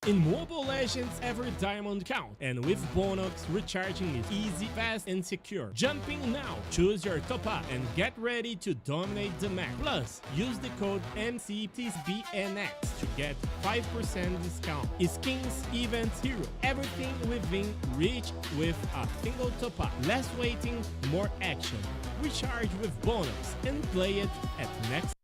In Mobile Legends, every diamond counts, and with Bonox, recharging is easy, fast, and secure. Jumping now, choose your top up and get ready to dominate the map. Plus, use the code MCT AMER to get 5% discount. Skins, events, hero, everything within reach with a single top up. Less waiting, more action. Recharge with Bonox and play it at next.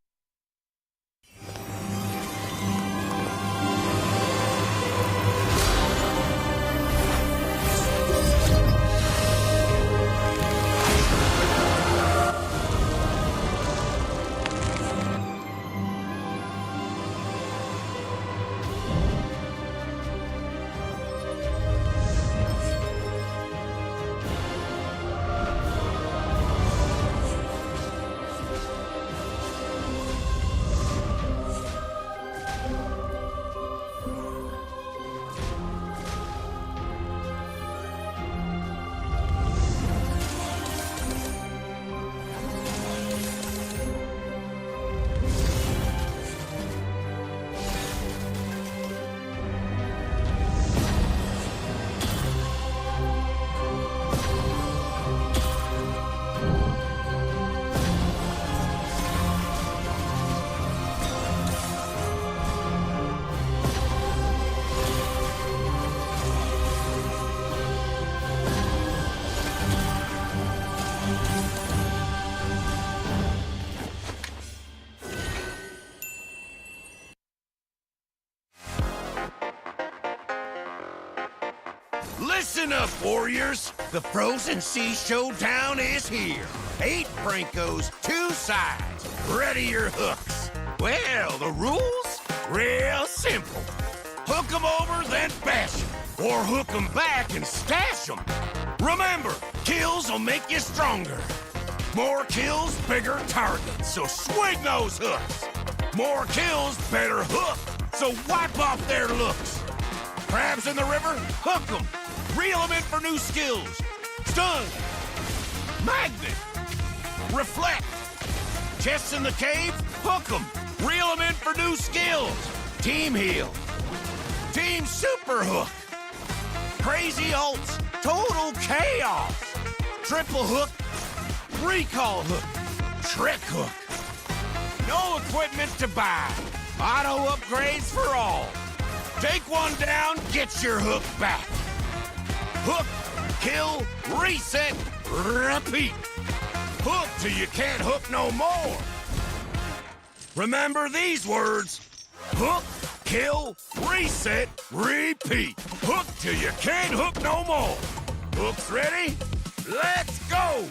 Listen up, warriors! The Frozen Sea Showdown is here. 8 Francos, 2 sides. Ready your hooks. Well, the rules? Real simple. Hook 'em over, then bash 'em. Or hook 'em back and stash 'em. Remember, kills will make you stronger. More kills, bigger targets, so swing those hooks. More kills, better hook, so wipe off their looks. Crabs in the river? Hook 'em. Reel 'em in for new skills. Stun. Magnet. Reflect. Chests in the cave? Hook 'em. Reel 'em in for new skills. Team heal. Team super hook. Crazy ults. Total chaos. Triple hook. Recall hook. Trick hook. No equipment to buy. Auto upgrades for all. Take one down, get your hook back. Hook, kill, reset, repeat. Hook till you can't hook no more. Remember these words. Hook, kill, reset, repeat. Hook till you can't hook no more. Hooks ready? Let's go!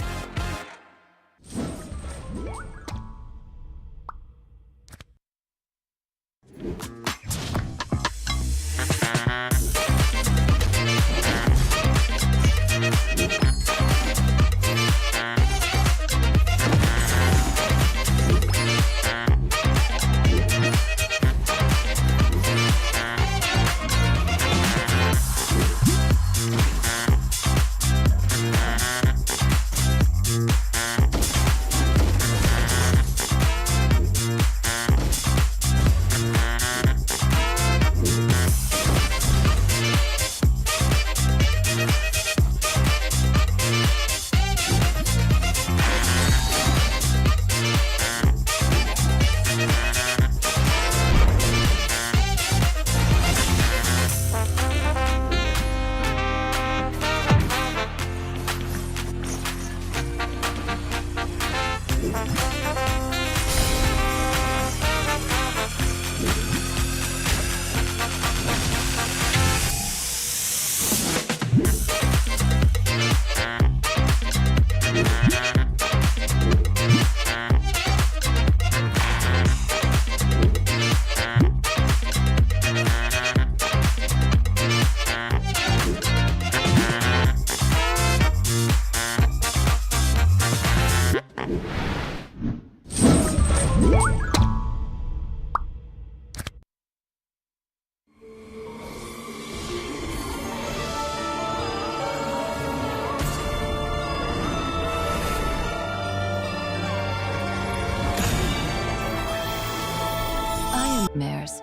Mares.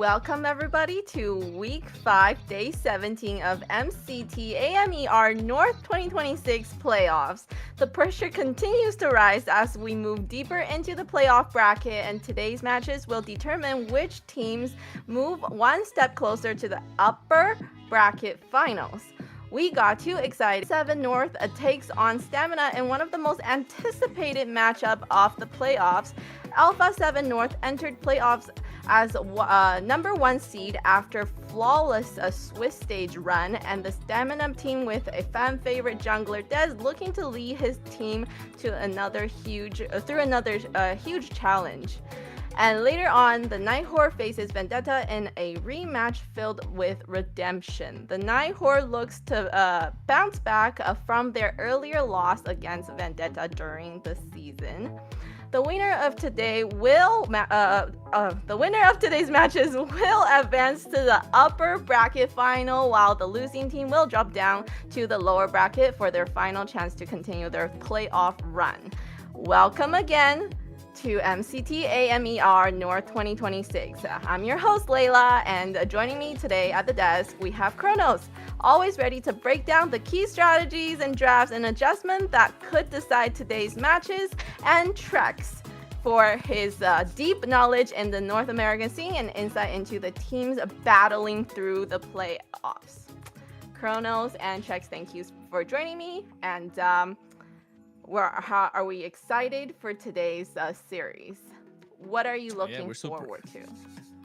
Welcome everybody to week 5, day 17 of MCT AMER North 2026 playoffs. The pressure continues to rise as we move deeper into the playoff bracket, and today's matches will determine which teams move one step closer to the upper bracket finals. We got too excited. Alpha7 North takes on Stamina in one of the most anticipated matchup of the playoffs. Alpha7 North entered playoffs as number 1 seed after flawless Swiss stage run, and the Stamina team with a fan favorite jungler Dez looking to lead his team to another huge challenge. And later on, the Night Horde faces Vendetta in a rematch filled with redemption. The Night Horde looks to bounce back from their earlier loss against Vendetta during the season. The winner of today's matches will advance to the upper bracket final, while the losing team will drop down to the lower bracket for their final chance to continue their playoff run. Welcome again to MCT AMER North 2026. I'm your host Layla, and joining me today at the desk we have Kronos, always ready to break down the key strategies and drafts and adjustments that could decide today's matches, and Trex for his deep knowledge in the North American scene and insight into the teams battling through the playoffs. Kronos and Trex, thank you for joining me, and are we excited for today's series? What are you looking forward to?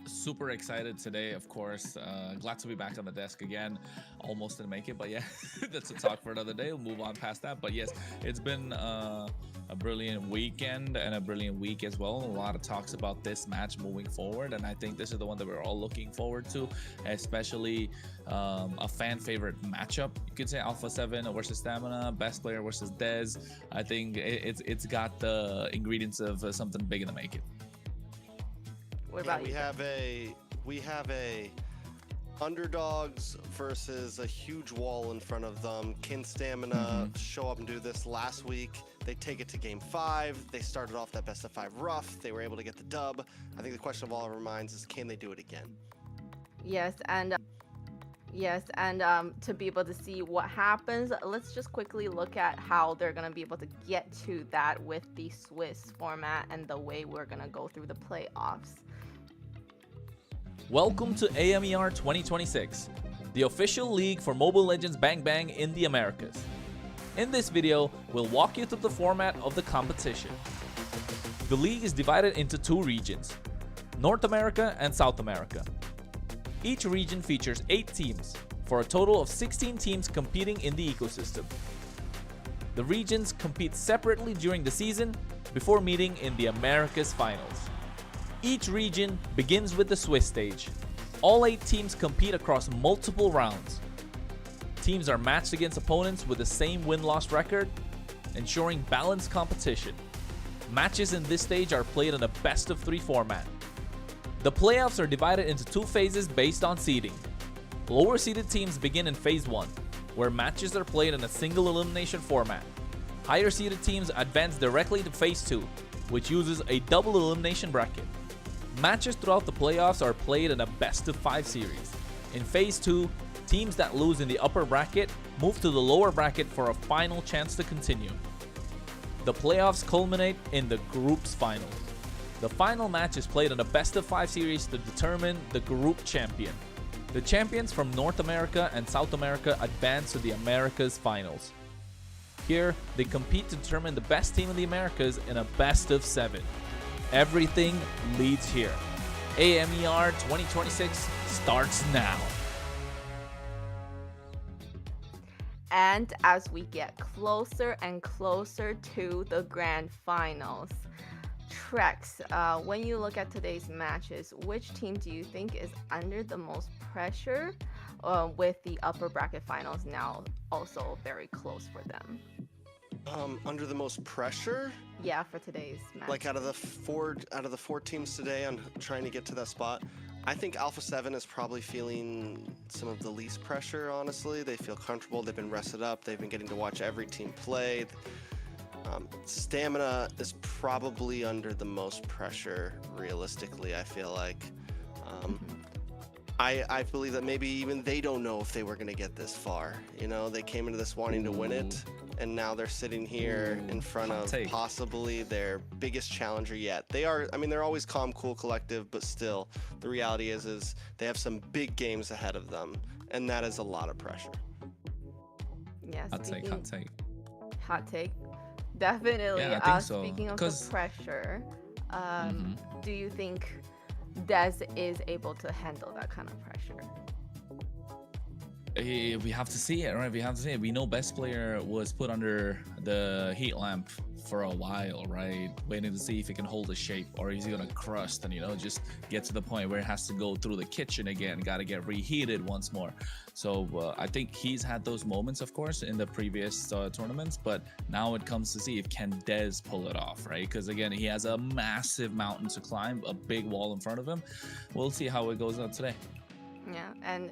Super excited today, of course. Glad to be back on the desk again. Almost didn't make it, but yeah, that's a talk for another day. We'll move on past that. But yes, it's been a brilliant weekend and a brilliant week as well. A lot of talks about this match moving forward, and I think this is the one that we're all looking forward to, especially a fan favorite matchup. You could say Alpha7 versus Stamina, best player versus Dez. I think it's got the ingredients of something big in the making. What about you? We have a underdogs versus a huge wall in front of them. Can Stamina show up and do this? Last week they take it to game 5. They started off that best of 5 rough. They were able to get the dub. I think the question of all of our minds is, can they do it again? Yes, and to be able to see what happens, let's just quickly look at how they're going to be able to get to that with the Swiss format and the way we're going to go through the playoffs. Welcome to AMER 2026, the official league for Mobile Legends Bang Bang in the Americas. In this video, we'll walk you through the format of the competition. The league is divided into 2 regions, North America and South America. Each region features 8 teams, for a total of 16 teams competing in the ecosystem. The regions compete separately during the season before meeting in the Americas finals. Each region begins with the Swiss stage. All 8 teams compete across multiple rounds. Teams are matched against opponents with the same win-loss record, ensuring balanced competition. Matches in this stage are played in a best-of-3 format. The playoffs are divided into 2 phases based on seeding. Lower seeded teams begin in phase 1, where matches are played in a single elimination format. Higher seeded teams advance directly to phase 2, which uses a double elimination bracket. Matches throughout the playoffs are played in a best-of-5 series. In phase 2, teams that lose in the upper bracket move to the lower bracket for a final chance to continue. The playoffs culminate in the group's finals. The final match is played in a best-of-5 series to determine the group champion. The champions from North America and South America advance to the Americas finals. Here, they compete to determine the best team in the Americas in a best-of-7. Everything leads here. AMER 2026 starts now. And as we get closer and closer to the grand finals, Trex, when you look at today's matches, which team do you think is under the most pressure, with the upper bracket finals now also very close for them? Under the most pressure? Yeah, for today's match. Like out of the four teams today on trying to get to that spot, I think Alpha7 is probably feeling some of the least pressure, honestly. They feel comfortable, they've been rested up, they've been getting to watch every team play. Stamina is probably under the most pressure, realistically, I feel like. I believe that maybe even they don't know if they were going to get this far. You know, they came into this wanting to win it, and now they're sitting here in front of possibly their biggest challenger yet. They are, I mean, they're always calm, cool, collective, but still, the reality is they have some big games ahead of them, and that is a lot of pressure. Yes. Hot take. Hot take. Definitely. Yeah, I think so. Speaking of the pressure, do you think Dez is able to handle that kind of pressure? We have to see it, right? We have to see it. We know best player was put under the heat lamp for a while, right? Waiting to see if he can hold his shape, or is he gonna crust and, you know, just get to the point where it has to go through the kitchen again, got to get reheated once more. So I think he's had those moments, of course, in the previous tournaments, but now it comes to see if can Dez pull it off, right? Because again, he has a massive mountain to climb, a big wall in front of him. We'll see how it goes out today. Yeah, and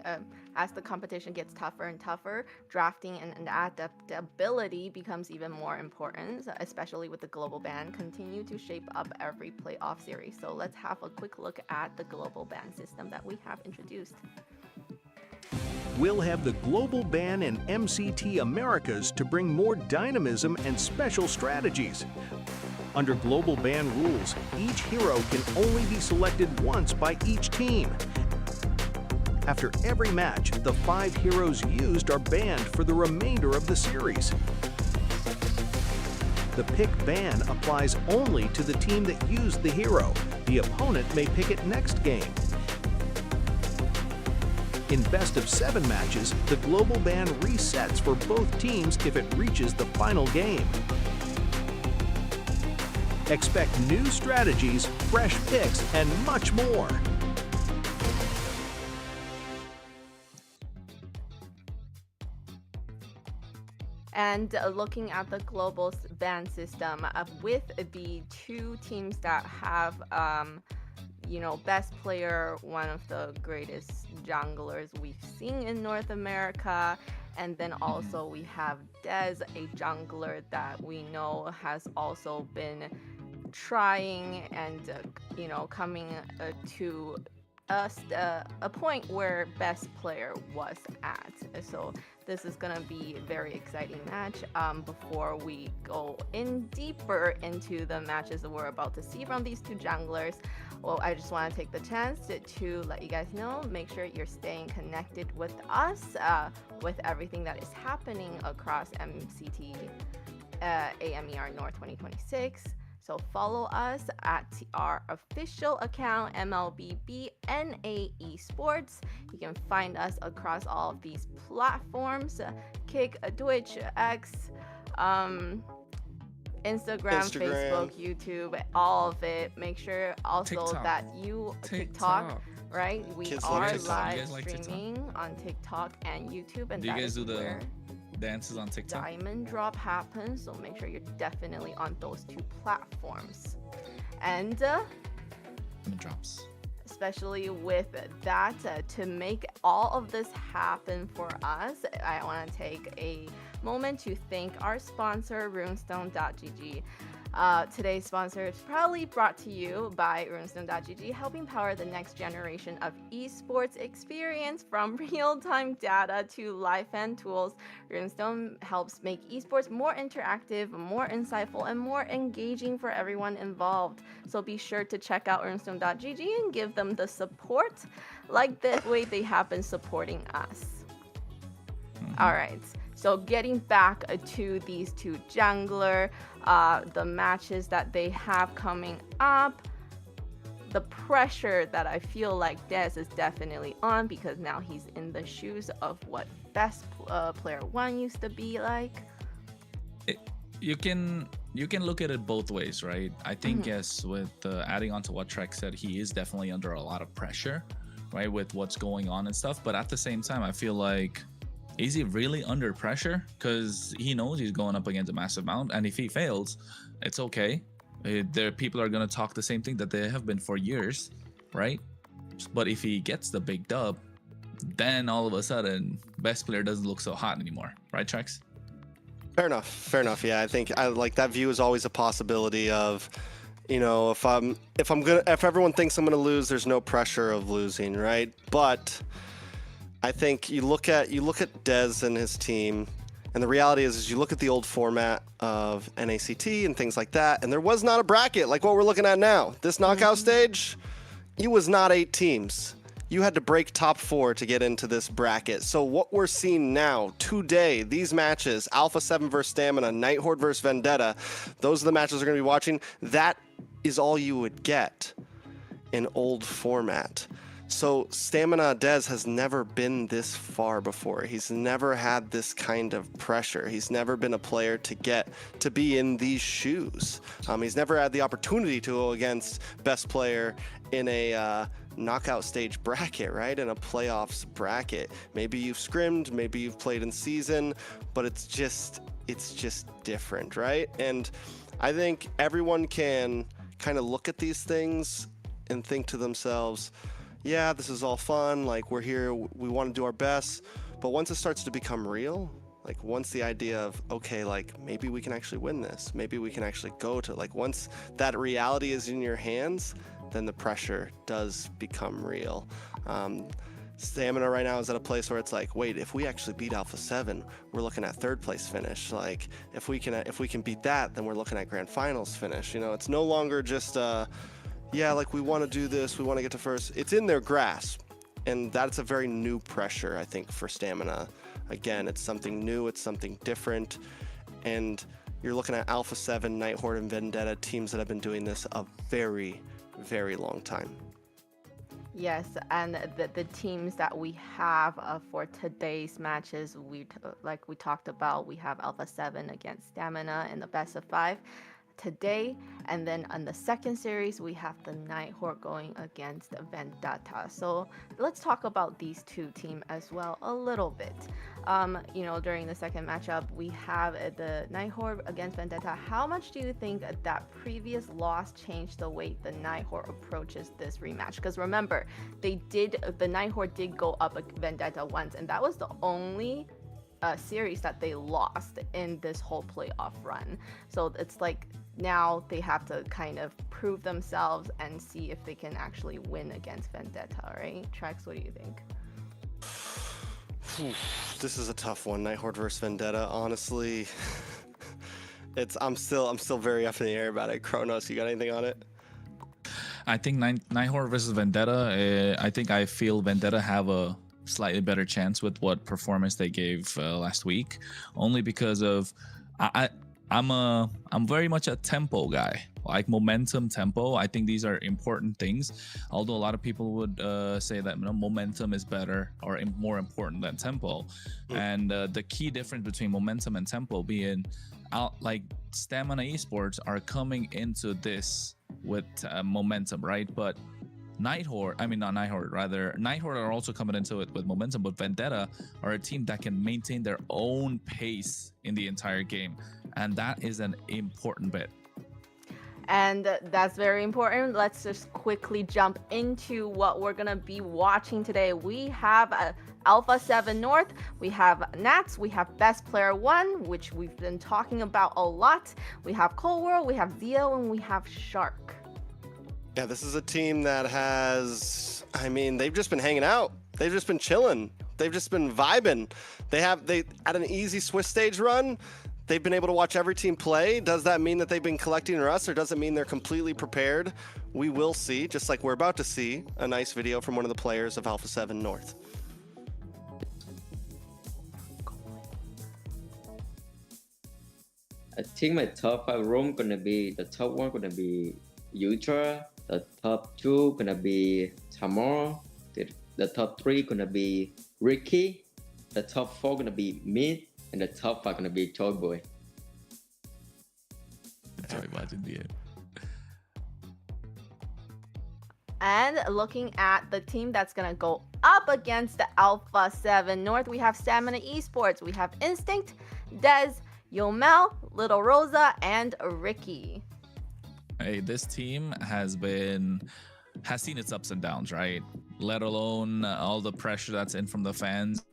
as the competition gets tougher and tougher, drafting and adaptability becomes even more important, especially with the global ban continue to shape up every playoff series. So let's have a quick look at the global ban system that we have introduced. We'll have the global ban and MCT Americas to bring more dynamism and special strategies. Under global ban rules, each hero can only be selected once by each team. After every match, the 5 heroes used are banned for the remainder of the series. The pick ban applies only to the team that used the hero. The opponent may pick it next game. In best of 7 matches, the global ban resets for both teams if it reaches the final game. Expect new strategies, fresh picks, and much more. And looking at the global ban system, with the 2 teams that have, you know, best player, one of the greatest junglers we've seen in North America, and then also we have Dez, a jungler that we know has also been trying and, you know, coming to a point where best player was at. So this is gonna be a very exciting match. Before we go in deeper into the matches that we're about to see from these 2 junglers, well, I just want to take the chance to let you guys know, make sure you're staying connected with us with everything that is happening across MCT AMER North 2026. So follow us at our official account, MLBB Esports. You can find us across all of these platforms, Kick, Twitch, X, Instagram, Facebook, YouTube, all of it. Make sure also that you TikTok, right? We Kids are love live like streaming on TikTok and YouTube, and Do you that guys is do the where dances on TikTok? diamond drop happens. So make sure you're definitely on those 2 platforms. And drops. especially with that, to make all of this happen for us, I want to take a moment to thank our sponsor, runestone.gg. Today's sponsor is proudly brought to you by runestone.gg, helping power the next generation of esports experience. From real-time data to live fan tools, Runestone helps make esports more interactive, more insightful, and more engaging for everyone involved. So be sure to check out runestone.gg and give them the support like the way they have been supporting us. All right. So getting back to these 2 jungler, the matches that they have coming up, the pressure that I feel like Dez is definitely on, because now he's in the shoes of what best player 1 used to be like. You can look at it both ways, right? I think yes, with adding on to what Trek said, he is definitely under a lot of pressure, right, with what's going on and stuff. But at the same time, I feel like, is he really under pressure? Because he knows he's going up against a massive mount, and if he fails, it's okay. People are going to talk the same thing that they have been for years, right? But if he gets the big dub, then all of a sudden, best player doesn't look so hot anymore, right, Trex? Fair enough. Yeah, I think like that view is always a possibility of you know, if everyone thinks I'm gonna lose, there's no pressure of losing, right? But I think you look at Dez and his team, and the reality is you look at the old format of NACT and things like that, and there was not a bracket like what we're looking at now. This knockout stage, it was not 8 teams. You had to break top 4 to get into this bracket. So what we're seeing now, today, these matches, Alpha7 versus Stamina, Night Horde versus Vendetta, those are the matches we're going to be watching. That is all you would get in old format. So Stamina Dez has never been this far before. He's never had this kind of pressure. He's never been a player to be in these shoes. He's never had the opportunity to go against best player in a knockout stage bracket, right? In a playoffs bracket. Maybe you've scrimmed, maybe you've played in season, but it's just different, right? And I think everyone can kind of look at these things and think to themselves, yeah, this is all fun, like we're here, we want to do our best, but once it starts to become real, like once the idea of, okay, like maybe we can actually win this, maybe we can actually go to, like once that reality is in your hands, then the pressure does become real. Stamina right now is at a place where it's like, wait, if we actually beat Alpha7, we're looking at 3rd place finish. Like if we can beat that, then we're looking at grand finals finish. You know, it's no longer just yeah, like we want to do this, we want to get to first. It's in their grasp, and that's a very new pressure, I think, for Stamina. Again, it's something new, it's something different, and you're looking at Alpha7, Night Horde, and Vendetta, teams that have been doing this a very, very long time. Yes, and the teams that we have for today's matches, like we talked about, we have Alpha7 against Stamina in the best of 5 today, and then on the second series we have the Night Horde going against Vendetta. So let's talk about these two teams as well a little bit. You know, during the second matchup we have the Night Horde against Vendetta. How much do you think that previous loss changed the way the Night Horde approaches this rematch? Because remember, the Night Horde did go up against Vendetta once, and that was the only series that they lost in this whole playoff run. So it's like now they have to kind of prove themselves and see if they can actually win against Vendetta, right? Trax, what do you think? This is a tough one, Night Horde versus Vendetta. Honestly, I'm still very up in the air about it. Kronos, you got anything on it? I think Night Horde versus Vendetta. I feel Vendetta have a slightly better chance with what performance they gave last week, only because of I'm very much a tempo guy, like momentum, tempo. I think these are important things, although a lot of people would say that momentum is better or more important than tempo. And the key difference between momentum and tempo being like Stamina Esports are coming into this with momentum, right? But Night Horde are also coming into it with momentum, but Vendetta are a team that can maintain their own pace in the entire game, and that is an important bit. And that's very important. Let's just quickly jump into what we're gonna be watching today. We have Alpha7 North, we have Nats, we have Best Player 1, which we've been talking about a lot. We have Cold World, we have Zio, and we have Shark. Yeah, this is a team that has, I mean, they've just been hanging out. They've just been chilling. They've just been vibing. They at an easy Swiss stage run, they've been able to watch every team play. Does that mean that they've been collecting rust, or does it mean they're completely prepared? We will see, just like we're about to see a nice video from one of the players of Alpha7 North. I think my top 5 room gonna be, the top 1 gonna be Ultra, the top 2 gonna be Tamar, the top 3 gonna be Ricky, the top 4 gonna be Mid, and the top 5 gonna be Toy Boy. And looking at the team that's gonna go up against the Alpha7 North, we have Stamina Esports, we have Instinct, Dez, Yomel, Little Rosa, and Ricky. Hey, this team has seen its ups and downs, right? Let alone all the pressure that's in from the fans.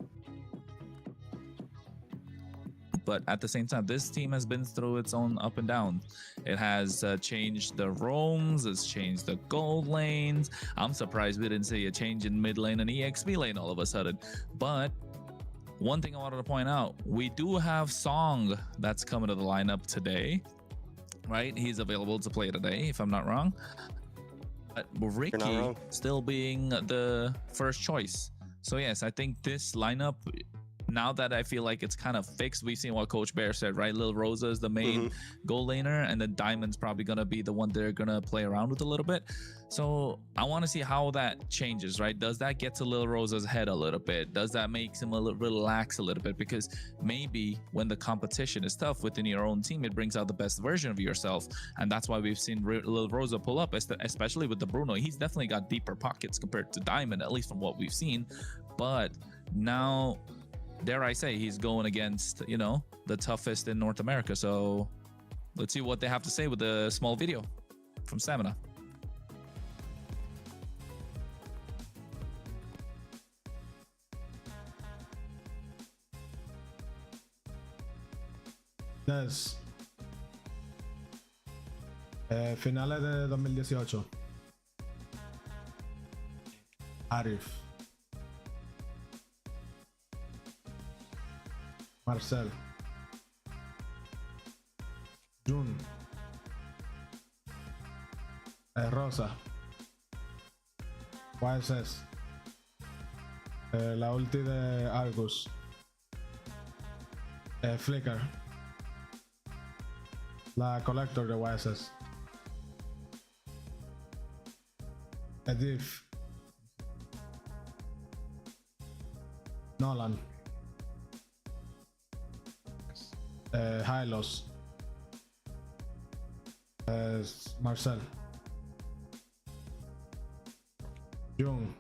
but at the same time, this team has been through its own up and down. It has changed the roams, it's changed the gold lanes. I'm surprised we didn't see a change in mid lane and EXP lane all of a sudden. But one thing I wanted to point out, we do have Song that's coming to the lineup today, right? He's available to play today, if I'm not wrong. But Ricky still being the first choice. So yes, I think this lineup, now that I feel like it's kind of fixed, we've seen what Coach Bear said, right? Lil Rosa is the main goal laner, and then Diamond's probably going to be the one they're going to play around with a little bit. So I want to see how that changes, right? Does that get to Lil Rosa's head a little bit? Does that make him relax a little bit? Because maybe when the competition is tough within your own team, it brings out the best version of yourself. And that's why we've seen Lil Rosa pull up, especially with the Bruno. He's definitely got deeper pockets compared to Diamond, at least from what we've seen. But now, dare I say, he's going against, you know, the toughest in North America. So let's see what they have to say with the small video from Stamina. Des. Finales de 2018. Arif. Marcel. Jun. Rosa. YSS. La ulti de Argus. Flicker. La Collector de YSS. Edith. Nolan. Hylos. Marcel. Jung.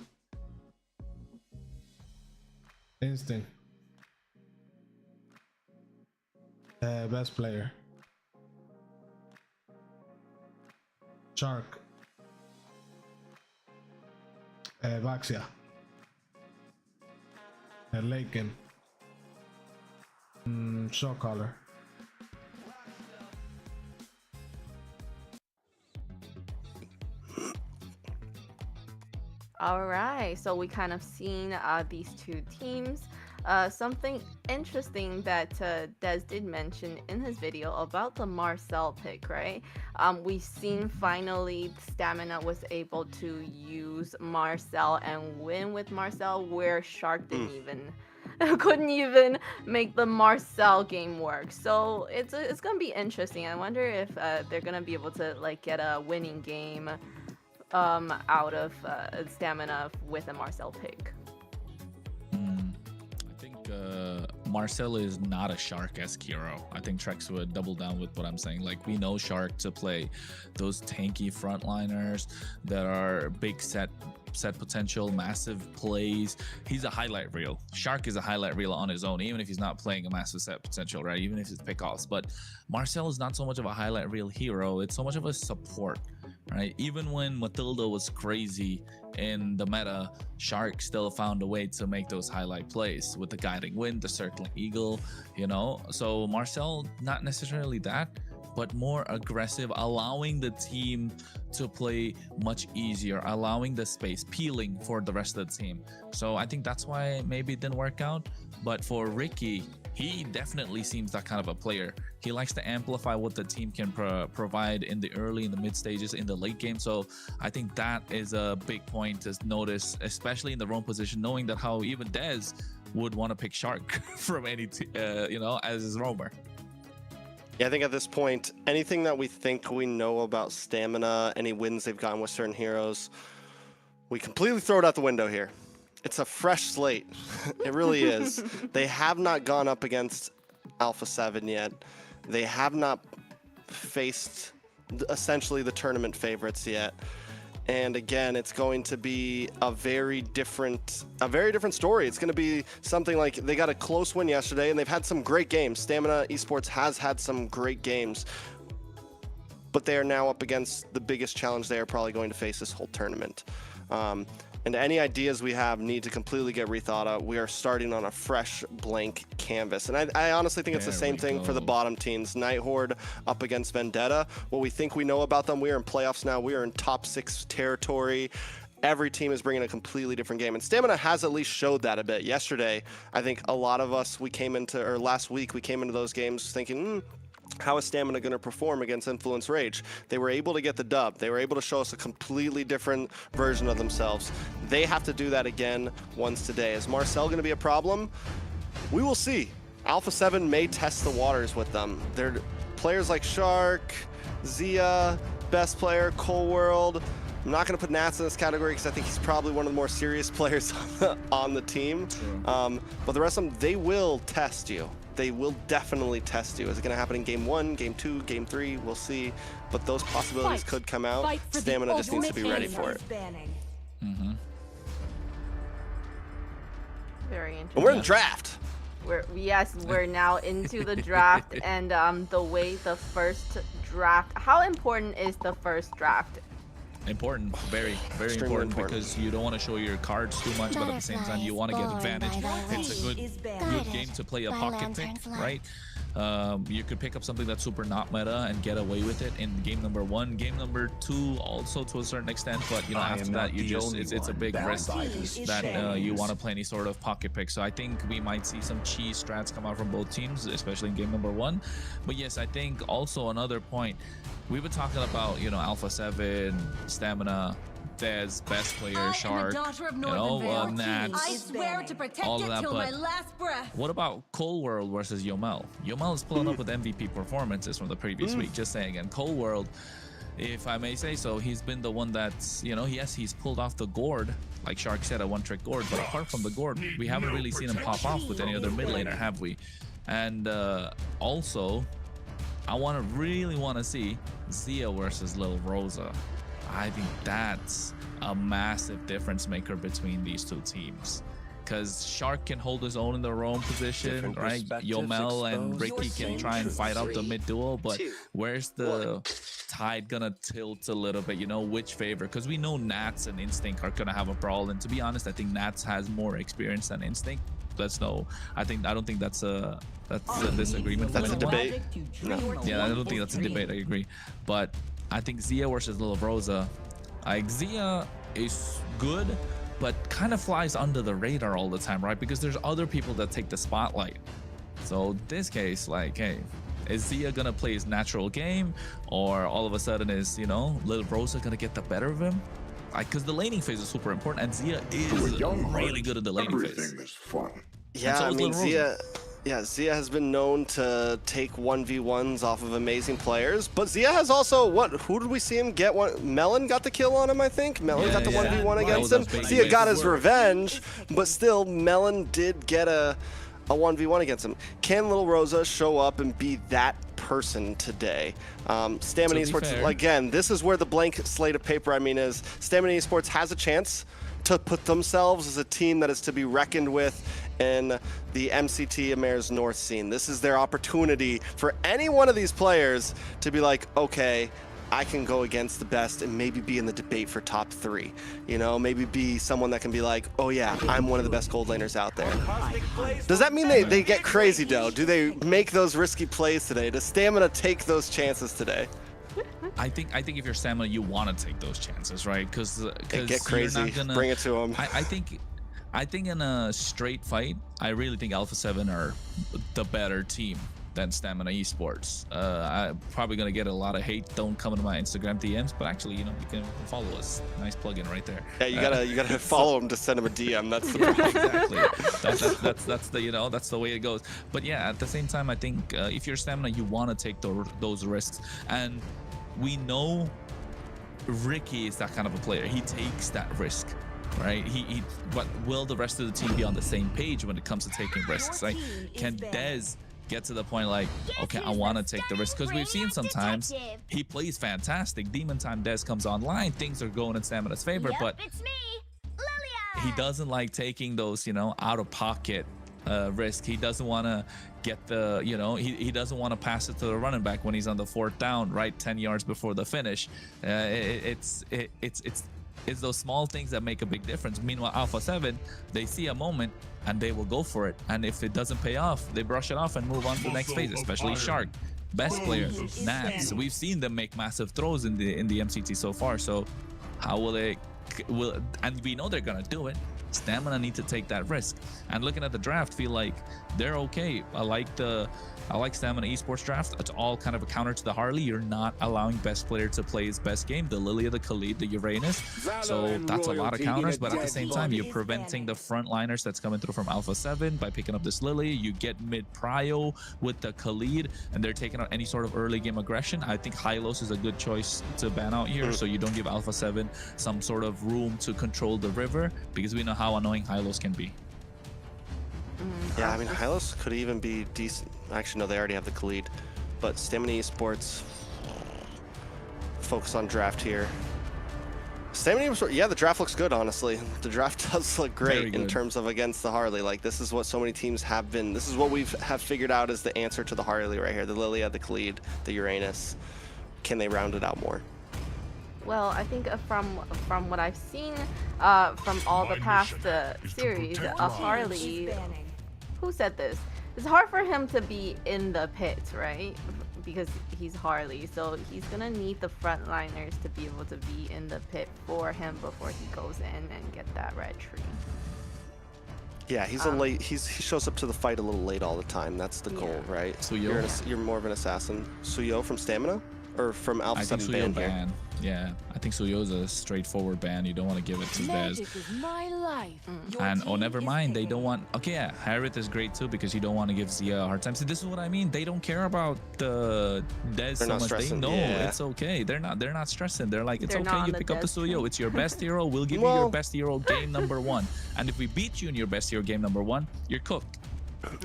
Instinct. Best player. Shark. Vaxia. Laken. Show color. All right, so we kind of seen these two teams. Something interesting that Des did mention in his video about the Marcel pick, right? We've seen finally Stamina was able to use Marcel and win with Marcel, where Shark didn't couldn't even make the Marcel game work. So it's gonna be interesting. I wonder if they're gonna be able to like get a winning game out of Stamina with a Marcel pick. I think Marcel is not a Shark-esque hero. I think Trex would double down with what I'm saying. Like, we know Shark to play those tanky frontliners that are big set potential, massive plays. He's a highlight reel. Shark is a highlight reel on his own, even if he's not playing a massive set potential, right? Even if it's pickoffs. But Marcel is not so much of a highlight reel hero. It's so much of a support, right? Even when Matilda was crazy in the meta, Shark still found a way to make those highlight plays with the guiding wind, the circling eagle, you know? So Marcel, not necessarily that, but more aggressive, allowing the team to play much easier, allowing the space, peeling for the rest of the team. So I think that's why maybe it didn't work out. But for Ricky, he definitely seems that kind of a player. He likes to amplify what the team can provide in the early and the mid stages, in the late game. So I think that is a big point to notice, especially in the roam position, knowing that how even Dez would want to pick Shark from any, you know, as his roamer. Yeah, I think at this point, anything that we think we know about Stamina, any wins they've gotten with certain heroes, we completely throw it out the window here. It's a fresh slate. It really is. They have not gone up against Alpha7 yet. They have not faced essentially the tournament favorites yet. And again, it's going to be a very different story. It's going to be something like they got a close win yesterday, and they've had some great games. Stamina Esports has had some great games, but they are now up against the biggest challenge they are probably going to face this whole tournament. and any ideas we have need to completely get rethought of. We are starting on a fresh blank canvas, and I honestly think it's the same thing for the bottom teams. Night Horde up against Vendetta. What we think we know about them, we are in playoffs now. We are in top 6 territory. Every team is bringing a completely different game, and Stamina has at least showed that a bit. Yesterday, I think a lot of us, last week, we came into those games thinking, how is Stamina going to perform against Influence Rage? They were able to get the dub. They were able to show us a completely different version of themselves. They have to do that again once today. Is Marcel going to be a problem? We will see. Alpha7 may test the waters with them. They're players like Shark, Zia, best player, Cold World. I'm not going to put Nats in this category because I think he's probably one of the more serious players on the team. But the rest of them, they will test you. They will definitely test you. Is it going to happen in game 1, game 2, game 3? We'll see. But those possibilities could come out. Stamina just needs to be ready for it. Very interesting. And we're in draft. We're now into the draft, and the way the first draft. How important is the first draft? Important, very important, because you don't want to show your cards too much, but at the same time you want to get advantage. It's a good game to play a pocket pick, right? You could pick up something that's super not meta and get away with it in game number 1. Game number 2 also to a certain extent, but you know, after that you just it's a big risk that you want to play any sort of pocket pick. So I think we might see some cheese strats come out from both teams, especially in game number 1. But yes, I think also another point, we've been talking about, you know, Alpha7, Stamina, Dez, best player, Shark, you know, Nats, all of that. But what about Cold World versus Yomel? Yomel is pulling up with MVP performances from the previous week, just saying. And Cold World, if I may say so, he's been the one that's, you know, yes, he's pulled off the gourd, like Shark said, a one-trick gourd. But apart from the gourd, we haven't really seen him pop off with any other mid laner, have we? And also, I really want to see Zia versus Lil Rosa. I think that's a massive difference maker between these two teams, because Shark can hold his own in the roam position, right? Yomel and Ricky can try and fight out the mid duo, but where's the tide gonna tilt a little bit, you know, which favor? Because we know Nats and Instinct are gonna have a brawl, and to be honest, I think Nats has more experience than Instinct. I don't think that's a disagreement. That's a debate. No. Yeah, I don't think that's a debate. I agree, but I think Zia versus Lil Rosa, like Zia is good, but kind of flies under the radar all the time, right? Because there's other people that take the spotlight. So this case, like, hey, is Zia gonna play his natural game, or all of a sudden is, you know, Lil Rosa gonna get the better of him? Like, because the laning phase is super important, and Zia is really good at the laning phase. Everything is fun. Yeah, so I mean, Zia has been known to take 1v1s off of amazing players, but Zia has also, who did we see him get? Melon got the kill on him, I think. Melon got the 1v1 against him. Zia got his revenge, but still, Melon did get a 1v1 against him. Can Lil Rosa show up and be that person today? Stamina Esports, again, this is where the blank slate of paper, is Stamina Esports has a chance to put themselves as a team that is to be reckoned with in the MCT AMER's North scene. This is their opportunity for any one of these players to be like, okay, I can go against the best and maybe be in the debate for top 3. You know, maybe be someone that can be like, oh yeah, I'm one of the best gold laners out there. Does that mean they get crazy though? Do they make those risky plays today? Does Stamina take those chances today? I think if you're Stamina, you want to take those chances, right? Because get crazy, you're not gonna, bring it to them. I think in a straight fight, I really think Alpha7 are the better team than Stamina Esports. I'm probably gonna get a lot of hate. Don't come into my Instagram DMs, but actually, you know, you can follow us. Nice plugin right there. Yeah, you gotta follow him to send him a DM. That's the problem. Exactly. That's the, you know, that's the way it goes. But yeah, at the same time, I think if you're Stamina, you want to take those risks, and we know Ricky is that kind of a player. He takes that risk, right? But will the rest of the team be on the same page when it comes to taking risks? Like, can Dez get to the point like, okay, I want to take the risk? Because we've seen sometimes he plays fantastic. Demon Time Dez comes online, things are going in Stamina's favor, but he doesn't like taking those, you know, out of pocket risk. He doesn't want to get the, you know, he doesn't want to pass it to the running back when he's on the 4th down, right, 10 yards before the finish. It's it's those small things that make a big difference. Meanwhile, Alpha7, they see a moment and they will go for it. And if it doesn't pay off, they brush it off and move on to the next phase, especially Shark. Best player, Nats. We've seen them make massive throws in the MCT so far. So how will they, and we know they're gonna do it. Stamina need to take that risk. And looking at the draft, feel like they're okay. I like Stamina Esports draft. It's all kind of a counter to the Harley. You're not allowing best player to play his best game, the Lilia, the Khalid, the Uranus. So that's a lot of counters, but at the same time, you're preventing the frontliners that's coming through from Alpha7 by picking up this Lily. You get mid prio with the Khalid, and they're taking out any sort of early game aggression. I think Hylos is a good choice to ban out here, so you don't give Alpha7 some sort of room to control the river, because we know how annoying Hylos can be. Yeah, I mean, Hylos could even be decent. Actually, no, they already have the Khalid. But Stamina Esports, focus on draft here. Stamina Esports, yeah, the draft looks good, honestly. The draft does look great in terms of against the Harley. Like, this is what so many teams have been. This is what have figured out as the answer to the Harley right here. The Lilia, the Khalid, the Uranus. Can they round it out more? Well, I think from what I've seen from all the past series, a Harley. Who said this? It's hard for him to be in the pit, right? Because he's Harley, so he's gonna need the frontliners to be able to be in the pit for him before he goes in and get that red tree. Yeah, he's a late. He shows up to the fight a little late all the time. That's the goal, right? Suyo. You're more of an assassin. Suyo from Stamina, or from Alpha7 ban here? Yeah, I think Suyo's a straightforward ban. You don't want to give it to Dez. And oh, never mind. They don't want. Okay, yeah, Harith is great too, because you don't want to give Zia a hard time. See, this is what I mean. They don't care about the Dez so much. They know it's okay. They're not stressing. They're like, it's okay. You pick up the Suyo. It's your best hero. We'll give you your best hero game number 1. And if we beat you in your best hero game number 1, you're cooked.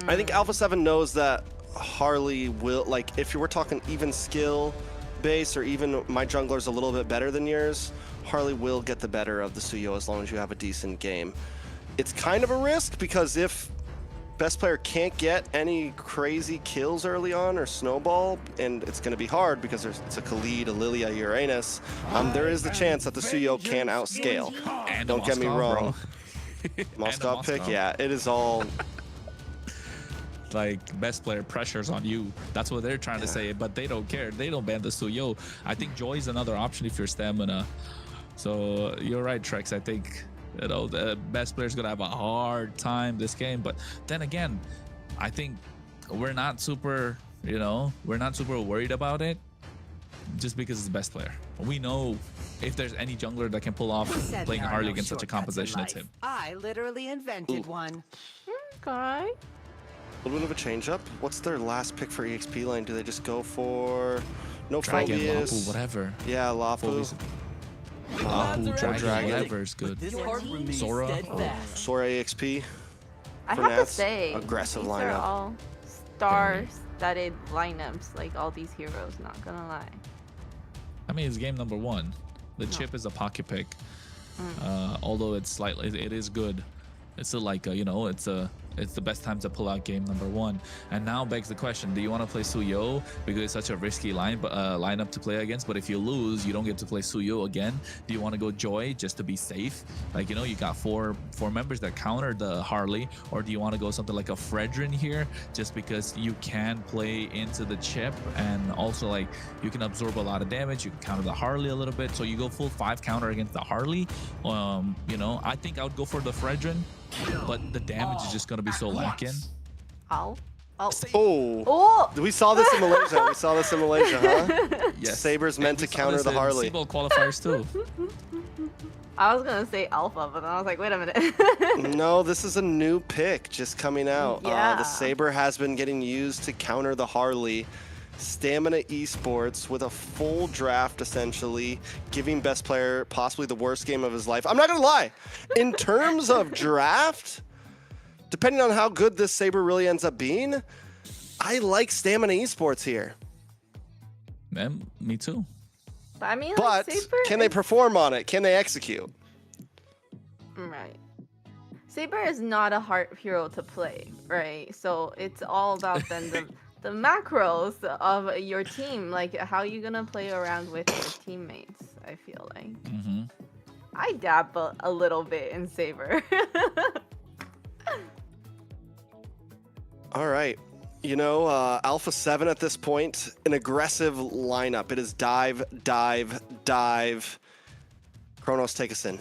I think Alpha7 knows that Harley will, like, if you were talking even skill base, or even my jungler's a little bit better than yours, Harley will get the better of the Suyo as long as you have a decent game. It's kind of a risk, because if best player can't get any crazy kills early on or snowball, and it's going to be hard because it's a Khalid, a Lilia, Uranus, there is the chance that the Suyo can outscale. And don't get me wrong. Moscow pick, yeah, it is all... Like, best player pressures on you. That's what they're trying to say, but they don't care. They don't ban the Suyo. I think Joy's another option if you're Stamina. So you're right, Trex. I think, you know, the best player's gonna have a hard time this game. But then again, I think we're not super, you know, we're not super worried about it just because it's the best player. We know if there's any jungler that can pull off playing Harley against such a composition, it's him. I literally invented one. Okay. A little bit of a change up. What's their last pick for EXP lane? Do they just go for no Dragon, Phobias? Lapu, whatever. Yeah, Lapu. Lapu, Dragon, Dragon. whatever is good. Sora. Sora EXP. I for have Nats. to say, Aggressive these lineup. are all star-studded lineups, like all these heroes, not gonna lie. I mean, it's game number 1. The chip is a pocket pick. Although it's slightly, it is good. It's still like, you know, it's the best time to pull out game number 1. And now begs the question, do you want to play Suyo because it's such a risky lineup to play against? But if you lose, you don't get to play Suyo again. Do you want to go Joy just to be safe? Like, you know, you got four members that counter the Harley. Or do you want to go something like a Fredrin here just because you can play into the chip, and also, like, you can absorb a lot of damage, you can counter the Harley a little bit, so you go full 5 counter against the Harley. You know, I think I would go for the Fredrin, but the damage is just going to be so lacking. Oh. Oh. Oh. We saw this in Malaysia. We saw this in Malaysia, huh? Yes. Saber's meant to counter the Harley. Seabolt qualifiers too. I was gonna say Alpha, but then I was like, wait a minute. No, this is a new pick just coming out. Yeah. The Saber has been getting used to counter the Harley. Stamina Esports with a full draft, essentially giving best player possibly the worst game of his life. I'm not gonna lie, in terms of draft, depending on how good this Saber really ends up being, I like Stamina Esports here. Me too. But I mean, but like, Saber can they perform on it? Can they execute? Right. Saber is not a hard hero to play, right? So it's all about then the macros of your team, like how you gonna play around with your teammates. I feel like. I dabble a little bit in Saber. All right. You know, Alpha7 at this point, an aggressive lineup. It is dive, dive, dive. Kronos, take us in.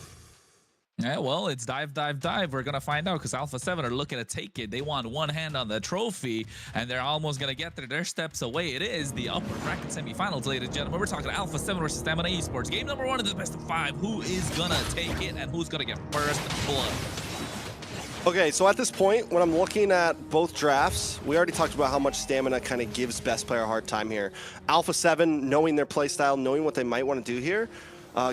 Yeah, well, it's dive, dive, dive. We're going to find out because Alpha7 are looking to take it. They want one hand on the trophy, and they're almost going to get there. They're steps away. It is the upper bracket semifinals, ladies and gentlemen. We're talking Alpha7 versus Stamina Esports. Game number 1 of the best of 5. Who is going to take it, and who's going to get first blood? Okay, so at this point, when I'm looking at both drafts, we already talked about how much Stamina kind of gives best player a hard time here. Alpha7, knowing their playstyle, knowing what they might want to do here,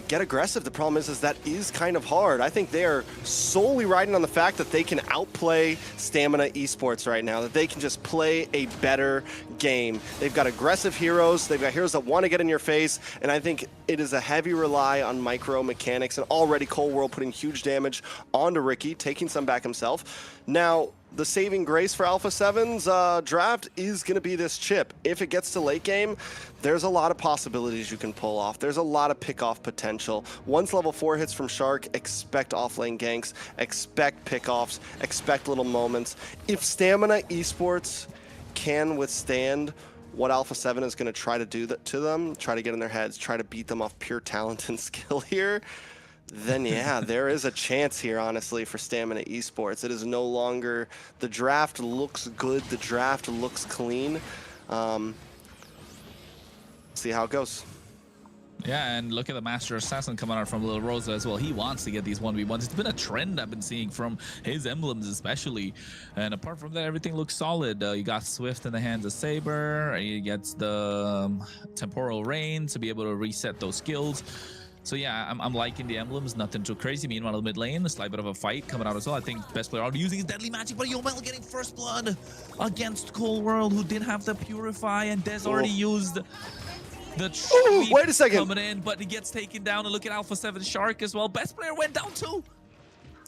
get aggressive. The problem is that is kind of hard. I think they are solely riding on the fact that they can outplay Stamina Esports right now, that they can just play a better game. They've got aggressive heroes. They've got heroes that want to get in your face, and I think it is a heavy rely on micro mechanics, and already Cold World putting huge damage onto Ricky, taking some back himself. Now, the saving grace for Alpha7's draft is going to be this chip. If it gets to late game, there's a lot of possibilities you can pull off. There's a lot of pick-off potential. Once level 4 hits from Shark, expect off-lane ganks, expect pick-offs, expect little moments. If Stamina Esports can withstand what Alpha7 is going to try to do to them, try to get in their heads, try to beat them off pure talent and skill here, then yeah, there is a chance here, honestly, for Stamina Esports. It is no longer, the draft looks good, the draft looks clean. See how it goes. Yeah, and look at the Master Assassin coming out from Little Rosa as well. He wants to get these 1v1s. It's been a trend I've been seeing from his emblems especially. And apart from that, everything looks solid. You got Swift in the hands of Saber. He gets the Temporal Rain to be able to reset those skills. So yeah, I'm liking the emblems, nothing too crazy. Meanwhile, the mid lane, a slight bit of a fight coming out as well. I think best player out using his deadly magic, but Yomel getting first blood against Cold World, who did have the Purify, and Des already used the wait a second, coming in, but he gets taken down. And look at Alpha7 Shark as well. Best player went down too.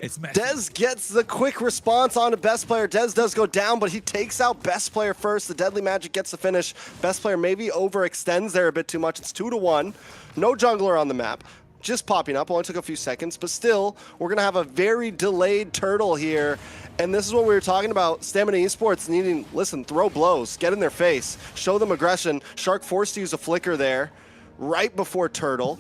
It's messy. Dez gets the quick response on to best player. Dez does go down, but he takes out best player first. The deadly magic gets the finish. Best player maybe overextends there a bit too much. It's 2-1. No jungler on the map. Just popping up. Only took a few seconds, but still, we're going to have a very delayed turtle here. And this is what we were talking about. Stamina Esports needing, listen, throw blows, get in their face, show them aggression. Shark forced to use a flicker there right before turtle.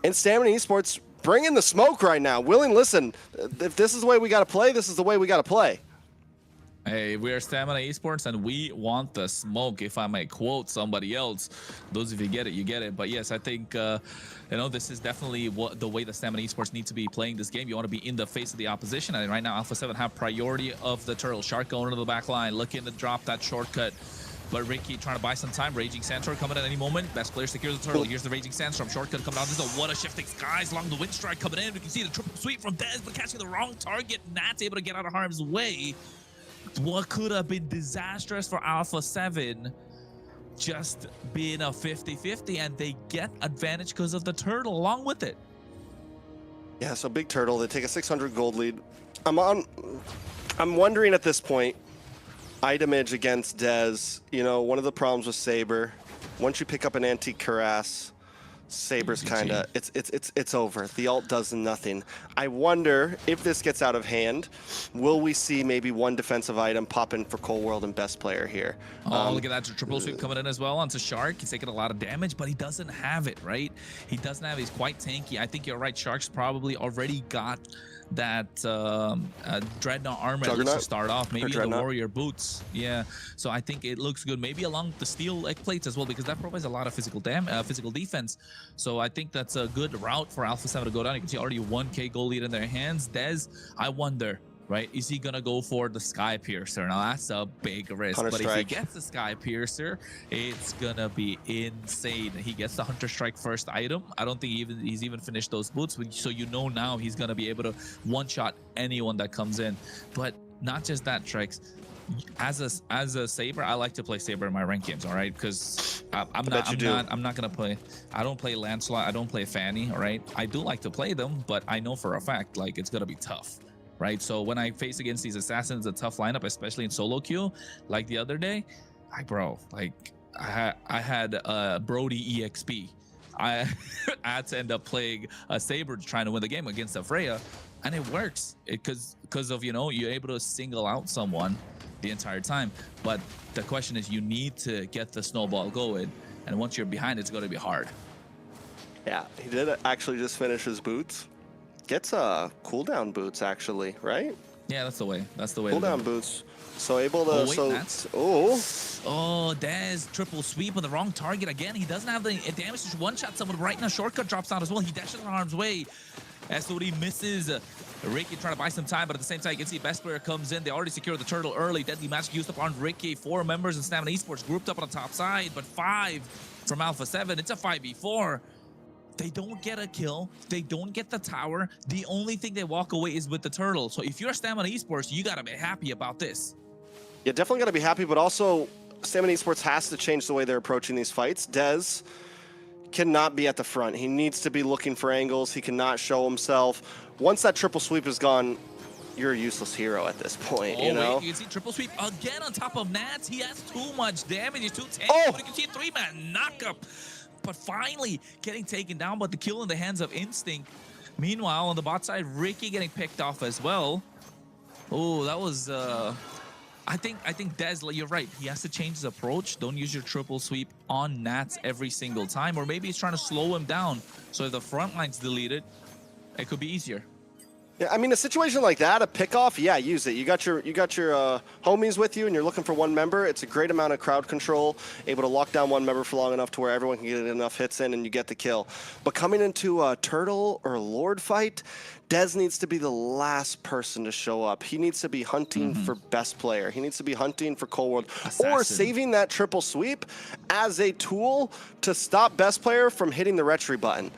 And Stamina Esports bring in the smoke right now. Willing, listen, if this is the way we got to play, this is the way we got to play. Hey, we are Stamina Esports, and we want the smoke, if I may quote somebody else. Those of you get it, you get it. But yes, I think, you know, this is definitely the way the Stamina Esports need to be playing this game. You want to be in the face of the opposition, and right now, Alpha7 have priority of the turtle. Shark going to the back line, looking to drop that shortcut. But Ricky trying to buy some time. Raging Sandstorm coming at any moment. Best player secures the turtle. Here's the Raging Sandstorm. Shortcut coming down. This is a what a shifting skies along the wind strike coming in. We can see the triple sweep from Dez, but catching the wrong target. Not able to get out of harm's way. What could have been disastrous for Alpha7 just being a 50-50, and they get advantage because of the turtle along with it. Yeah, so big turtle. They take a 600 gold lead. I'm wondering at this point, itemage against Dez. You know, one of the problems with Saber, once you pick up an antique cuirass, Saber's kind of, it's over. The ult does nothing. I wonder if this gets out of hand, will we see maybe one defensive item pop in for Cold World and best player here? Oh, look at that triple sweep coming in as well onto Shark. He's taking a lot of damage, but he doesn't have it, right? He doesn't have it. He's quite tanky. I think you're right. Shark's probably already got that Dreadnought armor at least to start off, maybe the Warrior boots. Yeah, so I think it looks good. Maybe along the steel egg plates as well, because that provides a lot of physical defense. So I think that's a good route for Alpha7 to go down. You can see already 1k goal lead in their hands. Dez, I wonder, right, is he gonna go for the Sky Piercer? Now that's a big risk, but if he gets the Sky Piercer, it's gonna be insane. He gets the Hunter Strike first item. I don't think he's even finished those boots, so you know now he's gonna be able to one-shot anyone that comes in. But not just that, Trex. As a Saber, I like to play Saber in my ranked games, all right? Because I'm not gonna play. I don't play Lancelot. I don't play Fanny, all right? I do like to play them, but I know for a fact like it's gonna be tough. Right, so when I face against these assassins, a tough lineup, especially in solo queue, like the other day, I had Brody EXP. I had to end up playing a Saber trying to win the game against a Freya, and it works because of, you know, you're able to single out someone the entire time. But the question is, you need to get the snowball going, and once you're behind, it's going to be hard. Yeah, he did actually just finish his boots. Gets cooldown boots actually, right? Yeah, that's the way. That's the way. Cooldown boots. So able to. Oh, wait, oh. Dez triple sweep on the wrong target again. He doesn't have the damage to one-shot someone right in a shortcut drops down as well. He dashes in harm's way. SOD misses. Ricky trying to buy some time, but at the same time, you can see best player comes in. They already secured the turtle early. Deadly magic used up on Ricky. 4 members in Stamina Esports grouped up on the top side, but 5 from Alpha7. It's a 5v4. They don't get a kill. They don't get the tower. The only thing they walk away is with the turtle. So if you're Stamina Esports, you got to be happy about this. Yeah, definitely got to be happy, but also Stamina Esports has to change the way they're approaching these fights. Dez cannot be at the front. He needs to be looking for angles. He cannot show himself. Once that triple sweep is gone, you're a useless hero at this point, you know? Wait, you can see triple sweep again on top of Nats. He has too much damage. He's too tanky, but you can see a 3-man knockup. But finally getting taken down, but the kill in the hands of Instinct. Meanwhile, on the bot side, Ricky getting picked off as well. Oh, that was... I think Dez, you're right. He has to change his approach. Don't use your triple sweep on Nats every single time. Or maybe he's trying to slow him down. So if the front line's deleted, it could be easier. Yeah, I mean, a situation like that, a pick-off, yeah, use it. You got your homies with you, and you're looking for one member. It's a great amount of crowd control, able to lock down one member for long enough to where everyone can get enough hits in, and you get the kill. But coming into a Turtle or Lord fight, Dez needs to be the last person to show up. He needs to be hunting for best player. He needs to be hunting for Cold World, or saving that triple sweep as a tool to stop best player from hitting the retry button.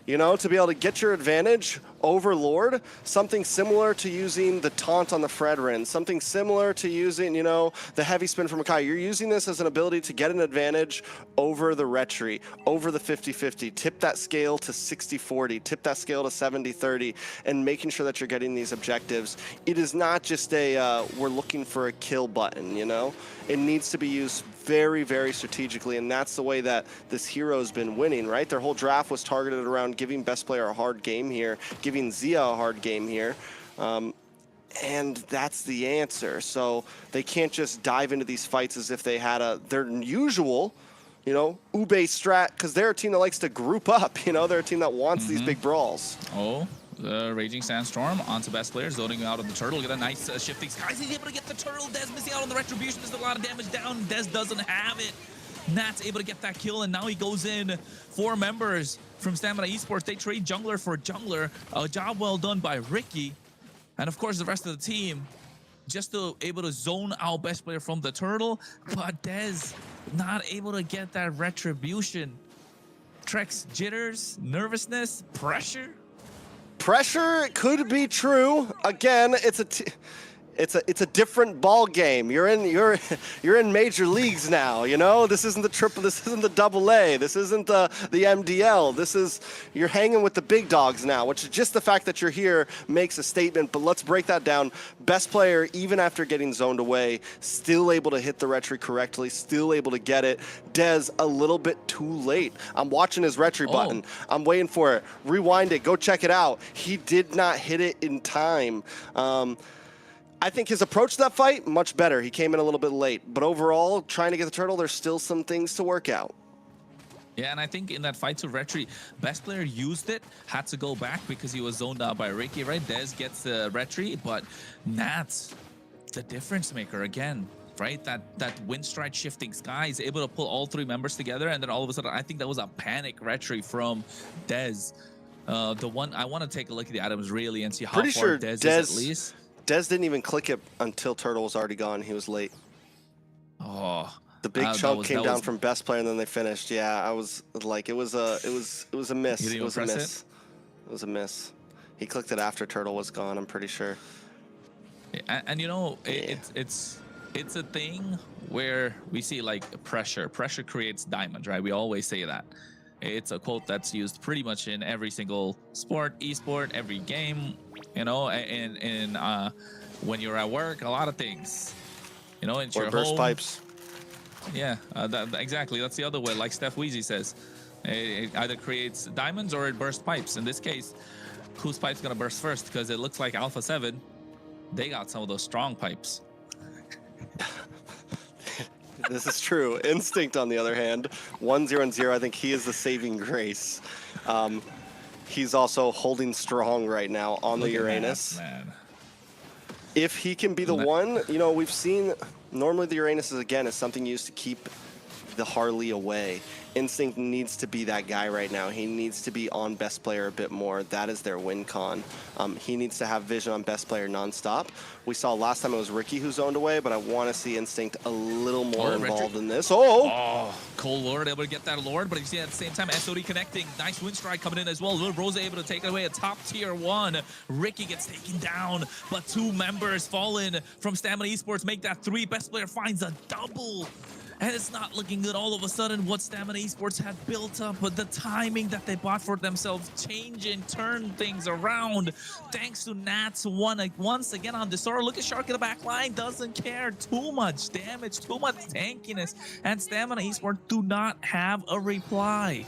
You know, to be able to get your advantage over Lord, something similar to using the taunt on the Fredrin, something similar to using, you know, the heavy spin from Makai. You're using this as an ability to get an advantage over the retry, over the 50-50, tip that scale to 60-40, tip that scale to 70-30, and making sure that you're getting these objectives. It is not just a, we're looking for a kill button, you know? It needs to be used very, very strategically, and that's the way that this hero's been winning, right? Their whole draft was targeted around giving best player a hard game here, giving Zia a hard game here, and that's the answer. So they can't just dive into these fights as if they had their usual, you know, Ube strat, because they're a team that likes to group up, you know? They're a team that wants these big brawls. Oh. The Raging Sandstorm onto best player, zoning out of the turtle. Get a nice shifting skies. He's able to get the turtle. Dez missing out on the retribution. There's a lot of damage down. Dez doesn't have it. Nat's able to get that kill, and now he goes in. 4 members from Stamina Esports. They trade jungler for jungler. A job well done by Ricky. And of course, the rest of the team just able to zone out best player from the turtle. But Dez not able to get that retribution. Trex jitters, nervousness, pressure. Pressure could be true. Again, it's a different ball game. You're in major leagues now, you know? This isn't the triple, this isn't the AA, this isn't the MDL. This is, you're hanging with the big dogs now, which is just the fact that you're here makes a statement. But let's break that down. Best player, even after getting zoned away, still able to hit the retry correctly, still able to get it. Dez a little bit too late. I'm watching his retry button. I'm waiting for it. Rewind it, go check it out. He did not hit it in time. I think his approach to that fight, much better. He came in a little bit late. But overall, trying to get the turtle, there's still some things to work out. Yeah, and I think in that fight to retry, best player used it, had to go back because he was zoned out by Ricky, right? Dez gets the retry, but Nats, the difference maker again, right? That wind strike shifting sky is able to pull all 3 members together, and then all of a sudden, I think that was a panic retry from Dez. The one, I want to take a look at the items really and see how far Dez is at least. Dez didn't even click it until Turtle was already gone. He was late. Oh, the big chunk came down from best player, and then they finished. Yeah, I was like, it was a miss. It was a miss. It was a miss. He clicked it after Turtle was gone, I'm pretty sure. Yeah, and you know, it's a thing where we see like pressure. Pressure creates diamonds, right? We always say that. It's a quote that's used pretty much in every single sport, esport, every game, you know, and when you're at work, a lot of things, you know, into your burst home. Pipes. Yeah, exactly. That's the other way, like Steph Weezy says. It either creates diamonds or it bursts pipes. In this case, whose pipe's gonna burst first? Because it looks like Alpha7, they got some of those strong pipes. This is true. Instinct, on the other hand, 1-0-0. I think he is the saving grace. He's also holding strong right now on the Uranus. Man. If he can be the one, you know, we've seen normally the Uranus is something used to keep the Harley away. Instinct needs to be that guy right now. He needs to be on best player a bit more. That is their win con. He needs to have vision on best player nonstop. We saw last time it was Ricky who zoned away, but I want to see Instinct a little more involved in this. Cole Lord able to get that Lord, but you see at the same time SOD connecting. Nice wind strike coming in as well. Little Rose able to take it away. A top tier 1. Ricky gets taken down, but 2 members fallen from Stamina Esports. Make that 3. Best player finds a double. And it's not looking good. All of a sudden, what Stamina Esports had built up, but the timing that they bought for themselves changing, turn things around. Thanks to Nats once again on Desora. Look at Shark in the back line. Doesn't care. Too much damage, too much tankiness. And Stamina Esports do not have a reply.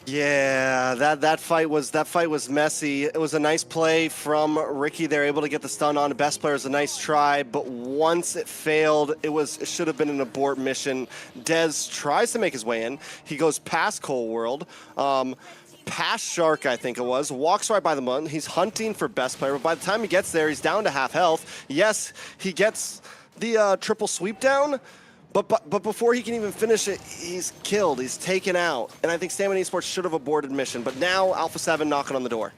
Yeah, that fight was messy. It was a nice play from Ricky. They're able to get the stun on. Best player is a nice try, but once it failed, it should have been an abort mission. Dez tries to make his way in. He goes past Cold World, past Shark, I think it was, walks right by the moon. He's hunting for best player, but by the time he gets there, he's down to half health. Yes, he gets the triple sweep down. But before he can even finish it, he's killed. He's taken out. And I think Stamina Esports should have aborted mission. But now Alpha7 knocking on the door.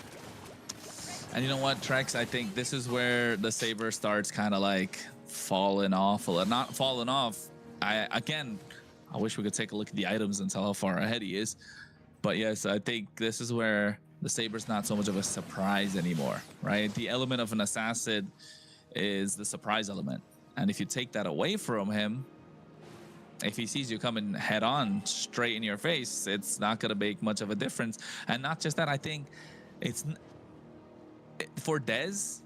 And you know what, Trex? I think this is where the Saber starts kind of like falling off. Not falling off. I wish we could take a look at the items and tell how far ahead he is. But yes, I think this is where the Saber's not so much of a surprise anymore, right? The element of an assassin is the surprise element. And if you take that away from him, if he sees you coming head on straight in your face, it's not going to make much of a difference. And not just that, I think it's for Dez,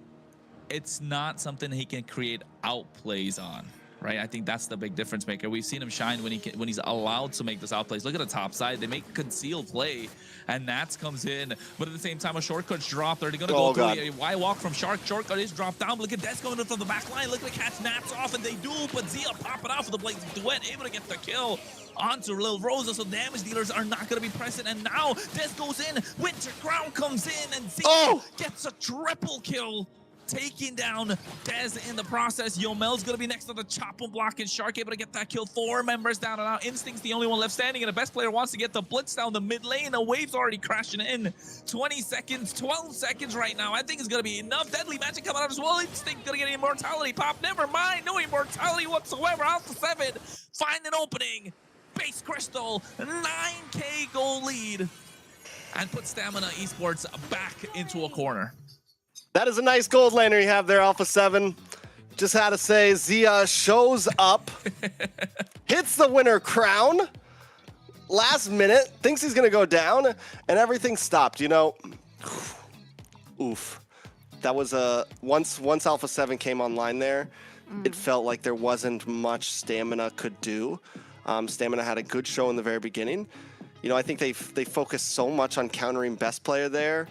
it's not something he can create outplays on, right? I think that's the big difference maker. We've seen him shine when he's allowed to make this outplays. Look at the top side. They make a concealed play, and Nats comes in. But at the same time, a shortcut's dropped. Are they going to go through a Y walk from Shark? Shortcut is dropped down. But look at Des going in from the back line. Look at the catch Nats off, and they do. But Zia popping off with the Blaze Duet, able to get the kill onto Lil Rosa. So damage dealers are not going to be present. And now Des goes in. Winter Crown comes in, and Zia gets a triple kill, taking down Dez in the process. Yomel's going to be next to the chop and block, and Shark able to get that kill. 4 members down, and now Instinct's the only one left standing, and the best player wants to get the blitz down the mid lane. A wave's already crashing in. 20 seconds, 12 seconds right now. I think it's going to be enough. Deadly magic coming out as well. Instinct going to get immortality pop. Never mind. No immortality whatsoever. Alpha7 find an opening. Base Crystal, 9K goal lead, and put Stamina Esports back into a corner. That is a nice gold laner you have there, Alpha7. Just had to say, Zia shows up, hits the winner crown, last minute, thinks he's going to go down, and everything stopped, you know. Oof. That was once Alpha7 came online there, it felt like there wasn't much Stamina could do. Stamina had a good show in the very beginning. You know, I think they focused so much on countering best player there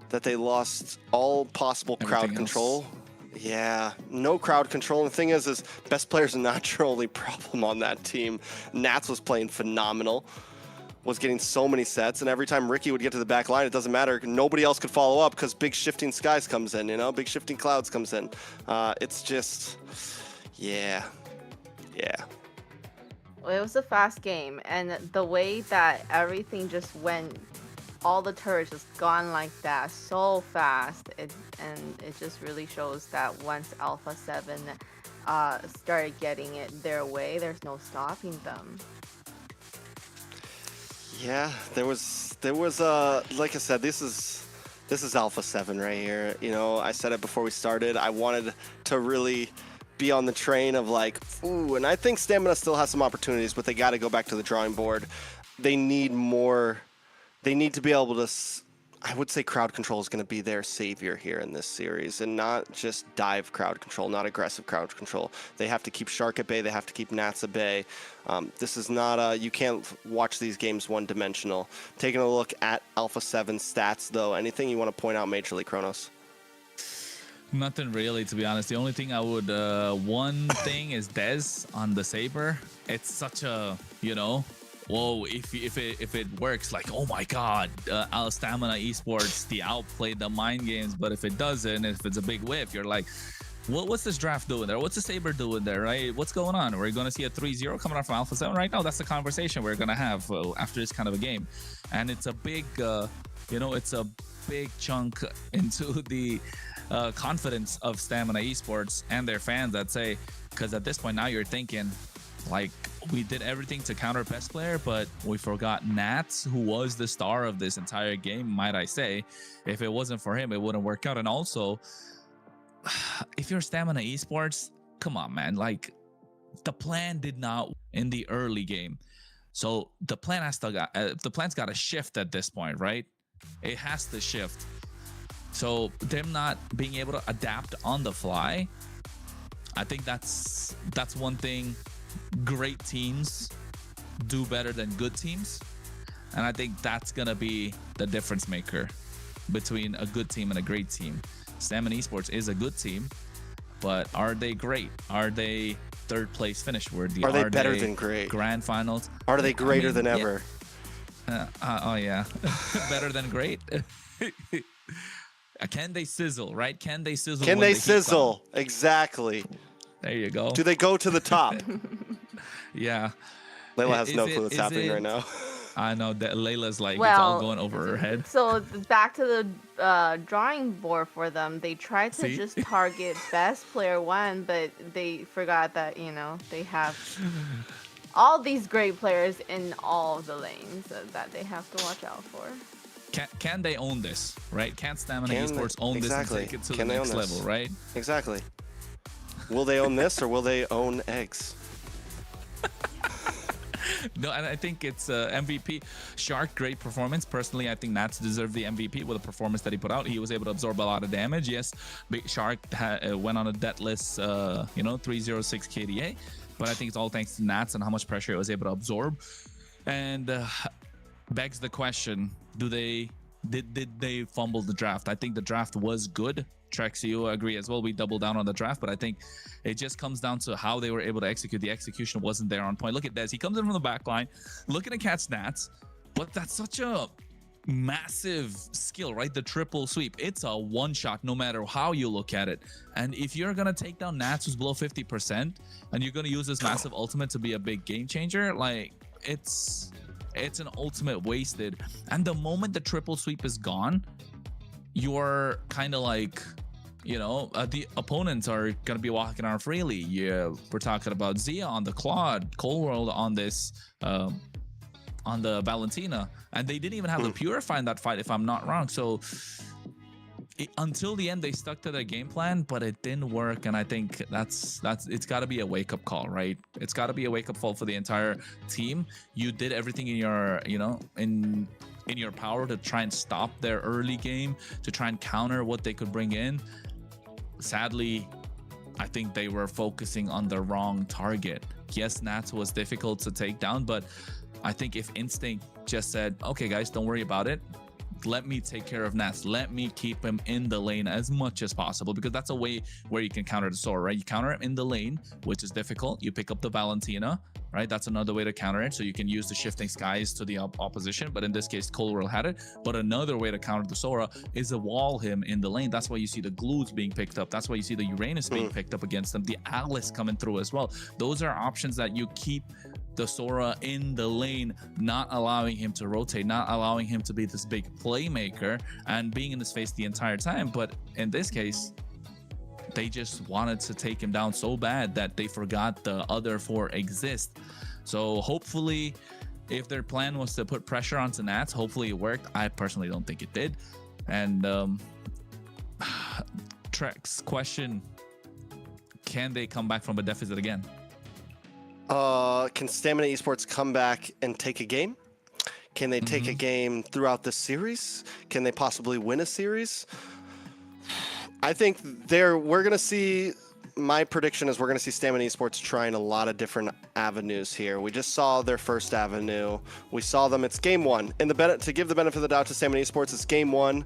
that they lost all possible crowd control. Yeah, no crowd control. And the thing is best player's not your only problem on that team. Nats was playing phenomenal, was getting so many sets, and every time Ricky would get to the back line, it doesn't matter. Nobody else could follow up because Big Shifting Skies comes in, you know? Big Shifting Clouds comes in. It's just, yeah. Well, it was a fast game, and the way that everything just went, all the turrets just gone like that so fast, and it just really shows that once Alpha7 started getting it their way, there's no stopping them. Yeah, there was like I said, this is Alpha7 right here. You know, I said it before we started. I wanted to really be on the train of like, ooh, and I think Stamina still has some opportunities, but they got to go back to the drawing board. They need more. They need to be able to I would say crowd control is going to be their savior here in this series, and not just dive crowd control, not aggressive crowd control. They have to keep Shark at bay. They have to keep Nats at bay. This is not you can't watch these games one-dimensional. Taking a look at Alpha7 stats, though, anything you want to point out majorly, Kronos? Nothing really, to be honest. The only thing I would, one thing is Dez on the Saber. It's such a, you know, whoa, if it works, like, oh my god, Stamina Esports, the outplayed the mind games. But if it doesn't, if it's a big whiff, you're like, what's this draft doing there? What's the Saber doing there, right? What's going on? We're going to see a 3-0 coming out from Alpha7 right now. That's the conversation we're going to have after this kind of a game. And it's a big, you know, it's a big chunk into the confidence of Stamina Esports and their fans, I'd say, because at this point now you're thinking, like, we did everything to counter best player, but we forgot Nats, who was the star of this entire game, might I say. If it wasn't for him, it wouldn't work out. And also, if you're Stamina Esports, come on, man. Like, the plan did not in the early game. So the plan has to the plan's got to shift at this point, right? It has to shift. So them not being able to adapt on the fly, I think that's one thing great teams do better than good teams. And I think that's going to be the difference maker between a good team and a great team. Stamina Esports is a good team, but are they great? Are they third place finish worthy? Are they better than great? Grand finals? Are they greater than ever? Oh, yeah. Better than great. Can they sizzle, right? Can they sizzle? Can they sizzle? Exactly. There you go. Do they go to the top? Yeah. Layla has no clue what's happening right now. I know that Layla's like, Well, it's all going over her head. So back to the drawing board for them. They tried to See? just target best player 1, but they forgot that, you know, they have all these great players in all of the lanes that they have to watch out for. Can they own this, right? Can Stamina Esports own this and take it to the next level, right? Exactly. Will they own this, or will they own eggs? No, and I think it's MVP. Shark, great performance. Personally, I think Nats deserved the MVP with the performance that he put out. He was able to absorb a lot of damage. Yes, Big Shark went on a deathless, 306 KDA, but I think it's all thanks to Nats and how much pressure it was able to absorb. And begs the question: did they fumble the draft? I think the draft was good. Trex, you agree as well. We doubled down on the draft, but I think it just comes down to how they were able to execute. The execution wasn't there on point. Look at Dez. He comes in from the back line, looking to catch Nats, but that's such a massive skill, right? The triple sweep. It's a one shot no matter how you look at it. And if you're going to take down Nats who's below 50% and you're going to use this massive ultimate to be a big game changer, like, it's an ultimate wasted. And the moment the triple sweep is gone, you're kind of like, the opponents are going to be walking around freely. Yeah, we're talking about Zia on the Claude, Cold World on this, on the Valentina, and they didn't even have the Purify in that fight, if I'm not wrong. So until the end, they stuck to their game plan, but it didn't work. And I think it's got to be a wake-up call, right? It's got to be a wake-up call for the entire team. You did everything in your, in your power to try and stop their early game, to try and counter what they could bring in. Sadly, I think they were focusing on the wrong target. Yes, Nats was difficult to take down, but I think if Instinct just said, okay guys, don't worry about it, let me take care of Nats, let me keep him in the lane as much as possible, because that's a way where you can counter the Sora, right? You counter him in the lane, which is difficult. You pick up the Valentina, right? That's another way to counter it. So you can use the shifting skies to the opposition, but in this case, Colwell had it. But another way to counter the Sora is to wall him in the lane. That's why you see the Glues being picked up. That's why you see the Uranus being picked up against them. The Alice coming through as well. Those are options that you keep the Sora in the lane, not allowing him to rotate, not allowing him to be this big playmaker and being in his face the entire time. But in this case, they just wanted to take him down so bad that they forgot the other four exist. So hopefully, if their plan was to put pressure onto Nats, hopefully it worked. I personally don't think it did. And Trex, question: can they come back from a deficit again? Can Stamina Esports come back and take a game? Can they take a game throughout the series? Can they possibly win a series? I think we're going to see, my prediction is we're going to see Stamina Esports trying a lot of different avenues here. We just saw their first avenue. We saw them, it's game one. And to give the benefit of the doubt to Stamina Esports, it's game one,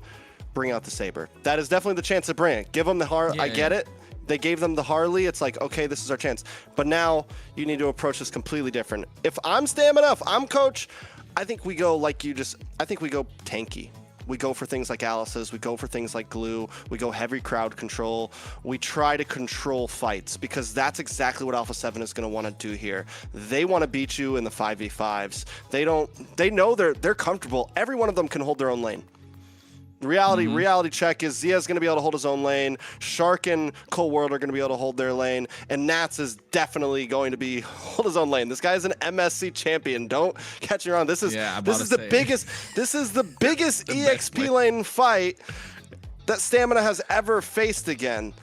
bring out the Saber. That is definitely the chance to bring it. Give them the Harley. I get it. They gave them the Harley. It's like, okay, this is our chance. But now you need to approach this completely different. If I'm Stamina, if I'm coach, I think we go I think we go tanky. We go for things like Alice's. We go for things like Glue. We go heavy crowd control. We try to control fights because that's exactly what Alpha7 is going to want to do here. They want to beat you in the 5v5s. They know they're comfortable. Every one of them can hold their own lane. Reality check is Zia's going to be able to hold his own lane. Shark and Cold World are going to be able to hold their lane. And Nats is definitely going to hold his own lane. This guy is an MSC champion. Don't catch me wrong. This is the biggest EXP lane fight that Stamina has ever faced against.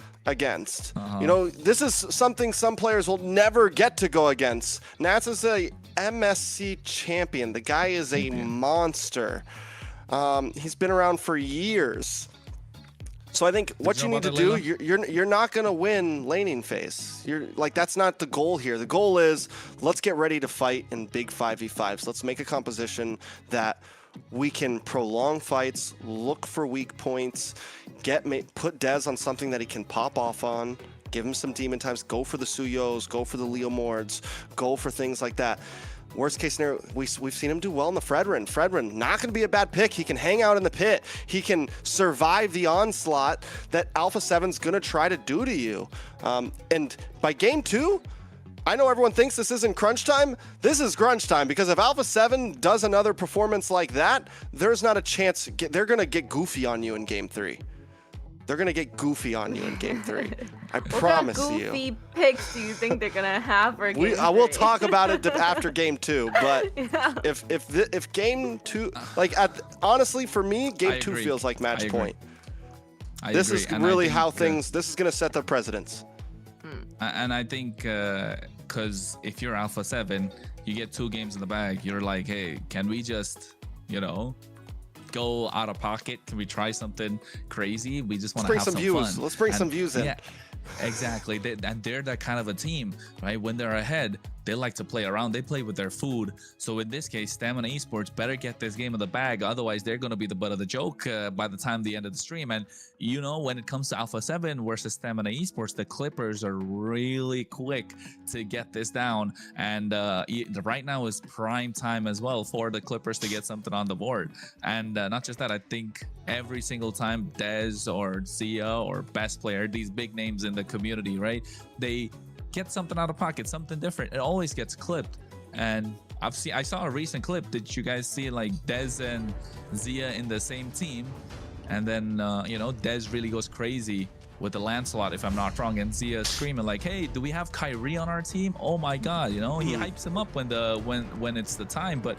You know, this is something some players will never get to go against. Nats is a MSC champion. The guy is a monster. He's been around for years. So I think what you need to do, you're not going to win laning phase. That's not the goal here. The goal is let's get ready to fight in big 5v5s. Let's make a composition that we can prolong fights, look for weak points, put Dez on something that he can pop off on, give him some demon times, go for the Suyos, go for the Leo Mords, go for things like that. Worst case scenario, we've seen him do well in the Fredrin. Fredrin, not going to be a bad pick. He can hang out in the pit. He can survive the onslaught that Alpha7's going to try to do to you. And by game 2, I know everyone thinks this isn't crunch time. This is crunch time because if Alpha7 does another performance like that, there's not a chance. They're going to get goofy on you in game 3. They're going to get goofy on you in game 3. I promise you. What goofy picks do you think they're going to have for game 3? I will talk about it after game 2, but if game 2, honestly for me, game 2 feels like match point. This is really how this is going to set the precedence. And I think because if you're Alpha7, you get 2 games in the bag. You're like, hey, can we just, go out of pocket? Can we try something crazy? We just want to have some fun. Let's bring some views in. Yeah, exactly. And they're that kind of a team, right? When they're ahead, they like to play around. They play with their food. So in this case, Stamina Esports better get this game in the bag. Otherwise, they're going to be the butt of the joke by the time the end of the stream. And when it comes to Alpha7 versus Stamina Esports, the Clippers are really quick to get this down. And right now is prime time as well for the Clippers to get something on the board. And not just that, I think every single time Dez or Zia or Best Player, these big names in the community, right? They get something out of pocket, something different. It always gets clipped. And I saw a recent clip. Did you guys see like Dez and Zia in the same team? And then, Dez really goes crazy with the Lancelot, if I'm not wrong, and Zia screaming like, hey, do we have Kyrie on our team? Oh my God, he hypes him up when it's the time. But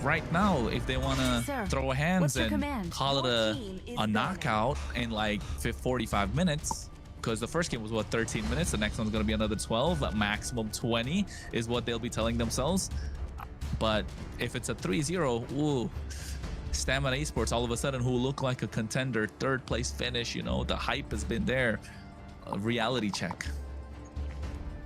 right now, if they want to throw hands and call it a knockout in like 45 minutes, because the first game was 13 minutes, the next one's going to be another 12, maximum 20 is what they'll be telling themselves. But if it's a 3-0, ooh, Stamina Esports all of a sudden, who look like a contender, 3rd place finish, the hype has been there. A reality check.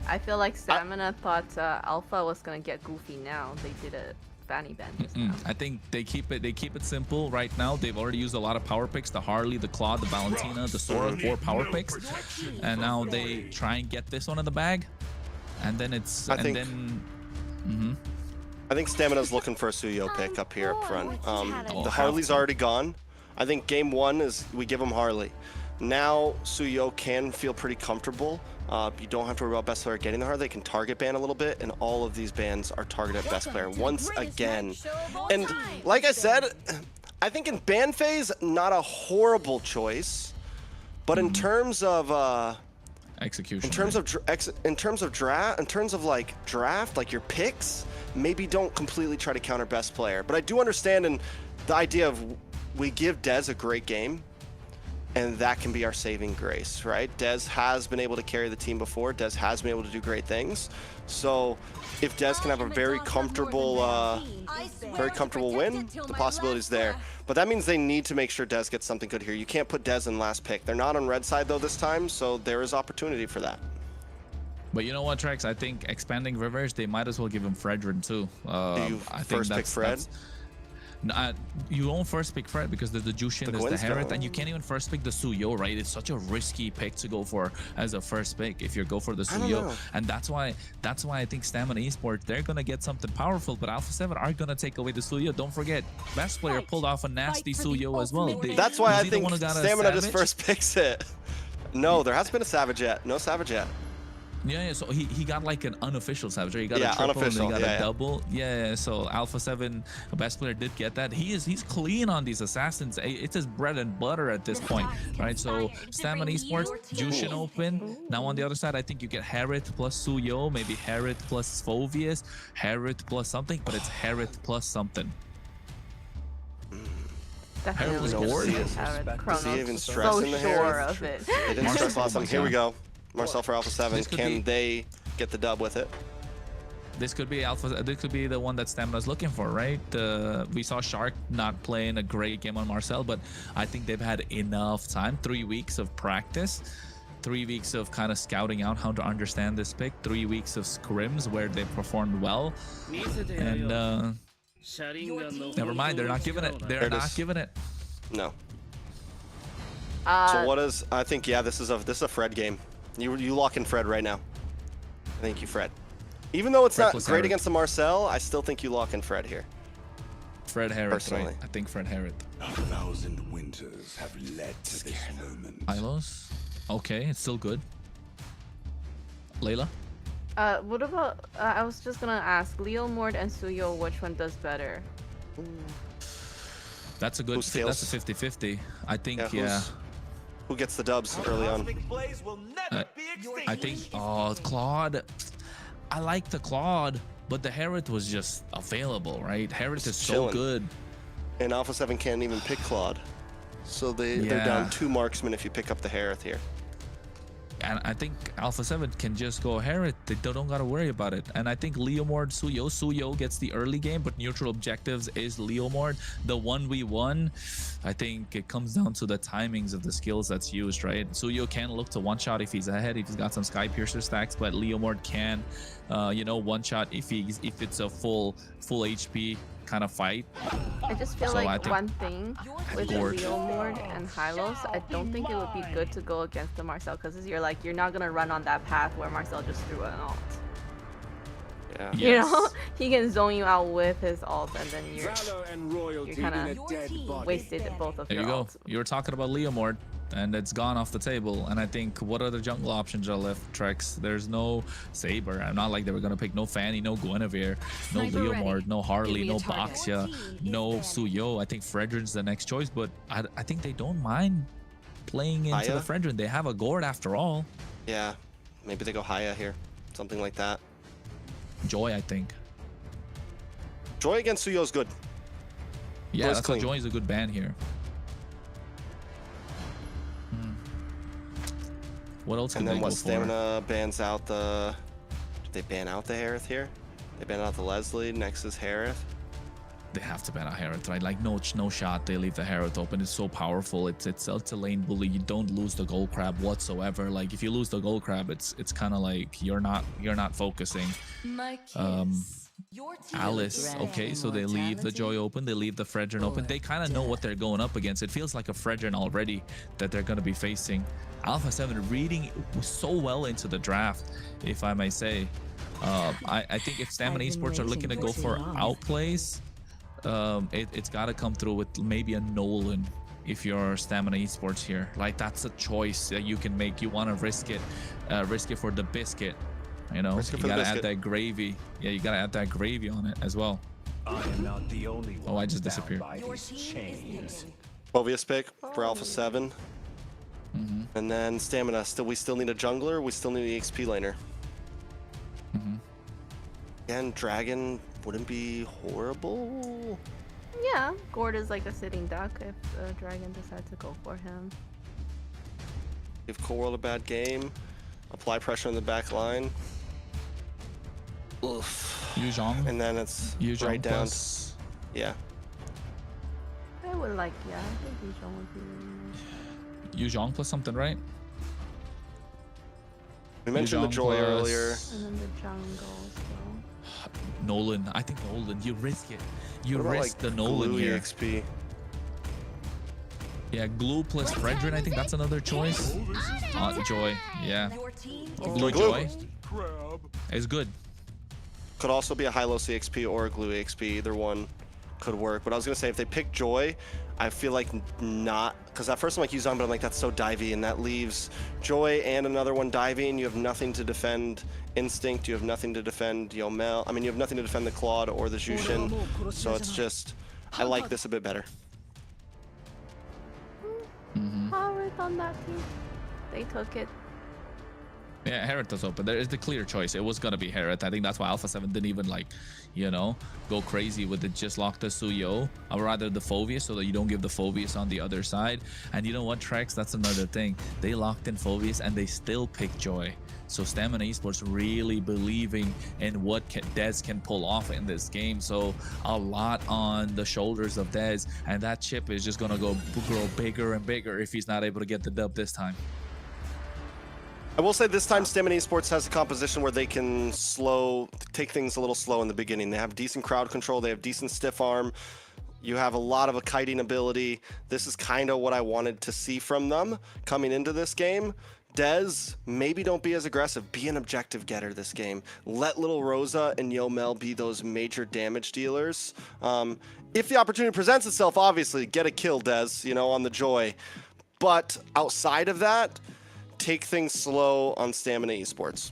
I feel like Stamina thought Alpha was going to get goofy now. They did a Fanny Band just now. I think they keep it simple right now. They've already used a lot of power picks, the Harley, the Claude, the Valentina, the Sora, 4 power picks, and now they try and get this one in the bag, and then I think Stamina's looking for a Suyo pick up here up front. The Harley's already gone. I think game 1 is we give him Harley. Now Suyo can feel pretty comfortable. You don't have to worry about Best Player getting the Harley. They can target ban a little bit, and all of these bans are targeted at Best Player once again. And like I said, I think in ban phase, not a horrible choice, but in terms of execution, in terms of draft, like your picks, maybe don't completely try to counter Best Player. But I do understand the idea of we give Dez a great game. and that can be our saving grace, right? Dez has been able to carry the team before. Dez has been able to do great things. So if Dez can have a very comfortable win, the possibility's there. But that means they need to make sure Dez gets something good here. You can't put Dez in last pick. They're not on red side though this time, so there is opportunity for that. But you know what, Trex? I think expanding Rivers, they might as well give him Fredrin too. Do you I first pick Fred? You won't first pick Fred because there's the Jushin, there's the Herod, and you can't even first pick the Suyo, right? It's such a risky pick to go for as a first pick if you go for the Suyo, and that's why I think Stamina Esports, they're gonna get something powerful, but Alpha7 are gonna take away the Suyo. Don't forget, best player pulled off a nasty Suyo as well. That's why I think Stamina just first picks it. No, there hasn't been a Savage yet. No Savage yet. Yeah, so he got like an unofficial Savage. He got a triple unofficial, and then he got a double. Yeah, so Alpha7, a best player, did get that. He's clean on these assassins. It's his bread and butter at this point, right? So Stamina Esports, Jushin open. Now on the other side, I think you get Herod plus Suyo, maybe Herod plus Phovius, Herod plus something, but it's Herod plus something. Definitely Is he even stressing the sure Herod? of it. They didn't stress last time. Here we go. Marcel for Alpha7. Can they get the dub with it? This could be This could be the one that Stamina's looking for, right? We saw Shark not playing a great game on Marcel, but I think they've had enough time. 3 weeks of practice, 3 weeks of kind of scouting out how to understand this pick, 3 weeks of scrims where they performed well, and never mind. They're not giving it. They're not giving it. No. So what is? I think this is a Fred game. You lock in Fred right now. Thank you, Fred. Even though it's not great against the Marcel, I still think you lock in Fred here. Fred Herod, right? I think Fred Herod. 1,000 winters have led to this moment. Ilos? Okay, it's still good. Layla? What about, I was just gonna ask, Leo Mord and Suyo, which one does better? That's a good, that's a 50-50. I think, Who gets the dubs early on? I think, Claude. I like the Claude, but the Herod was just available, right? Herod is so good. And Alpha7 can't even pick Claude. So they're down 2 marksmen if you pick up the Herod here. And I think Alpha7 can just go Herod. They don't gotta worry about it. And I think Leomord Suyo gets the early game, but neutral objectives is Leomord. The 1v1, I think it comes down to the timings of the skills that's used, right? Suyo can look to one shot if he's ahead, if he's got some Sky Piercer stacks, but Leomord can, one shot if it's a full HP kind of fight. I just feel like one thing with Leo Mord and Hylos, I don't think it would be good to go against the Marcel, because you're not gonna run on that path where Marcel just threw an ult. Yeah. You know, he can zone you out with his ult, and then you're kind of wasted both of your ults. There you go. You were talking about Leomord, and it's gone off the table. And I think, what other jungle options are left, Trex? There's no Saber. I'm not like they were gonna pick no Fanny, no Guinevere, no Leomord, no Harley, no Baxia, no Suyo. I think Fredrin's the next choice, but I think they don't mind playing into the Fredrin. They have a Gord after all. Yeah, maybe they go Haya here, something like that. Joy, I think. Joy against Suyo is good. Yeah, that's why Joy is a good ban here. What else can they go for? And then Stamina bans out the... Did they ban out the Harith here? They ban out the Leslie, next is Harith. They have to ban out Harith, right? Like no shot, they leave the Harith open. It's so powerful. It's a lane bully. You don't lose the gold crab whatsoever. Like if you lose the gold crab, it's kind of like you're not focusing. Alice, okay, so they leave the Joy open, they leave the Fredrin open. They kind of know what they're going up against. It feels like a Fredrin already that they're going to be facing. Alpha7 reading so well into the draft, if I may say. I think if Stamina Esports are looking to go for outplays, it's got to come through with maybe a Nolan if you're Stamina Esports here. Like that's a choice that you can make. You want to risk it for the biscuit. You know, you gotta add that gravy. Yeah, you gotta add that gravy on it as well. I am not the only one. Oh, I just disappeared. Obvious pick for Alpha7. And then Stamina. We still need a jungler. We still need an EXP laner. And Dragon wouldn't be horrible. Yeah, Gord is like a sitting duck if the Dragon decides to go for him. Give Cold World a bad game. Apply pressure on the back line. Oof. Yuzhong. And then it's Yuzhong right down. plus. Yeah. I would like, yeah, I think Yuzhong would be really nice. Yuzhong plus something, right? We mentioned the Yuzhong Joy plus- earlier. And then the jungle, so. Nolan. I think Nolan. You risk it. You What about, risk like, the Nolan Glue here. EXP? Yeah, Glue plus Fredrin. I think that's another choice. Joy. Yeah. Glue Glue. Joy is good. Could also be a high-low CXP or a Glue EXP. Either one could work. But I was going to say, if they pick Joy, I feel like not. Because at first I'm like, Yuzhong, but I'm like, that's so divey. And that leaves Joy and another one diving. You have nothing to defend Instinct. You have nothing to defend Yomel. I mean, you have nothing to defend the Claude or the Jushin. So it's just, I like this a bit better. Harith on that team. They took it. Yeah, Herod was open. There is the clear choice. It was gonna be Herod. I think that's why Alpha7 didn't even like, you know, go crazy with it. Just lock the Suyo, or rather the Phobius, so that you don't give the Phobius on the other side. And you know what, Trex? That's another thing. They locked in Phobius and they still picked Joy. So Stamina Esports really believing in what Dez can pull off in this game. So a lot on the shoulders of Dez, and that chip is just gonna grow bigger and bigger if he's not able to get the dub this time. I will say this time Stamina Esports has a composition where they can take things a little slow in the beginning. They have decent crowd control. They have decent stiff arm. You have a lot of a kiting ability. This is kind of what I wanted to see from them coming into this game. Dez, maybe don't be as aggressive. Be an objective getter this game. Let Little Rosa and Yomel be those major damage dealers. If the opportunity presents itself, obviously, get a kill, Dez, you know, on the Joy. But outside of that, take things slow on Stamina Esports.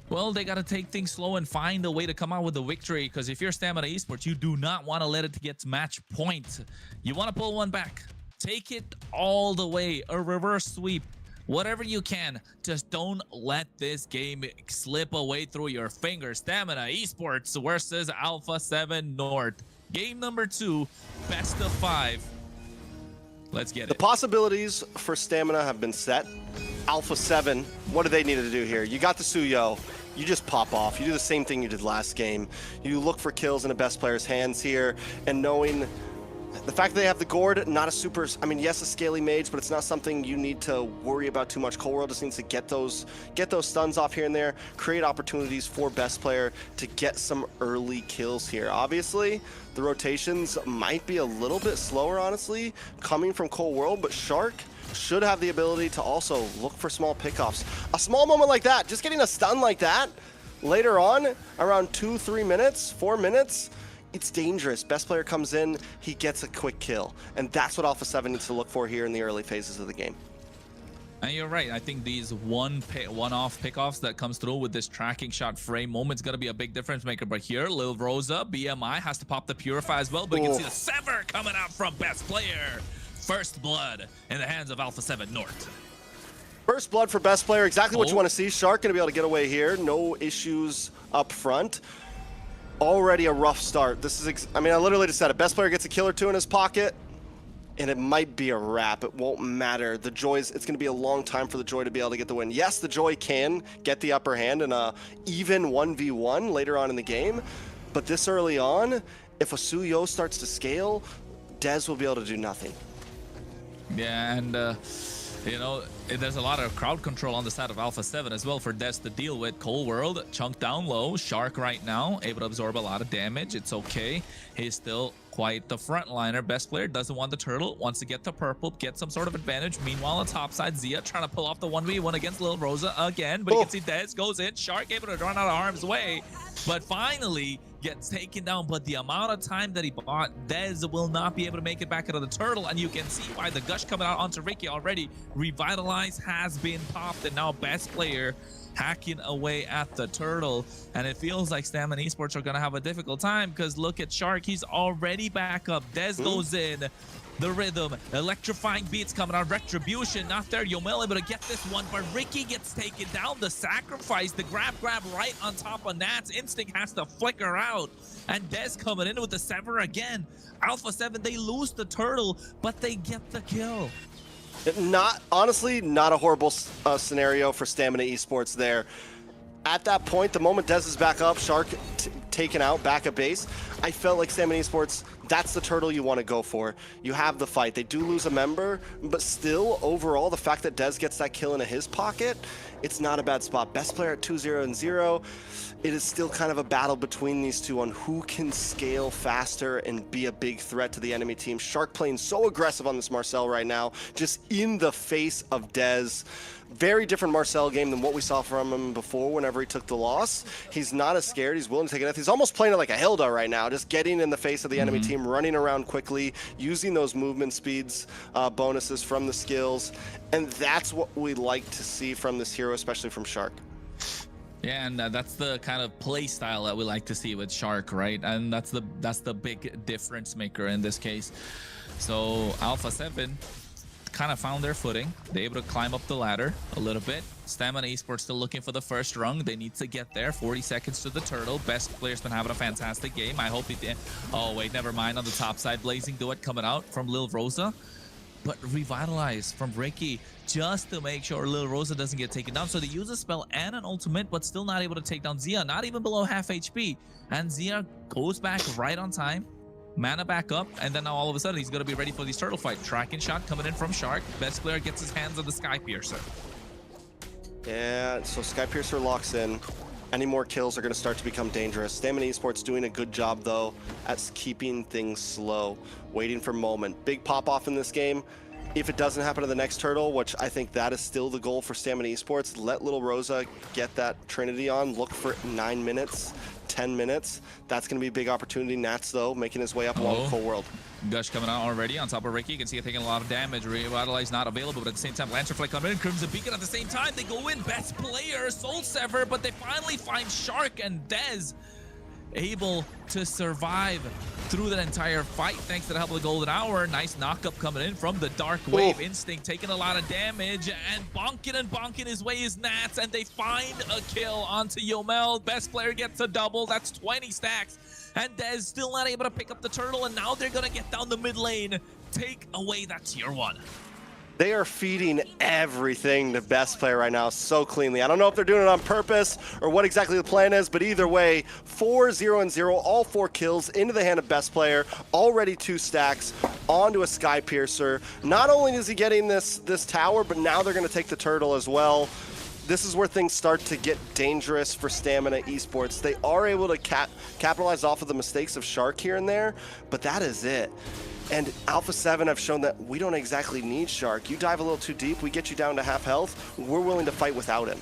Well, they got to take things slow and find a way to come out with a victory, because if you're Stamina Esports, you do not want to let it get to match point. You want to pull one back. Take it all the way. A reverse sweep. Whatever you can. Just don't let this game slip away through your fingers. Stamina Esports versus Alpha7 North. Game number 2, best of 5. Let's get it. The possibilities for Stamina have been set. Alpha7, what do they need to do here? You got the Suyo. You just pop off. You do the same thing you did last game. You look for kills in a best player's hands here, and knowing the fact that they have the Gord, not a super, I mean, yes, a scaly mage, but it's not something you need to worry about too much. Cold World just needs to get those stuns off here and there, create opportunities for best player to get some early kills here. Obviously, the rotations might be a little bit slower, honestly, coming from Cold World, but Shark should have the ability to also look for small pickoffs. A small moment like that, just getting a stun like that, later on, around 2-3 minutes, 4 minutes, it's dangerous. Best player comes in, he gets a quick kill. And that's what Alpha7 needs to look for here in the early phases of the game. And you're right. I think these one-off pickoffs that comes through with this tracking shot frame moment's going to be a big difference maker. But here, Lil Rosa, BMI has to pop the Purify as well. But you can see the Sever coming out from best player. First blood in the hands of Alpha7 North. First blood for best player, exactly what you want to see. Shark going to be able to get away here. No issues up front. Already a rough start. This is, I mean, I literally just said it. Best player gets a kill or two in his pocket, and it might be a wrap. It won't matter. The Joy's, it's going to be a long time for the Joy to be able to get the win. Yes, the Joy can get the upper hand in a even 1v1 later on in the game, but this early on, if a Suyo starts to scale, Dez will be able to do nothing. Yeah, and you know, there's a lot of crowd control on the side of Alpha7 as well for Dez to deal with. Cold World, chunk down low. Shark right now, able to absorb a lot of damage. It's okay. He's still quite the frontliner. Best player doesn't want the turtle, wants to get the purple, get some sort of advantage. Meanwhile, on top side, Zia trying to pull off the 1v1 against Lil Rosa again, but you can see Dez goes in. Shark able to run out of harm's way, but finally gets taken down. But the amount of time that he bought, Dez will not be able to make it back into the turtle, and you can see why the gush coming out onto Ricky already. Revitalize has been popped, and now best player hacking away at the turtle, and it feels like Stamina Esports are gonna have a difficult time because look at Shark, he's already back up. Dez goes in, the rhythm, electrifying beats coming out, retribution not there. Yomel able to get this one, but Ricky gets taken down. The sacrifice, the grab right on top of Nats. Instinct has to flicker out, and Dez coming in with the Sever again. Alpha7, they lose the turtle, but they get the kill. Honestly, not a horrible scenario for Stamina Esports there. At that point, the moment Dez is back up, Shark taken out, back at base, I felt like Stamina Esports, that's the turtle you want to go for. You have the fight. They do lose a member, but still, overall, the fact that Dez gets that kill into his pocket, it's not a bad spot. Best player at 2-0-0. It is still kind of a battle between these two on who can scale faster and be a big threat to the enemy team. Shark playing so aggressive on this Marcel right now, just in the face of Dez. Very different Marcel game than what we saw from him before whenever he took the loss. He's not as scared. He's willing to take it. He's almost playing it like a Hilda right now, just getting in the face of the enemy team, running around quickly, using those movement speeds bonuses from the skills. And that's what we like to see from this hero, especially from Shark. Yeah, and that's the kind of play style that we like to see with Shark, right? And that's the big difference maker in this case. So Alpha7 kind of found their footing. They're able to climb up the ladder a little bit. Stamina Esports still looking for the first rung. They need to get there. 40 seconds to the turtle. Best player's been having a fantastic game. I hope he did. Oh, wait, never mind. On the top side, Blazing Duet coming out from Lil Rosa. But Revitalize from Ricky just to make sure Lil Rosa doesn't get taken down. So they use a spell and an ultimate, but still not able to take down Zia. Not even below half HP. And Zia goes back right on time. Mana back up, and then now all of a sudden he's going to be ready for these turtle fight. Tracking shot coming in from Shark. Best player gets his hands on the Sky Piercer. Yeah, so Sky Piercer locks in. Any more kills are going to start to become dangerous. Stamina Esports doing a good job, though, at keeping things slow, waiting for moment. Big pop-off in this game. If it doesn't happen to the next turtle, which I think that is still the goal for Stamina Esports, let Little Rosa get that Trinity on. Look for 9 minutes, 10 minutes. That's going to be a big opportunity. Nats, though, making his way up along full world. Gush coming out already on top of Ricky. You can see it taking a lot of damage. Revitalize not available, but at the same time, Lancer Flight coming in. Crimson Beacon at the same time. They go in. Best player, Soul Sever, but they finally find Shark and Dez able to survive through that entire fight thanks to the help of the Golden Hour. Nice knock-up coming in from the Dark Wave. Instinct taking a lot of damage and bonking his way is Nats, and they find a kill onto Yomel. Best player gets a double. That's 20 stacks. And Dez still not able to pick up the turtle, and now they're gonna get down the mid lane. Take away that tier 1. They are feeding everything to Best Player right now so cleanly. I don't know if they're doing it on purpose or what exactly the plan is, but either way, 4-0-0, all 4 kills into the hand of Best Player, already 2 stacks onto a Sky Piercer. Not only is he getting this tower, but now they're going to take the turtle as well. This is where things start to get dangerous for Stamina Esports. They are able to capitalize off of the mistakes of Shark here and there, but that is it. And Alpha7 have shown that we don't exactly need Shark. You dive a little too deep, we get you down to half health, we're willing to fight without him.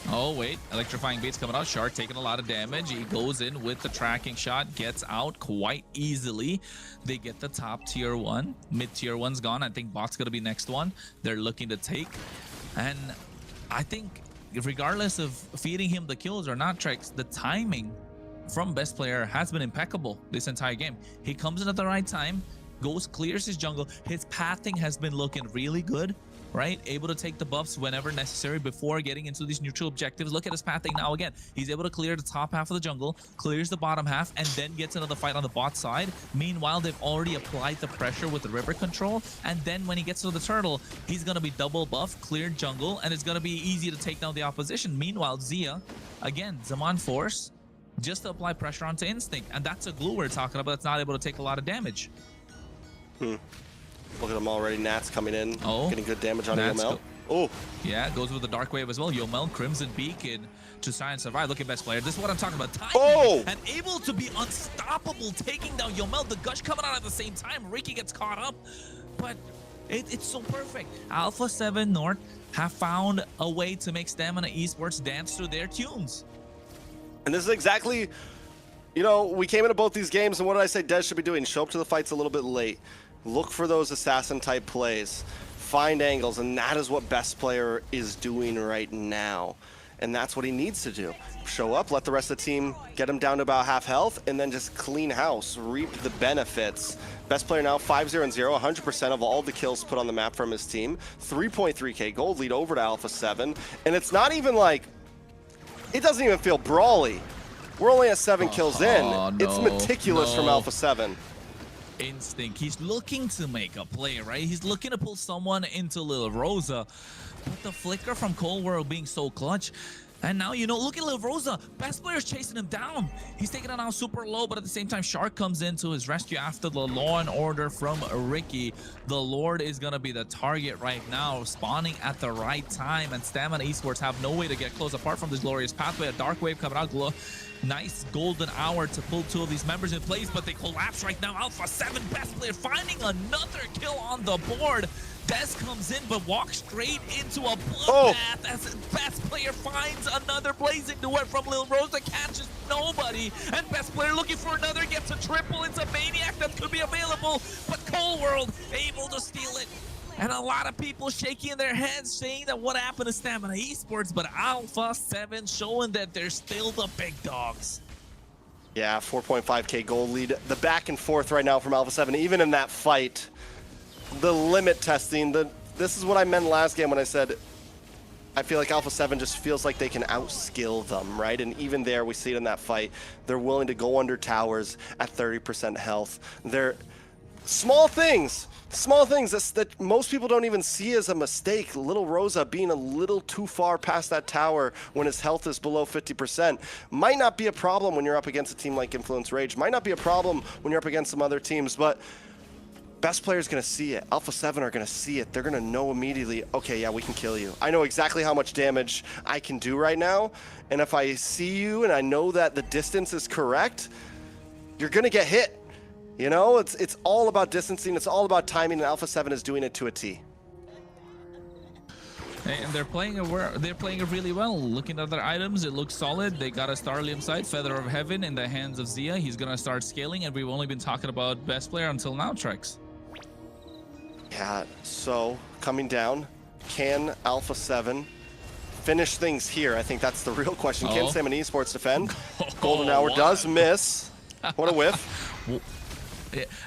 Oh, wait. Electrifying Baits coming out. Shark taking a lot of damage. He goes in with the tracking shot, gets out quite easily. They get the top tier 1. Mid tier 1's gone. I think bot's going to be next one. They're looking to take. And I think regardless of feeding him the kills or not, Trex, the timing from Best Player has been impeccable this entire game. He comes in at the right time, goes, clears his jungle. His pathing has been looking really good, right? Able to take the buffs whenever necessary before getting into these neutral objectives. Look at his pathing now again. He's able to clear the top half of the jungle, clears the bottom half, and then gets into the fight on the bot side. Meanwhile, they've already applied the pressure with the river control, and then when he gets to the turtle, he's going to be double buff, cleared jungle, and it's going to be easy to take down the opposition. Meanwhile, Zia, again, Zaman Force, just to apply pressure onto Instinct, and that's a glue we're talking about that's not able to take a lot of damage. Look at them already. Nats coming in, getting good damage on Nats Yomel. Oh, yeah, goes with the Dark Wave as well. Yomel, Crimson Beacon to try and survive. Look at Best Player. This is what I'm talking about. Timing and able to be unstoppable, taking down Yomel. The Gush coming out at the same time. Ricky gets caught up, but it's so perfect. Alpha7 North have found a way to make Stamina Esports dance through their tunes. and this is exactly, you know, we came into both these games, and what did I say Dez should be doing? Show up to the fights a little bit late. Look for those assassin-type plays. Find angles, and that is what Best Player is doing right now. And that's what he needs to do. Show up, let the rest of the team get him down to about half health, and then just clean house, reap the benefits. Best Player now 5-0-0, 100% of all the kills put on the map from his team. 3.3k gold lead over to Alpha7. And it's not even like, it doesn't even feel brawly. We're only at 7 kills in. No, It's meticulous from Alpha7. Instinct. He's looking to make a play, right? He's looking to pull someone into Lil Rosa. But the flicker from Cold World being so clutch. And now, you know, look at Lil Rosa. Best player's chasing him down. He's taking it out super low, but at the same time, Shark comes into his rescue after the law and order from Ricky. The Lord is going to be the target right now, spawning at the right time. And Stamina Esports have no way to get close apart from this glorious pathway. A dark wave coming out. Nice golden hour to pull two of these members in place, but they collapse right now. Alpha7, best player, finding another kill on the board. Des comes in, but walks straight into a bloodbath as best player finds another blazing duet from Lil Rosa, catches nobody, and best player looking for another, gets a triple. It's a maniac that could be available, but Cold World able to steal it. And a lot of people shaking their heads saying that what happened to Stamina Esports, but Alpha7 showing that they're still the big dogs. Yeah, 4.5k gold lead. The back and forth right now from Alpha7, even in that fight, the limit testing, this is what I meant last game when I said I feel like Alpha7 just feels like they can outskill them, right? And even there, we see it in that fight. They're willing to go under towers at 30% health. They're small things that most people don't even see as a mistake. Little Rosa being a little too far past that tower when his health is below 50% might not be a problem when you're up against a team like Influence Rage. Might not be a problem when you're up against some other teams, but best player's gonna see it. Alpha7 are gonna see it. They're gonna know immediately, okay, yeah, we can kill you. I know exactly how much damage I can do right now, and if I see you and I know that the distance is correct, you're gonna get hit. You know, it's all about distancing, it's all about timing, and Alpha7 is doing it to a T. And they're playing it really well. Looking at their items, it looks solid. They got a Starlium sight, Feather of Heaven in the hands of Zia. He's gonna start scaling, and we've only been talking about best player until now, Trex. Yeah, so coming down, can Alpha7 finish things here? I think that's the real question. Can Stamina Esports defend? Golden Hour does miss. What a whiff.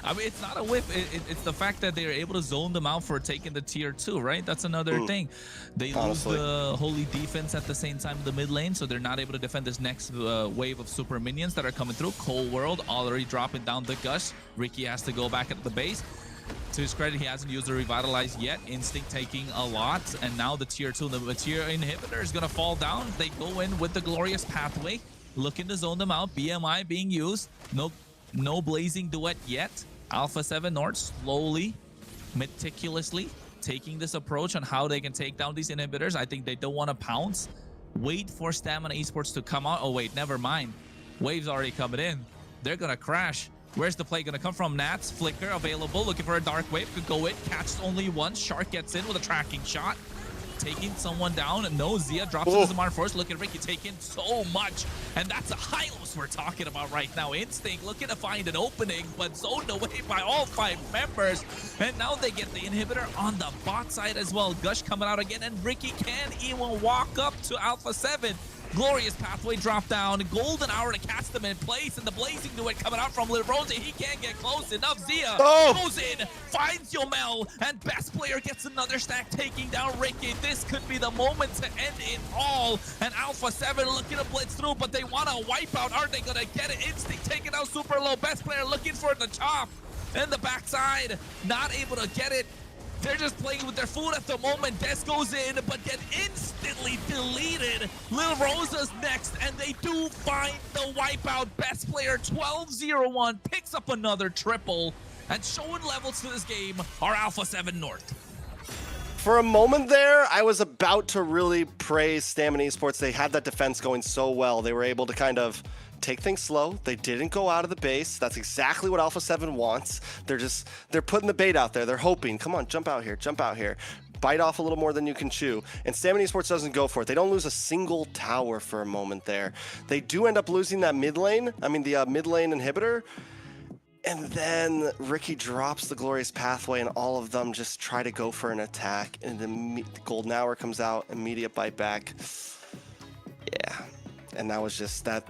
I mean, it's not a whiff. It's the fact that they're able to zone them out for taking the tier 2, right? That's another thing. They lose the holy defense at the same time in the mid lane, so they're not able to defend this next wave of super minions that are coming through. Cold World already dropping down the gush. Ricky has to go back at the base. To his credit, he hasn't used the Revitalize yet. Instinct taking a lot, and now the tier 2, the tier inhibitor is going to fall down. They go in with the glorious pathway, looking to zone them out. BMI being used. No blazing duet yet. Alpha7 North slowly, meticulously taking this approach on how they can take down these inhibitors. I think they don't want to pounce. Wait for Stamina Esports to come out. Oh, wait, never mind. Wave's already coming in. They're going to crash. Where's the play going to come from? Nats, Flicker available, looking for a dark wave. Could go in, catches only one. Shark gets in with a tracking shot. Taking someone down, and no, Zia drops into Zamar first. Look at Ricky taking so much, and that's a Hylos we're talking about right now. Instinct looking to find an opening, but zoned away by all 5 members, and now they get the inhibitor on the bot side as well. Gush coming out again, and Ricky can't even walk up to Alpha7. Glorious pathway drop down, golden hour to catch them in place, and the blazing duet coming out from Lil Rosa. He can't get close enough. Zia goes in, finds Yomel, and best player gets another stack, taking down Ricky. This could be the moment to end it all, and Alpha7 looking to blitz through, but they want to wipe out. Are they gonna get it? Instinct taking out super low. Best player looking for the chop in the backside, not able to get it. They're just playing with their food at the moment. Des goes in, but get instantly deleted. Lil Rosa's next, and they do find the wipeout. Best player 12-0-1 picks up another triple, and showing levels to this game are Alpha7 North. For a moment there, I was about to really praise Stamina Esports. They had that defense going so well. They were able to kind of take things slow. They didn't go out of the base. That's exactly what Alpha7 wants. They're putting the bait out there. They're hoping, come on, jump out here, bite off a little more than you can chew. And Stamina Esports doesn't go for it. They don't lose a single tower for a moment there. They do end up losing that mid lane. I mean, the mid lane inhibitor. And then Ricky drops the glorious pathway, and all of them just try to go for an attack. And the golden hour comes out, immediate bite back. Yeah, and that was just that.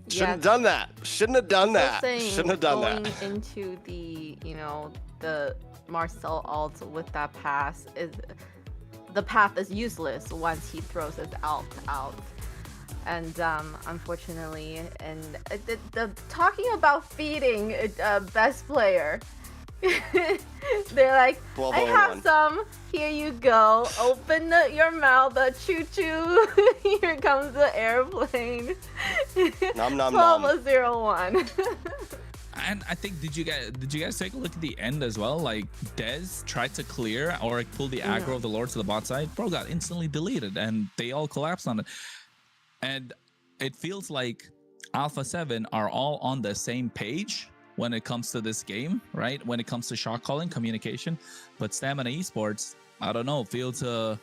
Shouldn't have done that. Shouldn't have done that. Shouldn't have done that. Going into the, the Marcel ult with that pass, the path is useless once he throws his ult out. And unfortunately, and the talking about feeding best player, they're like, I have some. Here you go. Open your mouth. Choo choo. Here comes the airplane. Nom nom 12-0-1. And I think did you guys take a look at the end as well? Like Dez tried to clear or pull the aggro of the Lord to the bot side. Bro got instantly deleted and they all collapsed on it. And it feels like Alpha7 are all on the same page when it comes to this game, right? When it comes to shot calling, communication. But Stamina Esports, I don't know, feels a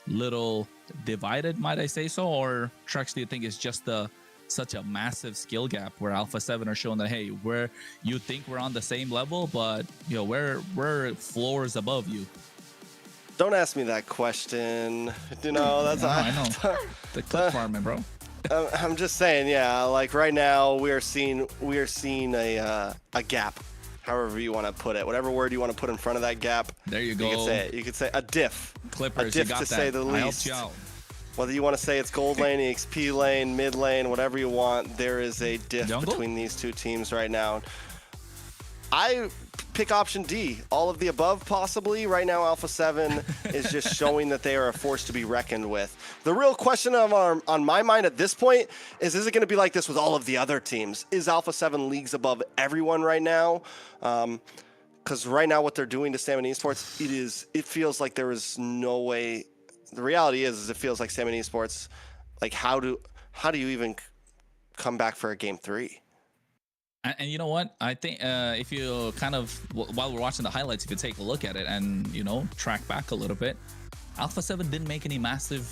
little divided, might I say so? Or Trex, do you think it's just such a massive skill gap where Alpha7 are showing that, hey, you think we're on the same level, but you know, we're floors above you? Don't ask me that question. You know, that's I know. The clip farming, bro. I'm just saying, yeah. Like right now, we are seeing a gap, however you want to put it, whatever word you want to put in front of that gap. There you go. You could say it. You could say a diff. Clippers, a diff you got to that. say the I helped least. you out. Whether you want to say it's gold lane, EXP lane, mid lane, whatever you want, there is a diff between these two teams right now. I pick option D, all of the above possibly. Right now, Alpha7 is just showing that they are a force to be reckoned with. The real question on my mind at this point is it going to be like this with all of the other teams? Is Alpha7 leagues above everyone right now? Because right now what they're doing to Stamina Esports, it feels like there is no way. The reality is it feels like Stamina Esports, like how do you even come back for a game 3? And you know what? I think if you kind of, while we're watching the highlights, if you take a look at it and, you know, track back a little bit, Alpha7 didn't make any massive,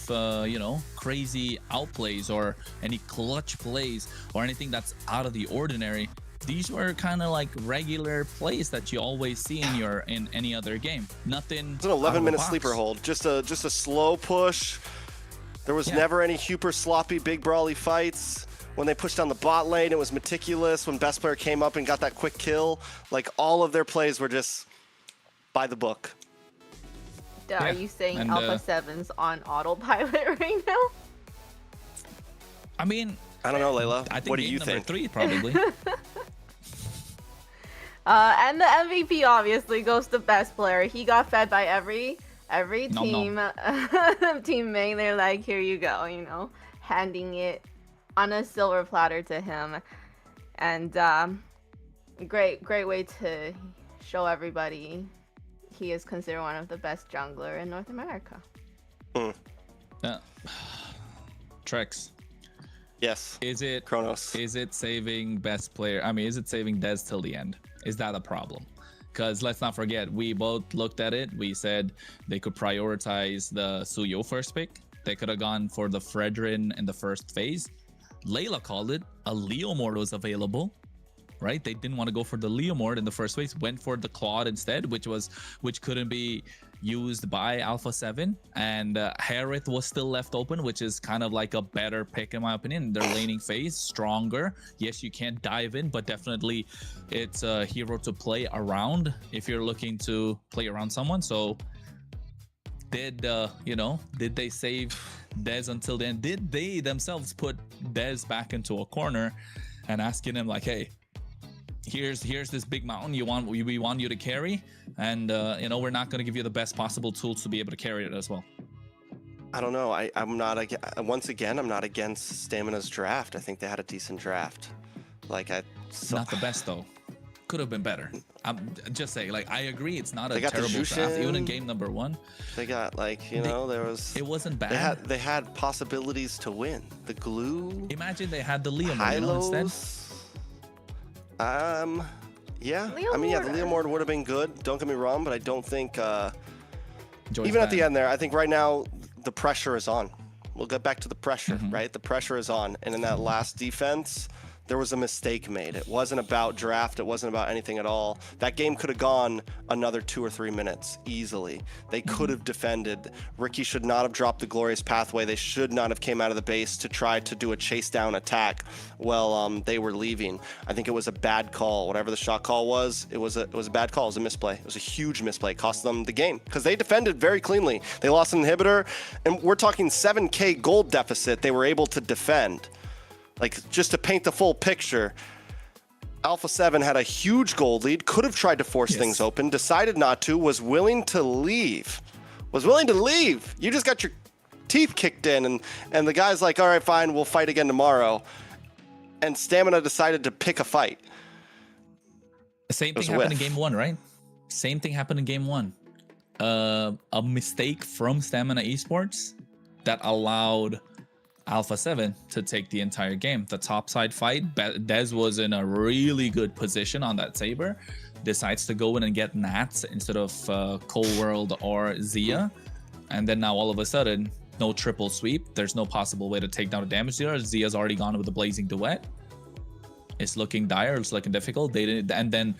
you know, crazy outplays or any clutch plays or anything that's out of the ordinary. These were kind of like regular plays that you always see in any other game. Nothing. It's an 11-minute sleeper hold. Just a slow push. There was never any super sloppy, big brawly fights. When they pushed down the bot lane, it was meticulous. When best player came up and got that quick kill, like all of their plays were just by the book. Are you saying Alpha7's on autopilot right now? I mean, I don't know, Layla. I think what do you number think? 3 probably. And the MVP obviously goes to best player. He got fed by every team teammate. They're like, here you go, you know, handing it on a silver platter to him. And great way to show everybody he is considered one of the best jungler in North America. Trex. Yes. Is it Kronos? Is it saving best player? I mean, is it saving Dez till the end? Is that a problem? Because let's not forget, we both looked at it. We said they could prioritize the Suyo first pick. They could have gone for the Fredrin in the first phase. Layla called it. A Leomord was available, right? They didn't want to go for the Leomord in the first phase. Went for the Claude instead, which couldn't be used by Alpha7. And Harith was still left open, which is kind of like a better pick in my opinion. Their laning phase, stronger. Yes, you can't dive in, but definitely it's a hero to play around if you're looking to play around someone. So did they save Dez until the end? Did they themselves put Dez back into a corner and asking him like, hey, here's this big mountain we want you to carry, and we're not going to give you the best possible tools to be able to carry it as well? I don't know. I'm not against Stamina's draft. I think they had a decent draft. Not the best though. Could have been better. I'm just saying, like, I agree it's not a terrible draft. Even in game number 1, they got it wasn't bad. They had possibilities to win. The glue. Imagine they had the Leomord instead. Yeah. Leomord. I mean, yeah, the Leomord would have been good. Don't get me wrong, but I don't think Joy's even at bad. the end there, I think right now the pressure is on. We'll get back to the pressure, right? The pressure is on, and in that last defense, there was a mistake made. It wasn't about draft. It wasn't about anything at all. That game could have gone another 2 or 3 minutes easily. They could have defended. Ricky should not have dropped the glorious pathway. They should not have came out of the base to try to do a chase down attack while they were leaving. I think it was a bad call. Whatever the shot call was, it was a bad call. It was a misplay. It was a huge misplay. It cost them the game because they defended very cleanly. They lost an inhibitor, and we're talking 7K gold deficit they were able to defend. Like, just to paint the full picture, Alpha7 had a huge gold lead, could have tried to force things open, decided not to, was willing to leave. You just got your teeth kicked in, and the guy's like, all right, fine, we'll fight again tomorrow. And Stamina decided to pick a fight. The same thing happened in game 1, right? Same thing happened in game 1. A mistake from Stamina Esports that allowed Alpha7 to take the entire game. The topside fight, Dez was in a really good position on that Saber, decides to go in and get Nats instead of Cold World or Zia, and then now all of a sudden, no triple sweep. There's no possible way to take down a damage dealer. Zia's already gone with the Blazing Duet. It's looking dire, it's looking difficult. They didn't, and then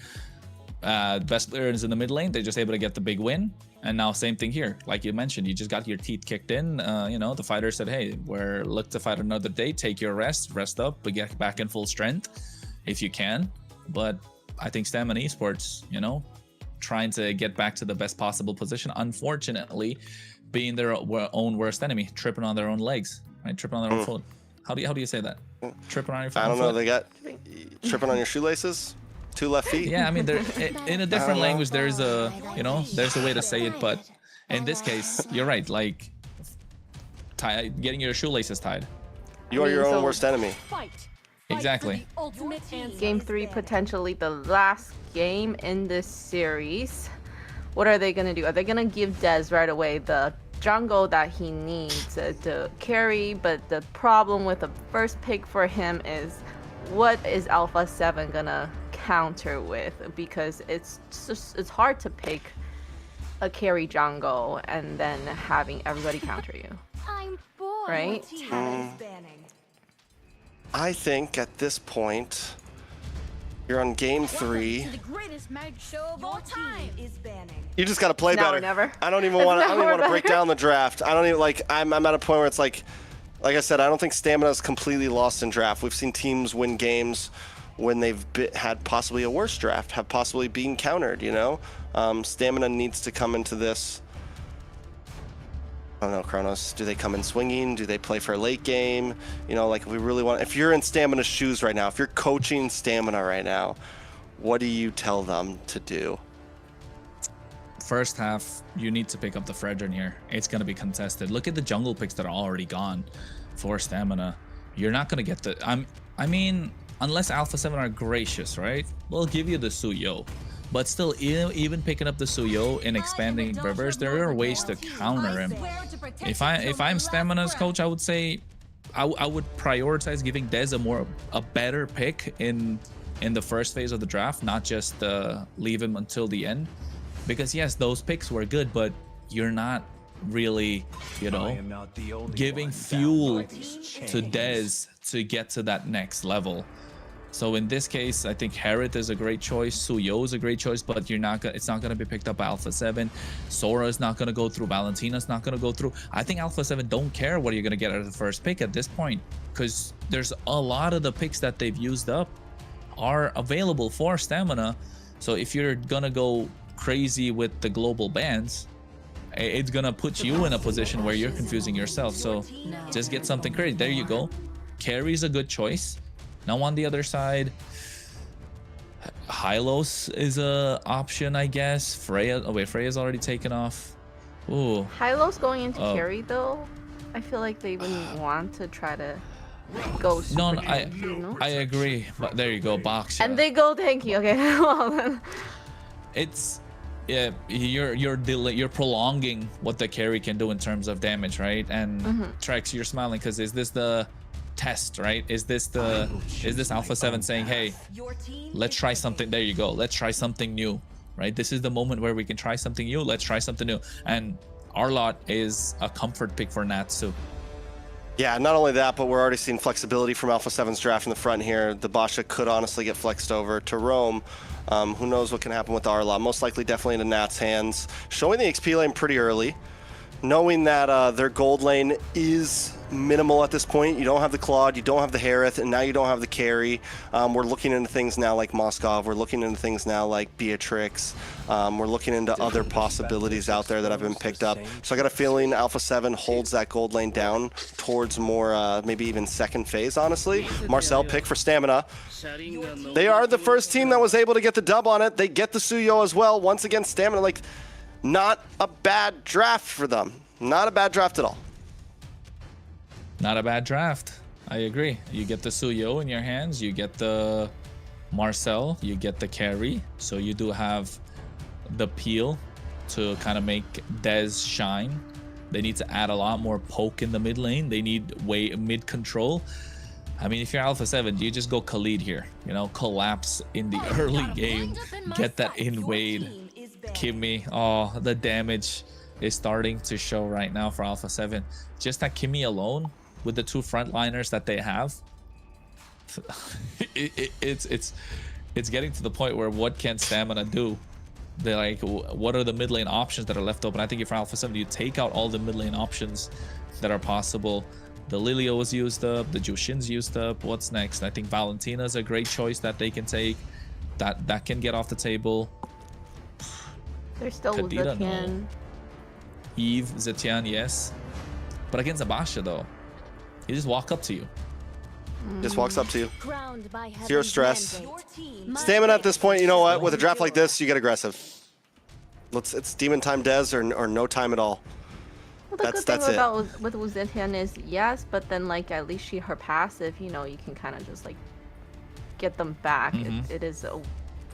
best player is in the mid lane. They're just able to get the big win. And now same thing here. Like you mentioned, you just got your teeth kicked in. You know, the fighter said, hey, we're look to fight another day. Take your rest up, but get back in full strength if you can. But I think Stamina Esports, you know, trying to get back to the best possible position, unfortunately, being their own worst enemy, tripping on their own legs, right? Tripping on their own foot. How do you say that? Tripping on your foot? I don't know. They got tripping on your shoelaces? 2 left feet? Yeah, I mean, in a different language, there's a, you know, there's a way to say it, but in this case, you're right. Like, getting your shoelaces tied. You are your own worst enemy. Exactly. Game 3, potentially the last game in this series. What are they gonna do? Are they gonna give Dez right away the jungle that he needs to carry? But the problem with the first pick for him is, what is Alpha7 gonna counter with? Because it's hard to pick a carry jungle and then having everybody counter you. Right? I think at this point, you're on game 3. You just gotta play better. Never. I don't even want to break down the draft. I don't even like. I'm at a point where it's like I said, I don't think Stamina is completely lost in draft. We've seen teams win games when they've had possibly a worse draft, have possibly been countered. You know, Stamina needs to come into this. I don't know, Kronos. Do they come in swinging? Do they play for a late game? You know, like, if we really want. If you're in Stamina's shoes right now, if you're coaching Stamina right now, what do you tell them to do? First half, you need to pick up the Fredrin here. It's going to be contested. Look at the jungle picks that are already gone for Stamina. You're not going to get the... I mean, unless Alpha7 are gracious, right? We'll give you the Suyo. But still, even picking up the Suyo and expanding rivers, there are ways to counter him. If I'm Stamina's coach, I would say I would prioritize giving Dez a better pick in the first phase of the draft, not just leave him until the end. Because yes, those picks were good, but you're not really, you know, giving fuel to Dez to get to that next level. So in this case, I think Herod is a great choice. Suyo is a great choice, but it's not going to be picked up by Alpha7. Sora is not going to go through. Valentina's not going to go through. I think Alpha7 don't care what you're going to get at the first pick at this point, because there's a lot of the picks that they've used up are available for Stamina. So if you're going to go crazy with the global bans, it's going to put you in a position where you're confusing yourself. So just get something crazy. There you go. Carry's a good choice. Now on the other side, Hylos is a option, I guess. Freya, oh wait, Freya's already taken off. Ooh. Hylos going into carry though, I feel like they wouldn't want to try to go super tanky, you know? I agree, but there you go, box. And they go tanky, okay. Well then. It's, yeah, you're prolonging what the carry can do in terms of damage, right? And Trex, you're smiling because is this the test, right? Is this Alpha7 saying, hey, let's try something? There you go, let's try something new, right? This is the moment where we can try something new. Let's try something new. And Arlott is a comfort pick for Natsu. Yeah, not only that, but we're already seeing flexibility from Alpha7's draft in the front here. The Basha could honestly get flexed over to Rome. Who knows what can happen with Arla? Most likely definitely into Nat's hands. Showing the XP lane pretty early. Knowing that their gold lane is minimal at this point. You don't have the Claude, you don't have the Harith, and now you don't have the carry. We're looking into things now like Moskov. We're looking into things now like Beatrix. We're looking into other possibilities out there that have been picked up. So I got a feeling Alpha7 holds that gold lane down towards more, maybe even second phase, honestly. Marcel pick for Stamina. They are the first team that was able to get the dub on it. They get the Suyo as well. Once again, Stamina, like, not a bad draft for them. Not a bad draft at all. Not a bad draft. I agree. You get the Suyo in your hands. You get the Marcel. You get the carry. So you do have the peel to kind of make Dez shine. They need to add a lot more poke in the mid lane. They need mid control. I mean, if you're Alpha7, you just go Khalid here. You know, collapse in the early game. Get that invade. Kimmy, oh, the damage is starting to show right now for Alpha7. Just that Kimmy alone, with the two frontliners that they have, it's getting to the point where what can Stamina do? They're like, what are the mid lane options that are left open? I think if you're Alpha7, you take out all the mid lane options that are possible. The Lilio was used up, the Jushin's used up. What's next? I think Valentina's a great choice that they can take. That can get off the table. There's still Kadira, Zetian. no. Eve, Zetian, yes. But against Abasha, though, he just walk up to you. Just walks up to you. Zero stress. Stamina at this point, you know what? With a draft like this, you get aggressive. It's demon time Dez or no time at all. Well, the good thing about with Zetian is yes, but then like at least her passive, you know, you can kind of just like get them back. It is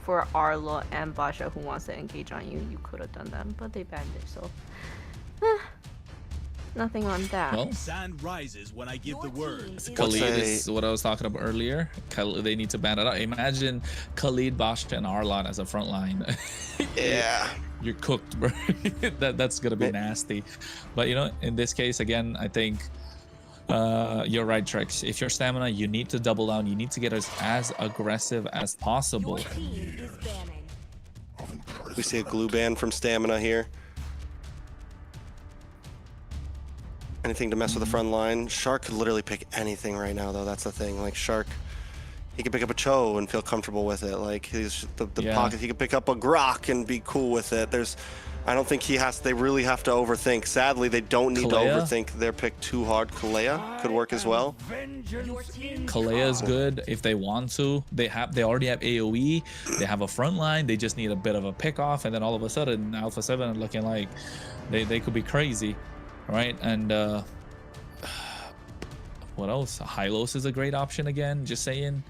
for Arlo and Basha who wants to engage on you. You could have done that, but they banned it, so nothing on that. Well, sand rises when I give the word. Khalid is what I was talking about earlier. They need to ban it out. Imagine Khalid, Basha, and Arlon as a front line. Yeah. You're cooked, bro. That's gonna be nasty. But you know, in this case, again, I think you're right, Trex. If you're Stamina, you need to double down. You need to get as aggressive as possible. We see a glue ban from Stamina here. Anything to mess with the front line. Shark could literally pick anything right now, though. That's the thing. Like Shark, he could pick up a Cho and feel comfortable with it. Like he's the pocket. He could pick up a Grok and be cool with it. I don't think they really have to overthink. Sadly, they don't need to overthink their pick too hard. Kalea could work as well. Kalea is good if they want to. They already have AoE. They have a front line. They just need a bit of a pick off, and then all of a sudden, Alpha7 are looking like they could be crazy, right? And what else? Hylos is a great option again. Just saying.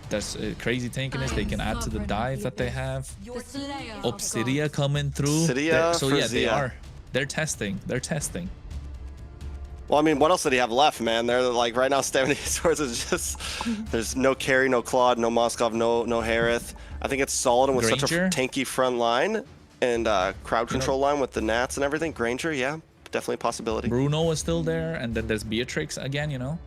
That's crazy tankiness. They can add to the dive that they have. Obsidia coming through. So yeah, they are. They're testing. Well, I mean, what else did he have left, man? They're like right now, Stamina Esports is just there's no carry, no Claude, no Moskov, no Harith. I think it's solid and with such a tanky front line and crowd control line with the Nats and everything. Granger, yeah, definitely a possibility. Bruno is still there, and then there's Beatrix again. You know.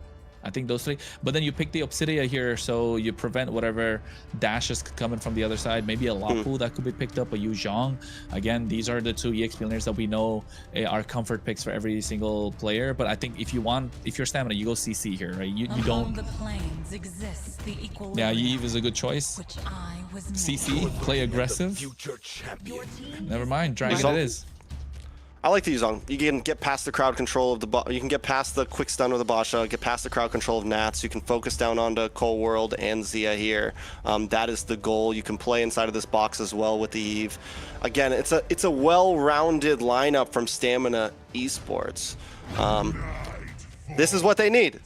I think those three, but then you pick the Obsidia here, so you prevent whatever dashes coming from the other side. Maybe a Lapu that could be picked up, a Yu Zhang. Again, these are the two EXP players that we know are comfort picks for every single player. But I think if you're Stamina, you go CC here, right? You don't. The plains exists the equal yeah, Eve is a good choice. CC, play aggressive. Never mind, Dragon it is. I like the Yuzong. You can get past the crowd control of you can get past the quick stun of the Basha, get past the crowd control of Nats. You can focus down onto Cold World and Zia here. That is the goal. You can play inside of this box as well with the Eve. Again, it's a well-rounded lineup from Stamina Esports. This is what they need.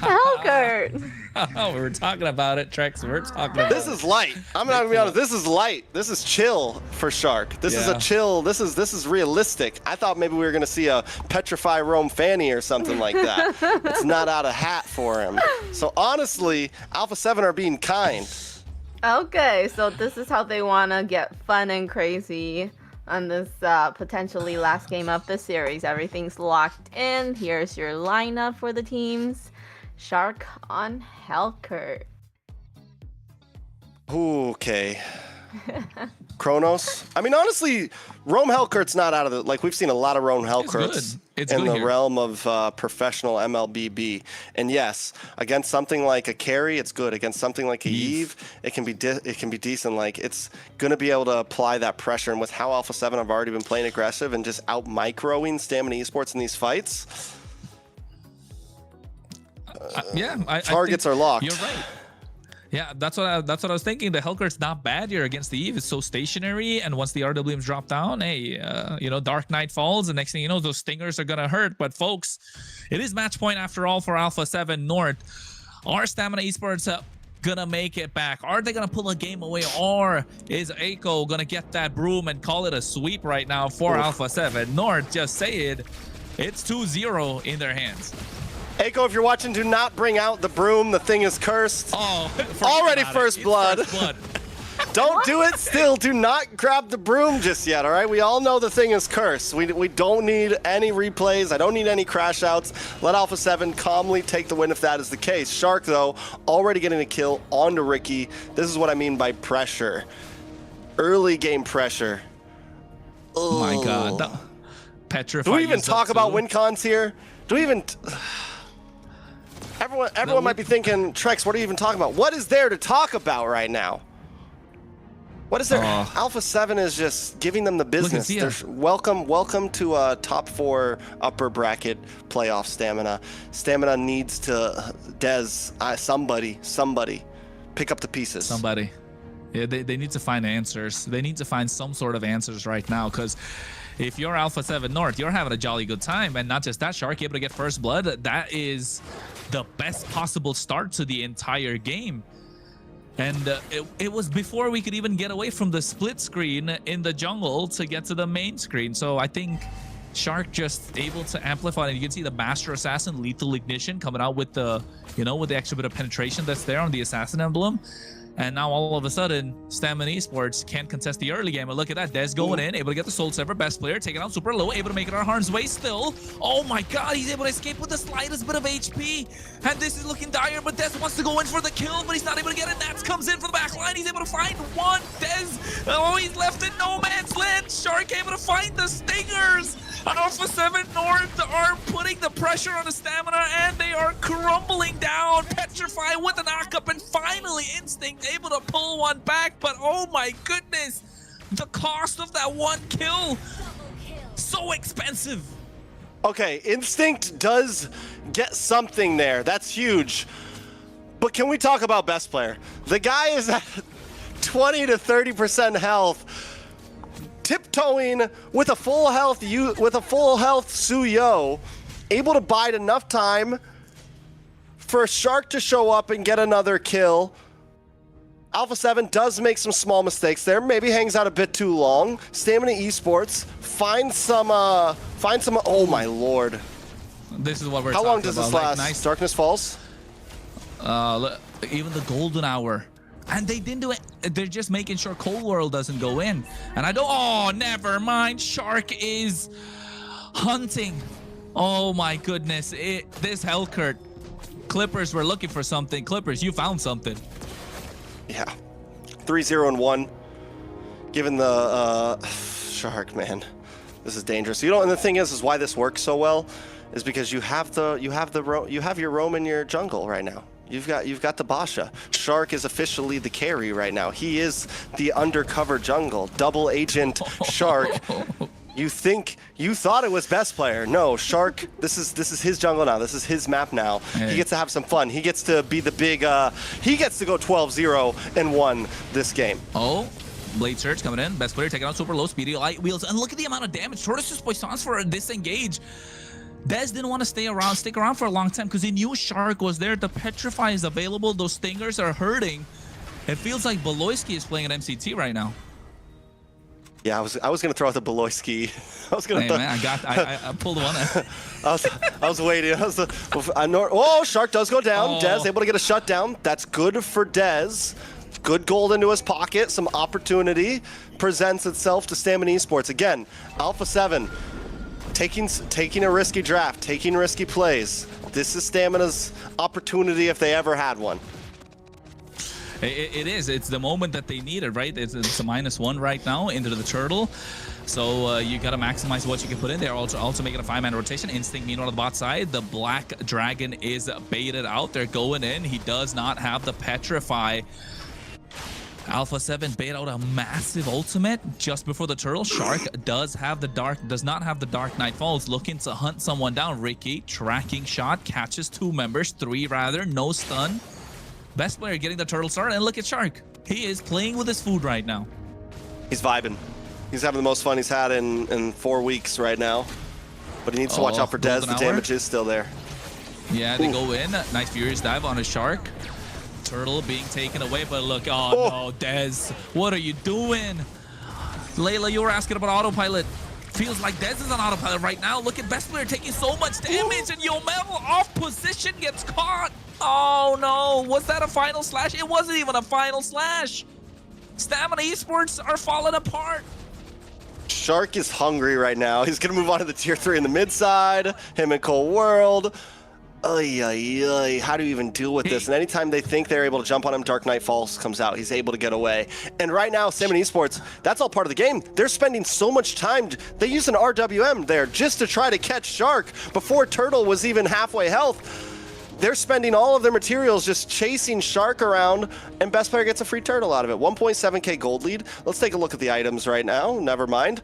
Helgert. We were talking about it, Trex. We're talking about this is light. I'm not gonna be honest. This is light. This is chill for Shark. This is a chill. This is realistic. I thought maybe we were gonna see a Petrify Rome Fanny or something like that. It's not out of hat for him. So honestly, Alpha7 are being kind. Okay, so this is how they want to get fun and crazy on this potentially last game of the series. Everything's locked in. Here's your lineup for the teams. Shark on Hellcurt. Okay. Kronos. I mean, honestly, Rome Hellcurt's not out of the... Like, we've seen a lot of Rome Hellcurts in the realm of professional MLBB. And yes, against something like a carry, it's good. Against something like a Eve, it can be decent. Like, it's going to be able to apply that pressure. And with how Alpha7 have already been playing aggressive and just out-microing Stamina Esports in these fights... targets are locked. You're right. Yeah, that's what I was thinking. The Hellcurt's not bad here against the Eve. It's so stationary, and once the RWMs drop down, hey, Dark Knight falls, and next thing you know, those stingers are gonna hurt. But folks, it is match point after all for Alpha7 North. Are Stamina Esports gonna make it back? Are they gonna pull a game away, or is Aiko gonna get that broom and call it a sweep right now for Alpha7 North? Just say it. It's 2-0 in their hands. Aiko, if you're watching, do not bring out the broom. The thing is cursed. Oh, already first blood. Don't do it still. Do not grab the broom just yet, all right? We all know the thing is cursed. We don't need any replays. I don't need any crash outs. Let Alpha7 calmly take the win if that is the case. Shark, though, already getting a kill onto Ricky. This is what I mean by pressure. Early game pressure. Oh my God. Petrified. Do we even talk about win cons here? Do we even... Everyone might be thinking, Trex, what are you even talking about? What is there to talk about right now? What is there? Alpha7 is just giving them the business. Welcome to top 4 upper bracket playoff Stamina. Stamina needs to, somebody, pick up the pieces. Somebody. Yeah, they need to find answers. They need to find some sort of answers right now, because if you're Alpha7 North, you're having a jolly good time. And not just that, Shark able to get first blood. That is the best possible start to the entire game. And it was before we could even get away from the split screen in the jungle to get to the main screen. So I think Shark just able to amplify. And you can see the Master Assassin Lethal Ignition coming out with the, with the extra bit of penetration that's there on the Assassin emblem. And now all of a sudden, Stamina Esports can't contest the early game. And look at that, Dez going in, able to get the Soul Sever, best player, taking out super low, able to make it on harm's way still. Oh my God, he's able to escape with the slightest bit of HP. And this is looking dire, but Dez wants to go in for the kill, but he's not able to get it. Nats comes in for the back line. He's able to find one. Dez, he's left in no man's land. Shark able to find the stingers. Alpha7 North are putting the pressure on the Stamina, and they are crumbling down. Petrify with the knockup, and finally Instinct able to pull one back. But oh my goodness, the cost of that one kill, so expensive. Okay, Instinct does get something there. That's huge. But can we talk about best player? The guy is at 20 to 30% health, tiptoeing with a full health Suyo, able to bide enough time for Shark to show up and get another kill. Alpha7 does make some small mistakes there, maybe hangs out a bit too long. Stamina Esports finds some oh my lord. This is what we're How talking about. long does this last? Nice. Darkness Falls? Even the golden hour. And they didn't do it. They're just making sure Cold World doesn't go in. And I don't... Oh, never mind. Shark is hunting. Oh, my goodness. This Hellcurt. Clippers were looking for something. Clippers, you found something. Yeah. 3-0-1. Given the... Shark, man. This is dangerous. And the thing is why this works so well is because you have your roam in your jungle right now. You've got the Basha. Shark is officially the carry right now. He is the undercover jungle. Double agent Shark. You thought it was best player. No, Shark, this is his jungle now. This is his map now. Hey. He gets to have some fun. He gets to be the big he gets to go 12-0 and 1 this game. Oh. Blade Surge coming in. Best player taking out super low speedy light wheels. And look at the amount of damage. Tortoise's Poissons for a disengage. Dez didn't want to stick around for a long time because he knew Shark was there. The Petrify is available. Those stingers are hurting. It feels like Beloyski is playing at MCT right now. Yeah, I was gonna throw out the Beloyski. I was gonna. Hey, man, I pulled one. I was waiting. Oh, Shark does go down. Oh. Dez able to get a shutdown. That's good for Dez. good gold into his pocket. Some opportunity presents itself to Stamina Esports. Again, Alpha7 taking a risky draft, taking risky plays. This is Stamina's opportunity if they ever had one. It is. It's the moment that they need it, right? It's a -1 right now into the turtle. So you got to maximize what you can put in there. Also making a 5-man rotation. Instinct, meanwhile, on the bot side. The Black Dragon is baited out. They're going in. He does not have the Petrify. Alpha7 bait out a massive ultimate just before the turtle. Shark does not have the Dark Knight Falls. Looking to hunt someone down. Ricky, tracking shot, catches 2 members, 3 rather, no stun. Best player getting the turtle start, and look at Shark. He is playing with his food right now. He's vibing. He's having the most fun he's had in 4 weeks right now. But he needs to watch out for Dez. The damage is still there. Yeah, they go in. Nice Furious dive on a Shark. Turtle being taken away, but look, no, Dez. What are you doing? Layla, you were asking about autopilot. Feels like Dez is on autopilot right now. Look at best player taking so much damage, and Yomel off position gets caught. Oh no, was that a final slash? It wasn't even a final slash. Stamina Esports are falling apart. Shark is hungry right now. He's gonna move on to the tier 3 in the mid side. Him and Cold World. Ay, ay, ay. How do you even deal with this? And anytime they think they're able to jump on him, Dark Knight Falls comes out. He's able to get away. And right now, Stamina Esports, that's all part of the game. They're spending so much time. They use an RWM there just to try to catch Shark before Turtle was even halfway health. They're spending all of their materials just chasing Shark around, and best player gets a free turtle out of it. 1.7k gold lead. Let's take a look at the items right now. Never mind.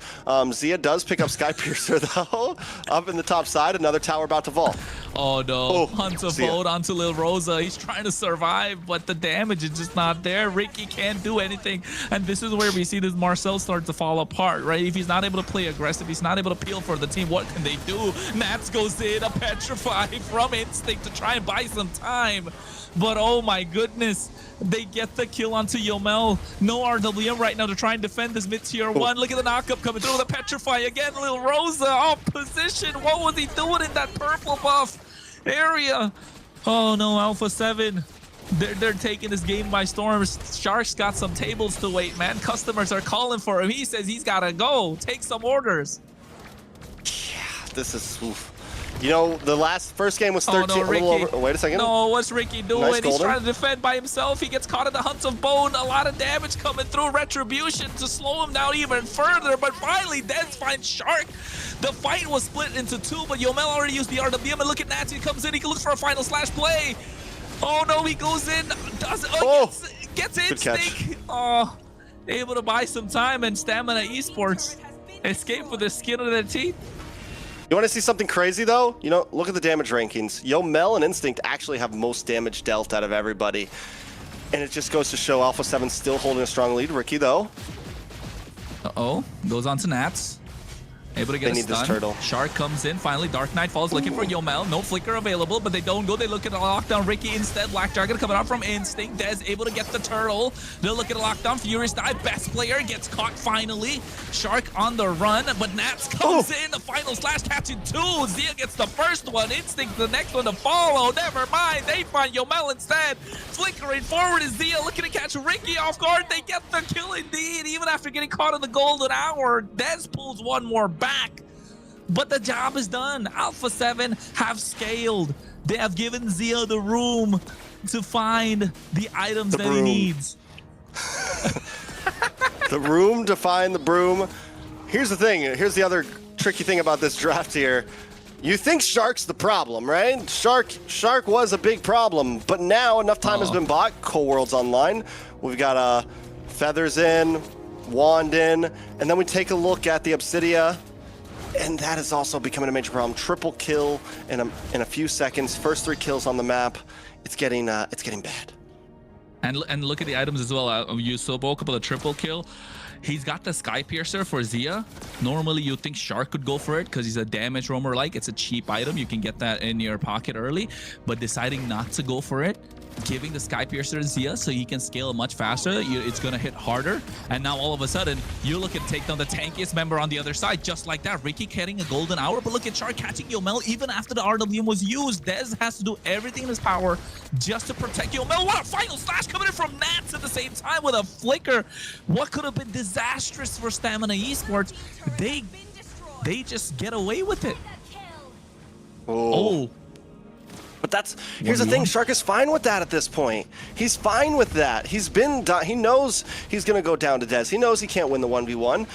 Zia does pick up Sky Piercer, though. Up in the top side, another tower about to vault. Oh, no. Hunts a boat onto Lil Rosa. He's trying to survive, but the damage is just not there. Ricky can't do anything, and this is where we see this Marcel start to fall apart, right? If he's not able to play aggressive, he's not able to peel for the team, what can they do? Nats goes in, a Petrify from Instinct to try and buy some time, but oh my goodness, they get the kill onto Yomel. No RWM right now to try and defend this mid-tier 1. Look at the knockup coming through, the Petrify again. Lil Rosa off position. What was he doing in that purple buff area? Oh no, Alpha7. They're taking this game by storm. Shark's got some tables to wait, man. Customers are calling for him. He says he's gotta go. Take some orders. Yeah, this is... Oof. You know, the first game was 13. Oh, no, Ricky. A little over. Wait a second. No, what's Ricky doing? Nice He's trying to defend by himself. He gets caught in the Hunts of Bone. A lot of damage coming through. Retribution to slow him down even further. But finally, Dez finds Shark. The fight was split into 2, but Yomel already used the RWM. And look at Nancy. He comes in. He can look for a final slash play. Oh, no, he goes in. Gets Instinct. Oh, able to buy some time, and Stamina Esports escape with the skin of their teeth. You want to see something crazy, though? You know, look at the damage rankings. Yomel and Instinct actually have most damage dealt out of everybody. And it just goes to show Alpha7 still holding a strong lead. Ricky, though. Uh-oh. Goes on to Nats. Able to get a stun. This turtle. Shark comes in. Finally, Dark Knight Falls looking for Yomel. No flicker available, but they don't go. They look at a lockdown. Ricky instead. Black Dragon coming out from Instinct. Dez able to get the turtle. They'll look at a lockdown. Furious dive. Best player gets caught finally. Shark on the run, but Nats comes in. The final slash catching 2. Zia gets the first one. Instinct the next one to follow. Never mind. They find Yomel instead. Flickering forward is Zia looking to catch Ricky off guard. They get the kill indeed. Even after getting caught in the golden hour, Dez pulls one more back. But the job is done. Alpha7 have scaled. They have given Zia the room to find the items that he needs. The room to find the broom. Here's the thing. Here's the other tricky thing about this draft here. You think Shark's the problem, right? Shark was a big problem, but now enough time has been bought. Cold World's online. We've got Feathers in, Wand in, and then we take a look at the Obsidia. And that is also becoming a major problem. Triple kill in a few seconds. First 3 kills on the map. It's getting bad. And look at the items as well. You spoke about a triple kill. He's got the Sky Piercer for Zia. Normally, you think Shark could go for it because he's a damage roamer. Like, it's a cheap item. You can get that in your pocket early. But deciding not to go for it, giving the Sky Piercer to Zia so he can scale much faster, it's going to hit harder. And now all of a sudden, you look at take down the tankiest member on the other side, just like that. Ricky getting a golden hour, but look at Shark catching Yomel even after the RWM was used. Dez has to do everything in his power just to protect Yomel. What a final slash coming in from Nats at the same time with a flicker. What could have been disastrous for Stamina Esports, they just get away with it. Oh. But here's the thing, Shark is fine with that at this point. He's fine with that. He knows he's going to go down to Dez. He knows he can't win the 1v1.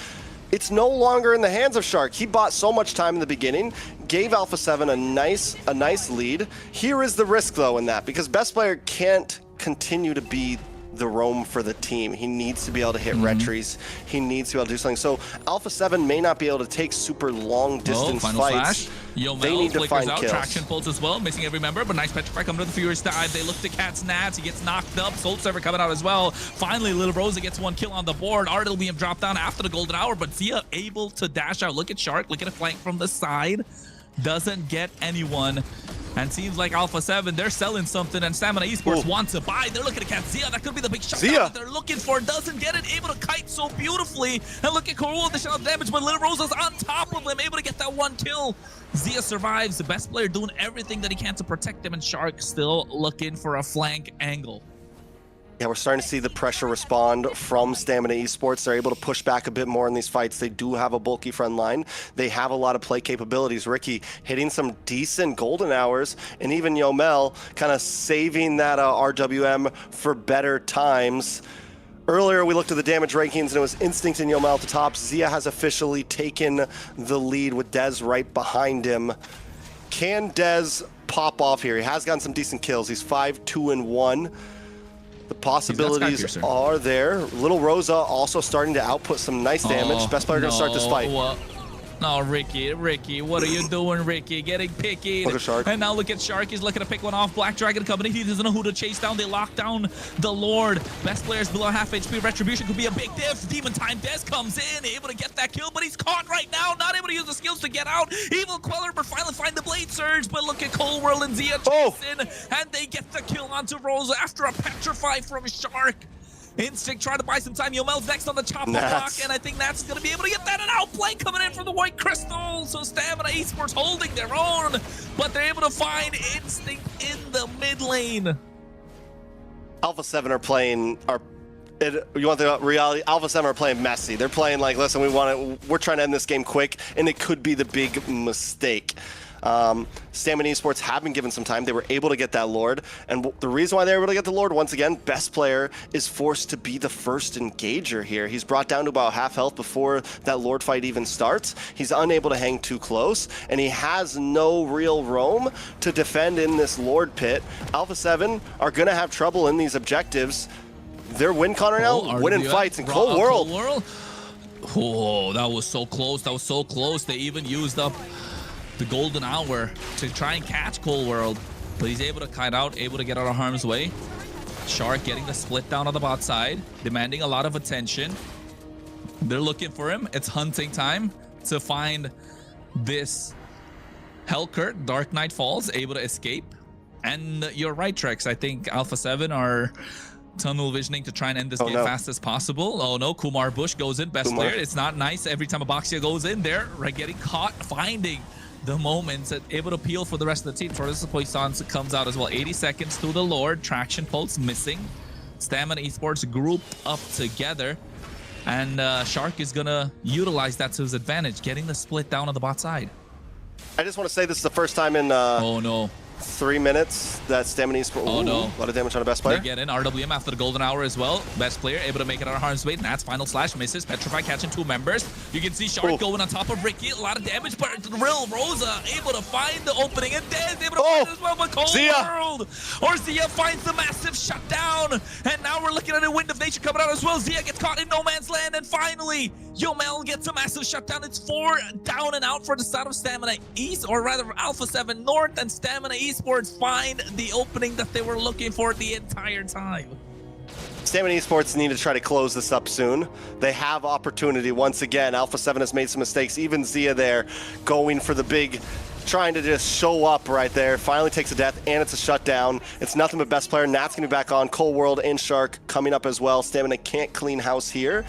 It's no longer in the hands of Shark. He bought so much time in the beginning, gave Alpha7 a nice lead. Here is the risk, though, in that, because best player can't continue to be the roam for the team. He needs to be able to hit retries. He needs to be able to do something. So Alpha7 may not be able to take super long distance fights. They need to find kills. Traction pulse as well, missing every member, but nice Petrify coming to the Furious dive. They look to Cat's Nats. He gets knocked up. Soul Server coming out as well. Finally, Little Rosa gets one kill on the board. RWM dropped down after the golden hour, but Zia able to dash out. Look at Shark. Look at a flank from the side. Doesn't get anyone. And seems like Alpha7, they're selling something, and Stamina Esports wants to buy. They're looking to catch Zia. That could be the big shot that they're looking for. Doesn't get it. Able to kite so beautifully. And look at Corul, additional damage, but Little Rosa's on top of him. Able to get that one kill. Zia survives. The best player doing everything that he can to protect him, and Shark still looking for a flank angle. Yeah, we're starting to see the pressure respond from Stamina Esports. They're able to push back a bit more in these fights. They do have a bulky front line. They have a lot of play capabilities. Ricky hitting some decent golden hours, and even Yomel kind of saving that RWM for better times. Earlier, we looked at the damage rankings, and it was Instinct and Yomel at the top. Zia has officially taken the lead with Dez right behind him. Can Dez pop off here? He has gotten some decent kills. He's 5-2-1. The possibilities are there. Little Rosa also starting to output some nice damage. Best player going to start this fight. No, Ricky, what are you doing, Ricky? Getting picky. Look at Shark. And now look at Shark. He's looking to pick one off. Black Dragon Company. He doesn't know who to chase down. They lock down the Lord. Best players below half HP. Retribution could be a big diff. Demon Time Des comes in, able to get that kill, but he's caught right now. Not able to use the skills to get out. Evil Queller, but finally find the Blade Surge. But look at Cold World and Zia chasing, and they get the kill onto Rosa after a Petrify from Shark. Instinct trying to buy some time. Yomel's next on the chopper block, and I think that's going to be able to get that. An outplay coming in from the White Crystal. So Stamina Esports holding their own, but they're able to find Instinct in the mid lane. Alpha7 are playing... you want the reality? Alpha7 are playing messy. They're playing like, listen, we're trying to end this game quick, and it could be the big mistake. Stamina Esports have been given some time. They were able to get that Lord, and the reason why they were able to get the Lord, once again, best player is forced to be the first engager here. He's brought down to about half health before that Lord fight even starts. He's unable to hang too close, and he has no real roam to defend in this Lord pit. Alpha7 are going to have trouble in these objectives. They're win con right now, winning fights in Cold World. Oh, that was so close. That was so close. They even used up the golden hour to try and catch Cold World, but he's able to kite out, able to get out of harm's way. Shark getting the split down on the bot side, demanding a lot of attention. They're looking for him. It's hunting time to find this Hellcurt. Dark Knight Falls, able to escape. And you're right, Trex. I think Alpha7 are tunnel visioning to try and end this game fast as possible. Oh no, Kumar Bush goes in, best player. It's not nice every time Abaxia goes in there, right, getting caught, finding the moments, able to peel for the rest of the team. Tortoise Poissons comes out as well. 80 seconds to the Lord. Traction Pulse missing. Stamina Esports grouped up together. And Shark is going to utilize that to his advantage, getting the split down on the bot side. I just want to say this is the first time in... oh no. 3 minutes that Stamina Esports. Oh no. A lot of damage on a best player. They get in. RWM after the golden hour as well. Best player able to make it out of harm's way. Nats final slash misses. Petrify catching 2 members. You can see Shark going on top of Ricky. A lot of damage, but Real Rosa able to find the opening, and Dez able to find it as well. But Cold World or Zia finds the massive shutdown, and now we're looking at a Wind of Nature coming out as well. Zia gets caught in no man's land, and finally Yomel gets a massive shutdown. It's 4 down and out for the side of Stamina East, or rather Alpha7 North, and Stamina Esports find the opening that they were looking for the entire time. Stamina Esports need to try to close this up soon. They have opportunity once again. Alpha7 has made some mistakes. Even Zia there going for the big, trying to just show up right there. Finally takes a death, and it's a shutdown. It's nothing but best player. Nat's going to be back on. Cold World and Shark coming up as well. Stamina can't clean house here,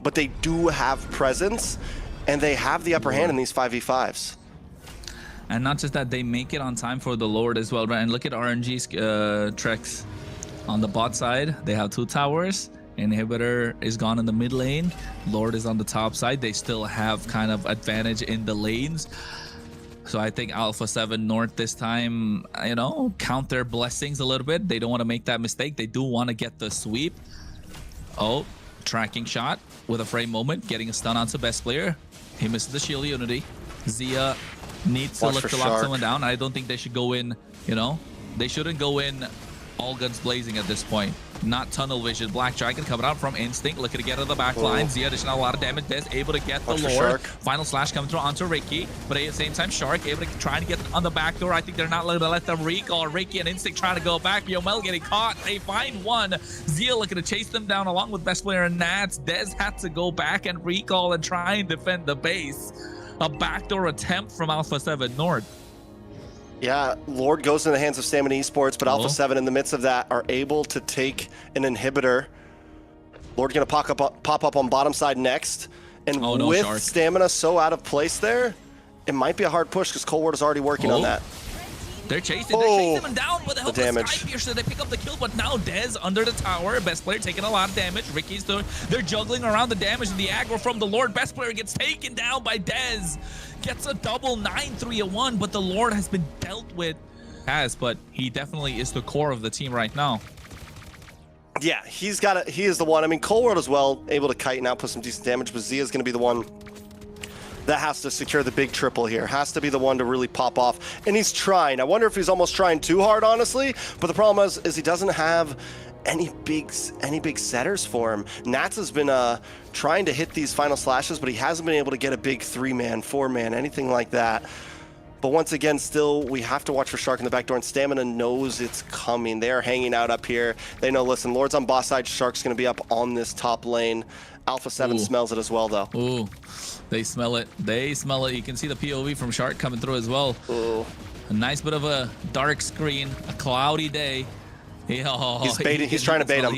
but they do have presence, and they have the upper hand in these 5v5s. And not just that, they make it on time for the Lord as well, right? And look at RNG's Trex. On the bot side, they have 2 towers. Inhibitor is gone in the mid lane. Lord is on the top side. They still have kind of advantage in the lanes. So I think Alpha7 North this time, you know, count their blessings a little bit. They don't want to make that mistake. They do want to get the sweep. Oh, tracking shot with a frame moment, getting a stun onto best player. He misses the shield unity. Zia needs to look to lock someone down. I don't think they should go in, you know, they shouldn't go in all guns blazing at this point. Not tunnel vision. Black Dragon coming out from Instinct, looking to get to the back line. Zia dishing out a lot of damage. Des able to get the Lord. Final slash coming through onto Ricky, but at the same time, Shark able to try to get on the back door. I think they're not going to let them recall. Ricky and Instinct trying to go back. Yomel getting caught. They find one. Zia looking to chase them down along with best player Nats. Des had to go back and recall and try and defend the base. A backdoor attempt from Alpha7 North. Yeah, Lord goes in the hands of Stamina Esports, but Alpha7 in the midst of that are able to take an inhibitor. Lord gonna pop up on bottom side next. And with Shark. Stamina so out of place there, it might be a hard push because Cold War is already working on that. They're chasing him down with the help of Sky Piercer. They pick up the kill, but now Dez under the tower. Best player taking a lot of damage. Ricky's they're juggling around the damage and the aggro from the Lord. Best player gets taken down by Dez. Gets a double 9-3-1, but the Lord has been dealt with. But he definitely is the core of the team right now. Yeah, he is the one. I mean, Cold World as well, able to kite and output some decent damage, but Zia is going to be the one that has to secure the big triple here. Has to be the one to really pop off. And he's trying. I wonder if he's almost trying too hard, honestly. But the problem is he doesn't have any big setters for him. Nats has been trying to hit these final slashes, but he hasn't been able to get a big 3-man, 4-man, anything like that. But once again, still, we have to watch for Shark in the back door, and Stamina knows it's coming. They're hanging out up here. They know, listen, Lord's on boss side, Shark's going to be up on this top lane. Alpha7 smells it as well, though. Ooh, they smell it. They smell it. You can see the POV from Shark coming through as well. Ooh. A nice bit of a dark screen, a cloudy day. He's baiting. He's trying to bait him.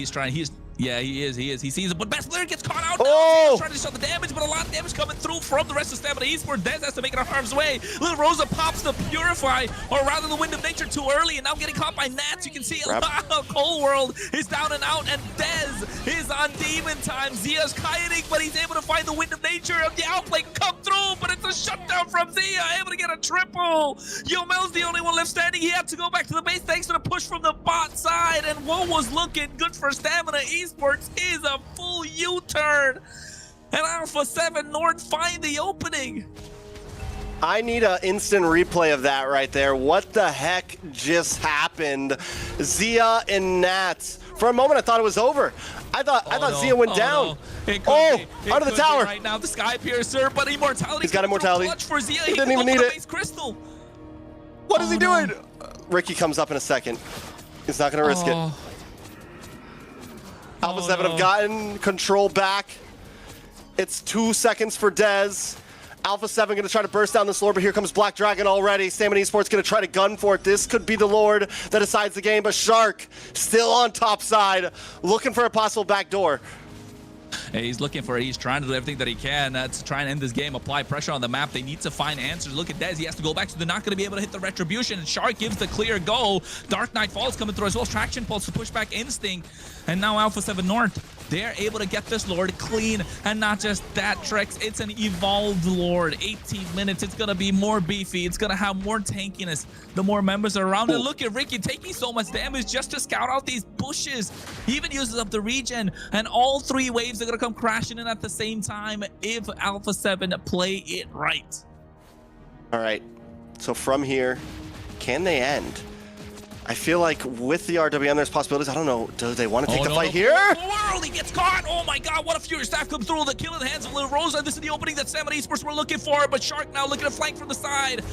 Yeah, he is. He sees it, but best player gets caught out. Oh! He's trying to shut the damage, but a lot of damage coming through from the rest of Stamina Esports. Dez has to make it out harm's way. Little Rosa pops the Purify, or rather the Wind of Nature too early, and now getting caught by Nats. You can see Cold World is down and out, and Dez is on demon time. Zia's kiting, but he's able to find the Wind of Nature of the outplay come through, but it's a shutdown from Zia, able to get a triple. Yomel's the only one left standing. He had to go back to the base thanks to the push from the bot side, and what was looking good for Stamina Esports is a full U-turn, and Alpha7 North find the opening. I need an instant replay of that right there. What the heck just happened? Zia and Nats. For a moment, I thought it was over. I thought Zia went down. No. Under the tower. Right now, the Sky Piercer, but immortality. He's got immortality. Clutch for Zia. He didn't even need it. Crystal. What is he doing? Ricky comes up in a second. He's not going to risk it. Alpha7 have gotten control back. It's 2 seconds for Dez. Alpha7 going to try to burst down this Lord, but here comes Black Dragon already. Stamina Esports going to try to gun for it. This could be the Lord that decides the game, but Shark still on top side, looking for a possible backdoor. He's looking for it. He's trying to do everything that he can to try and end this game, apply pressure on the map. They need to find answers. Look at Dez. He has to go back, so they're not going to be able to hit the retribution. And Shark gives the clear go. Dark Knight Falls coming through as well. Traction Pulse to push back Instinct. And now Alpha7 North, they're able to get this Lord clean. And not just that, Trex, it's an evolved Lord. 18 minutes. It's going to be more beefy. It's going to have more tankiness. The more members are around. And look at Ricky taking so much damage just to scout out these bushes. He even uses up the regen. And all 3 waves are going to come crashing in at the same time if Alpha7 play it right. All right. So from here, can they end? I feel like with the RWM, there's possibilities. I don't know. Do they want to take the fight here? World, he gets caught. Oh my God, what a Fury Staff comes through. The kill in the hands of Little Rosa. This is the opening that Stamina Esports were looking for, but Shark now looking to flank from the side.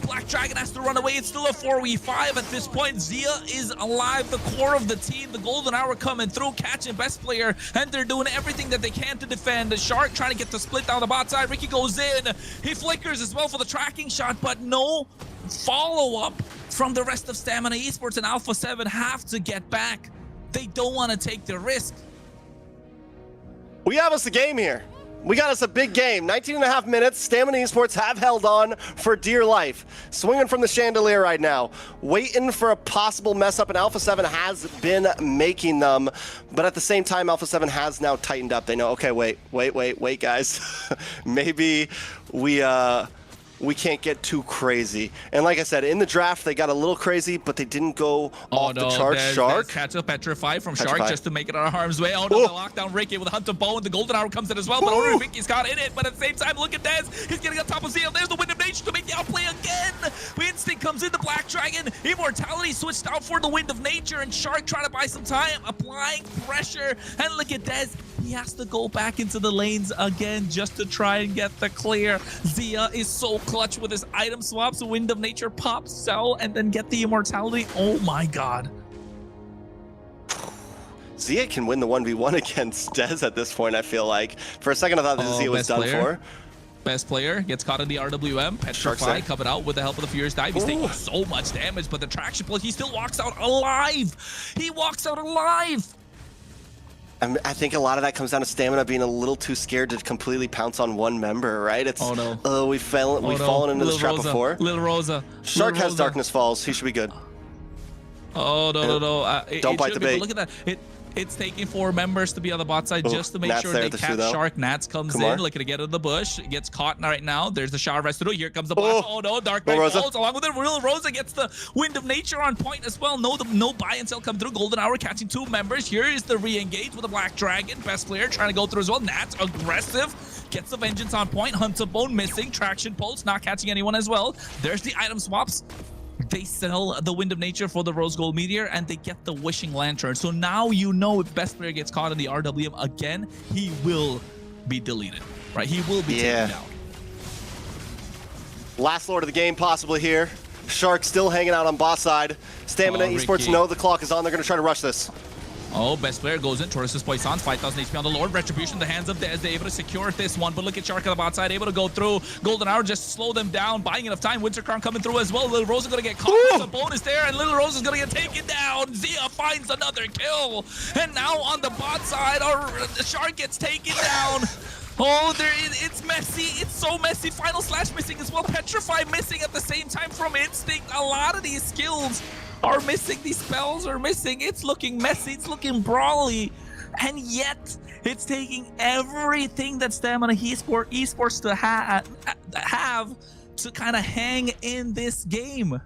Black Dragon has to run away. It's still a 4v5 at this point. Zia is alive, the core of the team. The golden hour coming through, catching best player, and they're doing everything that they can to defend. The Shark trying to get the split down the bot side. Ricky goes in. He flickers as well for the tracking shot, but no follow-up from the rest of Stamina Esports, and Alpha7 have to get back. They don't want to take the risk. We have us a game here. We got us a big game. 19.5 minutes. Stamina Esports have held on for dear life. Swinging from the chandelier right now. Waiting for a possible mess up, and Alpha7 has been making them. But at the same time, Alpha7 has now tightened up. They know, okay, wait, guys. Maybe we can't get too crazy. And like I said, in the draft, they got a little crazy, but they didn't go off the charts. Shark. Catch a Petrify from Shark just to make it out of harm's way. Oh no, the lockdown Ricky with a Hunt of Bow, and the golden hour comes in as well, but only Ricky's caught in it. But at the same time, look at Dez. He's getting on top of Zia. There's the Wind of Nature to make the outplay again. Instinct comes in, the Black Dragon. Immortality switched out for the Wind of Nature, and Shark trying to buy some time, applying pressure. And look at Dez. He has to go back into the lanes again just to try and get the clear. Zia is so clutch with his item swaps. Wind of Nature pops, sell, and then get the immortality. Oh my god. Zia can win the 1v1 against Dez at this point, I feel like. For a second, I thought this Zia was done for. Best player gets caught in the RWM. Petrify coming out with the help of the Furious Dive. He's taking so much damage, but the traction pull, he still walks out alive. He walks out alive. I think a lot of that comes down to Stamina being a little too scared to completely pounce on one member, right? It's, we've fallen into this trap before. Little Rosa. Shark has Darkness Falls. He should be good. Oh, no. Don't bite the bait. Look at that. It's taking 4 members to be on the bot side just to make sure they catch Shark. Nats comes in, looking to get in the bush. Gets caught right now. There's the shower residue. Here comes the blast. Oh no, Dark Knight falls along with it. Real Rosa gets the Wind of Nature on point as well. No buy and sell come through. Golden Hour catching 2 members. Here is the re-engage with the Black Dragon. Best player trying to go through as well. Nats aggressive. Gets the Vengeance on point. Hunts a Bone missing. Traction pulse not catching anyone as well. There's the item swaps. They sell the Wind of Nature for the Rose Gold Meteor, and they get the Wishing Lantern. So now you know if best player gets caught in the RWM again, he will be deleted, right? He will be taken down. Last Lord of the game possibly here. Shark still hanging out on boss side. Stamina Esports know the clock is on. They're going to try to rush this. Oh, best player goes in. Taurus's Poissons, 5,000 HP on the Lord. Retribution in the hands of Dez. They're able to secure this one. But look at Shark on the bot side, able to go through. Golden Hour just slow them down, buying enough time. Winter Crown coming through as well. Little Rose is going to get caught. The bonus there, and Little Rose is going to get taken down. Zia finds another kill. And now on the bot side, the Shark gets taken down. Oh, it's messy. It's so messy. Final Slash missing as well. Petrify missing at the same time from Instinct. A lot of these skills are missing. These spells are missing. It's looking messy. It's looking brawly. And yet, it's taking everything that Stamina Esports to have to kind of hang in this game.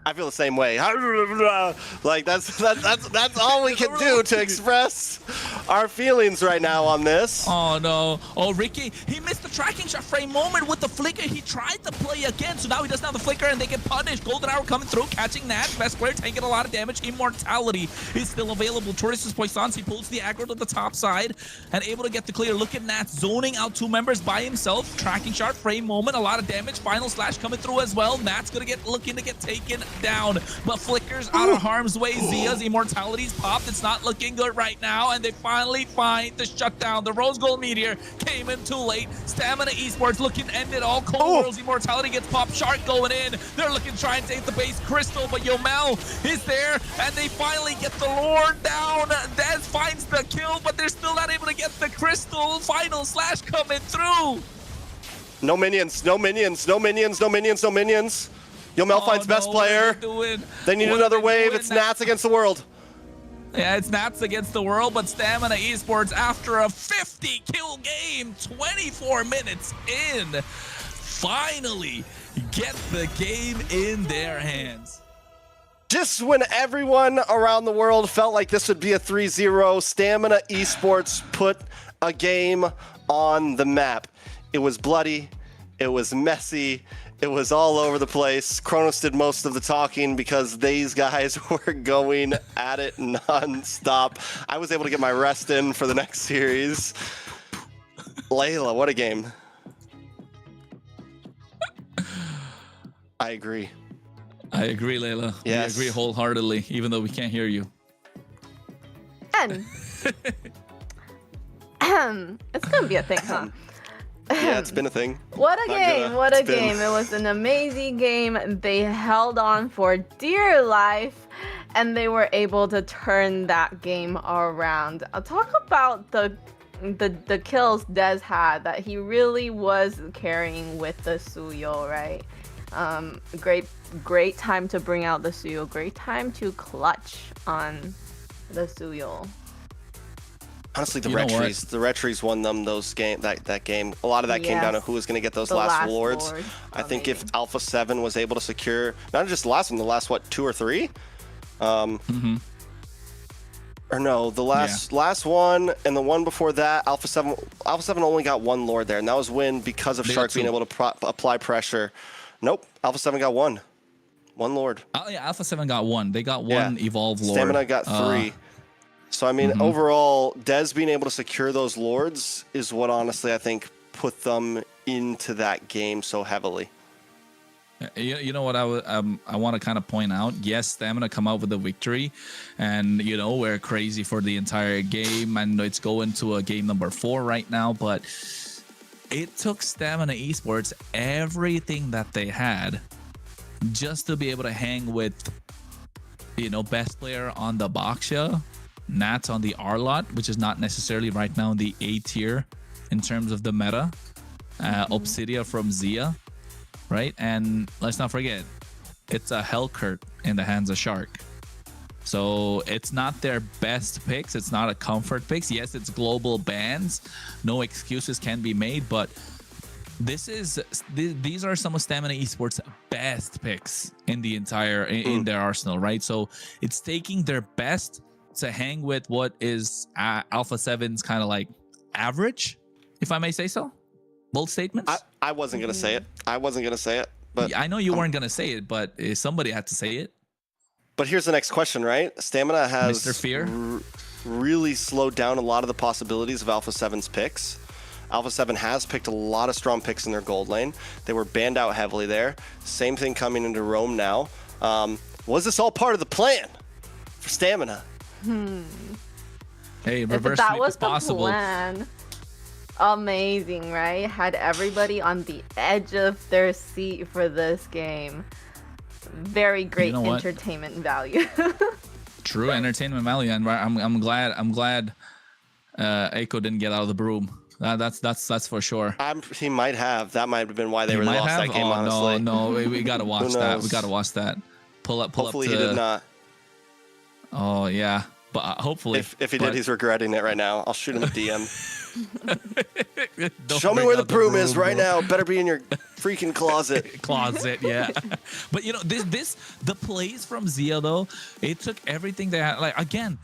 I feel the same way. Like that's all we can do to express our feelings right now on this. Oh no. Oh, Ricky, he missed the tracking shot frame moment with the flicker. He tried to play again, so now he doesn't have the flicker and they get punished. Golden Hour coming through, catching Nat. Best player taking a lot of damage. Immortality is still available. Tortoise's Poissons, he pulls the aggro to the top side and able to get the clear. Look at Nat zoning out 2 members by himself. Tracking shot frame moment, a lot of damage. Final Slash coming through as well. Nat's looking to get taken down, but flickers out of harm's way. Zia's immortality's popped. It's not looking good right now, and they finally find the shutdown. The Rose Gold Meteor came in too late. Stamina Esports looking to end it all. Cold World's immortality gets popped. Shark going in. They're looking to try and save the base Crystal, but Yomel is there, and they finally get the Lord down. Dez finds the kill, but they're still not able to get the Crystal. Final Slash coming through. No minions, no minions, no minions, no minions, no minions. Yomel finds best player. They need another wave. It's Nats against the world. Yeah, it's Nats against the world, but Stamina Esports, after a 50-kill game, 24 minutes in, finally get the game in their hands. Just when everyone around the world felt like this would be a 3-0, Stamina Esports put a game on the map. It was bloody. It was messy. It was all over the place. Kronos did most of the talking because these guys were going at it non-stop. I was able to get my rest in for the next series. Layla, what a game. I agree. I agree, Layla. Yes. We agree wholeheartedly, even though we can't hear you. And it's gonna be a thing, huh? Yeah, it's been a thing. What a Not game! gonna- What a it's been- game! It was an amazing game. They held on for dear life, and they were able to turn that game around. I'll talk about the kills Dez had. That he really was carrying with the Suyo, right? Great time to bring out the Suyo. Great time to clutch on the Suyo. Honestly, the You know what? Retries won them that game. A lot of that came down to Yes. who was going to get those The last last lords. lord. I think if Amazing. Alpha7 was able to secure not just the last one, the last what 2 or 3, or no, the last one and the one before that, Alpha7 only got 1 lord there, and that was when because of They Shark got being 2. able to apply pressure. Nope, Alpha7 got 1 lord. Oh yeah, Alpha7 got 1. They got 1 evolve lord. Stamina got 3. So, I mean, overall, Dez being able to secure those lords is what honestly I think put them into that game so heavily. You know what I want to kind of point out? Yes, Stamina come out with a victory, and you know we're crazy for the entire game, and it's going to a game number 4 right now. But it took Stamina Esports everything that they had just to be able to hang with, best player on the Baksha, Nats on the R lot, which is not necessarily right now in the A tier in terms of the meta. Obsidia from Zia, right? And let's not forget, it's a Hellcurt in the hands of Shark. So it's not their best picks. It's not a comfort picks. Yes, it's global bans. No excuses can be made, but these are some of Stamina Esports' best picks in the entire in their arsenal, right? So it's taking their best to hang with what is Alpha7's kind of like average, if I may say so. Bold statements. I wasn't gonna say it. But I know you weren't gonna say it, but somebody had to say it. But here's the next question, right? Stamina has Mr. Fear? really slowed down a lot of the possibilities of Alpha7's picks. Alpha7 has picked a lot of strong picks in their gold lane. They were banned out heavily there. Same thing coming into Rome now. Was this all part of the plan for Stamina? Hey, If reverse that sweep was is the possible. plan, amazing, right? Had everybody on the edge of their seat for this game. Very great know what? entertainment value. True entertainment value, and I'm glad Aiko didn't get out of the broom. That's for sure. He might have. That might have been why they He really might lost have. that game. Oh, Honestly, no, we gotta watch that. We knows? gotta watch that. Pull up. Hopefully to, he did not. Oh yeah, but hopefully. If he did, he's regretting it right now. I'll shoot him a DM. Don't Show me bring where the out broom is right bro. now. Better be in your freaking closet. Closet, yeah. But the plays from Zia though, it took everything they had. Like again,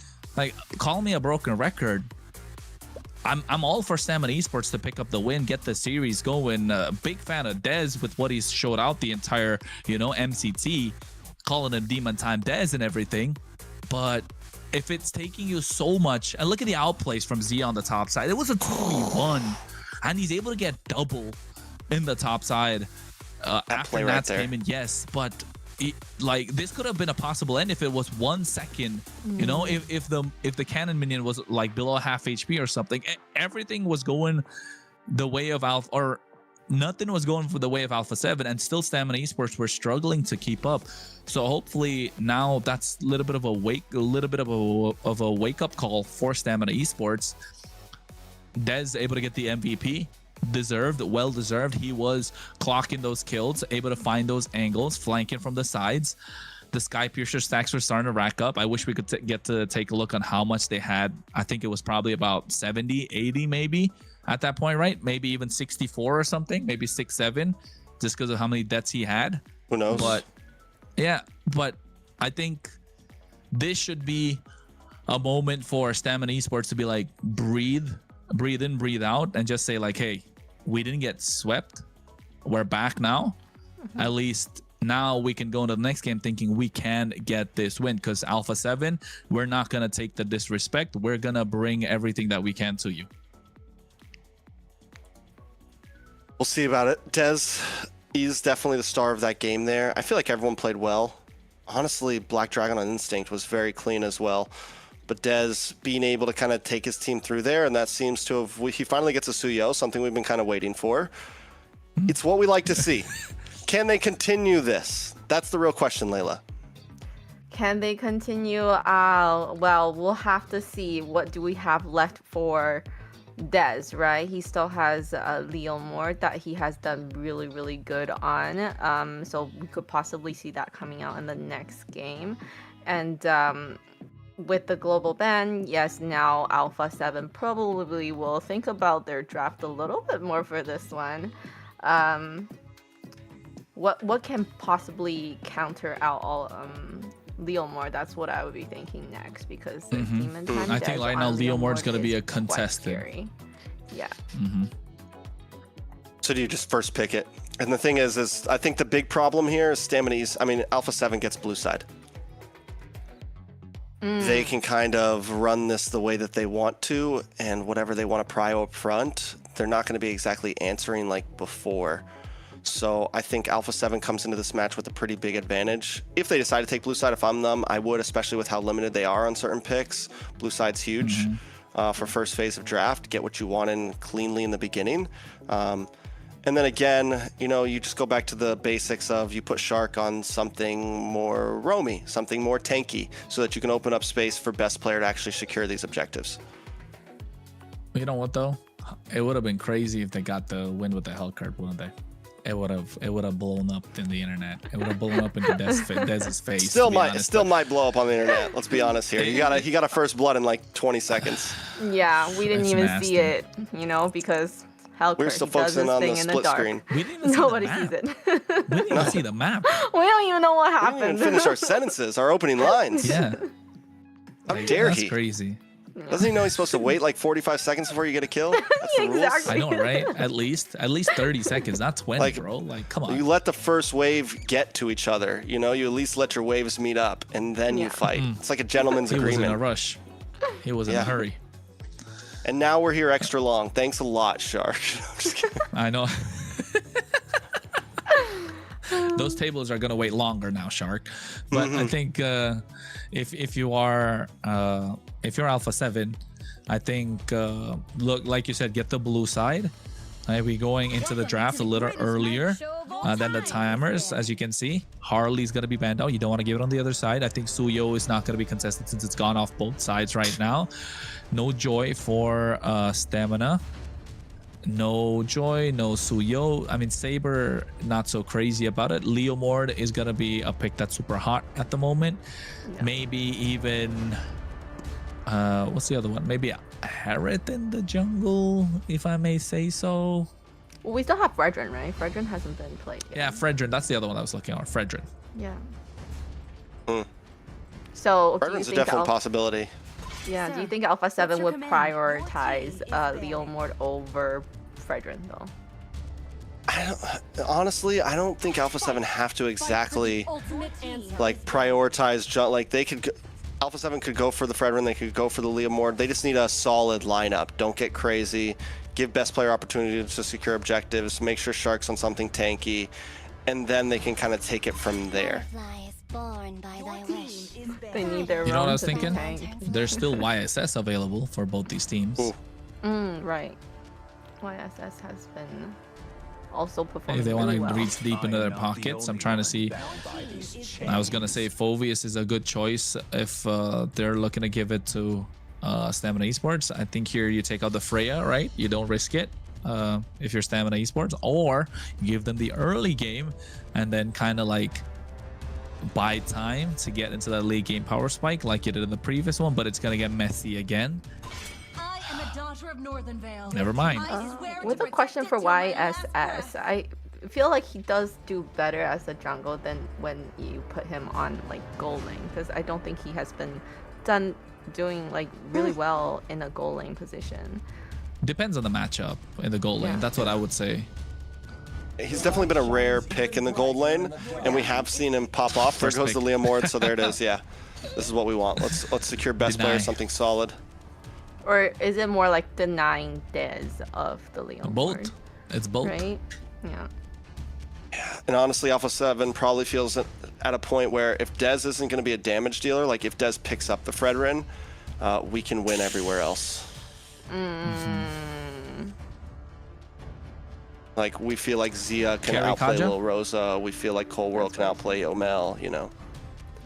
call me a broken record. I'm all for Stamina Esports to pick up the win, get the series going. Big fan of Dez with what he's showed out the entire, MCT, calling him Demon Time Dez and everything. But if it's taking you so much, and look at the outplays from Zia on the top side. It was a 2v1, and he's able to get double in the top side after play right Nats there. came in. Yes, but this could have been a possible end if it was 1 second. If the cannon minion was below half HP or something, everything was going the way of Alpha, or nothing was going for the way of Alpha7, and still Stamina Esports were struggling to keep up. So hopefully now that's a little bit of a wake up call for Stamina Esports. Dez able to get the MVP. Well deserved. He was clocking those kills, able to find those angles, flanking from the sides. The Sky Piercer stacks were starting to rack up. I wish we could get to take a look on how much they had. I think it was probably about 70, 80 maybe at that point, right? Maybe even 64 or something, maybe 6-7, just because of how many deaths he had. Who knows? But I think this should be a moment for Stamina Esports to be like, breathe in, breathe out, and just say hey, we didn't get swept. We're back now. At least now we can go into the next game thinking we can get this win, because Alpha7, we're not going to take the disrespect. We're going to bring everything that we can to you. We'll see about it. Dez, He's definitely the star of that game there. I feel like everyone played well. Honestly, Black Dragon on Instinct was very clean as well. But Dez being able to kind of take his team through there, and that seems to have... He finally gets a Suyo, something we've been kind of waiting for. It's what we like to see. Can they continue this? That's the real question, Layla. Can they continue? Well, we'll have to see. What do we have left for Dez, right? He still has Leomord that he has done really, really good on. So we could possibly see that coming out in the next game. And with the global ban, yes, now Alpha7 probably will think about their draft a little bit more for this one. What can possibly counter out all Leomord? That's what I would be thinking next, because there's Demon Time. I think right now Leomord's going to be a contestant. Yeah. So do you just first pick it? And the thing is I think the big problem here is Stamina. I mean, Alpha7 gets blue side. They can kind of run this the way that they want to, and whatever they want to prio up front, they're not going to be exactly answering like before. So I think Alpha7 comes into this match with a pretty big advantage. If they decide to take blue side, if I'm them, I would, especially with how limited they are on certain picks. Blue side's huge for first phase of draft. Get what you want in cleanly in the beginning. And then again, you know, you just go back to the basics of you put Shark on something more roamy, something more tanky, so that you can open up space for best player to actually secure these objectives. You know what though? It would have been crazy if they got the win with the hell card, wouldn't they? It would have blown up in the internet. It would have blown up into Dez's face. Still might blow up on the internet. Let's be honest here. He got a first blood in like 20 seconds. Yeah, we didn't even see it, you know, because Hellcurt, we're still focusing on the split screen. We didn't even Nobody see the sees map. it. We didn't even see the map. We don't even know what We happened. didn't even finish our sentences, our opening lines. Yeah. How dare That's he? crazy. Doesn't he know he's supposed to wait like 45 seconds before you get a kill? That's the rules. Exactly. I know, right? At least 30 seconds, not 20, Like, bro. Like, come on. You let the first wave get to each other. You know, you at least let your waves meet up, and then you fight. It's like a gentleman's He was agreement. in a rush. He was in a hurry. And now we're here extra long. Thanks a lot, Shark. I'm just kidding. I know. Those tables are gonna wait longer now, Shark. But I think if you're Alpha7, I think look, like you said, get the blue side. We're going into the draft a little earlier than the timers, as you can see. Harley's gonna be banned out. You don't want to give it on the other side. I think Suyo is not gonna be contested since it's gone off both sides right now. No Joy for Stamina. No Joy, no Suyo. I mean, Saber, not so crazy about it. Leomord is going to be a pick that's super hot at the moment. Yeah. Maybe even... what's the other one? Maybe a Harriet in the jungle, if I may say so. Well, we still have Fredrin, right? Fredrin hasn't been played yet. Yeah, Fredrin. That's the other one I was looking at. Fredrin. Yeah. So, Fredrin's a definite possibility. Yeah, do you think Alpha7 would prioritize Leomord over Fredrin, though? Honestly, I don't think Alpha7 have to exactly like prioritize. Like they could, Alpha7 could go for the Fredrin, they could go for the Leomord. They just need a solid lineup. Don't get crazy. Give best player opportunity to secure objectives. Make sure Shark's on something tanky, and then they can kind of take it from there. They need their You know what I was to be thinking? tanked. There's still YSS available for both these teams. Right. YSS has been also performing If they want really to well. reach deep into their pockets, I'm trying to see. I was gonna say Phoveus is a good choice if they're looking to give it to Stamina Esports. I think here you take out the Freya, right? You don't risk it if you're Stamina Esports, or you give them the early game and then kind of like buy time to get into that late game power spike like you did in the previous one, but it's gonna get messy again. I am a daughter of Northern Vale. Never mind. With a question for YSS, I feel like he does do better as a jungle than when you put him on like gold lane, because I don't think he has been doing like really well in a gold lane position. Depends on the matchup in the gold lane. That's what I would say. He's definitely been a rare pick in the gold lane, and we have seen him pop off. There goes the Leomord, so there it is. Yeah, this is what we want. Let's secure best player, something solid. Or is it more like denying Dez of the Leomord? Both. It's both. Right? Yeah. And honestly, Alpha7 probably feels at a point where if Dez isn't going to be a damage dealer, like if Dez picks up the Fredrin, we can win everywhere else. Like, we feel like Zia can outplay Lil Rosa. We feel like Cold World can outplay Omel, you know.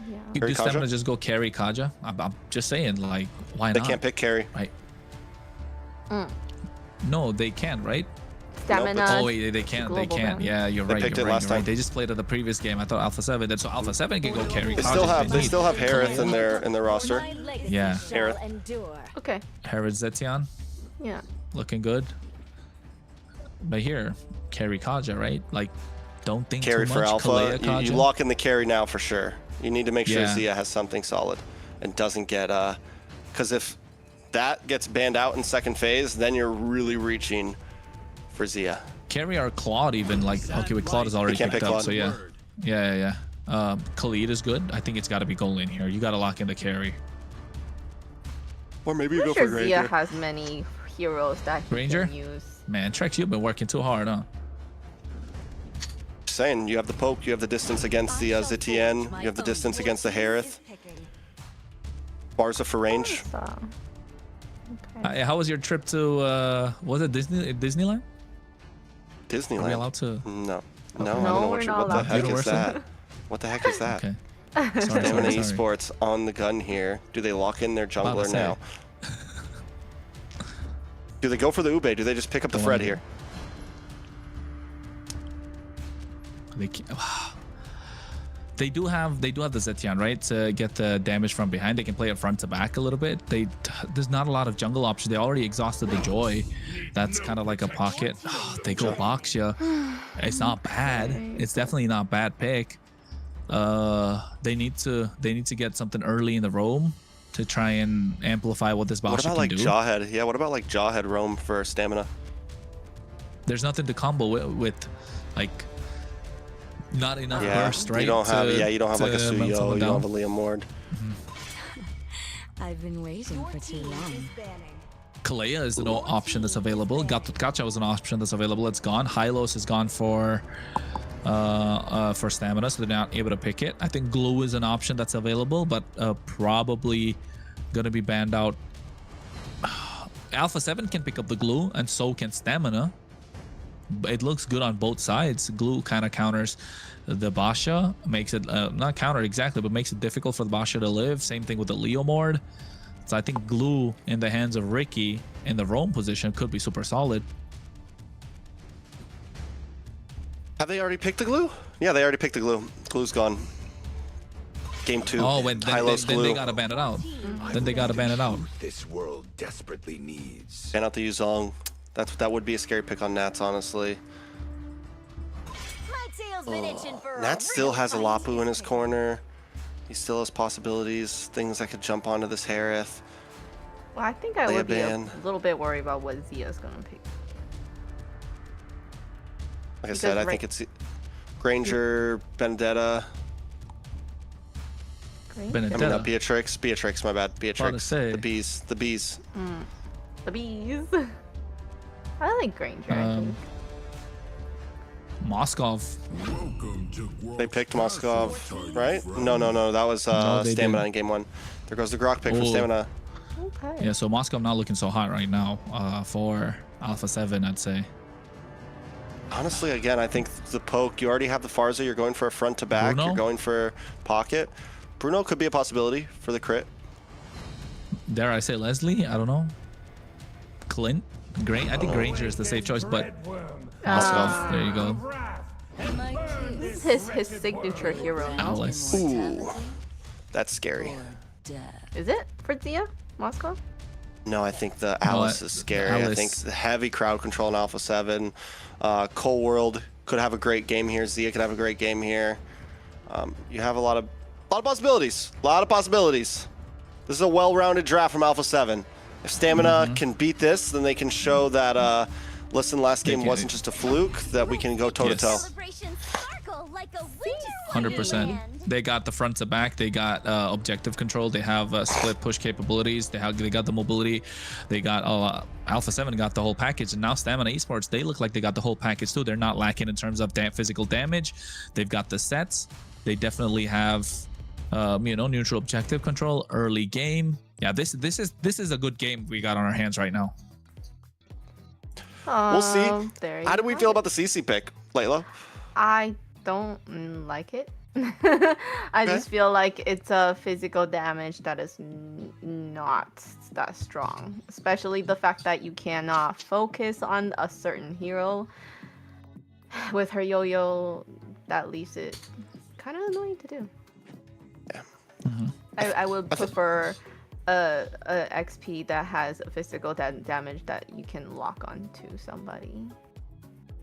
Yeah. Do Stamina just go carry Kaja? I'm just saying, like, why not? They can't pick carry. Right. No, they can, right? Stamina. Oh wait, they can't. They can't. Yeah, you're right. picked You're it right. last You're time. right. They just played at the previous game. I thought Alpha7. Then so Alpha7 can go carry. They Kaja still have if need. Harith in their roster. Yeah. Harith. Okay. Harith Zetian, Yeah. looking good. But here, carry Kaja, right? Like, don't think Carry too for much. Alpha. Kalea, You lock in the carry now for sure. You need to make sure Yeah. Zia has something solid and doesn't get because if that gets banned out in second phase, then you're really reaching for Zia. Carry our Claude even, like, okay, with Claude is already can't picked pick up, Claude. so yeah. Khalid is good. I think it's got to be goal in here. You got to lock in the carry. Or maybe you I'm go sure for Zia Granger. has many heroes that he Granger? can use. Man, Trex, you've been working too hard, huh? Just saying, you have the poke, you have the distance against the Zitian, you have the distance against the Harith. Barza for range. So, okay. How was your trip to, was it Disneyland? Are we Disneyland? allowed to? No. I No, don't know we're not what the allowed heck to. is that? What the heck is that? Okay. Stamina sorry. Esports on the gun here. Do they lock in their jungler say. now? Do they go for the Ube? Do they just pick up the Don't Fred wanna- here? They do have the Zetian, right, to get the damage from behind. They can play it front to back a little bit. There's not a lot of jungle options. They already exhausted the Joy. That's kind of like a pocket. They go Boxia. It's not bad. It's definitely not bad pick. They need to get something early in the roam to try and amplify what this Boxia What about can like do. Jawhead? Yeah, what about like Jawhead roam for stamina? There's nothing to combo with like not enough Yeah, burst, right? you don't have like a to Suyo, melt you someone don't down. have a Liam Ward. I've been waiting for too long. Kalea is an option that's available. Gacha was an option that's available. It's gone. Hylos is gone for stamina, so they're not able to pick it. I think Glue is an option that's available, but probably gonna be banned out. Alpha7 can pick up the Glue, and so can stamina. It looks good on both sides. Glue kind of counters the Basha, makes it not counter exactly, but makes it difficult for the Basha to live. Same thing with the Leomord. So I think Glue in the hands of Ricky in the roam position could be super solid. Have they already picked the glue? Yeah, they already picked the glue. Glue's gone. Game 2. Oh, then glue. they gotta ban it out. Then they gotta ban it out. This world desperately needs. Ban out the Yuzong. That would be a scary pick on Nats, honestly. Nats still has a Lapu in his corner. He still has possibilities, things that could jump onto this Harith. Well, I think I Play a would be a ban. little bit worried about what Zia's gonna pick. Like I said, I think it's Granger, Vendetta. Vendetta. I mean, not Beatrix. Beatrix, my bad. Beatrix. say. The bees. The bees. The bees. I like Granger. I think. Moskov. They picked Moskov, right? No. That was No, they Stamina didn't. in game 1. There goes the Grok pick for Oh. Stamina. Okay. Yeah, so Moskov not looking so hot right now for Alpha7, I'd say. Honestly, again, I think the poke, you already have the Farza, you're going for a front to back, Bruno? you're going for pocket. Bruno could be a possibility for the crit. Dare I say Leslie? I don't know. Clint? I think Granger is the safe choice, but Moskov, there you go. This is his signature hero. Alice. Ooh, that's scary. Is it for Zia? Moscow? No, I think the Alice is scary. I Alice. think the heavy crowd control in Alpha 7. Cold World could have a great game here. Zia could have a great game here. You have a lot of possibilities. A lot of possibilities. This is a well-rounded draft from Alpha 7. If Stamina can beat this, then they can show that, listen, last game wasn't just a fluke, that we can go toe-to-toe. 100%. They got the front to back. They got objective control. They have split push capabilities. They got the mobility. They got Alpha7 got the whole package, and now Stamina Esports, they look like they got the whole package too. They're not lacking in terms of physical damage. They've got the sets. They definitely have neutral objective control, early game. Yeah, this is a good game we got on our hands right now. We'll see. How do we feel about the CC pick, Layla? I don't like it. I just feel like it's a physical damage that is not that strong, especially the fact that you cannot focus on a certain hero with her yo-yo. That leaves it kind of annoying to do. Yeah. I would prefer a XP that has a physical damage that you can lock onto somebody.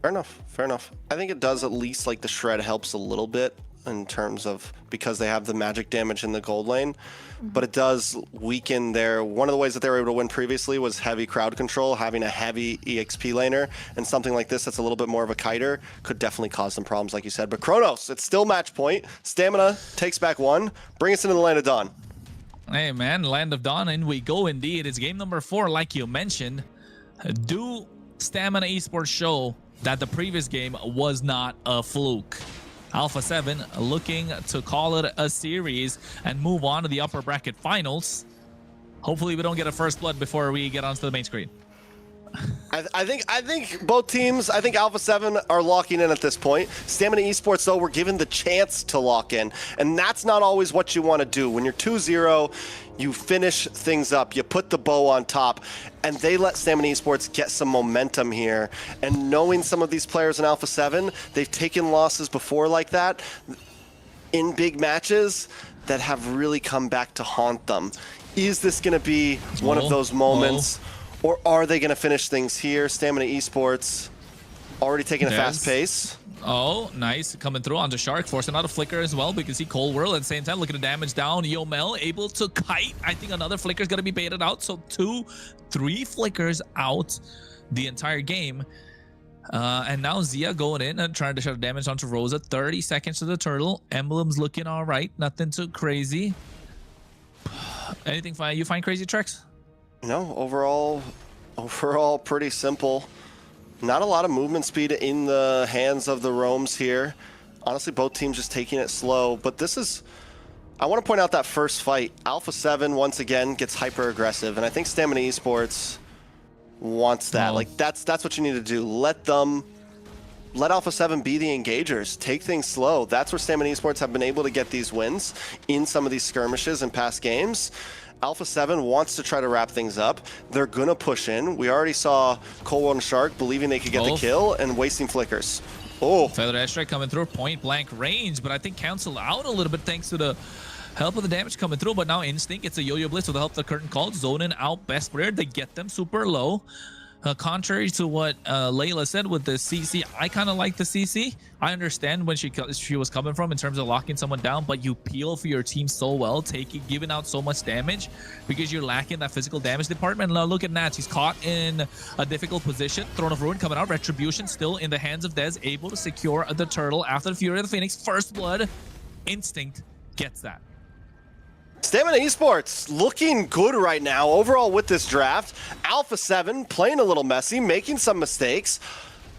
Fair enough. Fair enough. I think it does at least, like, the shred helps a little bit in terms of, because they have the magic damage in the gold lane, but it does weaken their, one of the ways that they were able to win previously was heavy crowd control. Having a heavy EXP laner and something like this that's a little bit more of a kiter could definitely cause some problems, like you said. But Kronos, it's still match point. Stamina takes back one. Bring us into the Land of Dawn. Hey man, Land of Dawn, and we go indeed. It's game number 4, like you mentioned. Do Stamina Esports show that the previous game was not a fluke? Alpha7 looking to call it a series and move on to the upper bracket finals. Hopefully we don't get a first blood before we get onto the main screen. I think both teams, I think Alpha7 are locking in at this point. Stamina Esports, though, were given the chance to lock in, and that's not always what you want to do. When you're 2-0, you finish things up, you put the bow on top, and they let Stamina Esports get some momentum here. And knowing some of these players in Alpha7, they've taken losses before like that in big matches that have really come back to haunt them. Is this going to be one of those moments? Or are they going to finish things here? Stamina Esports already taking a fast pace. Oh, nice. Coming through onto Shark, forcing out a flicker as well. We can see Cold Whirl at the same time. Look at the damage down. Yomel able to kite. I think another flicker is going to be baited out. So 3 flickers out the entire game. And now Zia going in and trying to shut damage onto Rosa. 30 seconds to the turtle. Emblem's looking all right. Nothing too crazy. Anything you find crazy, Trex? No, overall pretty simple. Not a lot of movement speed in the hands of the roams here. Honestly, both teams just taking it slow. But this is, I want to point out that first fight. Alpha7 once again gets hyper aggressive, and I think Stamina Esports wants that. Like that's what you need to do. Let Alpha7 be the engagers. Take things slow. That's where Stamina Esports have been able to get these wins in some of these skirmishes in past games. Alpha7 wants to try to wrap things up. They're gonna push in. We already saw Cole and Shark believing they could get the kill and wasting flickers. Oh, Feather Airstrike coming through point blank range, but I think cancel out a little bit thanks to the help of the damage coming through. But now Instinct, it's a Yo-Yo Blitz with the help of the curtain call. Zoning out best player. They get them super low. Contrary to what Layla said with the CC, I kind of like the CC. I understand when she was coming from in terms of locking someone down, but you peel for your team so well, giving out so much damage because you're lacking that physical damage department. Now look at Nats. He's caught in a difficult position. Throne of Ruin coming out. Retribution still in the hands of Dez, able to secure the turtle after the Fury of the Phoenix. First blood. Instinct gets that. Stamina Esports looking good right now overall with this draft. Alpha7 playing a little messy, making some mistakes.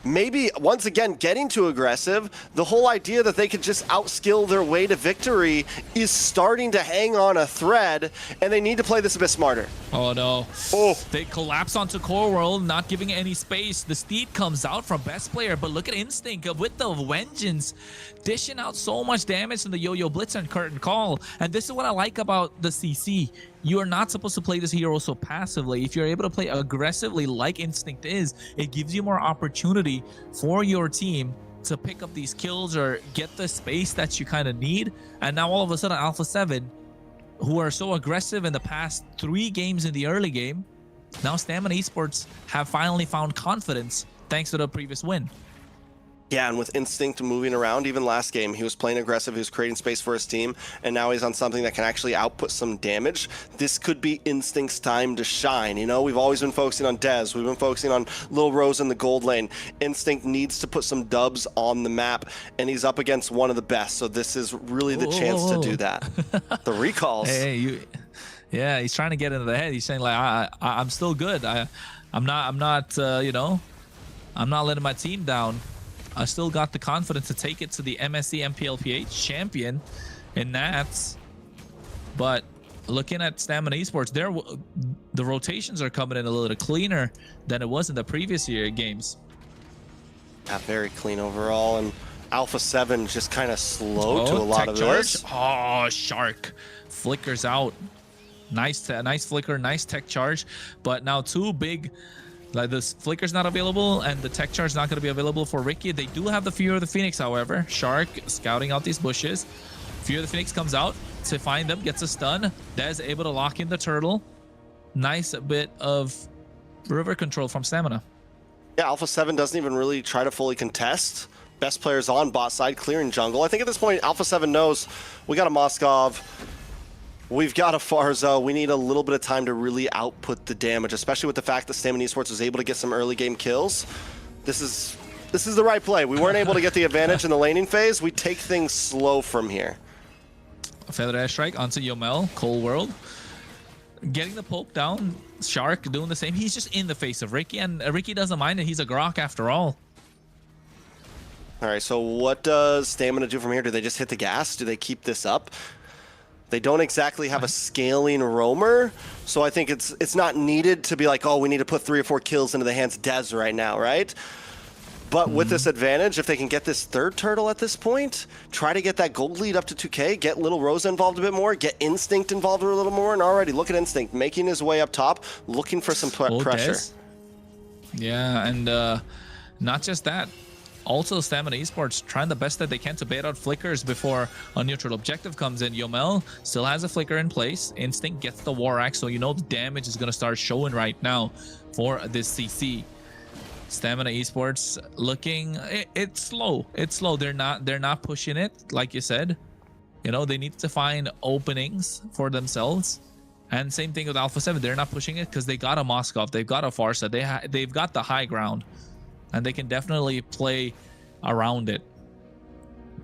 Maybe once again getting too aggressive. The whole idea that they could just outskill their way to victory is starting to hang on a thread, and they need to play this a bit smarter. Oh no. Oh, they collapse onto Core World, not giving any space. The Steed comes out from best player, but look at Instinct with the vengeance, dishing out so much damage from the Yo-Yo Blitz and Curtain Call. And this is what I like about the CC. You are not supposed to play this hero so passively. If you're able to play aggressively like Instinct is, it gives you more opportunity for your team to pick up these kills or get the space that you kind of need. And now all of a sudden Alpha7, who are so aggressive in the past 3 games in the early game, now Stamina Esports have finally found confidence thanks to the previous win. Yeah, and with Instinct moving around, even last game, he was playing aggressive, he was creating space for his team, and now he's on something that can actually output some damage. This could be Instinct's time to shine. You know, we've always been focusing on Dez, we've been focusing on Lil Rose in the gold lane. Instinct needs to put some dubs on the map, and he's up against one of the best, so this is really the chance to do that. The recalls. Hey, yeah, he's trying to get into the head. He's saying like, I'm still good. I'm not, you know, I'm not letting my team down. I still got the confidence to take it to the MSC MPLPH champion in Nats. But looking at Stamina Esports, the rotations are coming in a little cleaner than it was in the previous year games. Yeah, very clean overall, and Alpha7 just kind of slow to a lot of this. Oh, Shark flickers out. Nice flicker, nice tech charge, but now two big. Like this flicker's not available and the tech charge not going to be available for Ricky. They do have the Fear of the Phoenix, however. Shark scouting out these bushes. Fear of the Phoenix comes out to find them, gets a stun. Dez able to lock in the turtle. Nice bit of river control from Stamina. Yeah, Alpha7 doesn't even really try to fully contest. Best players on bot side, clearing jungle. I think at this point, Alpha7 knows we got a Moskov. We've got a Farza. We need a little bit of time to really output the damage, especially with the fact that Stamina Esports was able to get some early game kills. This is the right play. We weren't able to get the advantage in the laning phase. We take things slow from here. Feather Airstrike onto Yomel, Cold World. Getting the poke down. Shark doing the same. He's just in the face of Ricky, and Ricky doesn't mind it. He's a Grok after all. All right, so what does Stamina do from here? Do they just hit the gas? Do they keep this up? They don't exactly have a scaling roamer, so I think it's not needed to be like, oh, we need to put 3 or 4 kills into the hands of Dez right now, right? But with this advantage, if they can get this third turtle at this point, try to get that gold lead up to 2K, get Little Rosa involved a bit more, get Instinct involved a little more, and already look at Instinct making his way up top, looking for some pressure. Dez. Yeah, and not just that. Also, Stamina Esports trying the best that they can to bait out flickers before a neutral objective comes in. Yomel still has a flicker in place. Instinct gets the War Axe, so you know the damage is going to start showing right now for this CC. Stamina Esports looking, it's slow. It's slow. They're not pushing it, like you said. You know, they need to find openings for themselves. And same thing with Alpha7. They're not pushing it because they got a Moskov, they've got a Farsa, they've got the high ground. And they can definitely play around it.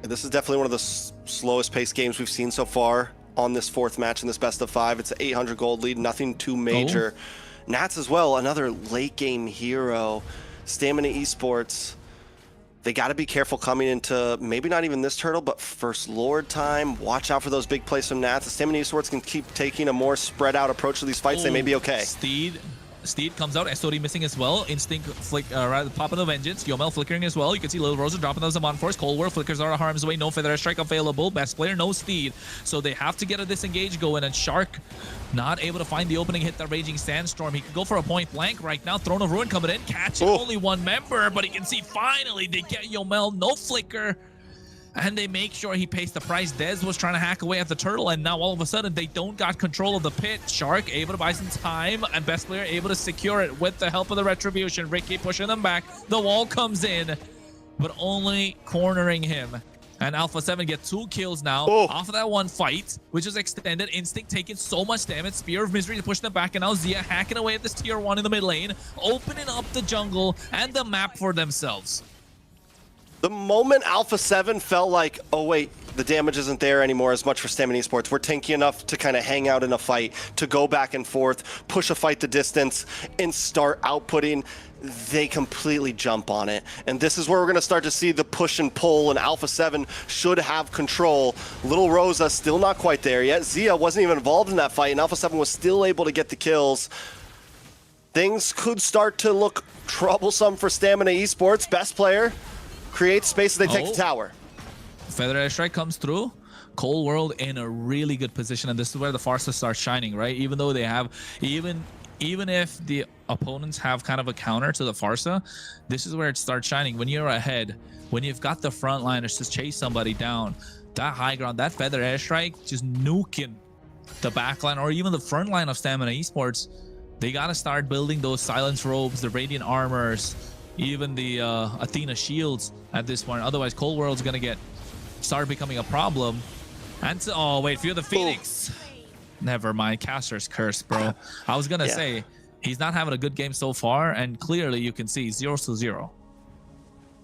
This is definitely one of the slowest paced games we've seen so far on this 4th match in this best of 5. It's an 800 gold lead, nothing too major. Nats as well, another late game hero. Stamina Esports, they got to be careful coming into maybe not even this turtle, but First Lord time. Watch out for those big plays from Nats. The Stamina Esports can keep taking a more spread out approach to these fights. They may be okay. Steed comes out, SOD missing as well. Instinct flick, pop of the Vengeance. Yomel flickering as well. You can see Little Rosa dropping those on force. Cold War flickers are harm's way. No Feather Strike available. Best player, no Steed. So they have to get a disengage going. And Shark not able to find the opening, hit the Raging Sandstorm. He could go for a point blank right now. Throne of Ruin coming in, catching only one member. But he can see finally they get Yomel, no flicker. And they make sure he pays the price. Dez was trying to hack away at the turtle, and now all of a sudden they don't got control of the pit. Shark able to buy some time, and Best Player able to secure it with the help of the Retribution. Ricky pushing them back. The wall comes in, but only cornering him. And Alpha7 get 2 kills now off of that one fight, which is extended. Instinct taking so much damage. Spear of Misery to push them back, and now Zia hacking away at this tier 1 in the mid lane, opening up the jungle and the map for themselves. The moment Alpha7 felt like, oh wait, the damage isn't there anymore as much for Stamina Esports. We're tanky enough to kind of hang out in a fight, to go back and forth, push a fight the distance, and start outputting. They completely jump on it. And this is where we're going to start to see the push and pull, and Alpha7 should have control. Little Rosa still not quite there yet. Zia wasn't even involved in that fight, and Alpha7 was still able to get the kills. Things could start to look troublesome for Stamina Esports. Best player creates space as they take the tower. Feather Airstrike comes through. Cold World in a really good position, and this is where the Farsa starts shining, right? Even though they have, even if the opponents have kind of a counter to the Farsa, this is where it starts shining. When you're ahead, when you've got the frontliners to chase somebody down, that high ground, that Feather Airstrike just nuking the backline or even the front line of Stamina Esports. They got to start building those silence robes, the radiant armors, even the Athena shields at this point. Otherwise, Cold World's gonna start becoming a problem. And so, oh wait, Fear the Phoenix. Never mind, Caster's curse, bro. I was gonna say he's not having a good game so far, and clearly you can see 0-0.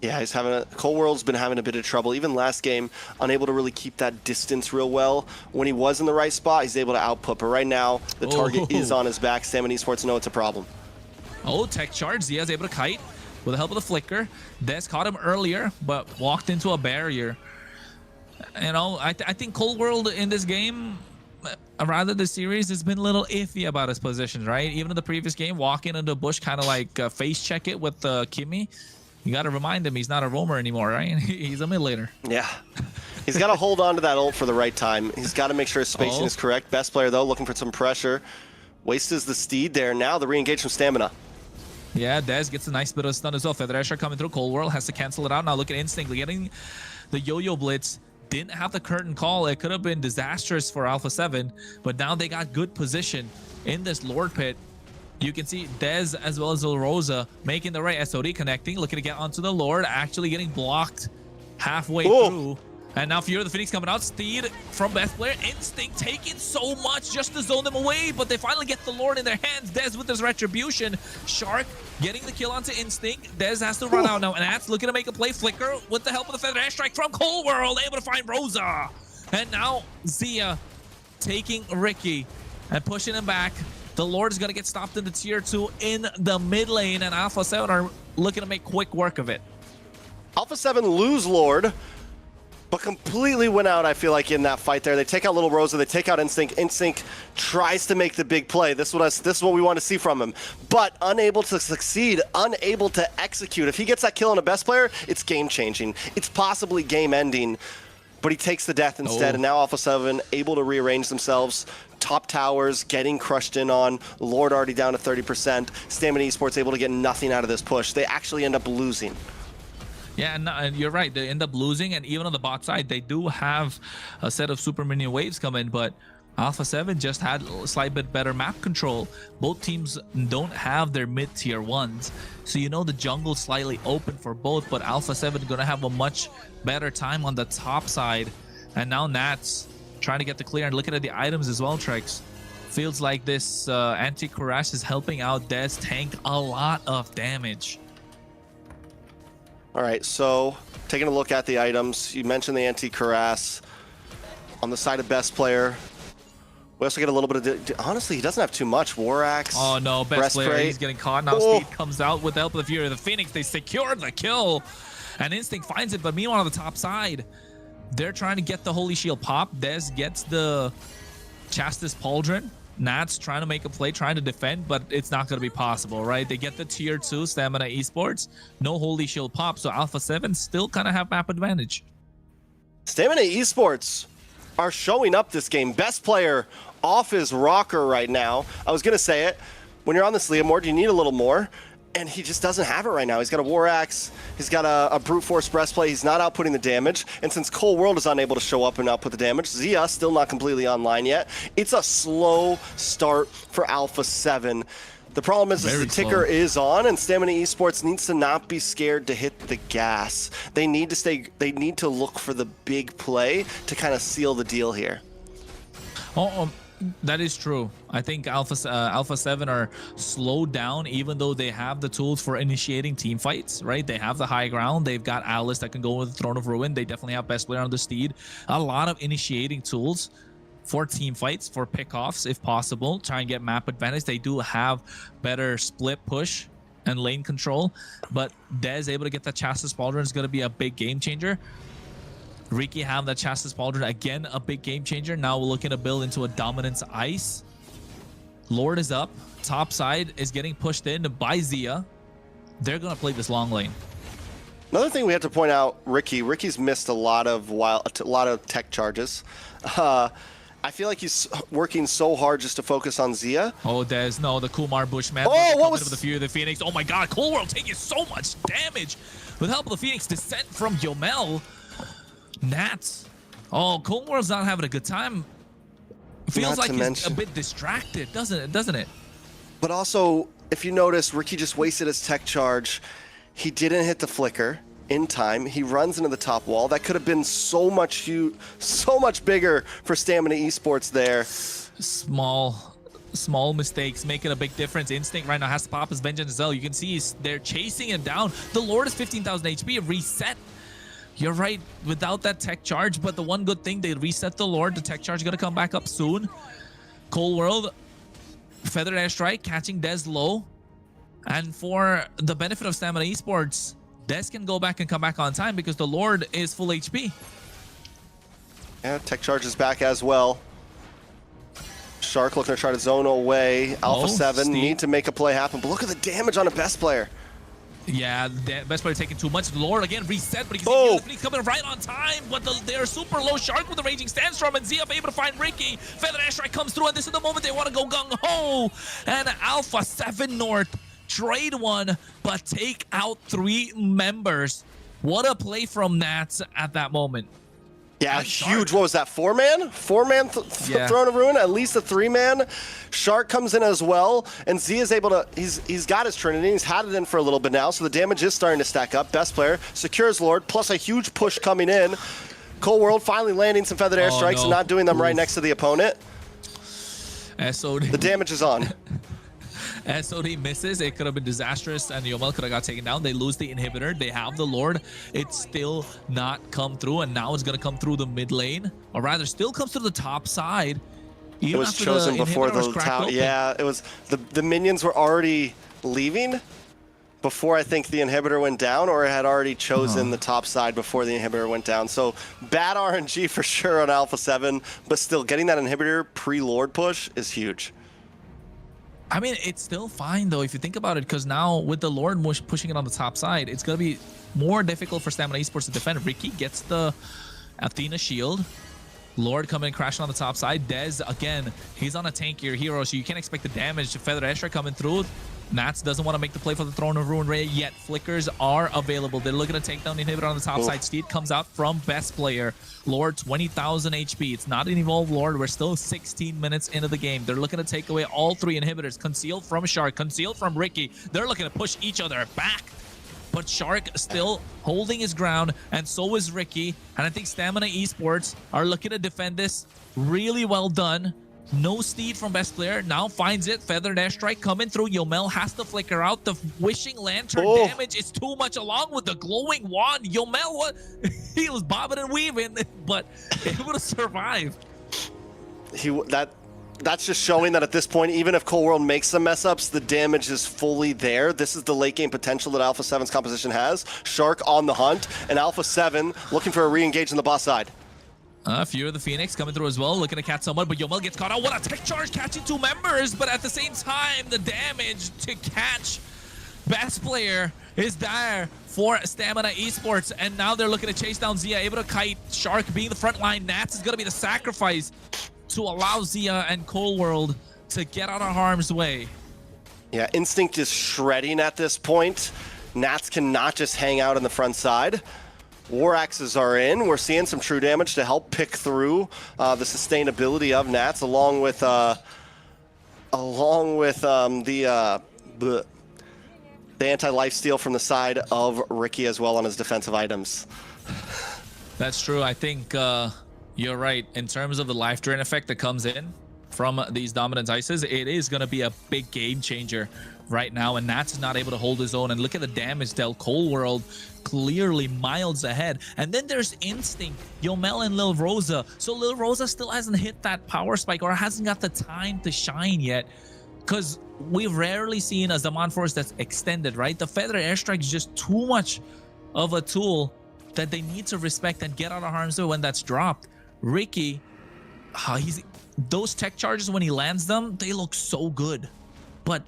Yeah, he's Cold World's been having a bit of trouble. Even last game, unable to really keep that distance real well. When he was in the right spot, he's able to output. But right now, the target is on his back. Stamina Esports know it's a problem. Oh, tech charge. Zia's able to kite with the help of the flicker. Des caught him earlier, but walked into a barrier. You know, I think Cold World in this game, rather the series, has been a little iffy about his positions, right? Even in the previous game, walking into the bush, kind of like face check it with Kimmy. You got to remind him he's not a roamer anymore, right? He's a mid laner. Yeah. He's got to hold on to that ult for the right time. He's got to make sure his spacing is correct. Best player, though, looking for some pressure. Wastes the steed there. Now the re-engage from Stamina. Yeah, Dez gets a nice bit of stun as well. Feather Escher coming through. Cold World has to cancel it out. Now look at Instinct getting the yo-yo blitz. Didn't have the curtain call. It could have been disastrous for Alpha7, but now they got good position in this Lord Pit. You can see Dez as well as Rosa making the right SOD connecting, looking to get onto the Lord, actually getting blocked halfway through. And now Fear of the Phoenix coming out. Steed from best player. Instinct taking so much just to zone them away, but they finally get the Lord in their hands. Dez with his retribution. Shark getting the kill onto Instinct. Dez has to run out now, and Ats looking to make a play. Flicker with the help of the Feather Airstrike from Cold World, able to find Rosa. And now Zia taking Ricky and pushing him back. The Lord is going to get stopped in the tier 2 in the mid lane, and Alpha7 are looking to make quick work of it. Alpha7 lose Lord, but completely went out, I feel like, in that fight there. They take out Little Rosa, they take out Instinct. Instinct tries to make the big play. This is what we want to see from him, but unable to succeed, unable to execute. If he gets that kill on a best player, it's game-changing. It's possibly game-ending, but he takes the death instead, and now Alpha7 able to rearrange themselves. Top towers getting crushed in on. Lord already down to 30%. Stamina Esports able to get nothing out of this push. They actually end up losing. Yeah, and you're right. They end up losing, and even on the bot side, they do have a set of super minion waves coming, but Alpha7 just had a slight bit better map control. Both teams don't have their mid-tier ones, so you know the jungle's slightly open for both, but Alpha7 going to have a much better time on the top side. And now Nats trying to get the clear, and looking at the items as well, Trex. Feels like this anti-Kurash is helping out Dez tank a lot of damage. All right, so taking a look at the items, you mentioned the anti-Kurash on the side of best player. We also get a little bit of, honestly, he doesn't have too much. War Axe. Oh no, best player, he's getting caught. Now Steed comes out with the help of the Fury of the Phoenix. They secured the kill, and Instinct finds it, but meanwhile on the top side, they're trying to get the Holy Shield pop. Dez gets the Chastis Pauldron. Nats trying to make a play, trying to defend, but it's not going to be possible, right? They get the tier 2 Stamina Esports. No Holy Shield pop, so Alpha7 still kind of have map advantage. Stamina Esports are showing up this game. Best player off his rocker right now. I was going to say it. When you're on this Leomord, you need a little more. And he just doesn't have it right now. He's got a War Axe. He's got a Brute Force breastplate. He's not outputting the damage. And since Cold World is unable to show up and output the damage, Zia still not completely online yet. It's a slow start for Alpha7. The problem is the ticker is on, and Stamina Esports needs to not be scared to hit the gas. They need to stay. They need to look for the big play to kind of seal the deal here. That is true. I think Alpha7 are slowed down, even though they have the tools for initiating team fights, right? They have the high ground. They've got Alice that can go with the Throne of Ruin. They definitely have best player on the Steed. A lot of initiating tools for team fights, for pickoffs, if possible. Try and get map advantage. They do have better split push and lane control, but Dez able to get that Chastis Pauldron is going to be a big game changer. Ricky have that Chastis Pauldron, again, a big game changer. Now we're looking to build into a Dominance Ice. Lord is up. Top side is getting pushed in by Zia. They're going to play this long lane. Another thing we have to point out, Ricky's missed a lot of tech charges. I feel like he's working so hard just to focus on Zia. Oh, there's no, the Kumar Bushman. Oh, what was the Fury of the Phoenix? Oh my God, Cold World taking so much damage. With help of the Phoenix, descent from Yomel. Nats. Oh, Cold World's not having a good time. Feels like he's a bit distracted, doesn't it? But also, if you notice, Ricky just wasted his tech charge. He didn't hit the flicker in time. He runs into the top wall. That could have been so much bigger for Stamina Esports there. Small mistakes making a big difference. Instinct right now has to pop his vengeance as well. You can see they're chasing him down. The Lord is 15,000 HP. Reset. You're right, without that tech charge, but the one good thing, they reset the Lord. The tech charge is going to come back up soon. Cold World, Feathered Airstrike, catching Dez low. And for the benefit of Stamina Esports, Dez can go back and come back on time because the Lord is full HP. Yeah, tech charge is back as well. Shark looking to try to zone away. Alpha7 need to make a play happen, but look at the damage on a best player. Yeah, the best player taking too much. Lord again reset, but he's coming right on time. But they're super low. Shark with the Raging Sandstorm, and Zia able to find Ricky. Feather Airstrike comes through, and this is the moment they want to go gung-ho. And Alpha7 North trade one, but take out 3 members. What a play from Nats at that moment. Yeah, huge. What was that? 4-man? 4-man Throne of Ruin? At least a 3-man. Shark comes in as well, and Z is able to. He's got his Trinity. He's had it in for a little bit now, so the damage is starting to stack up. Best player secures Lord, plus a huge push coming in. Cold World finally landing some feathered airstrikes and not doing them right next to the opponent. SOD. The damage is on. SOD misses. It could have been disastrous, and Yomel could have got taken down. They lose the inhibitor. They have the Lord. It's still not come through, and now it's going to come through the mid lane, or rather, still comes to the top side. It was chosen before the tower. Yeah, it was the minions were already leaving before I think the inhibitor went down, or it had already chosen the top side before the inhibitor went down. So bad RNG for sure on Alpha7, but still getting that inhibitor pre-Lord push is huge. I mean, it's still fine, though, if you think about it, because now with the Lord pushing it on the top side, it's going to be more difficult for Stamina Esports to defend. Ricky gets the Athena shield. Lord coming and crashing on the top side. Dez, again, he's on a tankier hero, so you can't expect the damage. Feather Airstrike coming through. Nats doesn't want to make the play for the Throne of Ruin Ray yet. Flickers are available. They're looking to take down the inhibitor on the top side. Steed comes out from best player. Lord, 20,000 HP. It's not an evolved Lord. We're still 16 minutes into the game. They're looking to take away all 3 inhibitors. Concealed from Shark, concealed from Ricky. They're looking to push each other back. But Shark still holding his ground, and so is Ricky. And I think Stamina Esports are looking to defend this really well done. No Steed from best player. Now finds it. Feathered Airstrike coming through. Yomel has to flicker out. The Wishing Lantern damage is too much, along with the glowing wand. Yomel, he was bobbing and weaving, but able to survive. That's just showing that at this point, even if Cold World makes some mess ups, the damage is fully there. This is the late game potential that Alpha7's composition has. Shark on the hunt, and Alpha7 looking for a re-engage on the boss side. Fear of the Phoenix coming through as well, looking to catch someone, but Yomel gets caught out. What a tech charge, catching 2 members, but at the same time, the damage to catch best player is there for Stamina Esports, and now they're looking to chase down Zia, able to kite. Shark being the front line. Nats is going to be the sacrifice to allow Zia and Cold World to get out of harm's way. Yeah, Instinct is shredding at this point. Nats cannot just hang out on the front side. War Axes are in. We're seeing some true damage to help pick through the sustainability of Nats, along with the anti-life steal from the side of Ricky as well on his defensive items. That's true. I think you're right. In terms of the life drain effect that comes in from these dominance ices, it is going to be a big game changer right now, and Nats is not able to hold his own. And look at the damage dealt. Cold World clearly miles ahead. And then there's Instinct, Yomel, and Lil Rosa. So Lil Rosa still hasn't hit that power spike, or hasn't got the time to shine yet, because we've rarely seen a Zaman Force that's extended, right? The Feather Airstrike is just too much of a tool that they need to respect and get out of harm's way when that's dropped. Ricky, those tech charges, when he lands them, they look so good, but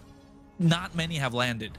not many have landed.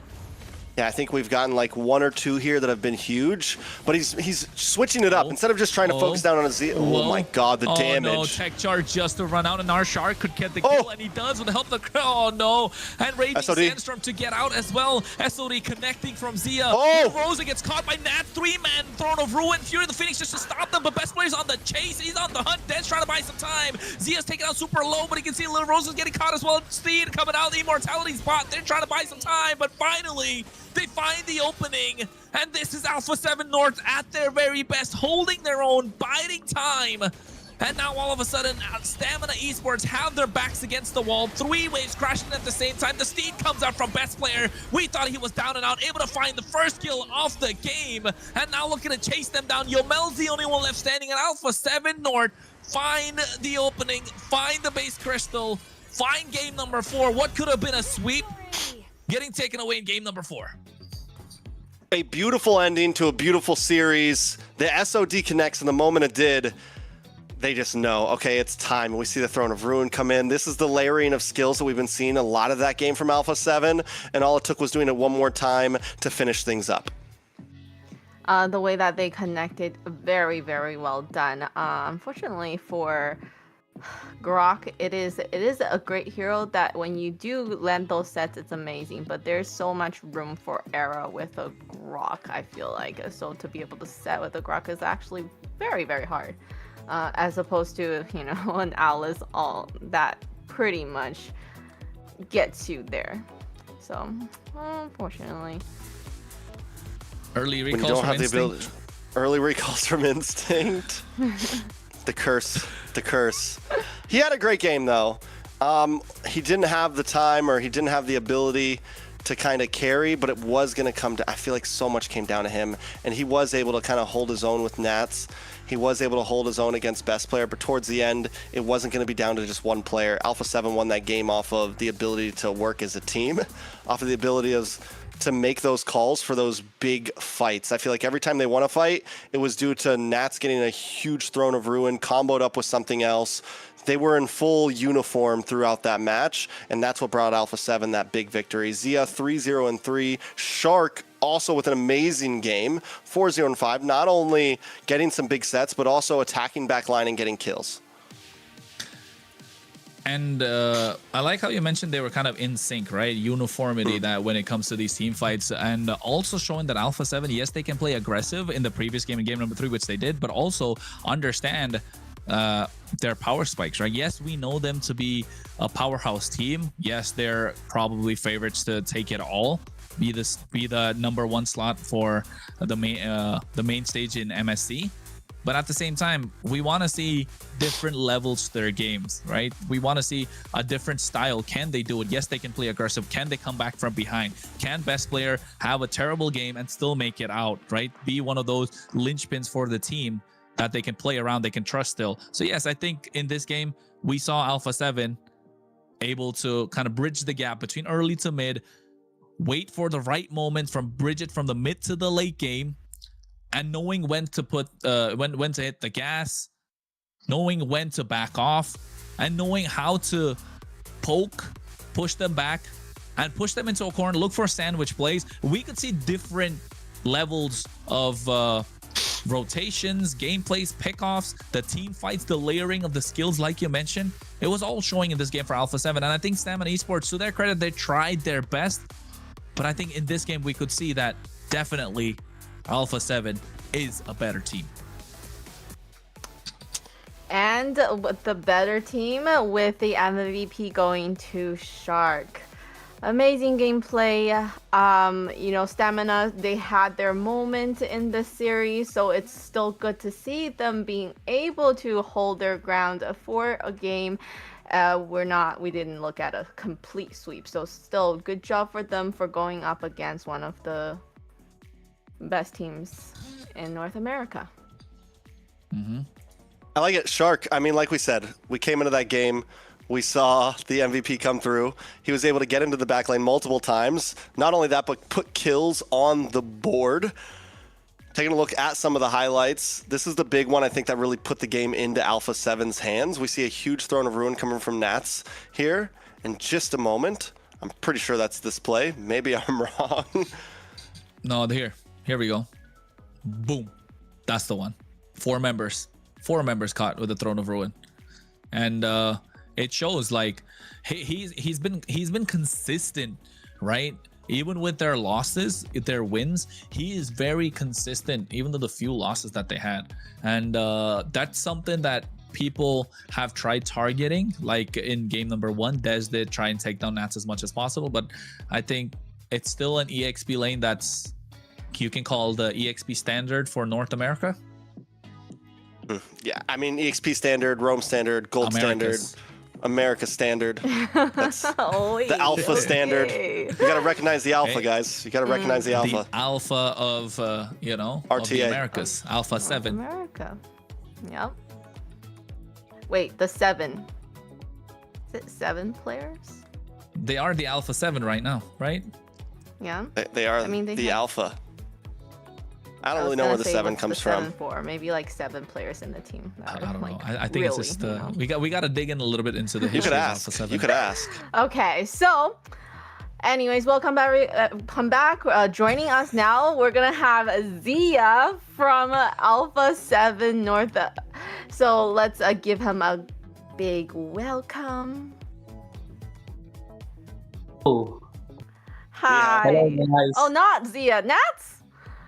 Yeah, I think we've gotten like 1 or 2 here that have been huge, but he's switching it up. Instead of just trying to focus down on a Z. Oh my God, the damage. No, tech charge just to run out, and our Shark could get the kill, and he does with the help of the... Oh no, and Raging Sandstorm to get out as well. SOD connecting from Zia. Rosa gets caught by Nat. 3-man Throne of Ruin. Fury of the Phoenix just to stop them, but best player's on the chase. He's on the hunt. Den's trying to buy some time. Zia's taken out super low, but he can see Little Rosa's getting caught as well. Steed coming out. The Immortality's bot. They're trying to buy some time, but finally They find the opening, and this is Alpha7 North at their very best, holding their own, biding time. And now all of a sudden, Stamina Esports have their backs against the wall. 3 waves crashing at the same time. The Steed comes out from best player. We thought he was down and out, able to find the first kill of the game. And now looking to chase them down. Yomel's the only one left standing, and Alpha7 North find the opening, find the base crystal, find game number 4. What could have been a sweep getting taken away in game number 4. A beautiful ending to a beautiful series. The SOD connects, and the moment it did, they just know, okay, it's time. We see the Throne of Ruin come in. This is the layering of skills that we've been seeing a lot of that game from Alpha7, and all it took was doing it one more time to finish things up. The way that they connected, very, very well done. Unfortunately for Grok, it is a great hero that when you do land those sets, it's amazing. But there's so much room for error with a Grok, I feel like. So to be able to set with a Grok is actually very, very hard. As opposed to, you know, an Alice all that pretty much gets you there. So, unfortunately. Early When you recalls don't from have the Instinct. ability, early recalls from Instinct. The curse. He had a great game though. He didn't have the time, or he didn't have the ability to kind of carry, but it was going to come to, I feel like so much came down to him, and he was able to kind of hold his own with Nats. He was able to hold his own against best player, but towards the end, it wasn't going to be down to just one player. Alpha7 won that game off of the ability to work as a team, off of the ability to make those calls for those big fights. I feel like every time they won a fight, it was due to Nats getting a huge Throne of Ruin, comboed up with something else. They were in full uniform throughout that match, and that's what brought Alpha7 that big victory. Zia 3-0-3. Shark also with an amazing game, 4-0-5. Not only getting some big sets, but also attacking backline and getting kills. And I like how you mentioned they were kind of in sync, right? Uniformity that when it comes to these team fights, and also showing that Alpha7, yes, they can play aggressive in the previous game, in game number 3, which they did, but also understand their power spikes, right? Yes, we know them to be a powerhouse team. Yes, they're probably favorites to take it all, be the #1 slot for the main stage in MSC. But at the same time, we want to see different levels to their games, right? We want to see a different style. Can they do it? Yes, they can play aggressive. Can they come back from behind? Can best player have a terrible game and still make it out, right? Be one of those linchpins for the team that they can play around, they can trust still. So yes, I think in this game, we saw Alpha7 able to kind of bridge the gap between early to mid, wait for the right moment from bridge it from the mid to the late game, and knowing when to put when to hit the gas, knowing when to back off, and knowing how to poke, push them back, and push them into a corner, look for sandwich plays. We could see different levels of rotations, gameplays, pickoffs, the team fights, the layering of the skills, like you mentioned. It was all showing in this game for Alpha7, and I think Stamina Esports, to their credit, they tried their best. But I think in this game, we could see that definitely Alpha7 is a better team. And with the better team, with the MVP going to Shark. Amazing gameplay. You know, Stamina, they had their moment in the series, so it's still good to see them being able to hold their ground for a game. We didn't look at a complete sweep, so still good job for them for going up against one of the best teams in North America. I like it. Shark, I mean, like we said, we came into that game, we saw the MVP come through. He was able to get into the backline multiple times. Not only that, but put kills on the board. Taking a look at some of the highlights, this is the big one, I think, that really put the game into Alpha7's hands. We see a huge Throne of Ruin coming from Nats here in just a moment. I'm pretty sure that's this play. Maybe I'm wrong. No, here we go. Boom. That's the one. 4 members caught with the Throne of Ruin. And it shows like he's been consistent, right? Even with their losses, their wins, he is very consistent, even though the few losses that they had. And that's something that people have tried targeting. Like in game number 1, Dez did try and take down Nats as much as possible, but I think it's still an EXP lane that's you can call the EXP standard for North America? Yeah, I mean EXP standard, Rome standard, Gold Americas. standard, America standard. That's Oy, the Alpha standard. okay. You gotta recognize the Alpha, Hey. guys. You gotta recognize the Alpha. The alpha of of the RTA. Americas, Alpha 7. America. Yep. Wait, the 7. Is it 7 players? They are the Alpha 7 right now, right? Yeah. They are I mean, they the have- Alpha. I don't was really know gonna where the say, 7 what's comes the from. 7 for? Maybe like 7 players in the team. I don't know. Like, I think it's really, just you know? we got to dig in a little bit into the You history could of ask. Alpha 7. You could ask. Okay, so anyways, welcome back. Come back. Joining us now, we're gonna have Zia from Alpha7 North. So let's give him a big welcome. Oh, Hi. hello guys. Oh, not Zia. Nats?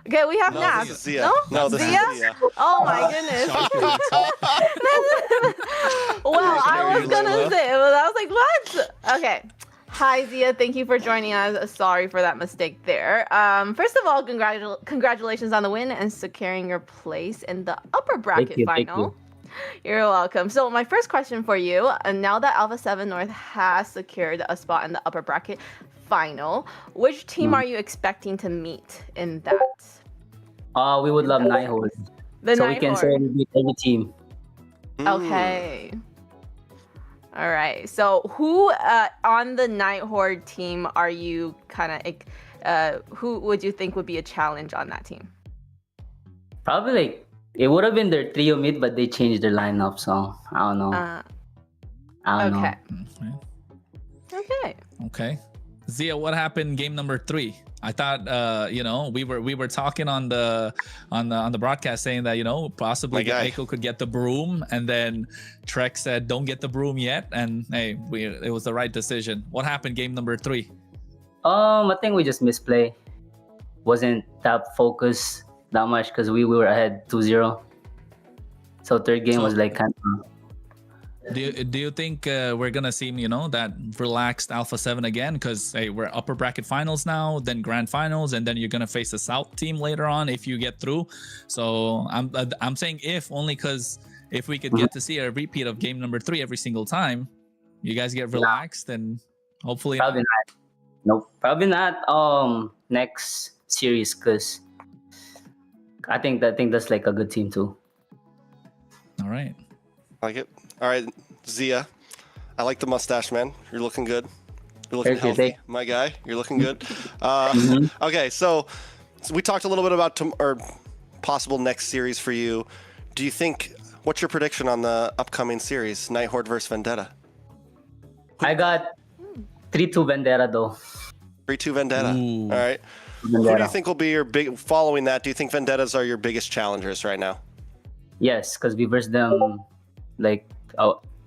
Okay, we have No, Nats. this is Zia. No? No, this Zia? is Zia. Oh my goodness. Well, I was gonna say, but I was like, what? Okay. Hi, Zia. Thank you for joining us. Sorry for that mistake there. First of all, congratulations on the win and securing your place in the upper bracket you, final. thank You're welcome. So my first question for you, and now that Alpha7 North has secured a spot in the upper bracket final, which team are you expecting to meet in that? We would love Night Horde. The So we Night can say Horde. we beat every team. Okay. All right. So who on the Night Horde team are you kind of, who would you think would be a challenge on that team? Probably like, it would have been their trio mid, but they changed their lineup, so I don't know. I don't okay. know. Okay. Okay. Zia, what happened game number 3? I thought we were talking on the broadcast saying that possibly Echo could get the broom, and then Trek said don't get the broom yet, and hey, it was the right decision. What happened game number 3? I think we just misplay. Wasn't that focused that much because we were ahead 2-0. So third game was like kind of. Do you think we're gonna see that relaxed Alpha 7 again? Because hey, we're upper bracket finals now, then grand finals, and then you're gonna face the South team later on if you get through. So I'm saying if only because if we could get to see a repeat of game number 3 every single time, you guys get relaxed and hopefully. Probably not. Nope, probably not. Next series, because I think that's like a good team too. All right. I like it. All right, Zia. I like the mustache, man. You're looking good. You're looking healthy, my guy. You're looking good. Okay, so we talked a little bit about possible next series for you. Do you think? What's your prediction on the upcoming series, Night Horde versus Vendetta? I got 3-2 Vendetta though. 3-2 Vendetta. Ooh. All right. Vendetta. Who do you think will be your big? Following that, do you think Vendettas are your biggest challengers right now? Yes, because we versed them like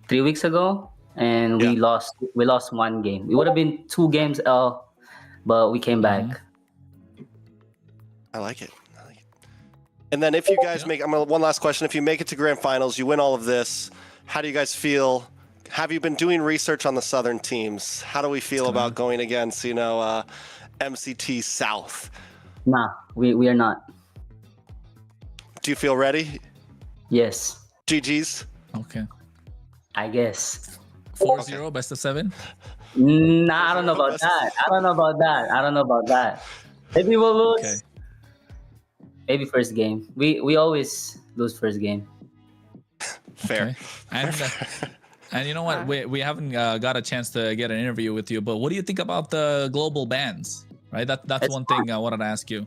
3 weeks ago, and we lost one game. It would have been 2 games L, but we came back. I like it. And then if you guys make, one last question. If you make it to grand finals, you win all of this, how do you guys feel? Have you been doing research on the Southern teams? How do we feel about going against, MCT South? Nah, we are not. Do you feel ready? Yes. GG's? Okay. I guess. 4-0, best of 7? Nah, I don't know about that. Maybe we'll lose. Okay. Maybe first game. We always lose first game. Fair. Okay. And you know what? We haven't got a chance to get an interview with you, but what do you think about the global bans? Right? That's one thing I wanted to ask you.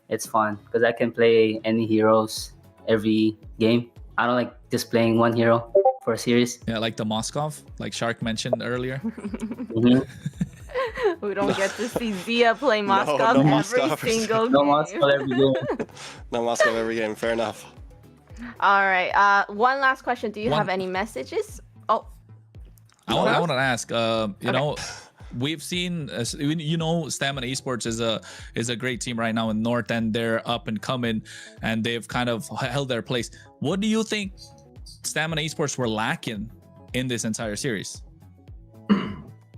It's fun because I can play any heroes every game. I don't like just playing one hero for a series. Yeah, like the Moskov, like Shark mentioned earlier. We don't get to see Zia play Moskov no every Moskov. single game. No Moskov every game. No Moskov every game. Fair enough. All right. One last question. Do you have any messages? Oh. I want to ask. We've seen, Stamina Esports is a great team right now in North, and they're up and coming, and they've kind of held their place. What do you think Stamina Esports were lacking in this entire series?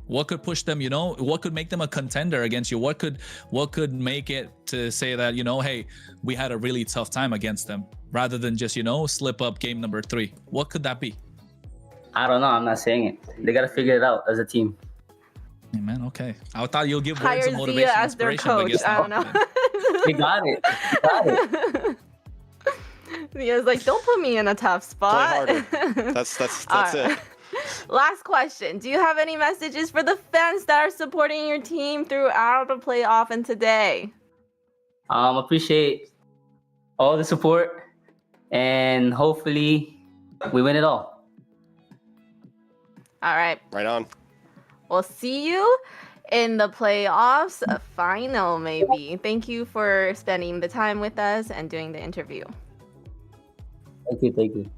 What could push them, you know? What could make them a contender against you? What could make it to say that, you know, hey, we had a really tough time against them, rather than just, you know, slip up game number 3? What could that be? I don't know. I'm not saying it. They gotta figure it out as a team. Hey, man, okay. I thought you'll give Hire words of Zia motivation, as their inspiration, but coach. guess I don't not. know. They got it. They got it. Zia's like, don't put me in a tough spot. Play harder. That's it. Last question. Do you have any messages for the fans that are supporting your team throughout the playoff and today? Appreciate all the support, and hopefully we win it all. All right. Right on. We'll see you in the playoffs final, maybe. Thank you for spending the time with us and doing the interview. Thank you. Thank you.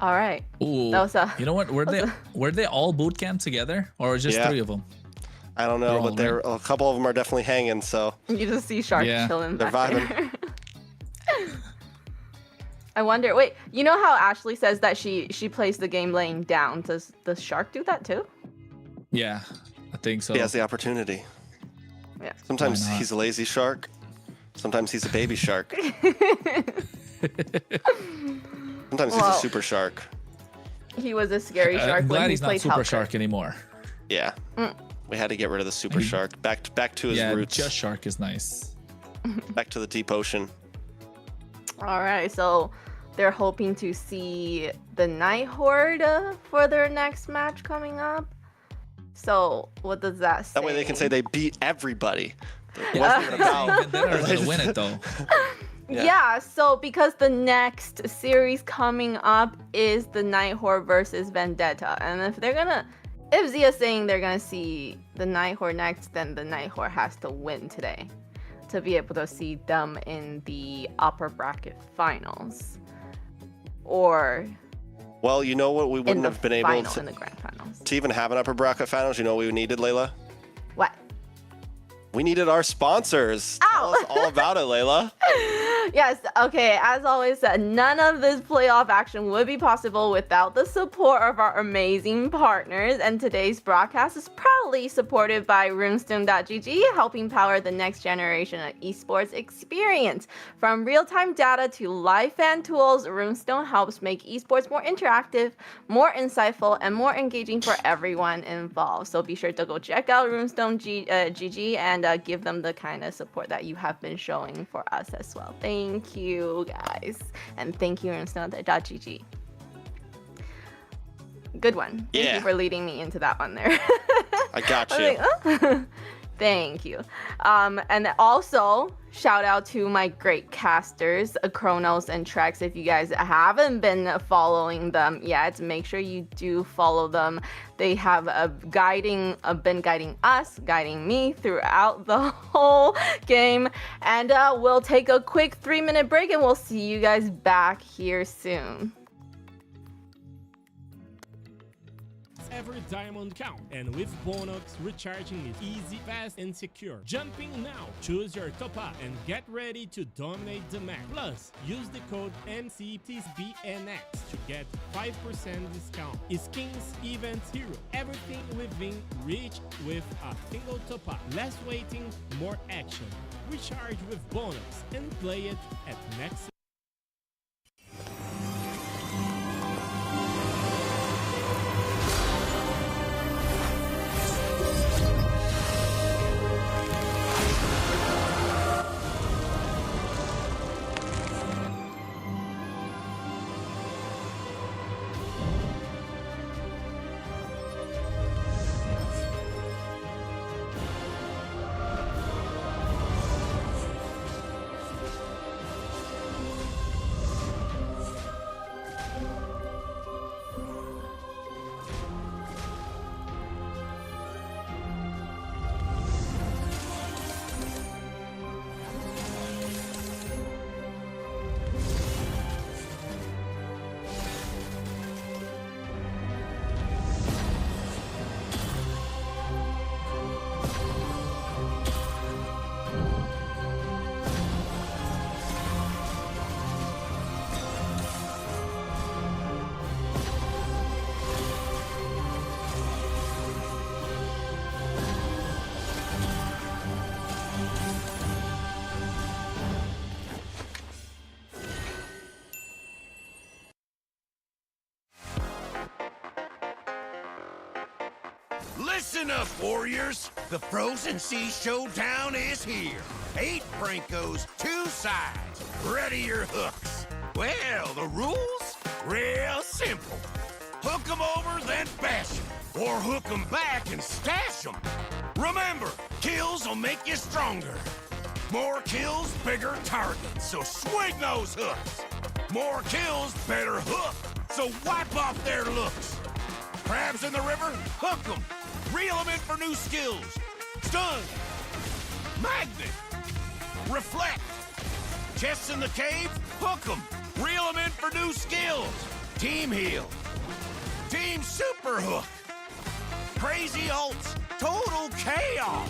All right. Ooh, That was you know what? Were they all boot camp together, or just Yeah. 3 of them? I don't know, but a couple of them are definitely hanging. So You just see Shark chilling they're back vibing. there. I wonder. Wait, you know how Ashley says that she plays the game laying down? Does Shark do that too? Yeah, I think so. He has the opportunity. Yeah. Sometimes Why not? he's a lazy shark. Sometimes he's a baby shark. Sometimes he's a super shark. He was a scary shark I'm when glad he he's not played super Hulk. shark anymore. Yeah. We had to get rid of the super shark. Back to his Yeah, roots. just shark is nice. Back to the deep ocean. All right, so they're hoping to see the Night Horde for their next match coming up. So what does that say? That way they can say they beat everybody. It Yeah. wasn't even about. Vendetta's gonna win it though. Yeah, so because the next series coming up is the Night Horde versus Vendetta. And if Zia's saying they're gonna see the Night Horde next, then the Night Horde has to win today to be able to see them in the upper bracket finals. Or Well, you know what? We in wouldn't the have been able final, in the grand finals. to even have an upper bracket finals. You know what we needed, Layla? What? We needed our sponsors. Tell us all about it, Layla. Yes, okay, as always, none of this playoff action would be possible without the support of our amazing partners, and today's broadcast is proudly supported by Runestone.gg, helping power the next generation of esports experience. From real-time data to live fan tools, Runestone helps make esports more interactive, more insightful, and more engaging for everyone involved. So be sure to go check out Runestone.gg and give them the kind of support that you have been showing for us as well. Thank you, guys. And thank you, Runestone.gg. Good one. Thank you for leading me into that one there. I got you. I was like, oh. Thank you. And also, shout out to my great casters, Kronos and Trex. If you guys haven't been following them yet, make sure you do follow them. They have been guiding us, guiding me throughout the whole game. And we'll take a quick 3-minute break and we'll see you guys back here soon. Every diamond count, and with Bonox, recharging is easy, fast, and secure. Jumping now, choose your top up and get ready to dominate the map. Plus, use the code MCT AMER to get 5% discount. Skins, events, hero, everything within reach with a single top up. Less waiting, more action. Recharge with Bonox and play it at next. Listen up, warriors. The Frozen Sea Showdown is here. 8 Francos, 2 sides. Ready your hooks. Well, the rules? Real simple. Hook 'em over, then bash 'em. Or hook 'em back and stash 'em. Remember, kills will make you stronger. More kills, bigger targets, so swing those hooks. More kills, better hook, so wipe off their looks. Crabs in the river, hook 'em. Reel 'em in for new skills. Stun. Magnet. Reflect. Chests in the cave, hook 'em. Reel 'em in for new skills. Team heal. Team super hook. Crazy ults. Total chaos.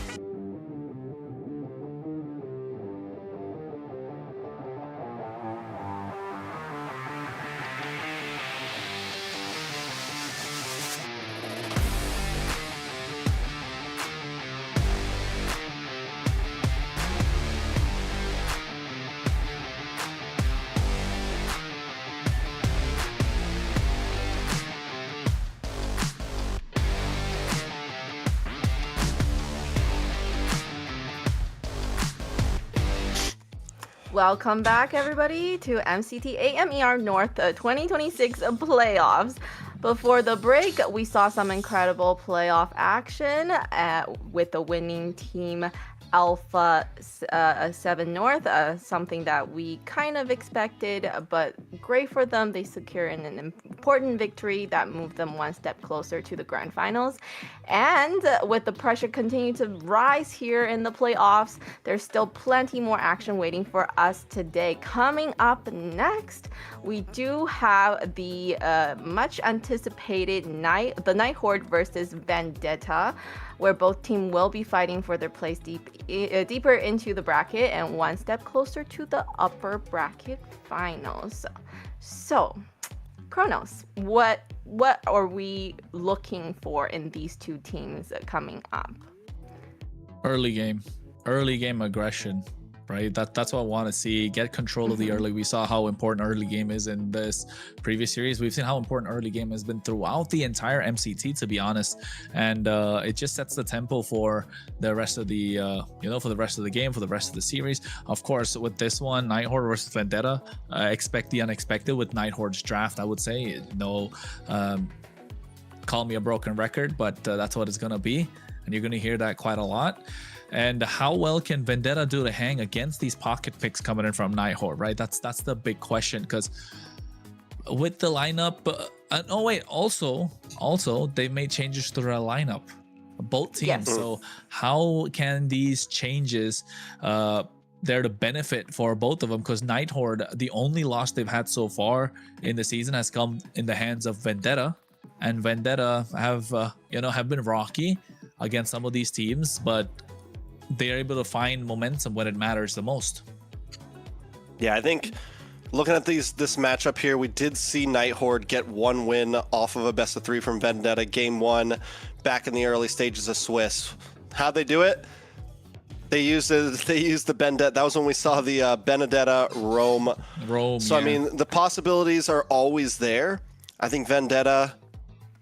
Welcome back, everybody, to MCT AMER North 2026 playoffs. Before the break, we saw some incredible playoff action with the winning team Alpha7 North, something that we kind of expected, but great for them. They secured an important victory that moved them one step closer to the grand finals. And with the pressure continuing to rise here in the playoffs, there's still plenty more action waiting for us today. Coming up next, we do have the much anticipated the Night Horde versus Vendetta, where both teams will be fighting for their place deeper into the bracket and one step closer to the upper bracket finals. So, Kronos, what are we looking for in these two teams coming up? Early game aggression, right? That's what I want to see. Get control of the early. We saw how important early game is in this previous series. We've seen how important early game has been throughout the entire MCT, to be honest, and it just sets the tempo for the rest of the for the rest of the game, for the rest of the series. Of course, with this one, Night Horde versus Vendetta, expect the unexpected with Night Horde's draft. I would say call me a broken record, but that's what it's gonna be, and you're gonna hear that quite a lot. And how well can Vendetta do to hang against these pocket picks coming in from Night Horde, right? That's the big question, because with the lineup, also they made changes to their lineup, both teams. Yes. So how can these changes they're the benefit for both of them? Because Night Horde, the only loss they've had so far in the season has come in the hands of Vendetta, and Vendetta have been rocky against some of these teams, but they're able to find momentum when it matters the most. Yeah, I think looking at this matchup here, we did see Night Horde get one win off of a best of 3 from Vendetta, game 1, back in the early stages of Swiss. How'd they do it? They used the Vendetta. That was when we saw the Benedetta Rome. So, yeah. I mean, the possibilities are always there. I think Vendetta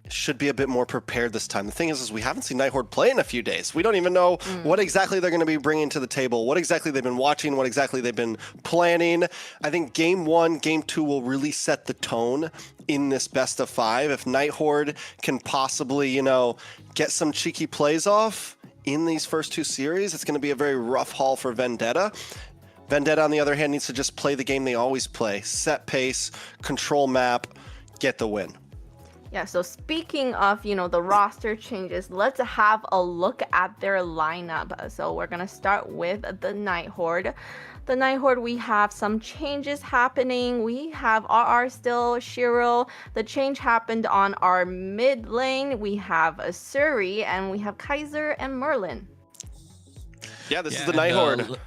should be a bit more prepared this time. The thing is we haven't seen Night Horde play in a few days. We don't even know what exactly they're going to be bringing to the table, what exactly they've been watching, what exactly they've been planning. I think game 1, game 2 will really set the tone in this best of 5. If Night Horde can possibly, get some cheeky plays off in these first 2 series, it's going to be a very rough haul for Vendetta. Vendetta, on the other hand, needs to just play the game they always play. Set pace, control map, get the win. Yeah, so speaking of, the roster changes, let's have a look at their lineup. So we're going to start with the Night Horde. The Night Horde, we have some changes happening. We have RR still, Shiro. The change happened on our mid lane. We have Suri, and we have Kaiser and Merlin. Yeah, this is the Night Horde.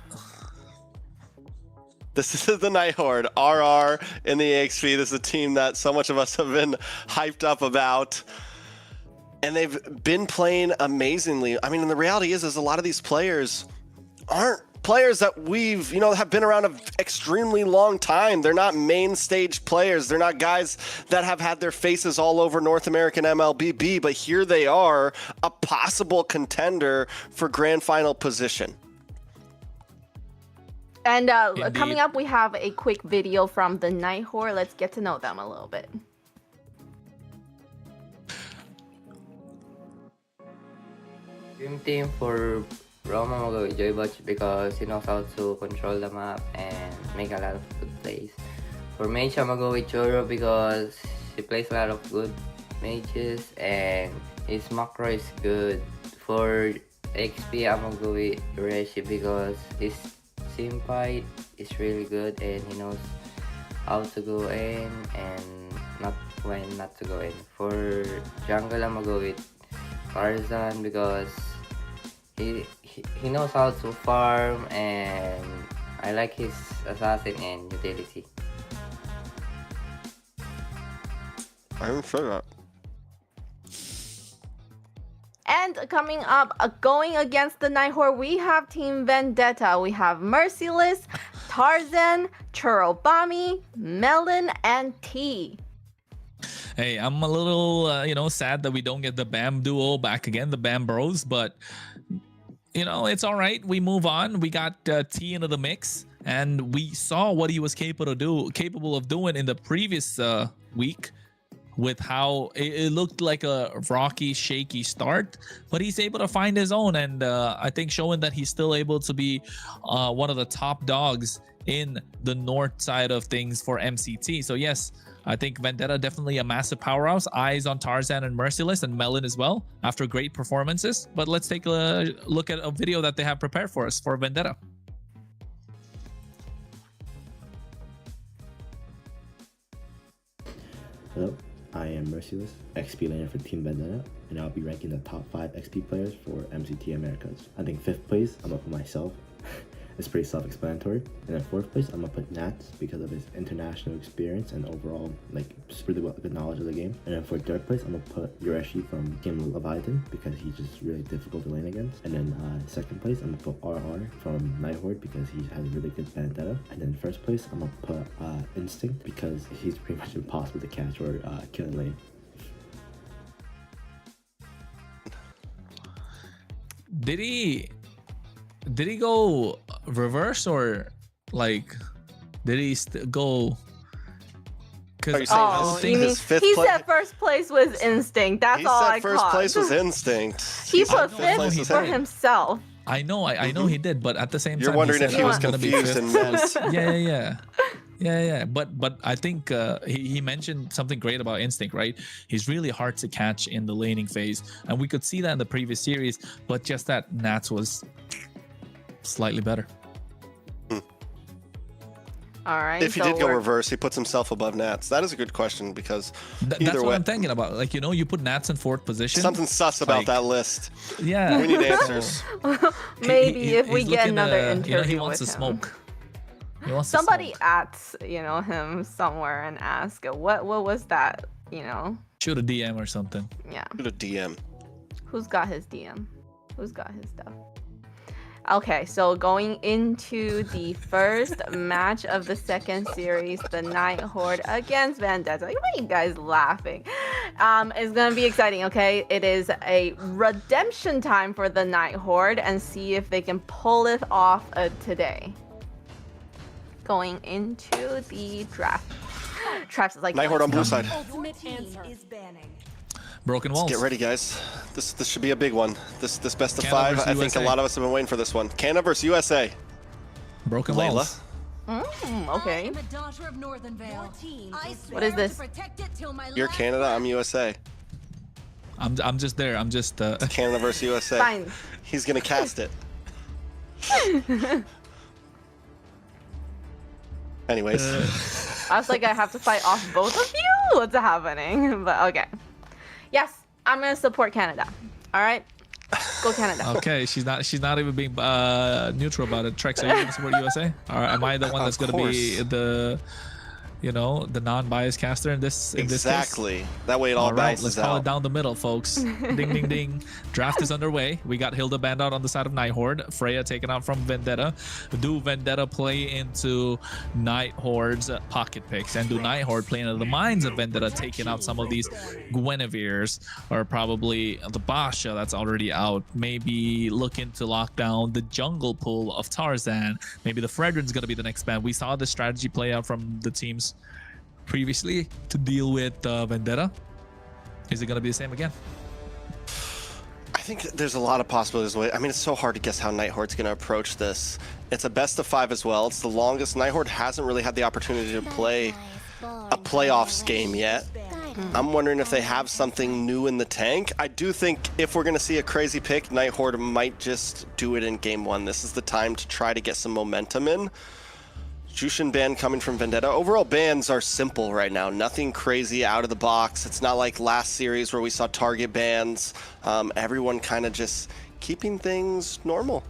This is the Night Horde, RR in the EXP. This is a team that so much of us have been hyped up about. And they've been playing amazingly. I mean, and the reality is a lot of these players aren't players that we've, have been around an extremely long time. They're not main stage players. They're not guys that have had their faces all over North American MLBB, but here they are, a possible contender for grand final position. And coming up, we have a quick video from the Night Horde. Let's get to know them a little bit. Dream team for Roma will go with Joybotch because he knows how to control the map and make a lot of good plays. For mage, I'm gonna go with Choro because he plays a lot of good mages and his macro is good. For XP, I'm gonna go with Reshi because his team fight is really good and he knows how to go in and not when not to go in. For jungle, I'm gonna go with Tarzan because he knows how to farm and I like his assassin and utility. I haven't said that. And coming up, going against the Night Horde, we have Team Vendetta. We have Merciless, Tarzan, Churobami, Melon, and T. Hey, I'm a little, sad that we don't get the BAM duo back again, the BAM Bros, but, it's all right. We move on. We got T into the mix, and we saw what he was capable of doing in the previous week with how it looked like a rocky, shaky start, but he's able to find his own, and I think showing that he's still able to be one of the top dogs in the north side of things for MCT. So yes, I think Vendetta definitely a massive powerhouse. Eyes on Tarzan and Merciless and Melon as well after great performances. But let's take a look at a video that they have prepared for us for Vendetta. Hello, I am Merciless, XP laner for Team Vendetta, and I'll be ranking the top 5 XP players for MCT Americas. I think 5th place, I'm gonna put myself. It's pretty self-explanatory. And then 4th place, I'm gonna put Nats because of his international experience and overall, just really good knowledge of the game. And then for 3rd place, I'm gonna put Yureshi from Team Leviathan because he's just really difficult to lane against. And then 2nd place, I'm gonna put RR from Night Horde because he has really good Vendetta. And then 1st place, I'm gonna put Instinct because he's pretty much impossible to catch or kill in lane. Did he go reverse or did he go? Oh, you mean he said first place was Instinct. That's all I caught. He said first place was Instinct. He put 5th for himself. I know he did, but at the same time, you're wondering if he was confused and meant. Yeah. But I think he mentioned something great about Instinct, right? He's really hard to catch in the laning phase, and we could see that in the previous series. But just that Nats was slightly better. All right. If he did go reverse, he puts himself above Nats. That is a good question because that's what I'm thinking about. You put Nats in 4th position. Something sus about that list. Yeah. We need answers. Maybe if we get another interview he wants to with him. smoke. He wants Somebody to at him somewhere and ask what was that? Shoot a DM or something. Yeah. Shoot a DM. Who's got his DM? Who's got his stuff? Okay, so going into the first match of the 2nd series, the Night Horde against Vendetta. Why are you guys laughing? It's gonna be exciting, okay? It is a redemption time for the Night Horde and see if they can pull it off today. Going into the draft. Traps is like Night Horde on blue side. Broken walls. Let's get ready, guys. This should be a big one. This best of Canada 5. I think a lot of us have been waiting for this one. Canada versus USA. Broken Layla. walls. Okay. What is this? You're Canada. I'm USA. I'm just there. I'm just. It's Canada versus USA. Fine. He's gonna cast it. Anyways. I was like, I have to fight off both of you? What's happening? But okay. Yes, I'm gonna support Canada. All right, go Canada. Okay, she's not even being neutral about it. Trex, are you gonna support USA? Or am I the one that's gonna be the? you know, the non-biased caster in this Exactly. In this case. That way it all right, balances let's call out. it down the middle, folks. Ding, ding, ding. Draft is underway. We got Hilda banned out on the side of Night Horde. Freya taken out from Vendetta. Do Vendetta play into Night Horde's pocket picks? And do Night Horde play into the minds of Vendetta, taking out some of these Guinevere's, or probably the Basha that's already out? Maybe looking to lock down the jungle pool of Tarzan. Maybe the Fredrin's going to be the next ban. We saw the strategy play out from the teams previously to deal with Vendetta. Is it going to be the same again? I think there's a lot of possibilities. I mean, it's so hard to guess how Night Horde's going to approach this. It's a best of 5 as well. It's the longest. Night Horde hasn't really had the opportunity to play a playoffs game yet. I'm wondering if they have something new in the tank. I do think if we're going to see a crazy pick, Night Horde might just do it in game 1. This is the time to try to get some momentum in. Jushin ban coming from Vendetta. Overall bans are simple right now. Nothing crazy out of the box. It's not like last series where we saw target bans. Everyone kind of just keeping things normal.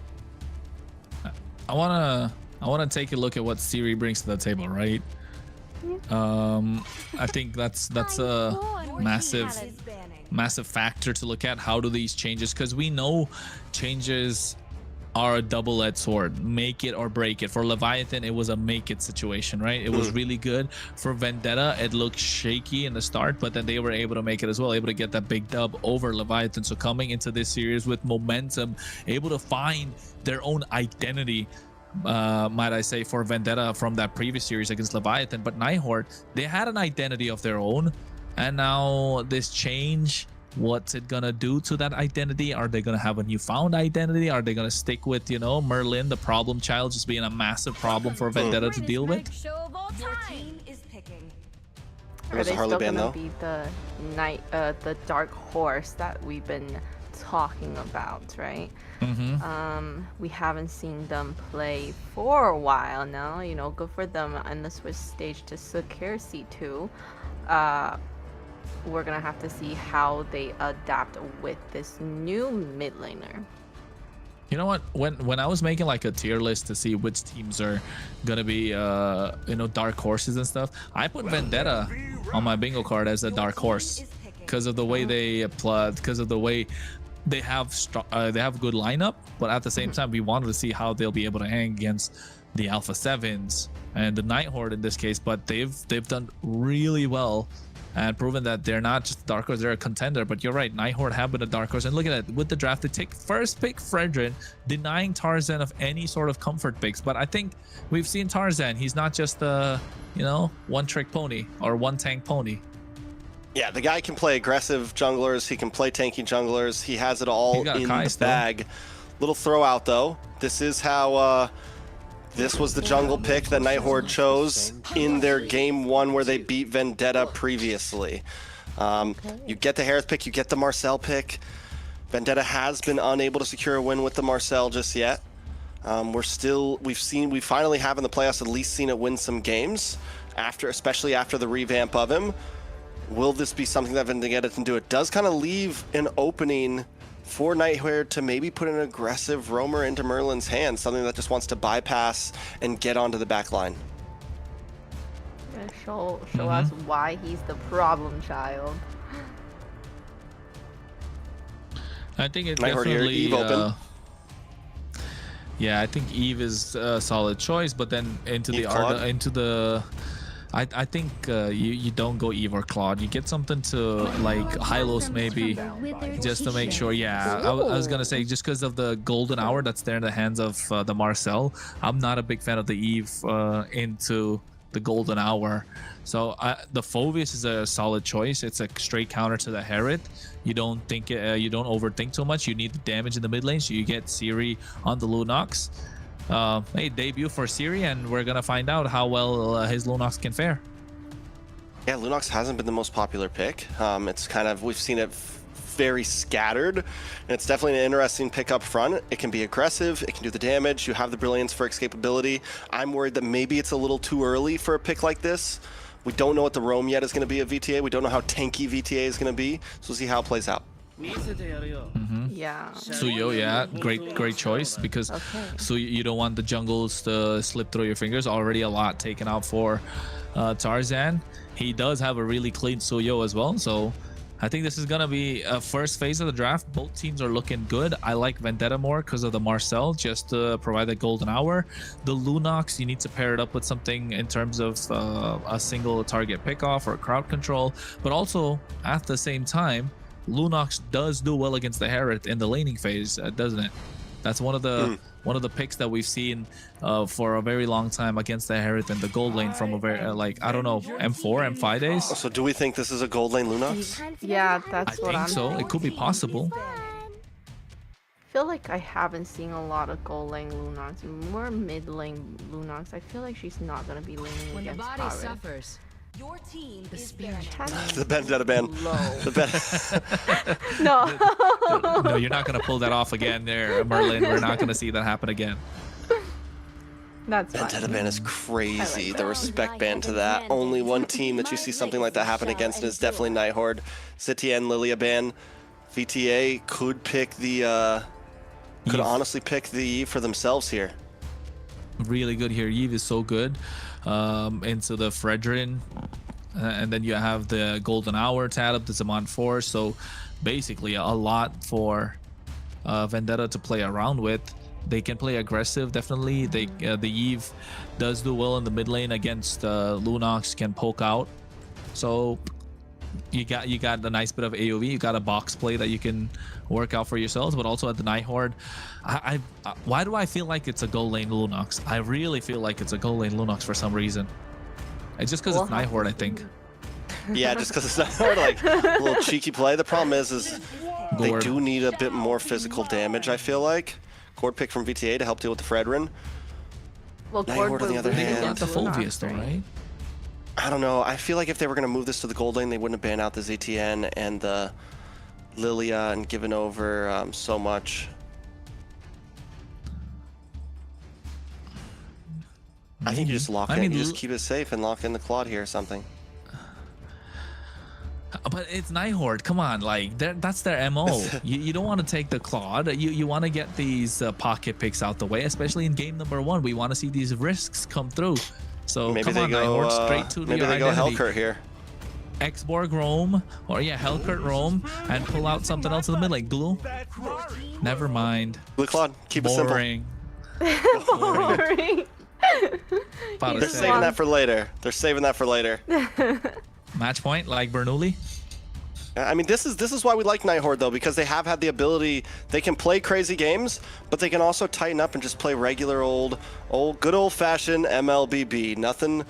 I wanna take a look at what Siri brings to the table, right? I think that's a massive factor to look at. How do these changes, because we know changes are a double-edged sword. Make it or break it. For Leviathan, it was a make it situation, right? It was really good. For Vendetta, it looked shaky in the start, but then they were able to make it as well, able to get that big dub over Leviathan. So coming into this series with momentum, able to find their own identity, might I say, for Vendetta from that previous series against Leviathan. But Night Horde, they had an identity of their own, and now this change, what's it gonna do to that identity? Are they gonna have a newfound identity? Are they gonna stick with, you know, Merlin, the problem child, just being a massive problem for Vendetta to deal with? Are they still gonna be the the dark horse that we've been talking about, right? We haven't seen them play for a while now. You know, good for them on the Swiss stage to secure C2. We're gonna have to see how they adapt with this new mid laner. You know what? When I was making like a tier list to see which teams are gonna be you know, dark horses and stuff, I put Vendetta on my bingo card as a dark horse because of the way they apply, because of the way they have good lineup. But at the same time, we wanted to see how they'll be able to hang against the Alpha7s and the Night Horde in this case. But they've done really well and proven that they're not just dark horse, they're a contender. But you're right, Night Horde have been a dark horse. And look at that, with the draft, they take first pick Fredrin, denying Tarzan of any sort of comfort picks. But I think we've seen Tarzan, he's not just a, you know, one trick pony or one tank pony. Yeah, the guy can play aggressive junglers, he can play tanky junglers, he has it all in the bag. Little throw out though, this is how this was the jungle pick that Night Horde chose in their game 1 where they beat Vendetta previously. You get the Harris pick, you get the Marcel pick. Vendetta has been unable to secure a win with the Marcel just yet. We finally have in the playoffs at least seen it win some games, especially after the revamp of him. Will this be something that Vendetta can do? It does kind of leave an opening for Night Horde to maybe put an aggressive roamer into Merlin's hands, something that just wants to bypass and get onto the back line. Yeah, show us why he's the problem child. I think it's Night Horde here, definitely Eve open. Yeah, I think Eve is a solid choice, but then into the I think you don't go Eve or Claude. You get something to like Hylos maybe, just to make sure. Yeah, I was gonna say, just because of the golden hour that's there in the hands of the Marcel, I'm not a big fan of the Eve into the golden hour. So the Phoveus is a solid choice. It's a straight counter to the Herod. You don't overthink too much. You need the damage in the mid lane, so you get Siri on the Lunox. Hey, debut for Siri, and we're gonna find out how well his Lunox can fare. Yeah, Lunox hasn't been the most popular pick. It's kind of, we've seen it very scattered, and it's definitely an interesting pick up front. It can be aggressive, it can do the damage, you have the brilliance for escapability. I'm worried that maybe it's a little too early for a pick like this. We don't know what the roam yet is going to be of VTA. We don't know how tanky VTA is going to be, so we'll see how it plays out. Yeah. Suyo, yeah, great choice, because so you don't want the jungles to slip through your fingers. Already a lot taken out for Tarzan. He does have a really clean Suyo as well, so I think this is gonna be a first phase of the draft. Both teams are looking good. I like Vendetta more because of the Marcel, just to provide the golden hour. The Lunox, you need to pair it up with something in terms of a single target pickoff or crowd control, but also at the same time, Lunox does do well against the Herod in the laning phase, doesn't it? That's one of the picks that we've seen for a very long time against the Herod in the gold lane from a very like, I don't know, M4, M5 days. So do we think this is a gold lane Lunox? Yeah, that's what I'm thinking. So it could be possible. I feel like I haven't seen a lot of gold lane Lunox, more mid lane Lunox. I feel like she's not gonna be laning When the against body Paris. suffers, your team the spirit. The Vendetta ban. No, you're not gonna pull that off again there, Merlin. We're not gonna see that happen again. That's Vendetta ban is crazy. The respect ban to that. Only one team that you see something like that happen against, and it's definitely Night Horde. Zitian, Lilia ban. VTA could pick the could honestly pick the Eve for themselves here. Really good here. Eve is so good. Into the Fredrin, and then you have the golden hour tab up the Zaman 4, so basically a lot for Vendetta to play around with. They can play aggressive, definitely. They the Eve does do well in the mid lane against Lunox, can poke out, so you got a nice bit of AoV. You got a box play that you can work out for yourselves, but also at the Night Horde, why do I feel like it's a gold lane Lunox? I really feel like it's a gold lane Lunox for some reason. It's just because it's Night Horde, I think. Yeah, just because it's Night Horde, like a little cheeky play. The problem is they do need a bit more physical damage, I feel like. Gord pick from VTA to help deal with the Fredrin. Well, Night Horde on the other hand. The Fulvius though, right? I don't know. I feel like if they were going to move this to the gold lane, they wouldn't have banned out the ZTN and the Lilia and given over so much. I think you just lock in. You just keep it safe and lock in the Claude here or something. But it's Night Horde. Come on, like that's their MO. you don't want to take the Claude. You want to get these pocket picks out the way, especially in game number 1. We want to see these risks come through. So maybe come they on, go, Night Horde, straight to maybe your they go identity. Hellkurt here. X-Borg roam, or yeah, Hellkurt roam, and pull out something else in the mid lane. Glue? Never mind. Blue Claude, keep it simple. Boring. Boring. They're saving that for later. They're saving that for later. Match point, like Bernoulli. I mean, this is why we like Night Horde, though, because they have had the ability. They can play crazy games, but they can also tighten up and just play regular good old-fashioned MLBB. Nothing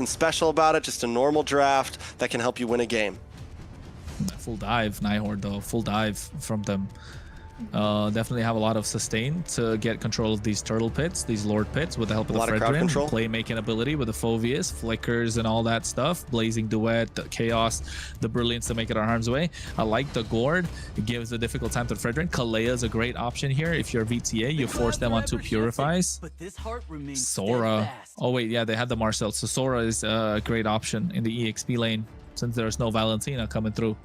special about it. Just a normal draft that can help you win a game. Full dive, Night Horde, though. Full dive from them. Definitely have a lot of sustain to get control of these turtle pits, these lord pits, with the help of the Fredrin, playmaking ability with the Phoveus, flickers and all that stuff, blazing duet, the chaos, the brilliance to make it our harm's way. I like the Gord. It gives a difficult time to Fredrin. Kalea is a great option here. If you're VTA, you force them on 2 purifies. Sora. Oh wait, yeah, they had the Marcel. So Sora is a great option in the EXP lane since there's no Valentina coming through.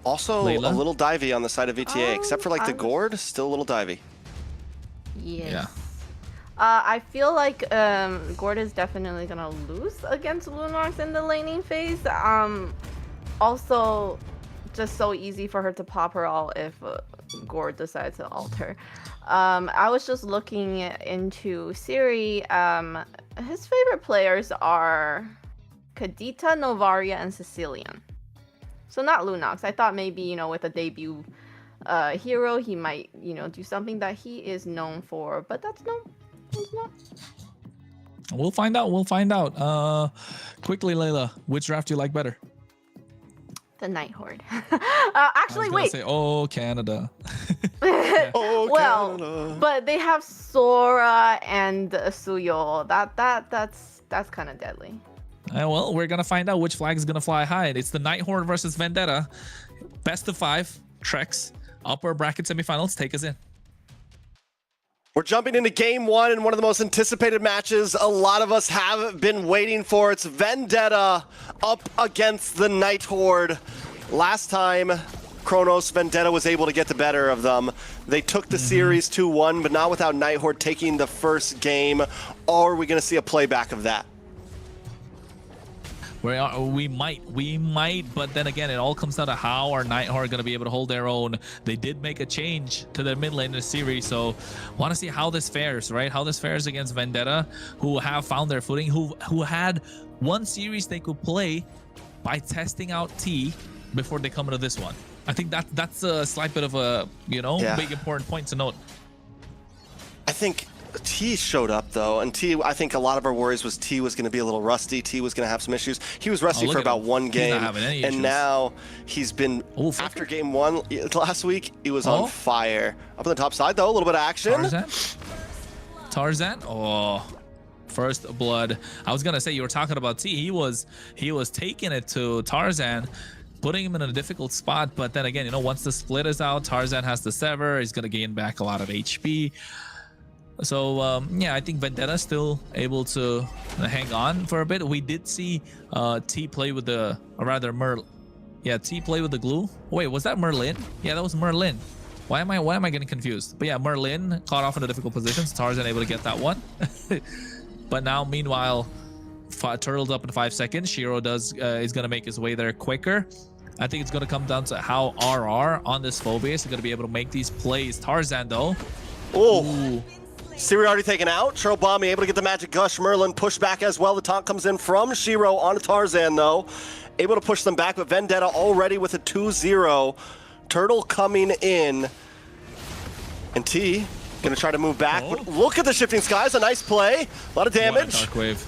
Also, Layla? a little divey on the side of VTA, except for like the Gord, still a little divey. Yes. Yeah. I feel like Gord is definitely gonna lose against Lunox in the laning phase. Also, just so easy for her to pop her all if Gord decides to alter. I was just looking into Siri. His favorite players are Kadita, Novaria, and Sicilian. So not Lunox. I thought maybe, you know, with a debut hero, he might, you know, do something that he is known for. But that's it's not. We'll find out. We'll find out. Quickly, Layla, which draft do you like better? The Night Horde. Actually, wait. Say, oh, Canada. Oh, well, Canada. But they have Sora and Suyo. That's kind of deadly. Well, we're gonna find out which flag is gonna fly high. It's the Night Horde versus Vendetta. Best of 5 treks, upper bracket semifinals. Take us in. We're jumping into game 1 and one of the most anticipated matches a lot of us have been waiting for. It's Vendetta up against the Night Horde. Last time, Kronos, Vendetta was able to get the better of them. They took the series 2-1, but not without Night Horde taking the first game. Or are we going to see a playback of that? We might, but then again, it all comes down to how our Night Horde are going to be able to hold their own. They did make a change to their mid lane in the series, so want to see how this fares, right? How this fares against Vendetta, who have found their footing, who had one series they could play by testing out T before they come into this one. I think that's a slight bit of a, big important point to note. I think T showed up though, and T, I think a lot of our worries was T was going to be a little rusty. T was going to have some issues. He was rusty for about one game, and now he's been, after game 1 last week, he was on fire. Up on the top side though, a little bit of action. Tarzan? Oh, first blood. I was going to say, you were talking about T. He was taking it to Tarzan, putting him in a difficult spot, but then again, once the split is out, Tarzan has to sever. He's going to gain back a lot of HP. So yeah, I think Vendetta still able to hang on for a bit. We did see T play with the, or rather T play with the glue. Wait, was that Merlin? Yeah, that was Merlin. Why am I getting confused? But yeah, Merlin caught off in a difficult position. So Tarzan able to get that one. But now, meanwhile, Turtle's up in 5 seconds. Shiro is gonna make his way there quicker. I think it's gonna come down to how RR on this phobia is gonna be able to make these plays. Tarzan though. Oh. Siri already taken out. Turtle Bomb able to get the Magic Gush. Merlin pushed back as well. The taunt comes in from Shiro on Tarzan though. Able to push them back, but Vendetta already with a 2-0. Turtle coming in. And T gonna try to move back, but look at the shifting skies. A nice play. A lot of damage. Dark wave.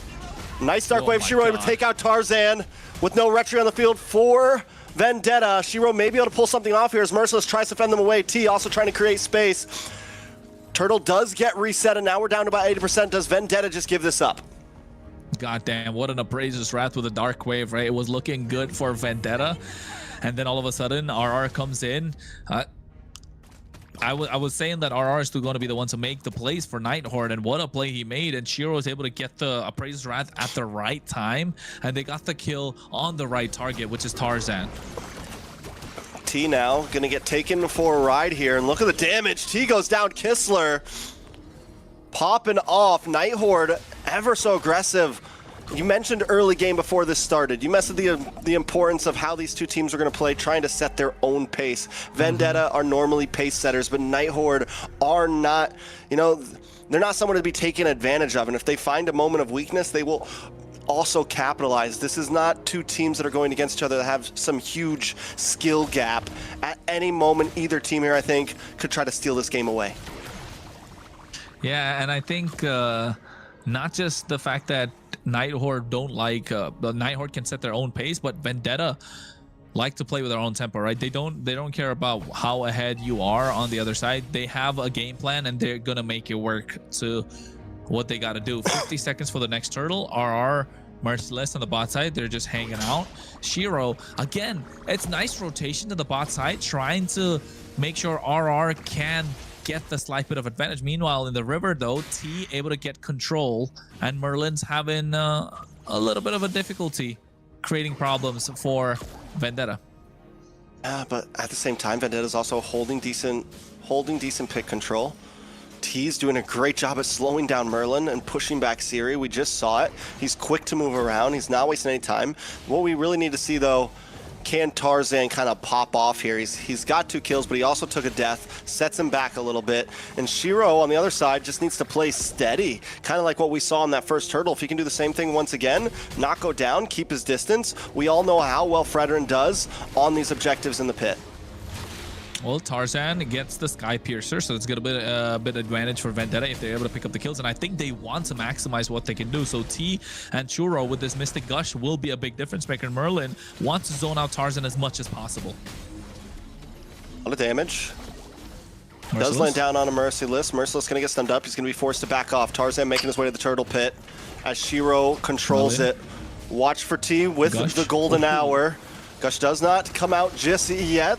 Nice Dark Wave. Shiro able to take out Tarzan with no retry on the field for Vendetta. Shiro may be able to pull something off here as Merciless tries to fend them away. T also trying to create space. Turtle does get reset, and now we're down to about 80%. Does Vendetta just give this up? God damn, what an Appraiser's Wrath with a Dark Wave, right? It was looking good for Vendetta, and then all of a sudden, RR comes in. I was saying that RR is still going to be the one to make the plays for Night Horde, and what a play he made, and Shiro was able to get the Appraiser's Wrath at the right time, and they got the kill on the right target, which is Tarzan. T now gonna get taken for a ride here, and look at the damage. T goes down. Kistler popping off. Night Horde ever so aggressive. You mentioned early game before this started. You mentioned the importance of how these two teams are going to play, trying to set their own pace. Vendetta are normally pace setters, but Night Horde are not, they're not someone to be taken advantage of. And if they find a moment of weakness, they will also capitalize. This is not two teams that are going against each other that have some huge skill gap. At any moment, either team here, I think, could try to steal this game away. Yeah, and I think not just the fact that Night Horde don't like, the Night Horde can set their own pace, but Vendetta like to play with their own tempo, right? They don't care about how ahead you are on the other side. They have a game plan, and they're gonna make it work to what they got to do. 50 seconds for the next turtle. RR Merciless on the bot side, they're just hanging out. Shiro, again, it's nice rotation to the bot side, trying to make sure RR can get the slight bit of advantage. Meanwhile, in the river though, T able to get control, and Merlin's having a little bit of a difficulty creating problems for Vendetta. But at the same time, Vendetta's also holding decent pick control. T's doing a great job at slowing down Merlin and pushing back Siri. We just saw it. He's quick to move around. He's not wasting any time. What we really need to see, though, can Tarzan kind of pop off here? He's got 2 kills, but he also took a death, sets him back a little bit. And Shiro on the other side just needs to play steady, kind of like what we saw in that first turtle. If he can do the same thing once again, not go down, keep his distance. We all know how well Fredrin does on these objectives in the pit. Well, Tarzan gets the Sky Piercer, so it's going to be a bit advantage for Vendetta if they're able to pick up the kills. And I think they want to maximize what they can do. So T and Churro with this Mystic Gush will be a big difference maker. Merlin wants to zone out Tarzan as much as possible. A lot of damage. Does land down on a Merciless. Merciless going to get stunned up. He's going to be forced to back off. Tarzan making his way to the turtle pit as Shiro controls it. Watch for T with the golden hour. Gush does not come out just yet.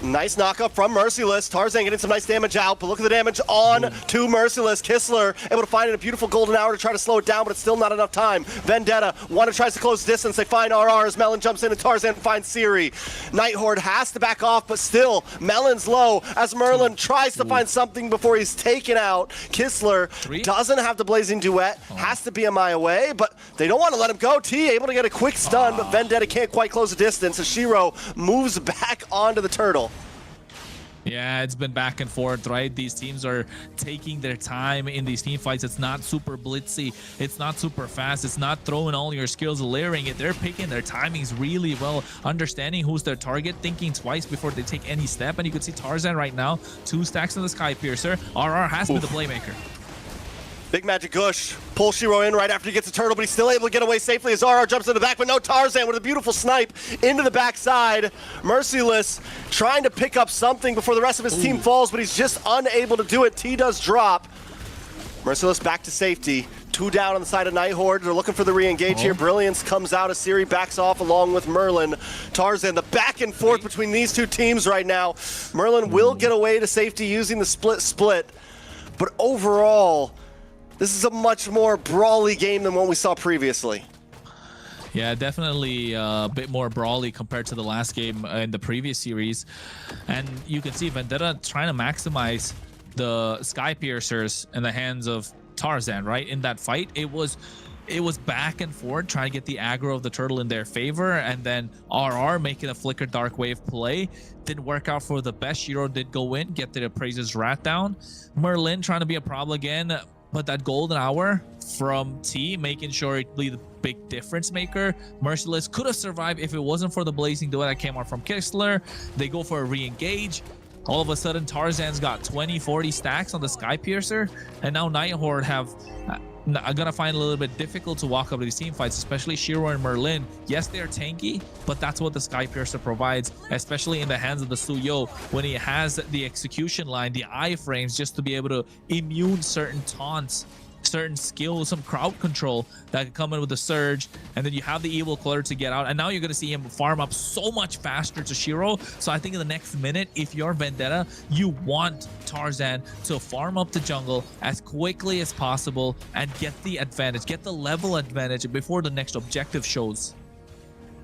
Nice knockup from Merciless. Tarzan getting some nice damage out, but look at the damage on to Merciless. Kistler able to find a beautiful golden hour to try to slow it down, but it's still not enough time. Vendetta, tries to close distance. They find RR as Melon jumps in and Tarzan finds Siri. Night Horde has to back off, but still, Melon's low as Merlin tries to find something before he's taken out. Kistler doesn't have the Blazing Duet, has to be a mile away, but they don't want to let him go. T able to get a quick stun, but Vendetta can't quite close the distance as Shiro moves back onto the turtle. Yeah, it's been back and forth, right? These teams are taking their time in these team fights. It's not super blitzy. It's not super fast. It's not throwing all your skills, layering it. They're picking their timings really well, understanding who's their target, thinking twice before they take any step. And you can see Tarzan right now, 2 stacks on the Sky Piercer. RR has been the playmaker. Big Magic Gush pulls Shiro in right after he gets a turtle, but he's still able to get away safely as RR jumps in the back, but no, Tarzan with a beautiful snipe into the backside. Merciless trying to pick up something before the rest of his team falls, but he's just unable to do it. T does drop. Merciless back to safety. 2 down on the side of Night Horde. They're looking for the re-engage here. Brilliance comes out as Siri backs off along with Merlin. Tarzan, the back and forth between these two teams right now. Merlin will get away to safety using the split, but overall, this is a much more brawly game than what we saw previously. Yeah, definitely a bit more brawly compared to the last game in the previous series. And you can see Vendetta trying to maximize the Sky Piercers in the hands of Tarzan, right? In that fight, it was back and forth, trying to get the aggro of the turtle in their favor, and then RR making a flicker dark wave play. Didn't work out for the best. Shiro did go in, get the Appraiser's Rat down. Merlin trying to be a problem again, but that golden hour from T, making sure it be the big difference maker. Merciless could have survived if it wasn't for the Blazing Duet that came out from Kistler. They go for a re-engage. All of a sudden, Tarzan's got 20-40 stacks on the Sky Piercer, and now Night Horde have gonna find it a little bit difficult to walk up to these team fights, especially Shiro and Merlin. Yes, they're tanky, but that's what the Sky Piercer provides, especially in the hands of the Suyo, when he has the execution line, the iframes, just to be able to immune certain taunts, certain skills, some crowd control that can come in with the surge, and then you have the evil clutter to get out, and now you're going to see him farm up so much faster to Shiro. So I think in the next minute, if you're Vendetta, you want Tarzan to farm up the jungle as quickly as possible and get the advantage, get the level advantage before the next objective shows.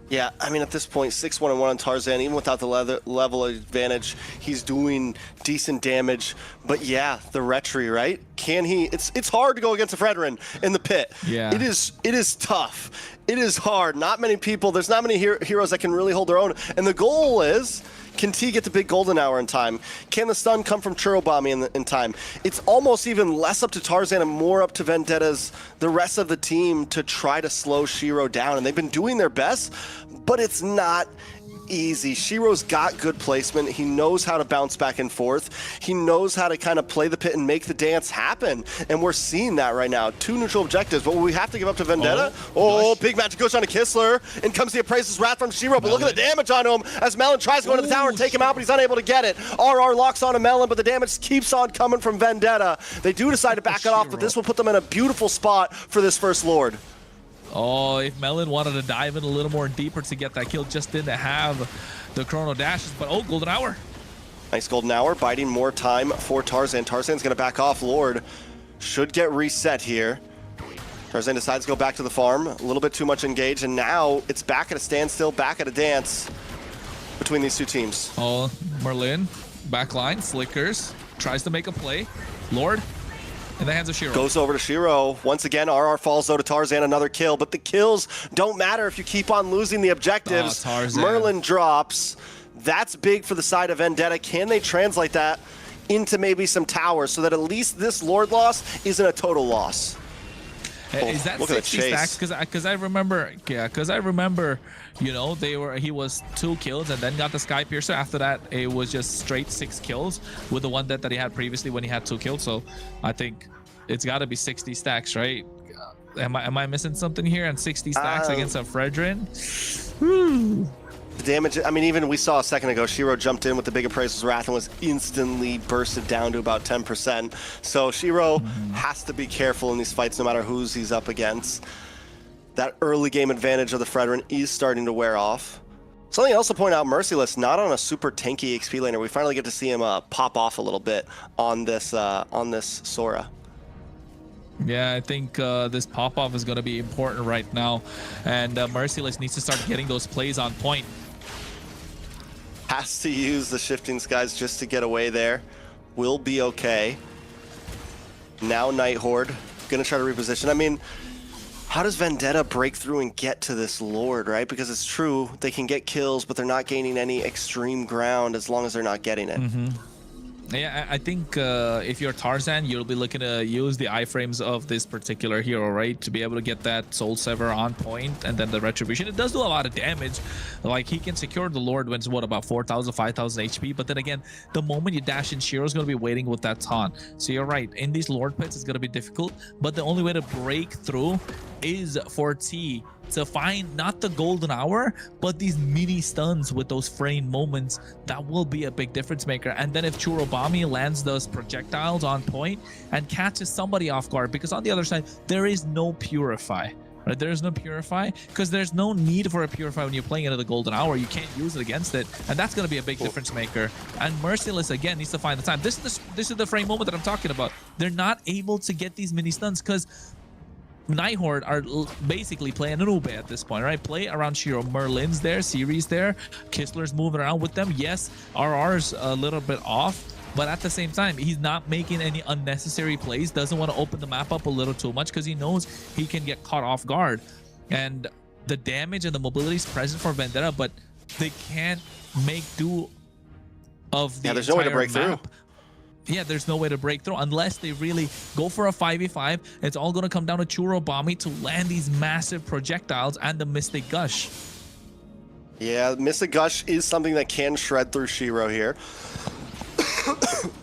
Yeah, I mean, at this point, 6-1-1 on Tarzan, even without the level advantage, he's doing decent damage. But yeah, the retry, right? Can he? It's hard to go against a Fredrin in the pit. Yeah. It is tough. It is hard. Not many people, there's not many heroes that can really hold their own. And the goal is, can T get the big golden hour in time? Can the stun come from Churro Bombing in time? It's almost even less up to Tarzan and more up to Vendetta's, the rest of the team, to try to slow Shiro down. And they've been doing their best, but it's not easy. Shiro's got good placement. He knows how to bounce back and forth. He knows how to kind of play the pit and make the dance happen. And we're seeing that right now. 2 neutral objectives, but we have to give up to Vendetta. Big Magic Gush on a Kistler. In comes the Appraiser's Wrath from Shiro, but look at the damage on him as Melon tries to go into the tower and take him out, but he's unable to get it. RR locks on a Melon, but the damage keeps on coming from Vendetta. They do decide to back it off, but this will put them in a beautiful spot for this first Lord. Oh, if Melon wanted to dive in a little more deeper to get that kill, just didn't have the chrono dashes, but golden hour. Nice golden hour, biding more time for Tarzan. Tarzan's gonna back off. Lord should get reset here. Tarzan decides to go back to the farm. A little bit too much engaged, and now it's back at a standstill, back at a dance between these two teams. Merlin, backline, flickers, tries to make a play. Lord, in the hands of Shiro. Goes over to Shiro. Once again, RR falls though to Tarzan, another kill, but the kills don't matter if you keep on losing the objectives. Merlin drops. That's big for the side of Vendetta. Can they translate that into maybe some towers so that at least this Lord loss isn't a total loss? Is that 60 stacks? Because I remember, you know, he was 2 kills and then got the Sky Piercer. After that, it was just straight 6 kills with the one that he had previously when he had 2 kills. So I think it's got to be 60 stacks, right? Am I missing something here? And 60 stacks against a Fredrin? The damage, I mean, even we saw a second ago, Shiro jumped in with the big Appraiser's Wrath and was instantly bursted down to about 10%. So Shiro has to be careful in these fights no matter who's he's up against. That early game advantage of the Fredrin is starting to wear off. Something else to point out, Merciless not on a super tanky XP laner. We finally get to see him pop off a little bit on this Sora. Yeah, I think this pop-off is going to be important right now, and Merciless needs to start getting those plays on point. Has to use the Shifting Skies just to get away there. Will be okay. Now Night Horde gonna try to reposition. I mean, how does Vendetta break through and get to this Lord, right? Because it's true, they can get kills, but they're not gaining any extreme ground as long as they're not getting it. Yeah, I think if you're Tarzan, you'll be looking to use the iframes of this particular hero, right? To be able to get that Soul Sever on point, and then the Retribution. It does do a lot of damage. Like, he can secure the Lord when it's, what, about 4,000, 5,000 HP. But then again, the moment you dash in, Shiro's going to be waiting with that taunt. So you're right. In these Lord pits, it's going to be difficult. But the only way to break through is for T to find not the golden hour, but these mini stuns with those frame moments. That will be a big difference maker. And then if Churobami lands those projectiles on point and catches somebody off guard, because on the other side there is no Purify, right? There is no Purify, because there's no need for a Purify when you're playing into the golden hour. You can't use it against it, and that's going to be a big difference maker. And Merciless again needs to find the time. This is the frame moment that I'm talking about. They're not able to get these mini stuns because Night Horde are basically playing an Ube at this point, right? Play around Shiro. Merlin's there, Siri's there, Kistler's moving around with them. Yes, RR's a little bit off, but at the same time, he's not making any unnecessary plays. Doesn't want to open the map up a little too much because he knows he can get caught off guard. And the damage and the mobility is present for Vendetta, but they can't make do of the there's no way to break through. Yeah, there's no way to break through unless they really go for a 5v5. It's all going to come down to Churobami to land these massive projectiles and the Mystic Gush. Yeah, Mystic Gush is something that can shred through Shiro here.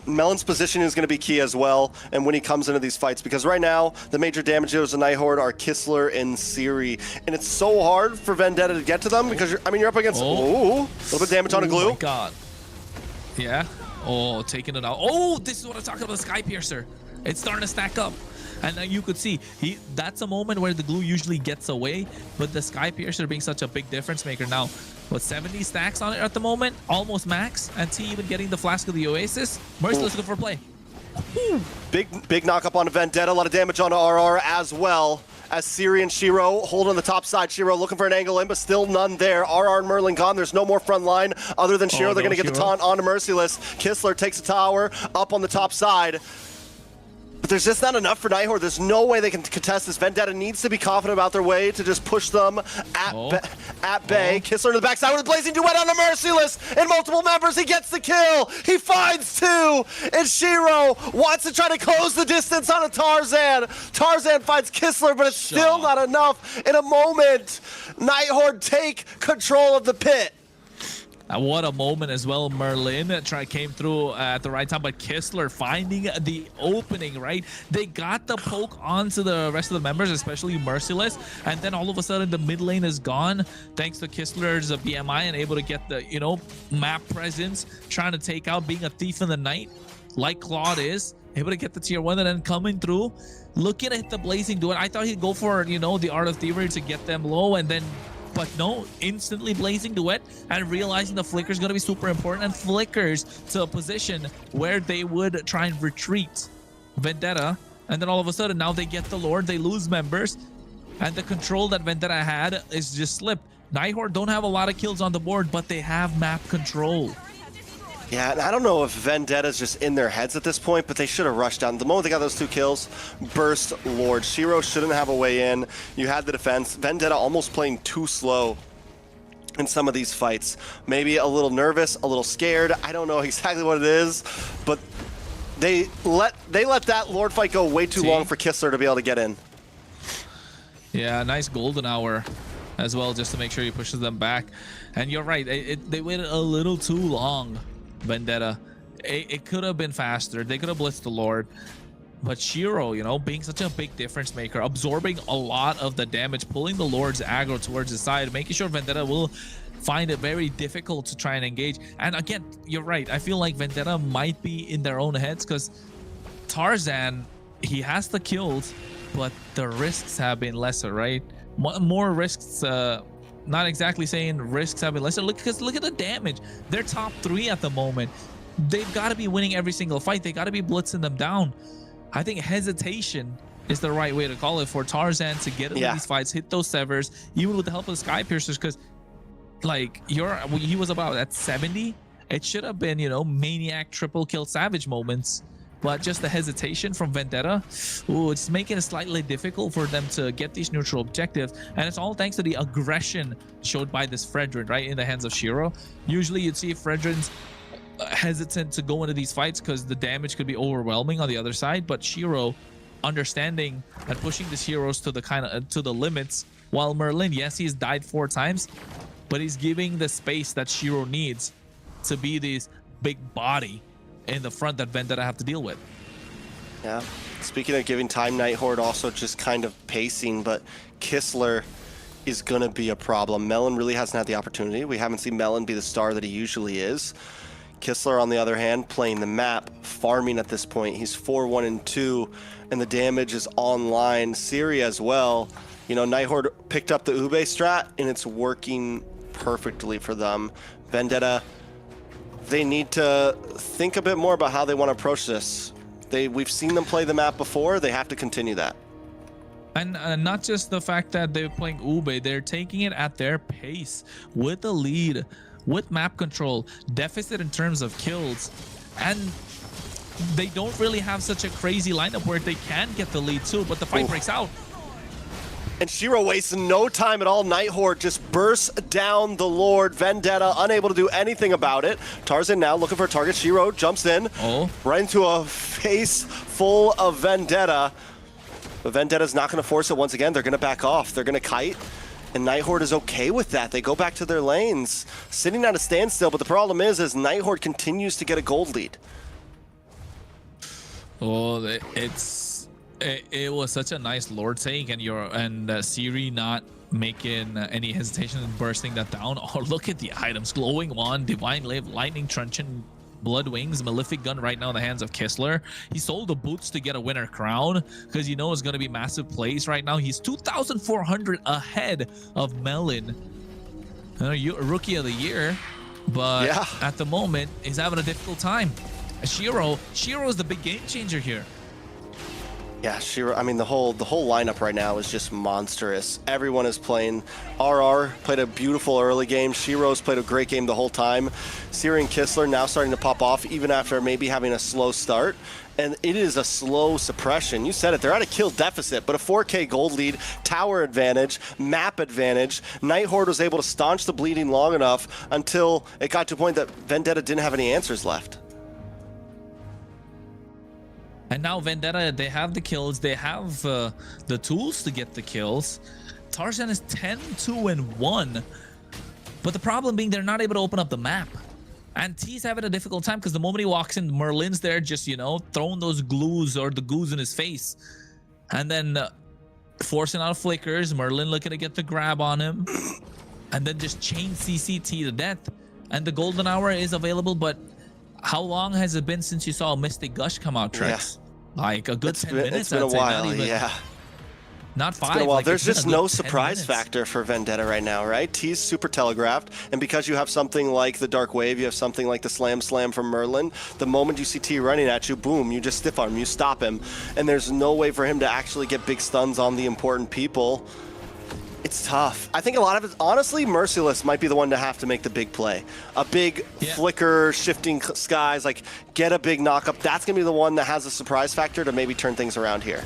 Melon's position is going to be key as well, and when he comes into these fights, because right now the major damage dealers of Night Horde are Kistler and Siri, and it's so hard for Vendetta to get to them because you're up against a little bit of damage on a glue. Oh my god. Yeah. Oh, taking it out. Oh, this is what I'm talking about, the Sky Piercer. It's starting to stack up. And you could see, that's a moment where the glue usually gets away, but the Sky Piercer being such a big difference maker now. What, 70 stacks on it at the moment? Almost max. And T even getting the Flask of the Oasis. Merciless looking for play. Big knock up on Vendetta. A lot of damage on RR as well. As Siri and Shiro hold on the top side. Shiro looking for an angle in, but still none there. RR and Merlin gone. There's no more front line other than Shiro. They're going to get the taunt onto Merciless. Kistler takes a tower up on the top side. But there's just not enough for Night Horde. There's no way they can contest this. Vendetta needs to be confident about their way to just push them at bay. Kistler to the backside with a Blazing Duet on the Merciless. And multiple members, he gets the kill. He finds two. And Shiro wants to try to close the distance on a Tarzan. Tarzan finds Kistler, but it's still not enough. In a moment, Night Horde take control of the pit. What a moment as well. Merlin came through at the right time, but Kistler finding the opening, right? They got the poke onto the rest of the members, especially Merciless, and then all of a sudden the mid lane is gone thanks to Kistler's BMI and able to get the, map presence, trying to take out, being a thief in the night like Claude is, able to get the tier 1 and then coming through, looking at the Blazing Duet. I thought he'd go for, the Art of Thievery to get them low, and then but no, instantly Blazing Duet and realizing the flicker is going to be super important, and flickers to a position where they would try and retreat Vendetta, and then all of a sudden now they get the Lord, they lose members, and the control that Vendetta had is just slipped. Night Horde don't have a lot of kills on the board, but they have map control. Yeah, and I don't know if Vendetta's just in their heads at this point, but they should have rushed down. The moment they got those two kills, burst Lord. Shiro shouldn't have a way in. You had the defense. Vendetta almost playing too slow in some of these fights. Maybe a little nervous, a little scared. I don't know exactly what it is, but they let that Lord fight go way too long for Kistler to be able to get in. Yeah, nice golden hour as well, just to make sure he pushes them back. And you're right, they waited a little too long. Vendetta, it could have been faster. They could have blitzed the Lord, but Shiro, being such a big difference maker, absorbing a lot of the damage, pulling the Lord's aggro towards his side, making sure Vendetta will find it very difficult to try and engage. And again, you're right, I feel like Vendetta might be in their own heads because Tarzan, he has the kills, but the risks have been lesser, right? More risks not exactly saying risks have been lesser. Look at the damage. They're top 3 at the moment. They've got to be winning every single fight. They got to be blitzing them down. I think hesitation is the right way to call it for Tarzan to get into these fights, hit those severs, even with the help of the Sky Piercers, because like he was about at 70. It should have been, you know, maniac triple kill savage moments, but just the hesitation from Vendetta, it's making it slightly difficult for them to get these neutral objectives, and it's all thanks to the aggression showed by this Fredrin, right, in the hands of Shiro. Usually you'd see Fredrin's hesitant to go into these fights because the damage could be overwhelming on the other side, but Shiro understanding and pushing these heroes to the to the limits, while Merlin, yes, he's died 4 times, but he's giving the space that Shiro needs to be this big body in the front that Vendetta have to deal with. Yeah. Speaking of giving time, Night Horde also just kind of pacing, but Kistler is going to be a problem. Melon really hasn't had the opportunity. We haven't seen Melon be the star that he usually is. Kistler, on the other hand, playing the map, farming at this point. He's 4-1-2, and the damage is online. Siri as well. You know, Night Horde picked up the Ube strat, and it's working perfectly for them. Vendetta, they need to think a bit more about how they want to approach this. We've seen them play the map before. They have to continue that. And not just the fact that they're playing Ube, they're taking it at their pace with the lead, with map control, deficit in terms of kills, and they don't really have such a crazy lineup where they can get the lead too, but the fight breaks out. And Shiro wasting no time at all. Night Horde just bursts down the Lord. Vendetta unable to do anything about it. Tarzan now looking for a target. Shiro jumps in right into a face full of Vendetta. But Vendetta's not going to force it once again. They're going to back off. They're going to kite. And Night Horde is okay with that. They go back to their lanes, sitting at a standstill. But the problem is Night Horde continues to get a gold lead. Well, it was such a nice Lord take, and Siri not making any hesitation in bursting that down. Oh, look at the items: glowing wand, divine live, lightning truncheon, blood wings, malefic gun right now in the hands of Kistler. He sold the boots to get a winner crown because you know it's going to be massive plays right now. He's 2,400 ahead of Melon, rookie of the year, but at the moment he's having a difficult time. Shiro is the big game changer here. Yeah, Shiro, I mean, the whole lineup right now is just monstrous. Everyone is playing. RR played a beautiful early game. Shiro's played a great game the whole time. Siri and Kistler now starting to pop off, even after maybe having a slow start. And it is a slow suppression. You said it, they're at a kill deficit, but a 4K gold lead, tower advantage, map advantage. Night Horde was able to staunch the bleeding long enough until it got to a point that Vendetta didn't have any answers left. And now Vendetta, they have the kills, they have the tools to get the kills. Tarzan is 10-2-1, but the problem being they're not able to open up the map. And T's having a difficult time because the moment he walks in, Merlin's there just, you know, throwing those glues or the goos in his face. And then forcing out flickers, Merlin looking to get the grab on him. And then just chain CCT to death. And the golden hour is available, but how long has it been since you saw a Mystic Gush come out, Trex? Like a good 10 minutes. It's been a while, yeah. Not 5. It's been a while. Like There's just no surprise minutes. factor for Vendetta right now, right? T's super telegraphed, and because you have something like the Dark Wave, you have something like the Slam from Merlin, the moment you see T running at you, boom, you just stiff arm, you stop him, and there's no way for him to actually get big stuns on the important people. It's tough. I think a lot of it, honestly, Merciless might be the one to have to make the big play. A big flicker, shifting skies, like get a big knock up. That's going to be the one that has a surprise factor to maybe turn things around here.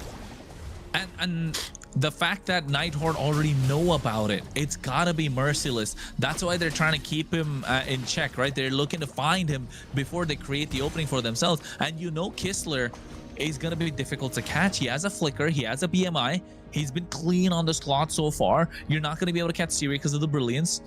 And the fact that Night Horde already know about it, it's got to be Merciless. That's why they're trying to keep him in check, right? They're looking to find him before they create the opening for themselves. And you know Kistler is going to be difficult to catch. He has a flicker, he has a BMI. He's been clean on the slot so far. You're not going to be able to catch Siri because of the brilliance.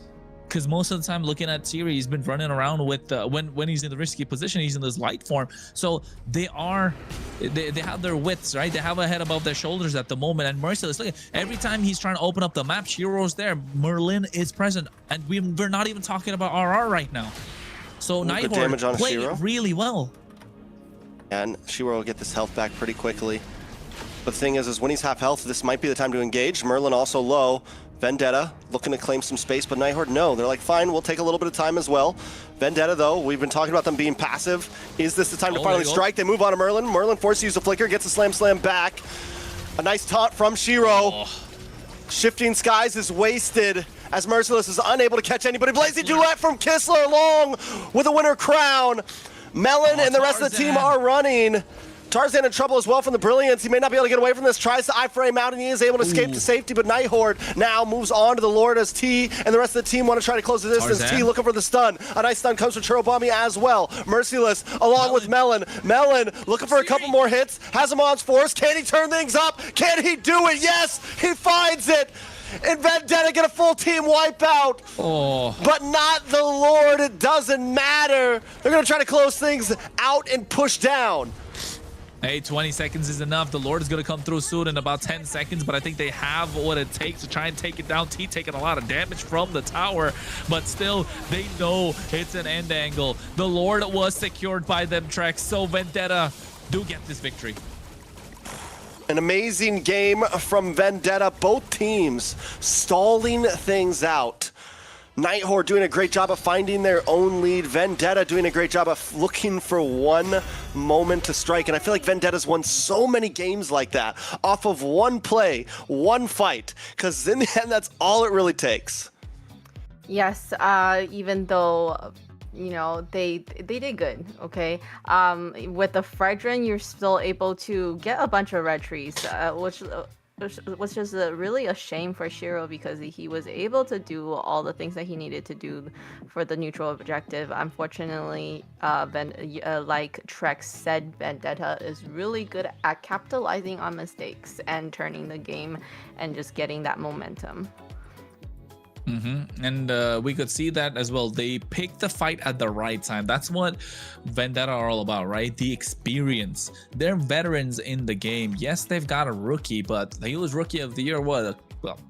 Because most of the time looking at Siri, he's been running around with, when he's in the risky position, he's in this light form. So they have their wits, right? They have a head above their shoulders at the moment. And Merciless, look, every time he's trying to open up the map, Shiro's there. Merlin is present. And we're not even talking about RR right now. So Night Horde played really well. And Shiro will get this health back pretty quickly. But the thing is when he's half health, this might be the time to engage. Merlin also low. Vendetta looking to claim some space, but Night Horde, no. They're like, fine, we'll take a little bit of time as well. Vendetta, though, we've been talking about them being passive. Is this the time to finally strike? They move on to Merlin. Merlin forced to use the flicker, gets a slam back. A nice taunt from Shiro. Shifting Skies is wasted as Merciless is unable to catch anybody. Blazing Duet from Kistler along with a winner crown. Melon and the rest of the team are running. Tarzan in trouble as well from the Brilliance. He may not be able to get away from this. Tries to iframe out and he is able to escape to safety, but Night Horde now moves on to the Lord as T and the rest of the team want to try to close the distance. Tarzan. T looking for the stun. A nice stun comes from Churobami as well. Merciless along with Melon. Melon looking for a couple more hits. Has him on force. Can he turn things up? Can he do it? Yes, he finds it. And Vendetta get a full team wipeout. But not the Lord. It doesn't matter. They're going to try to close things out and push down. Hey, 20 seconds is enough. The Lord is going to come through soon in about 10 seconds, but I think they have what it takes to try and take it down. T taking a lot of damage from the tower, but still, they know it's an end angle. The Lord was secured by them, Trex, so Vendetta do get this victory. An amazing game from Vendetta. Both teams stalling things out. Night Horde doing a great job of finding their own lead. Vendetta doing a great job of looking for one moment to strike. And I feel like Vendetta's won so many games like that off of one play, one fight. Because in the end, that's all it really takes. Yes, even though, you know, they did good, okay? With the Fredrin, you're still able to get a bunch of red trees, which is really a shame for Shiro because he was able to do all the things that he needed to do for the neutral objective. Unfortunately, like Trex said, Vendetta is really good at capitalizing on mistakes and turning the game and just getting that momentum. And we could see that as well. They picked the fight at the right time. That's what Vendetta are all about, right? The experience. They're veterans in the game. Yes, they've got a rookie, but he was rookie of the year, what? Well,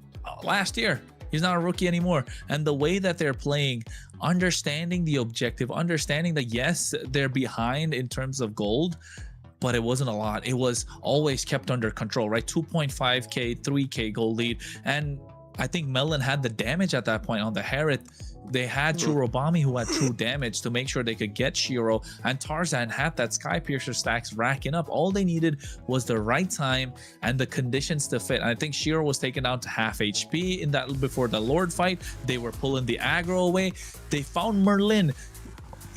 last year. He's not a rookie anymore. And the way that they're playing, understanding the objective, understanding that yes, they're behind in terms of gold, but it wasn't a lot. It was always kept under control, right? 2.5k, 3k gold lead. And I think Melon had the damage at that point on the Herod. They had Churobami who had true damage to make sure they could get Shiro, and Tarzan had that Sky Piercer stacks racking up. All they needed was the right time and the conditions to fit. And I think Shiro was taken down to half HP in that before the Lord fight. They were pulling the aggro away. They found Merlin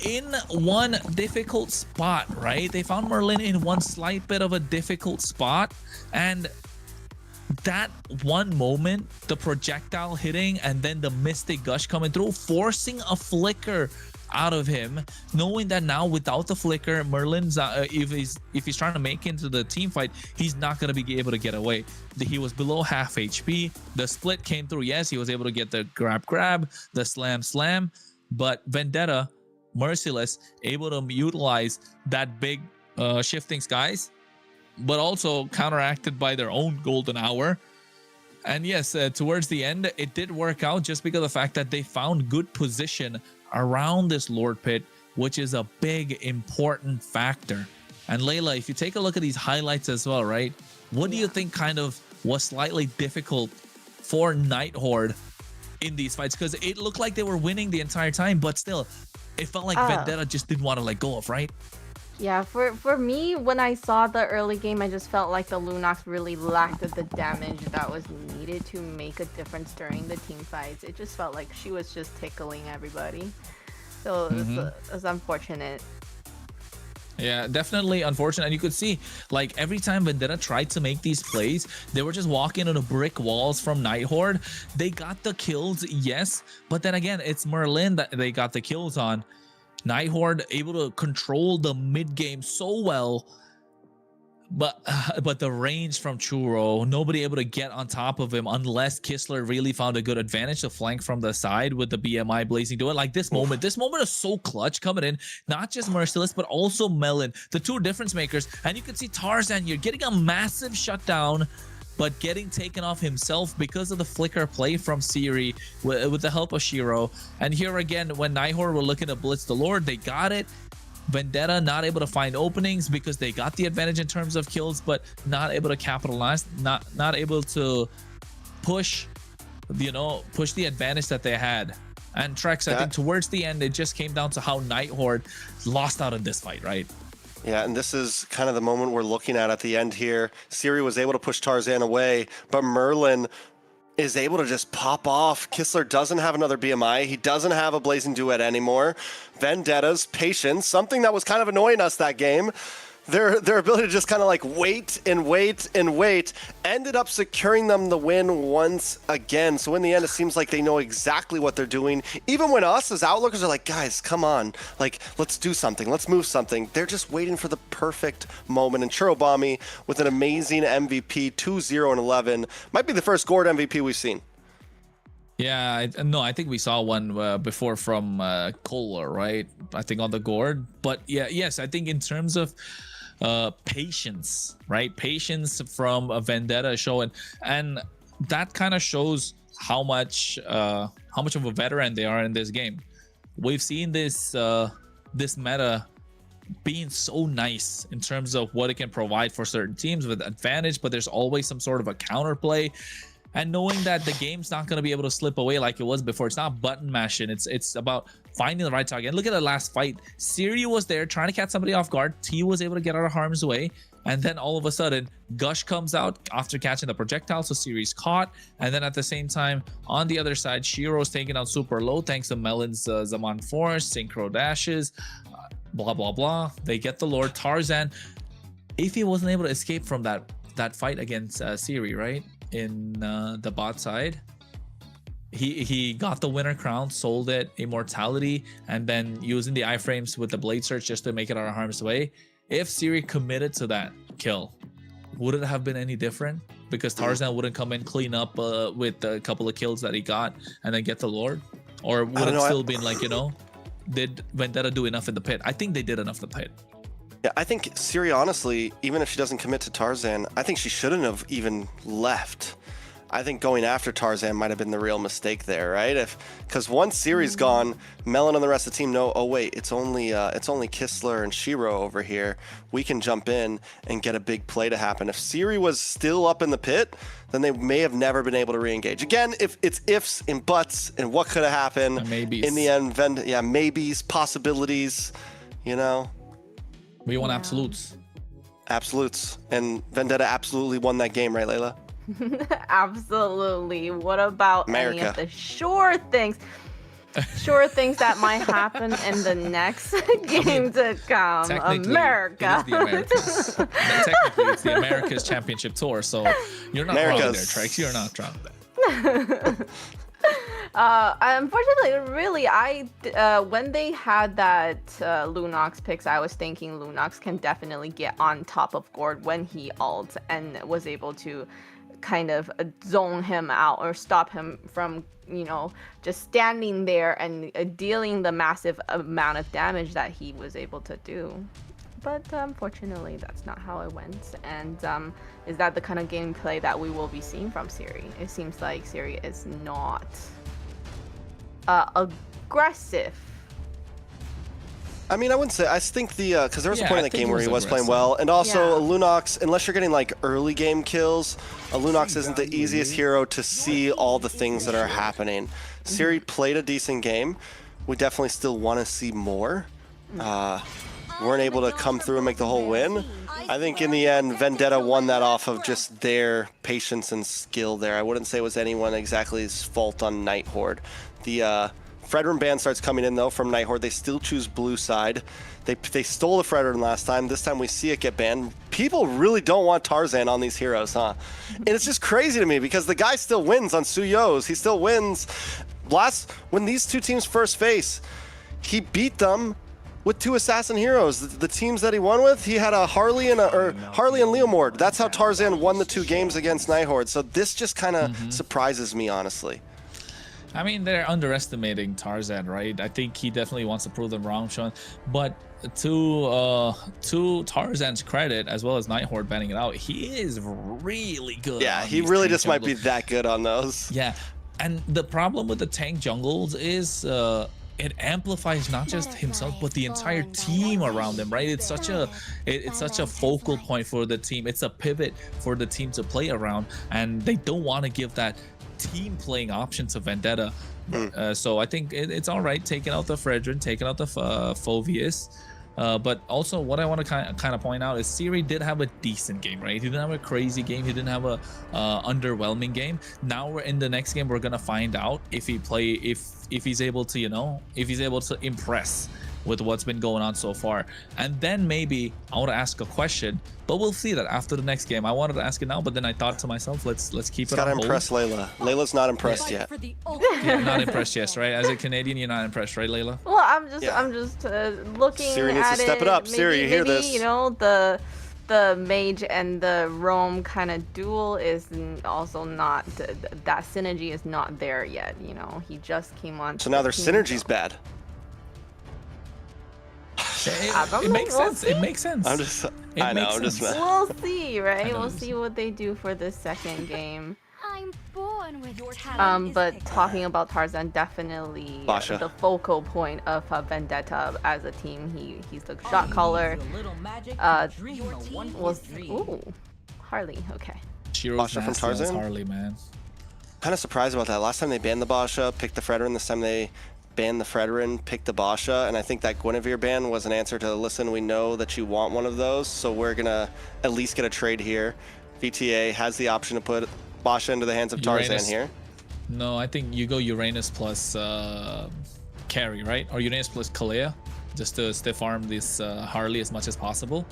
in one difficult spot, right? They found Merlin in one slight bit of a difficult spot, and that one moment, the projectile hitting and then the Mystic Gush coming through, forcing a flicker out of him, knowing that now without the flicker, Merlin's if he's trying to make it into the team fight, he's not going to be able to get away. He was below half HP. The split came through. Yes, he was able to get the grab, the slam, but Vendetta, Merciless, able to utilize that big shifting skies, but also counteracted by their own golden hour. And yes, towards the end, it did work out just because of the fact that they found good position around this Lord Pit, which is a big, important factor. And Layla, if you take a look at these highlights as well, right? What do you think kind of was slightly difficult for Night Horde in these fights? Because it looked like they were winning the entire time, but still, it felt like Vendetta just didn't want to let go of, right? Yeah, for me, when I saw the early game, I just felt like the Lunox really lacked the damage that was needed to make a difference during the team fights. It just felt like she was just tickling everybody. So it was unfortunate. Yeah, definitely unfortunate. And you could see, like, every time Vendetta tried to make these plays, they were just walking into brick walls from Night Horde. They got the kills, yes, but then again, it's Merlin that they got the kills on. Night Horde able to control the mid game so well, but the range from Churo, nobody able to get on top of him unless Kistler really found a good advantage to flank from the side with the BMI blazing to it. Like this moment is so clutch coming in, not just Merciless but also Melon, the two difference makers. And you can see Tarzan here getting a massive shutdown, but getting taken off himself because of the flicker play from Siri with the help of Shiro. And here again, when Night Horde were looking to blitz the Lord, they got it. Vendetta not able to find openings because they got the advantage in terms of kills, but not able to capitalize, not able to push you know, push the advantage that they had. And Trex, I think towards the end, it just came down to how Night Horde lost out in this fight, right? Yeah, and this is kind of the moment we're looking at the end here. Siri was able to push Tarzan away, but Merlin is able to just pop off. Kistler doesn't have another BMI. He doesn't have a Blazing Duet anymore. Vendetta's patience, something that was kind of annoying us that game. Their ability to just kind of like wait and wait and wait ended up securing them the win once again. So in the end, it seems like they know exactly what they're doing. Even when us as Outlookers are like, guys, come on, like, let's do something, let's move something. They're just waiting for the perfect moment. And Churobami with an amazing MVP, 2-0 and 11, might be the first Gord MVP we've seen. Yeah, no, I think we saw one before from Kohler, right? I think on the Gord. But yeah, yes, I think in terms of patience, right? Patience from a Vendetta showing, and that kind of shows how much of a veteran they are in this game. We've seen this this meta being so nice in terms of what it can provide for certain teams with advantage, but there's always some sort of a counterplay. And knowing that the game's not going to be able to slip away like it was before. It's not button mashing. It's about finding the right target. And look at the last fight. Siri was there trying to catch somebody off guard. T was able to get out of harm's way. And then all of a sudden, Gush comes out after catching the projectile. So Siri's caught. And then at the same time, on the other side, Shiro's taken out super low thanks to Melon's Zaman Force, Synchro Dashes, blah, blah, blah. They get the Lord. Tarzan, if he wasn't able to escape from that fight against Siri, right? In the bot side, he got the winner crown, sold it, immortality, and then using the iframes with the blade search just to make it out of harm's way. If Siri committed to that kill, would it have been any different? Because Tarzan wouldn't come in, clean up with a couple of kills that he got and then get the Lord? Or would it still been like, you know, did Vendetta do enough in the pit? I think they did enough in the pit. Yeah, I think Siri, honestly, even if she doesn't commit to Tarzan, I think she shouldn't have even left. I think going after Tarzan might have been the real mistake there, right? Because once Siri's gone, Melon and the rest of the team know, oh wait, it's only Kistler and Shiro over here. We can jump in and get a big play to happen. If Siri was still up in the pit, then they may have never been able to re-engage. Again, if it's ifs and buts and what could have happened. Maybes. In the end, maybes, possibilities, you know. We want absolutes. Absolutes. And Vendetta absolutely won that game, right, Layla? Absolutely. What about America. any of the sure things that might happen in the next game to come? America. It is the Americas. Technically, it's the Americas Championship Tour, so you're not wrong there, Trex. You're not wrong there. Unfortunately, really, when they had that Lunox picks, I was thinking Lunox can definitely get on top of Gord when he ults and was able to kind of zone him out or stop him from, you know, just standing there and dealing the massive amount of damage that he was able to do. But unfortunately, that's not how it went. And is that the kind of gameplay that we will be seeing from Siri? It seems like Siri is not aggressive. I mean, I wouldn't say. I think because there was a point in that game where he was playing well, and also a Lunox. Unless you're getting like early game kills, a Lunox isn't the easiest hero to see all the things that are happening. Siri played a decent game. We definitely still want to see more. Weren't able to come through and make the whole win. I think in the end, Vendetta won that off of just their patience and skill there. I wouldn't say it was anyone exactly's fault on Night Horde. The Fredrin ban starts coming in though from Night Horde. They still choose blue side. They stole the Fredrin last time. This time we see it get banned. People really don't want Tarzan on these heroes, huh? And it's just crazy to me because the guy still wins on Suyo's. He still wins. When these two teams first face, he beat them with two assassin heroes. The teams that he won with, he had a Harley and Leomord. That's how Tarzan won the two games against Night Horde. So this just kind of surprises me, honestly. I mean, they're underestimating Tarzan, right? I think he definitely wants to prove them wrong, Sean. But to Tarzan's credit, as well as Night Horde banning it out, he is really good. Yeah, he really just might be that good on those. Yeah, and the problem with the tank jungles is it amplifies not just himself but the entire team around him, right? It's such a focal point for the team. It's a pivot for the team to play around, and they don't want to give that team playing option to Vendetta. So I think it's all right taking out the Fredrin, taking out the Phoveus. But also what I want to kind of point out is Siri did have a decent game, right? He didn't have a crazy game. He didn't have a underwhelming game. Now we're in the next game. We're gonna find out if he's able to, you know, if he's able to impress with what's been going on so far. And then maybe I want to ask a question, but we'll see that after the next game. I wanted to ask it now, but then I thought to myself, let's keep it on hold. Gotta impress Layla. Layla's not impressed yet. Yeah, not impressed yet, right? As a Canadian, you're not impressed, right, Layla? Well, I'm just looking Siri at needs to step it up. Maybe, Siri, you hear this? You know, the mage and the roam kind of duel is also not that synergy is not there yet. You know, he just came on. So now their synergy's bad. It makes sense. It makes sense. I'm just We'll see, right? We'll see what they do for the second game. I'm born with your talent. But talking about Tarzan, definitely the focal point of Vendetta as a team. He's the shot caller. Harley. Okay. Basha from Tarzan. Harley, man. Kind of surprised about that. Last time they banned the Basha, picked the Fredrin. This time they banned the Fredrin, picked the Basha, and I think that Guinevere ban was an answer to, listen, we know that you want one of those, so we're gonna at least get a trade here. VTA has the option to put Basha into the hands of Tarzan here. No, I think you go Uranus plus Carry, right? Or Uranus plus Kalea, just to stiff arm this Harley as much as possible.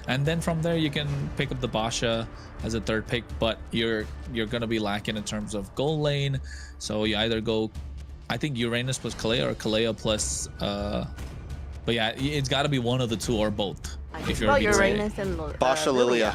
And then from there you can pick up the Basha as a third pick, but you're gonna be lacking in terms of goal lane. So you either go, I think, Uranus plus Kalea or Kalea plus but yeah, it's got to be one of the two or both. If you're Uranus and Basha Lilia.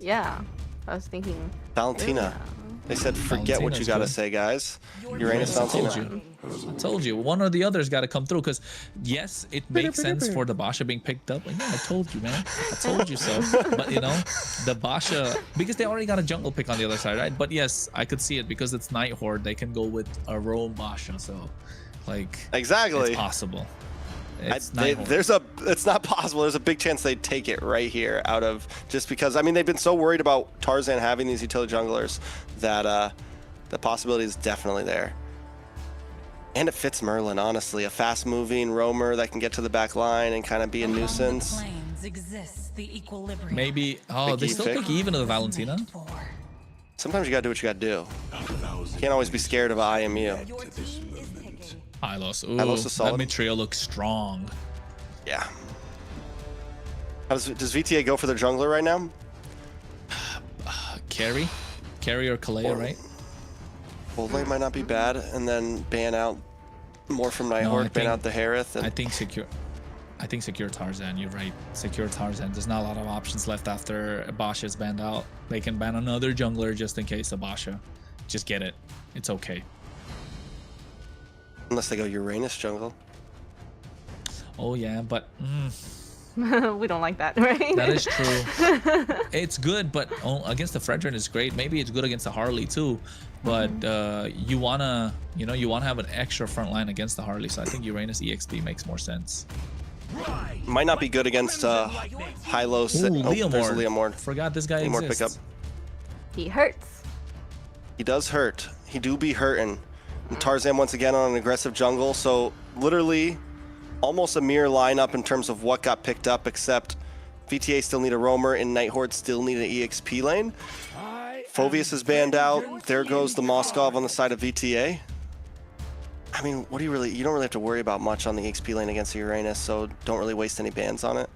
Yeah, I was thinking Valentina. They said forget what you gotta say, guys. Uranus, Valentina. I told you, one or the other's got to come through, because yes, it makes sense for the Basha being picked up. Yeah, I told you, man. I told you so. But you know, the Basha, because they already got a jungle pick on the other side, right? But yes, I could see it because it's Night Horde. They can go with a roam Basha, so like exactly, it's possible. It's not possible. There's a big chance they'd take it right here out of, just because, I mean, they've been so worried about Tarzan having these utility junglers that the possibility is definitely there. And it fits Merlin, honestly. A fast-moving roamer that can get to the back line and kind of be a nuisance. Maybe, they still pick even of Valentina. Sometimes you gotta do what you gotta do. You can't always be scared of IMU. Hylos. Ooh, Hylos is solid. that Mitrio looks strong. Yeah. Does VTA go for their jungler right now? Carry or Kalea, right? Gold lane might not be bad, and then ban out more from Night Horde, ban out the Harith. I think secure Tarzan. You're right. Secure Tarzan. There's not a lot of options left after Basha is banned out. They can ban another jungler just in case of Basha. Just get it. It's okay. Unless they go Uranus jungle. Oh yeah, but we don't like that, right? That is true. It's good, but against the Fredrin is great. Maybe it's good against the Harley too, but you wanna have an extra front line against the Harley. So I think Uranus EXP makes more sense. Might not be good against Hylos. Leomord. Forgot this guy exists. Pickup. He hurts. He does hurt. He do be hurting. And Tarzan once again on an aggressive jungle, so literally almost a mirror lineup in terms of what got picked up, except VTA still need a roamer and Night Horde still need an EXP lane. Phoveus is banned out. There goes the Moskov on the side of VTA. I mean, you don't really have to worry about much on the EXP lane against Uranus, so don't really waste any bans on it.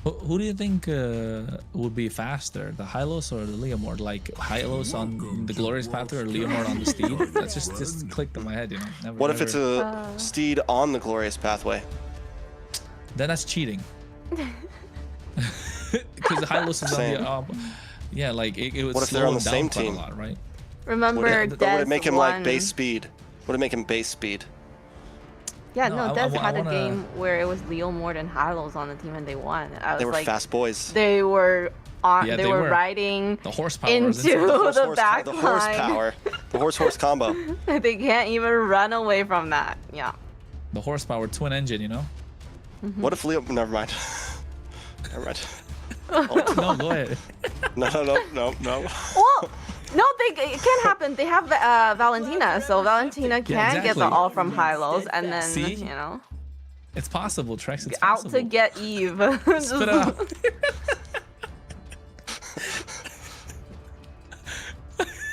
Who do you think would be faster, the Hylos or the Leomord? Like Hylos on the Glorious Pathway or Leomord on the Steed? That's just clicked in my head, you know. What if it's a Steed on the Glorious Pathway? Then that's cheating. Because the Hylos is on the yeah, like it would. What if they're on the same quite team? A lot, right? Remember, would it make him like base speed? Would it make him base speed? Yeah, no, Des had a game where it was Leomord and Hylos on the team and they won. They were fast boys. They were they were riding the horsepower into the back line. The horsepower. The horse combo. They can't even run away from that. Yeah. The horsepower twin engine, you know? What if Leo... Never mind. Never mind. No, go ahead. No. Well, No, it can't happen. They have Valentina, so Valentina can get the all from Hylos, and then See? you know. It's possible, Trex. It's Out possible. to get Eve. Spit it out.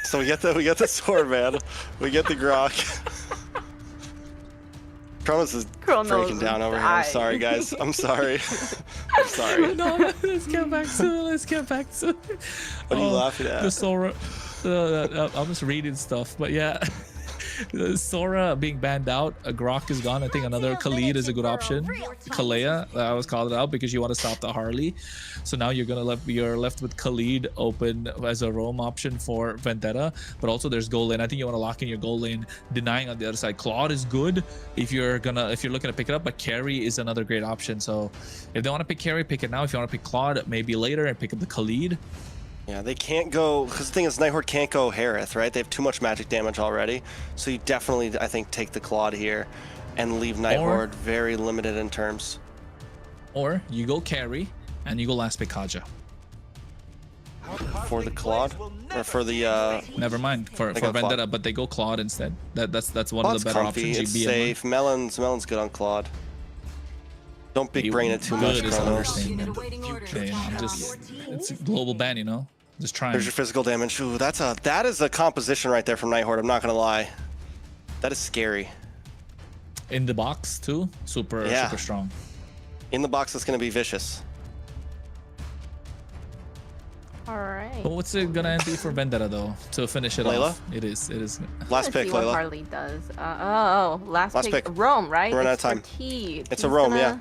So we get the sword, man. We get the Grok. Kronos is breaking down over here. I'm sorry, guys. I'm sorry. I'm sorry. No, let's get back to it. Let's get back to it. What are you laughing at? The Sora. I'm just reading stuff, but yeah. Sora being banned out, a Grok is gone. I think another Khalid is a good option. Kalea, I was called it out because you want to stop the Harley. So now you're left with Khalid open as a roam option for Vendetta. But also there's goal lane. I think you want to lock in your goal lane, denying on the other side. Claude is good if you're looking to pick it up, but Carry is another great option. So if they want to pick Carry, pick it now. If you want to pick Claude, maybe later and pick up the Khalid. Yeah, they can't go, because the thing is, Night Horde can't go Harith, right? They have too much magic damage already. So you definitely, I think, take the Claude here and leave Night Horde very limited in terms. Or you go Carry and you go last pick Kaja. For the Claude? Or for the... Never mind, for Vendetta, Claude. But they go Claude instead. That's one Claude's of the better comfy, options. It's safe. Melon's good on Claude. Don't big brain it too much, Kronos. It's a global ban, you know? Just trying. There's your physical damage. Ooh, that is a composition right there from Night Horde. I'm not gonna lie. That is scary. In the box too, super strong. In the box, it's gonna be vicious. All right. But what's it gonna be for Vendetta though? To finish it off, it is. Last pick, see what Layla. Harley does. Last pick. Rome, right? We're out of time. It's a Rome, yeah.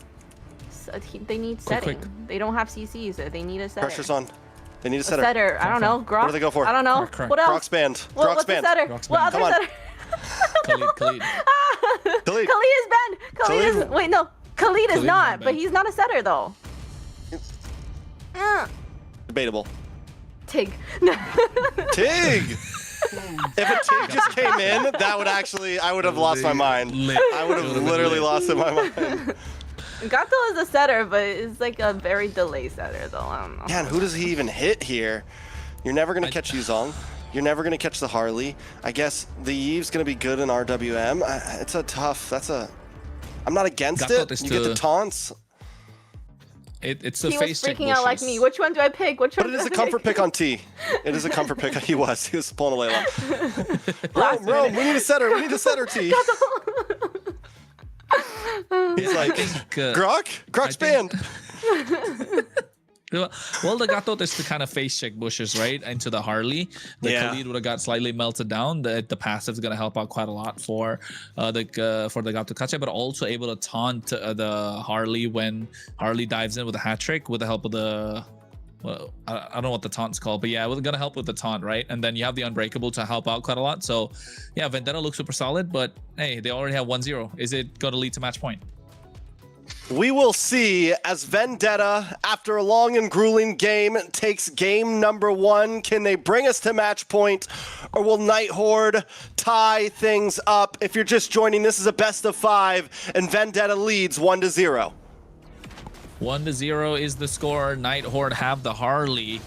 They need setting. They don't have CCs. They need a setter. Pressure's on. They need a setter. I don't know. Grok. What do they go for? I don't know. What else? Grok's banned. What's the setter? What other setter? Khalid. Khalid is banned. Khalid is. Wait, no. Khalid is not, but he's not a setter though. Debatable. Tig. Tig! If a Tig just came in, that would actually, I would have lost my mind. I would have literally lost my mind. Gato is a setter, but it's like a very delay setter though. I don't know. Yeah, and who does he even hit here? You're never going to catch Yuzong. You're never going to catch the Harley. I guess the Eve's going to be good in RWM. It's a tough, I'm not against it. You get the taunts. It's a he face was freaking out like me. Which one do I pick? Which one? But it is a comfort pick on T. It is a comfort pick. He was pulling a Layla. Rome, we need a setter. We need a setter, T. He's like, Grok's banned. Well, the Gato is to kind of face check bushes, right? Into the Harley. The Khalid would have got slightly melted down. The passive is going to help out quite a lot for the Gato Kache, but also able to taunt the Harley when Harley dives in with a hat trick with the help of the... Well, I don't know what the taunt's called, but yeah, we're going to help with the taunt, right? And then you have the Unbreakable to help out quite a lot. So yeah, Vendetta looks super solid, but hey, they already have 1-0. Is it going to lead to match point? We will see as Vendetta, after a long and grueling game, takes game number 1. Can they bring us to match point, or will Night Horde tie things up? If you're just joining, this is a best of 5, and Vendetta leads 1-0. 1-0 is the score. Night Horde have the Harley.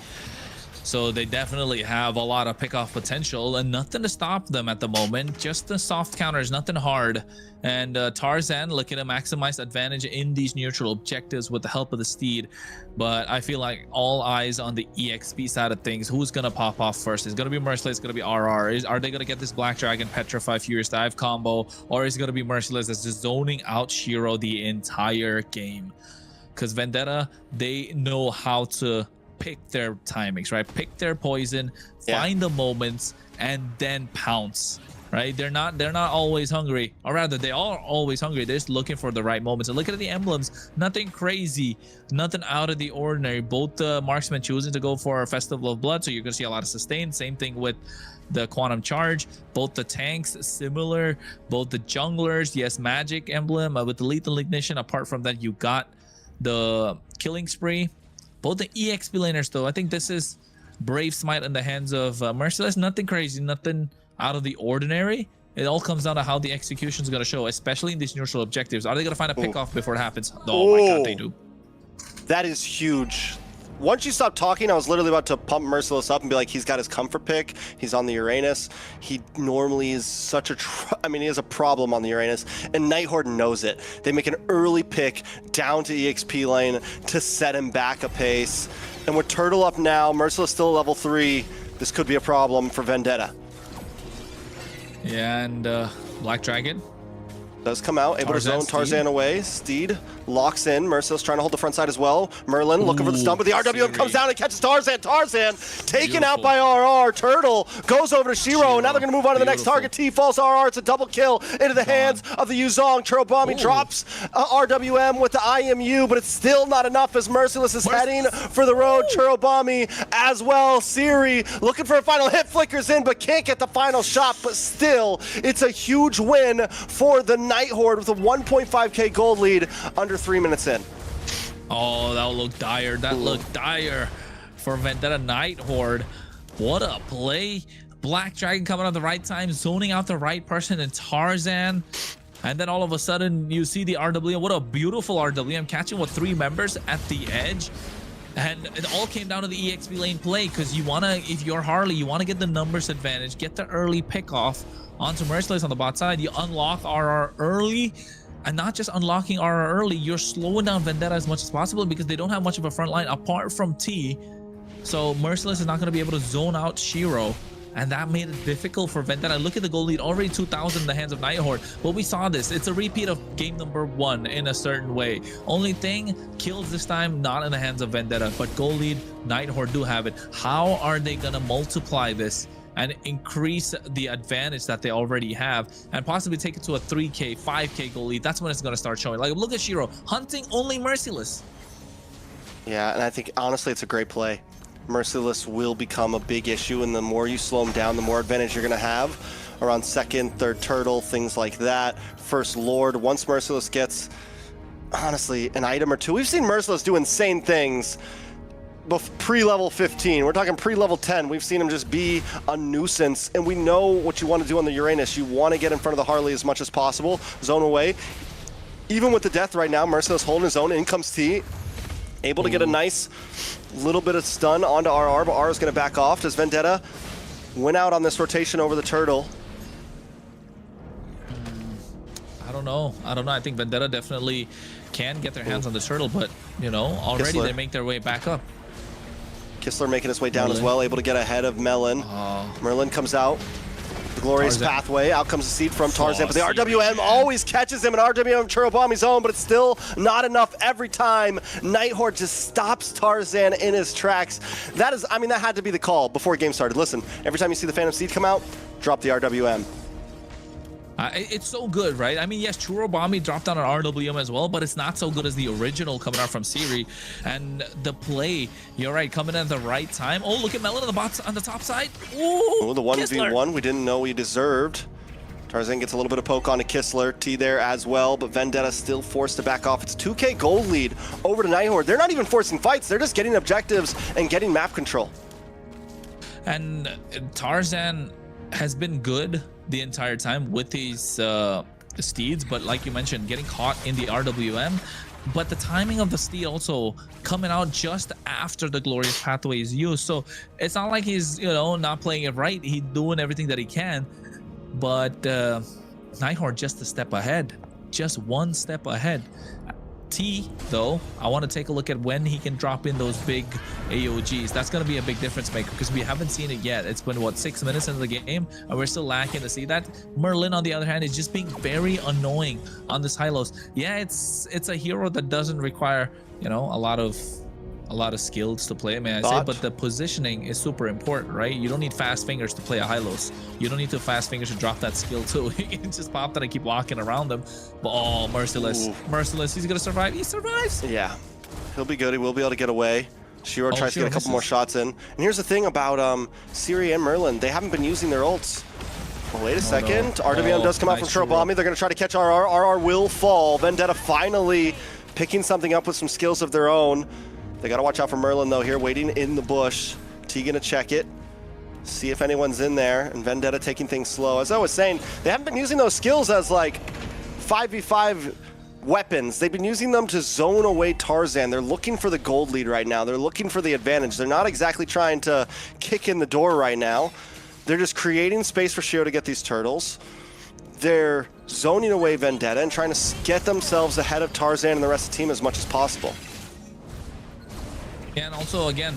So they definitely have a lot of pick-off potential and nothing to stop them at the moment. Just the soft counters, nothing hard. And Tarzan looking to maximize advantage in these neutral objectives with the help of the Steed. But I feel like all eyes on the EXP side of things. Who's going to pop off first? It's going to be Merciless, it's going to be RR. Are they going to get this Black Dragon Petrify Furious Dive combo? Or is it going to be Merciless that's just zoning out Shiro the entire game? Because Vendetta, they know how to pick their timings, right? Pick their poison, find the moments, and then pounce, right? They're not always hungry, or rather they are always hungry. They're just looking for the right moments. And look at the emblems, nothing crazy, nothing out of the ordinary. Both the marksmen choosing to go for a Festival of Blood, so you're gonna see a lot of sustain. Same thing with the Quantum Charge. Both the tanks similar, both the junglers, yes, magic emblem with the Lethal Ignition. Apart from that, you got the Killing Spree. Both the EXP laners though, I think this is Brave Smite in the hands of Merciless. Nothing crazy, nothing out of the ordinary. It all comes down to how the execution is going to show, especially in these neutral objectives. Are they going to find a pick off before it happens? Oh my god, they do. That is huge. once you stopped talking, I was literally about to pump Merciless up and be like, he's got his comfort pick. He's on the Uranus. He normally is such a, he has a problem on the Uranus, and Night Horde knows it. They make an early pick down to EXP lane to set him back a pace. And with Turtle up now, Merciless still level 3, this could be a problem for Vendetta. Yeah, and Black Dragon does come out, able to zone Tarzan away. Steed locks in. Merciless trying to hold the front side as well. Merlin looking for the stun, but the RWM comes down and catches Tarzan. Tarzan taken out by RR. Turtle goes over to Shiro, and now they're going to move on to the next target. T falls RR. It's a double kill into the hands of the Yuzong. Turobami drops RWM with the IMU, but it's still not enough as Merciless is heading for the road. Turobami as well. Siri looking for a final hit, flickers in, but can't get the final shot, but still, it's a huge win for the Night Horde with a 1.5k gold lead under 3 minutes in. Oh, that looked dire. That looked dire for Vendetta Night Horde. What a play. Black Dragon coming at the right time, zoning out the right person in Tarzan. And then all of a sudden, you see the RWM. What a beautiful RWM, catching with 3 members at the edge. And it all came down to the EXP lane play, because you want to, if you're Harley, you want to get the numbers advantage, get the early pick off onto Merciless on the bot side. You unlock RR early, and not just unlocking RR early, you're slowing down Vendetta as much as possible because they don't have much of a front line apart from T. So Merciless is not going to be able to zone out Shiro, and that made it difficult for Vendetta. Look at the goal lead, already 2,000 in the hands of Night Horde. But we saw this. It's a repeat of game number 1 in a certain way. Only thing, kills this time, not in the hands of Vendetta, but goal lead, Night Horde do have it. How are they going to multiply this and increase the advantage that they already have, and possibly take it to a 3k, 5k goal lead? That's when it's going to start showing. Like, look at Shiro, hunting only Merciless. Yeah, and I think, honestly, it's a great play. Merciless will become a big issue, and the more you slow him down, the more advantage you're going to have around second, third turtle, things like that. First Lord, once Merciless gets, honestly, an item or two. We've seen Merciless do insane things pre-level 15. We're talking pre-level 10. We've seen him just be a nuisance, and we know what you want to do on the Uranus. You want to get in front of the Harley as much as possible, zone away. Even with the death right now, Merciless holding his own. In comes T, able to get a nice little bit of stun onto RR, but RR is going to back off. Does Vendetta win out on this rotation over the Turtle? I don't know. I think Vendetta definitely can get their hands on the Turtle, but, you know, already Kissler. They make their way back up. Kissler making his way down as well, able to get ahead of Melon. Merlin comes out. The glorious pathway. Out comes the seed from Tarzan, but the RWM always catches him, and RWM Turobami's own, but it's still not enough every time. Night Horde just stops Tarzan in his tracks. That is, I mean, that had to be the call before game started. Listen, every time you see the Phantom Seed come out, drop the RWM. It's so good, right? I mean, yes, Churobami dropped down an RWM as well, but it's not so good as the original coming out from Siri. And the play, you're right, coming in at the right time. Oh, look at Melon on the bots on the top side. Ooh, the 1v1 we didn't know we deserved. Tarzan gets a little bit of poke onto Kissler. T there as well, but Vendetta still forced to back off. It's 2k gold lead over to Night Horde. They're not even forcing fights. They're just getting objectives and getting map control. And Tarzan has been good the entire time with these steeds, but like you mentioned, getting caught in the RWM. But the timing of the steed also coming out just after the glorious pathway is used, so it's not like he's, you know, not playing it right. He's doing everything that he can, but Night Horde just a step ahead, just one step ahead. T, though, I want to take a look at when he can drop in those big AOGs. That's going to be a big difference maker because we haven't seen it yet. It's been, what, 6 minutes into the game, and we're still lacking to see that. Merlin, on the other hand, is just being very annoying on this high-lows. Yeah, it's a hero that doesn't require, you know, a lot of skills to play, may I say, but the positioning is super important, right? You don't need fast fingers to play a high-lows. You don't need to fast fingers to drop that skill too. You can just pop that and keep walking around them. But oh, Merciless. Merciless, he's gonna survive. He survives. Yeah, he'll be good. He will be able to get away. Shiro tries to get a couple more shots in. And here's the thing about Siri and Merlin. They haven't been using their ults. Well, wait a second. RWM does come out from Turobami. They're gonna try to catch RR. RR will fall. Vendetta finally picking something up with some skills of their own. They gotta watch out for Merlin though here, waiting in the bush. T gonna check it, see if anyone's in there, and Vendetta taking things slow. As I was saying, they haven't been using those skills as like 5v5 weapons. They've been using them to zone away Tarzan. They're looking for the gold lead right now. They're looking for the advantage. They're not exactly trying to kick in the door right now. They're just creating space for Shiro to get these turtles. They're zoning away Vendetta and trying to get themselves ahead of Tarzan and the rest of the team as much as possible. And also, again,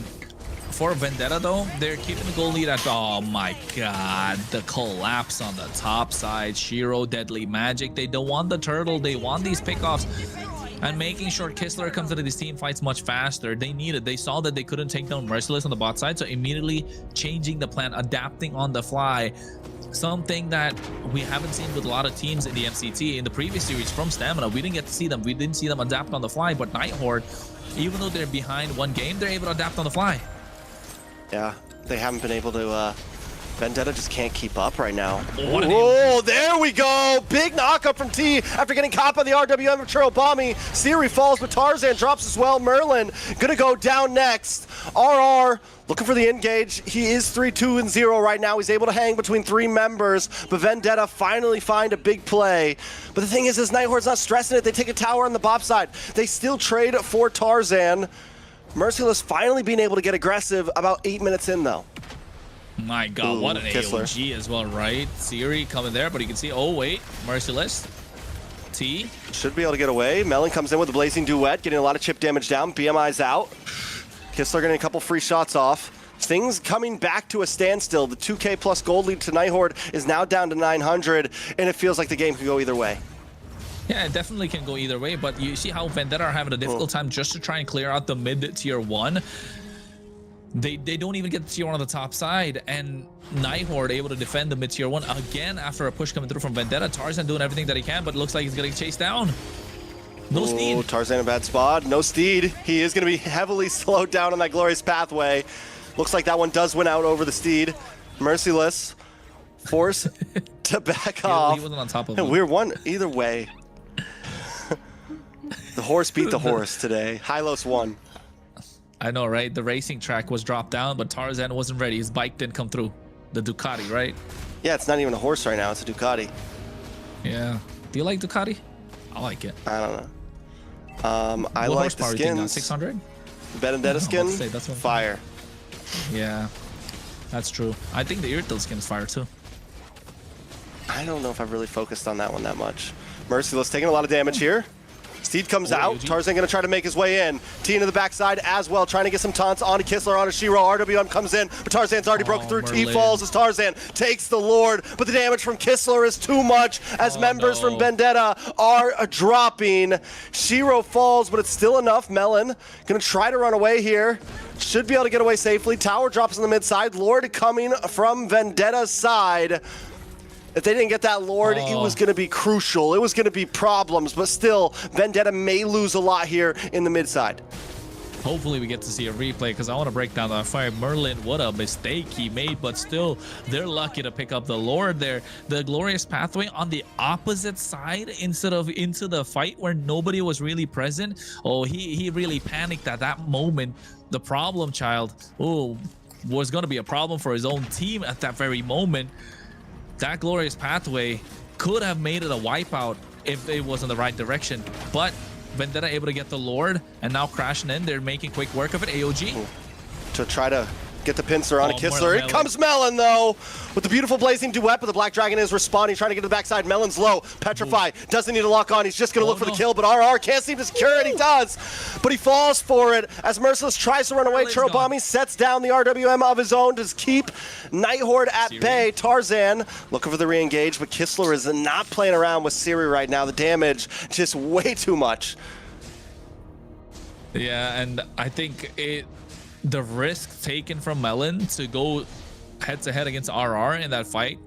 for Vendetta, though, they're keeping the goal lead at... Oh, my God. The collapse on the top side. Shiro, Deadly Magic. They don't want the turtle. They want these pickoffs. And making sure Kistler comes into these team fights much faster. They need it. They saw that they couldn't take down Merciless on the bot side, so immediately changing the plan, adapting on the fly. Something that we haven't seen with a lot of teams in the MCT. In the previous series from Stamina, we didn't get to see them. We didn't see them adapt on the fly, but Night Horde, even though they're behind one game, they're able to adapt on the fly. Yeah, they haven't been able to... Vendetta just can't keep up right now. Oh, there we go! Big knockup from T after getting caught by the RWM of Churobami. Siri falls, but Tarzan drops as well. Merlin gonna go down next. RR looking for the engage. He is 3-2-0 right now. He's able to hang between 3 members, but Vendetta finally find a big play. But the thing is Night Horde's not stressing it. They take a tower on the bot side. They still trade for Tarzan. Merciless finally being able to get aggressive about 8 minutes in, though. My God, what an Kistler. AOG as well, right? Siri coming there, but you can see, oh, wait, Merciless. T. Should be able to get away. Melon comes in with a Blazing Duet, getting a lot of chip damage down. BMI's out. Kistler getting a couple free shots off. Things coming back to a standstill. The 2K plus gold lead to Night Horde is now down to 900, and it feels like the game could go either way. Yeah, it definitely can go either way, but you see how Vendetta are having a difficult time just to try and clear out the mid-tier 1. They don't even get tier 1 on the top side, and Night Horde able to defend the mid-tier 1 again after a push coming through from Vendetta. Tarzan doing everything that he can, but it looks like he's getting chased down. No steed. Tarzan in a bad spot. No steed. He is going to be heavily slowed down on that glorious pathway. Looks like that one does win out over the steed. Merciless. Forced to back off. He wasn't on top of and him. we're one either way. The horse beat the horse today. Hylos won. I know, right? The racing track was dropped down, but Tarzan wasn't ready. His bike didn't come through. The Ducati, right? Yeah, it's not even a horse right now. It's a Ducati. Yeah. Do you like Ducati? I like it. I don't know. I what like the horsepower do you think now? skins. 600? Vendetta skin, Say, that's what fire. Yeah, that's true. I think the Irtil skin is fire too. I don't know if I've really focused on that one that much. Merciless taking a lot of damage here. Steed comes out. Tarzan going to try to make his way in. T into the backside as well, trying to get some taunts onto Kistler, onto Shiro. RWM comes in, but Tarzan's already broken through. Merlin. T falls as Tarzan takes the Lord, but the damage from Kistler is too much as members from Vendetta are dropping. Shiro falls, but it's still enough. Melon going to try to run away here. Should be able to get away safely. Tower drops on the mid side. Lord coming from Vendetta's side. If they didn't get that Lord, it was going to be crucial. It was going to be problems, but still, Vendetta may lose a lot here in the mid side. Hopefully we get to see a replay because I want to break down that fire. Merlin, what a mistake he made, but still, they're lucky to pick up the Lord there. The glorious pathway on the opposite side instead of into the fight where nobody was really present. Oh, he really panicked at that moment. The problem child, was going to be a problem for his own team at that very moment. That glorious pathway could have made it a wipeout if it was in the right direction, but Vendetta able to get the Lord and now crashing in. They're making quick work of it. AOG to try to get the pincer on a Kistler. Here comes Melon though with the beautiful Blazing Duet, but the Black Dragon is responding, trying to get to the backside. Melon's low. Petrify doesn't need to lock on. He's just going to look for the kill, but RR can't seem to secure it. He does, but he falls for it as Merciless tries to run away. Churobami sets down the RWM of his own to keep Night Horde at bay. Tarzan looking for the re-engage, but Kistler is not playing around with Siri right now. The damage just way too much. Yeah, and I think the risk taken from Melon to go head-to-head against RR in that fight,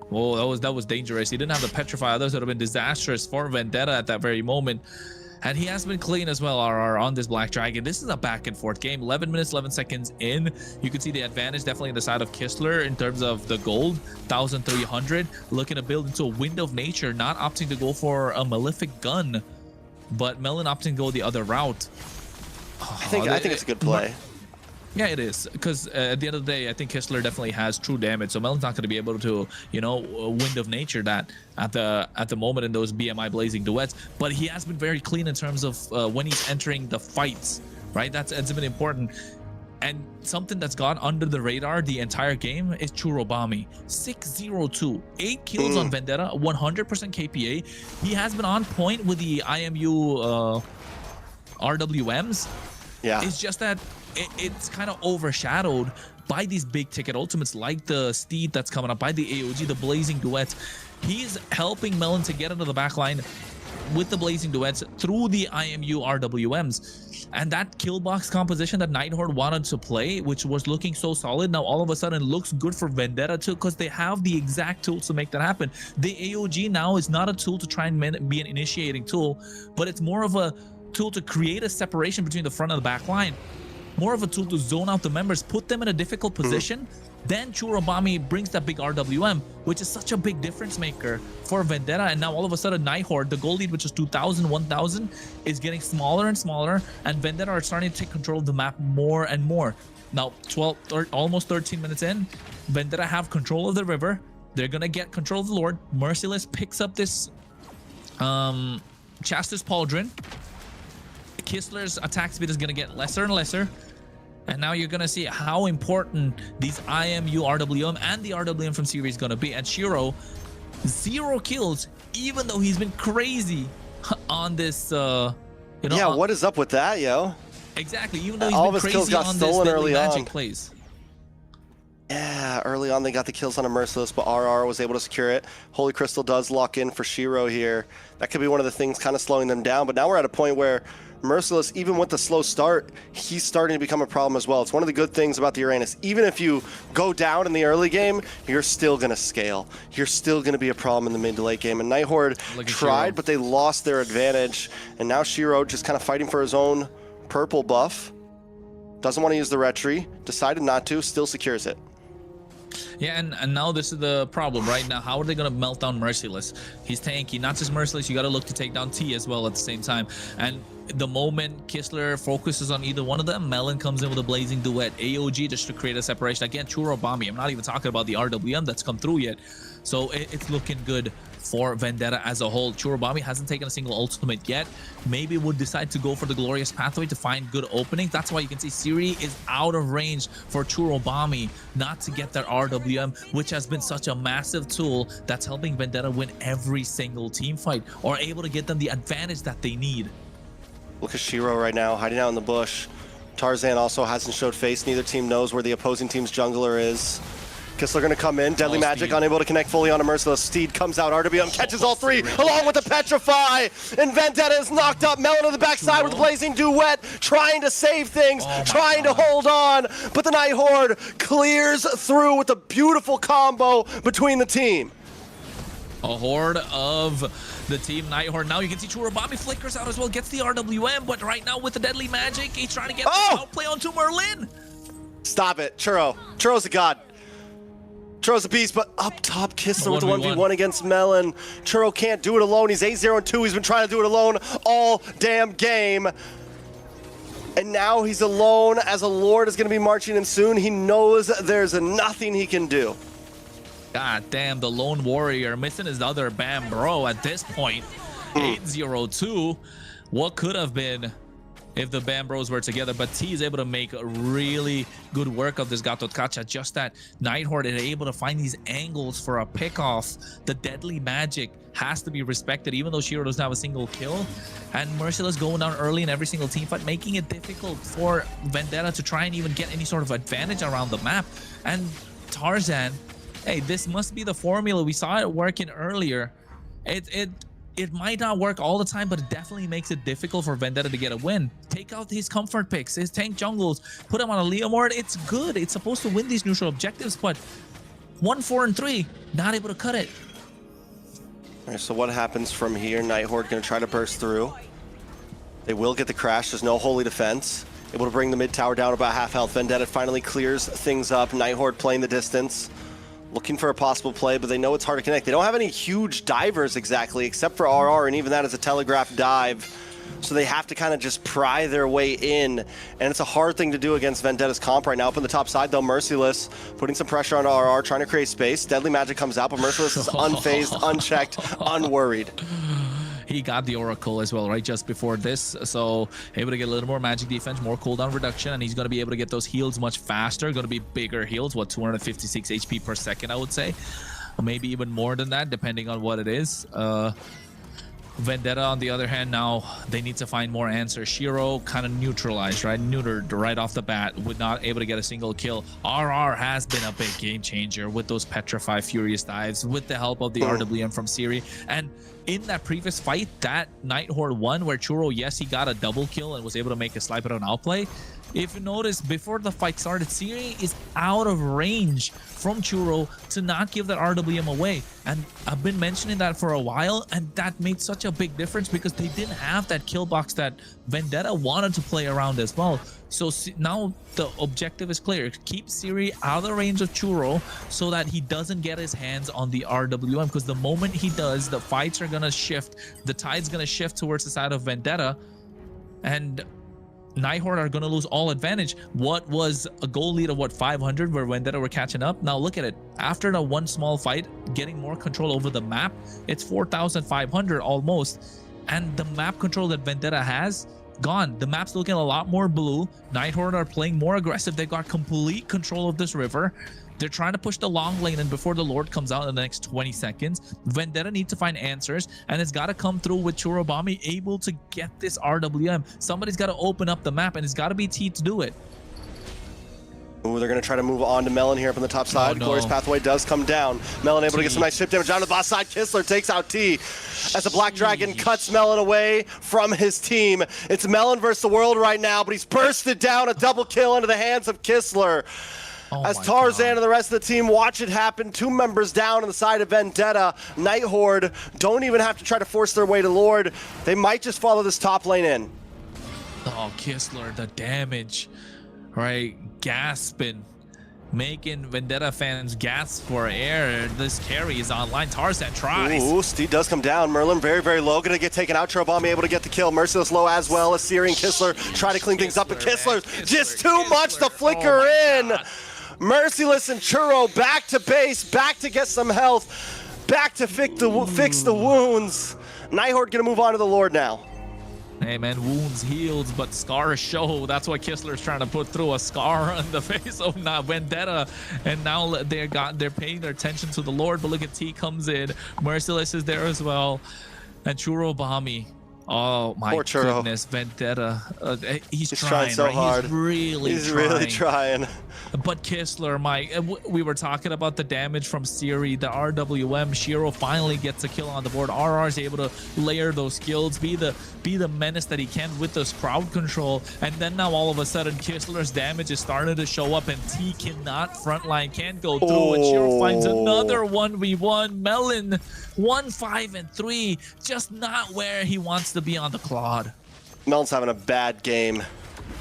that was dangerous. He didn't have the Petrify. Others would have been disastrous for Vendetta at that very moment. And he has been clean as well, RR, on this Black Dragon. This is a back-and-forth game. 11 minutes, 11 seconds in. You can see the advantage definitely on the side of Kistler in terms of the gold, 1,300. Looking to build into a Wind of Nature, not opting to go for a Malefic Gun, but Melon opting to go the other route. I think it's a good play. Yeah, it is, because at the end of the day, I think Kistler definitely has true damage, so Melon's not going to be able to, you know, Wind of Nature that at the moment in those BMI Blazing Duets, but he has been very clean in terms of when he's entering the fights, right? That's been important. And something that's gone under the radar the entire game is Churobami. 602, 8 kills on Vendetta, 100% KPA. He has been on point with the IMU RWMs. Yeah. It's just that it's kind of overshadowed by these big ticket ultimates like the Steed that's coming up, by the AOG, the Blazing Duets. He's helping Melon to get into the backline with the Blazing Duets through the IMU RWMs. And that kill box composition that Night Horde wanted to play, which was looking so solid, now all of a sudden looks good for Vendetta too, because they have the exact tools to make that happen. The AOG now is not a tool to try and be an initiating tool, but it's more of a tool to create a separation between the front and the back line. More of a tool to zone out the members, put them in a difficult position. Then Churobami brings that big RWM, which is such a big difference maker for Vendetta. And now all of a sudden, Night Horde, the goal lead, which is 2,000, 1,000, is getting smaller and smaller. And Vendetta are starting to take control of the map more and more. Now, almost 13 minutes in, Vendetta have control of the river. They're going to get control of the Lord. Merciless picks up this Chastis Pauldron. Kistler's attack speed is going to get lesser and lesser. And now you're going to see how important these IMU RWM and the RWM from series is going to be. And Shiro, 0 kills, even though he's been crazy on this, you know. Yeah, what is up with that, yo? Exactly, even though he's all been of his crazy kills got on stolen this early magic on. plays. Yeah, early on they got the kills on a Merciless, but RR was able to secure it. Holy Crystal does lock in for Shiro here. That could be one of the things kind of slowing them down, but now we're at a point where Merciless, even with the slow start, he's starting to become a problem as well. It's one of the good things about the Uranus. Even if you go down in the early game, you're still going to scale. You're still going to be a problem in the mid to late game. And Night Horde tried, but they lost their advantage. And now Shiro just kind of fighting for his own purple buff. Doesn't want to use the retry. Decided not to. Still secures it. Yeah, and now this is the problem right now. How are they going to melt down Merciless? He's tanky, not just Merciless. You got to look to take down T as well at the same time. And the moment Kistler focuses on either one of them, Melon comes in with a Blazing Duet. AOG just to create a separation. Again, Churobami. I'm not even talking about the RWM that's come through yet. So it's looking good for Vendetta as a whole. Churobami hasn't taken a single ultimate yet. Maybe would decide to go for the Glorious Pathway to find good openings. That's why you can see Siri is out of range for Churobami not to get their RWM, which has been such a massive tool that's helping Vendetta win every single team fight, or able to get them the advantage that they need. Look at Shiro right now, hiding out in the bush. Tarzan also hasn't showed face. Neither team knows where the opposing team's jungler is. Kistler gonna come in. Deadly Magic Steed. unable to connect fully on a Merciless. Steed comes out. RWM catches all three along with the Petrify. And Vendetta is knocked up. Melon on the backside with the Blazing Duet, trying to save things, trying to hold on. But the Night Horde clears through with a beautiful combo between the team. A horde of the team Night Horde. Now you can see Churobami flickers out as well, gets the RWM, but right now with the Deadly Magic, he's trying to get the outplay onto Merlin. Stop it, Churro. Churro's a god. Churro's a beast, but up top, Kistler with the 1v1 against Melon. Churro can't do it alone. He's 8-0-2. He's been trying to do it alone all damn game. And now he's alone as a Lord is going to be marching in soon. He knows there's nothing he can do. God damn, the Lone Warrior missing his other Bam Bro at this point. 8-0-2. What could have been if the Bam Bros were together, but T is able to make really good work of this Gato Tkacha. Just that Night Horde is able to find these angles for a pick-off. The Deadly Magic has to be respected, even though Shiro doesn't have a single kill. And Merciless going down early in every single team fight, making it difficult for Vendetta to try and even get any sort of advantage around the map. And Tarzan, hey, this must be the formula. We saw it working earlier. It might not work all the time, but it definitely makes it difficult for Vendetta to get a win. Take out his comfort picks, his tank jungles, put him on a Leomord. It's good. It's supposed to win these neutral objectives, but 1, 4, and 3, not able to cut it. All right, so what happens from here? Night Horde going to try to burst through. They will get the crash. There's no holy defense. Able to bring the mid tower down about half health. Vendetta finally clears things up. Night Horde playing the distance. Looking for a possible play, but they know it's hard to connect. They don't have any huge divers exactly, except for RR, and even that is a telegraph dive. so they have to kind of just pry their way in, and it's a hard thing to do against Vendetta's comp right now. Up on the top side, though, Merciless putting some pressure on RR, trying to create space. Deadly Magic comes out, but Merciless is unfazed, unchecked, unworried. He got the Oracle as well, right, just before this, so able to get a little more magic defense, more cooldown reduction, and he's going to be able to get those heals much faster. Going to be bigger heals, what, 256 HP per second, I would say, or maybe even more than that, depending on what it is. Vendetta, on the other hand, now they need to find more answers. Shiro kind of neutralized, right? Neutered right off the bat, would not able to get a single kill. RR has been a big game changer with those Petrify Furious dives, with the help of the RWM from Siri. And in that previous fight, that Night Horde one, where Churro, yes, he got a double kill and was able to make a sniper on outplay. If you notice, before the fight started, Siri is out of range from Churro to not give that RWM away. And I've been mentioning that for a while, and that made such a big difference because they didn't have that kill box that Vendetta wanted to play around as well. So now the objective is clear. Keep Siri out of the range of Churro so that he doesn't get his hands on the RWM, because the moment he does, the fights are going to shift. The tide's going to shift towards the side of Vendetta, and Night Horde are going to lose all advantage. What was a goal lead of, what, 500, where Vendetta were catching up? Now look at it. After the one small fight, getting more control over the map, it's 4,500 almost. And the map control that Vendetta has, gone. The map's looking a lot more blue. Night Horde are playing more aggressive. They've got complete control of this river. They're trying to push the long lane, and before the Lord comes out in the next 20 seconds, Vendetta needs to find answers, and it's got to come through with Churobami able to get this RWM. Somebody's got to open up the map, and it's got to be T to do it. Ooh, they're going to try to move on to Melon here up on the top side. Oh, no. Glorious Pathway does come down. Melon able to get some nice chip damage down to the boss side. Kistler takes out T as the Black Dragon cuts Melon away from his team. It's Melon versus the world right now, but he's bursted down, a double kill into the hands of Kistler. As Tarzan and the rest of the team watch it happen, 2 members down on the side of Vendetta. Night Horde don't even have to try to force their way to Lord. They might just follow this top lane in. Oh, Kistler, the damage, right? Gasping, making Vendetta fans gasp for air. This carry is online. Tarzan tries. Ooh, Steed does come down. Merlin very, very low. Gonna get taken out. Churobami able to get the kill. Merciless low as well as Siri and Kistler try to clean things up, but Kistler just too much to flicker in. Merciless and Churro back to base, back to get some health, back to fix the wounds. Night Horde gonna move on to the Lord now. Hey man, wounds healed, but scars show. That's what Kistler's trying to put through, a scar on the face of Vendetta. And now they're paying their attention to the Lord. But look at T comes in. Merciless is there as well. And Churobami. Oh my goodness, Vendetta. He's trying so hard. He's really trying. But Kistler, we were talking about the damage from Siri, the RWM. Shiro finally gets a kill on the board. RR is able to layer those skills, be the menace that he can with this crowd control. And then now all of a sudden, Kistler's damage is starting to show up, and T cannot frontline, can't go through. And Shiro finds another 1v1. Melon 1-5-3, just not where he wants to be on the Claude. Melon's having a bad game.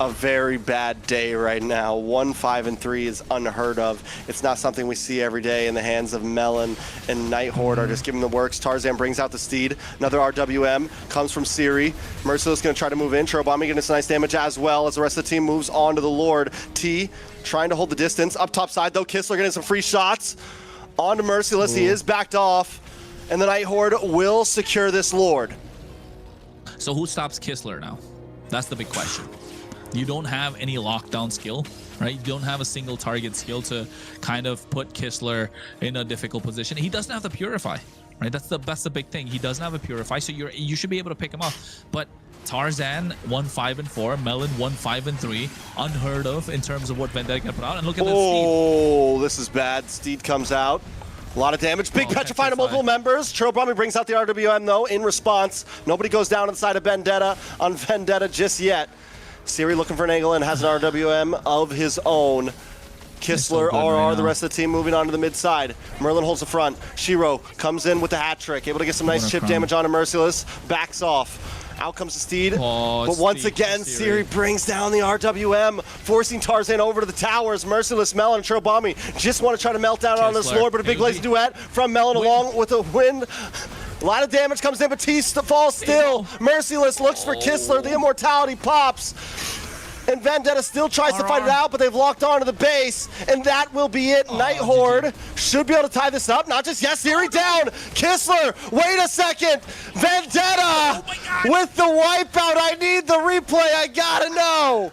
A very bad day right now. 1-5-3 is unheard of. It's not something we see every day in the hands of Melon, and Night Horde are just giving the works. Tarzan brings out the Steed. Another RWM comes from Siri. Merciless going to try to move in. Churobami getting some nice damage as well as the rest of the team moves on to the Lord. T trying to hold the distance. Up top side though, Kistler getting some free shots. On to Merciless. He is backed off, and the Night Horde will secure this Lord. So who stops Kistler now? That's the big question. You don't have any lockdown skill, right? You don't have a single target skill to kind of put Kistler in a difficult position. He doesn't have the Purify, right? That's the big thing. He doesn't have a Purify, so you should be able to pick him off. But Tarzan 1-5-4, Melon 1-5-3, unheard of in terms of what Vendetta can put out. And look at this. Oh, this is bad. Steed comes out. A lot of damage. Big Petrify to multiple members. Churobami brings out the RWM though in response. Nobody goes down inside of Vendetta on Vendetta just yet. Siri looking for an angle and has an RWM of his own. Kistler, RR, the rest of the team moving on to the mid side. Merlin holds the front. Shiro comes in with the hat trick, able to get some nice chip damage on a Merciless. Backs off. Out comes the Steed. But once again, Siri brings down the RWM, forcing Tarzan over to the towers. Merciless, Melon, and Churobami just want to try to melt down on this Lord, but a big lazy duet from Melon along with a win. A lot of damage comes in, Batista falls still. Merciless looks for Kistler. The immortality pops. And Vendetta still tries to fight it out, but they've locked onto the base, and that will be it. Night Horde should be able to tie this up. Not just yes, Siri down. Kistler, wait a second. Vendetta with the wipeout. I need the replay. I gotta know.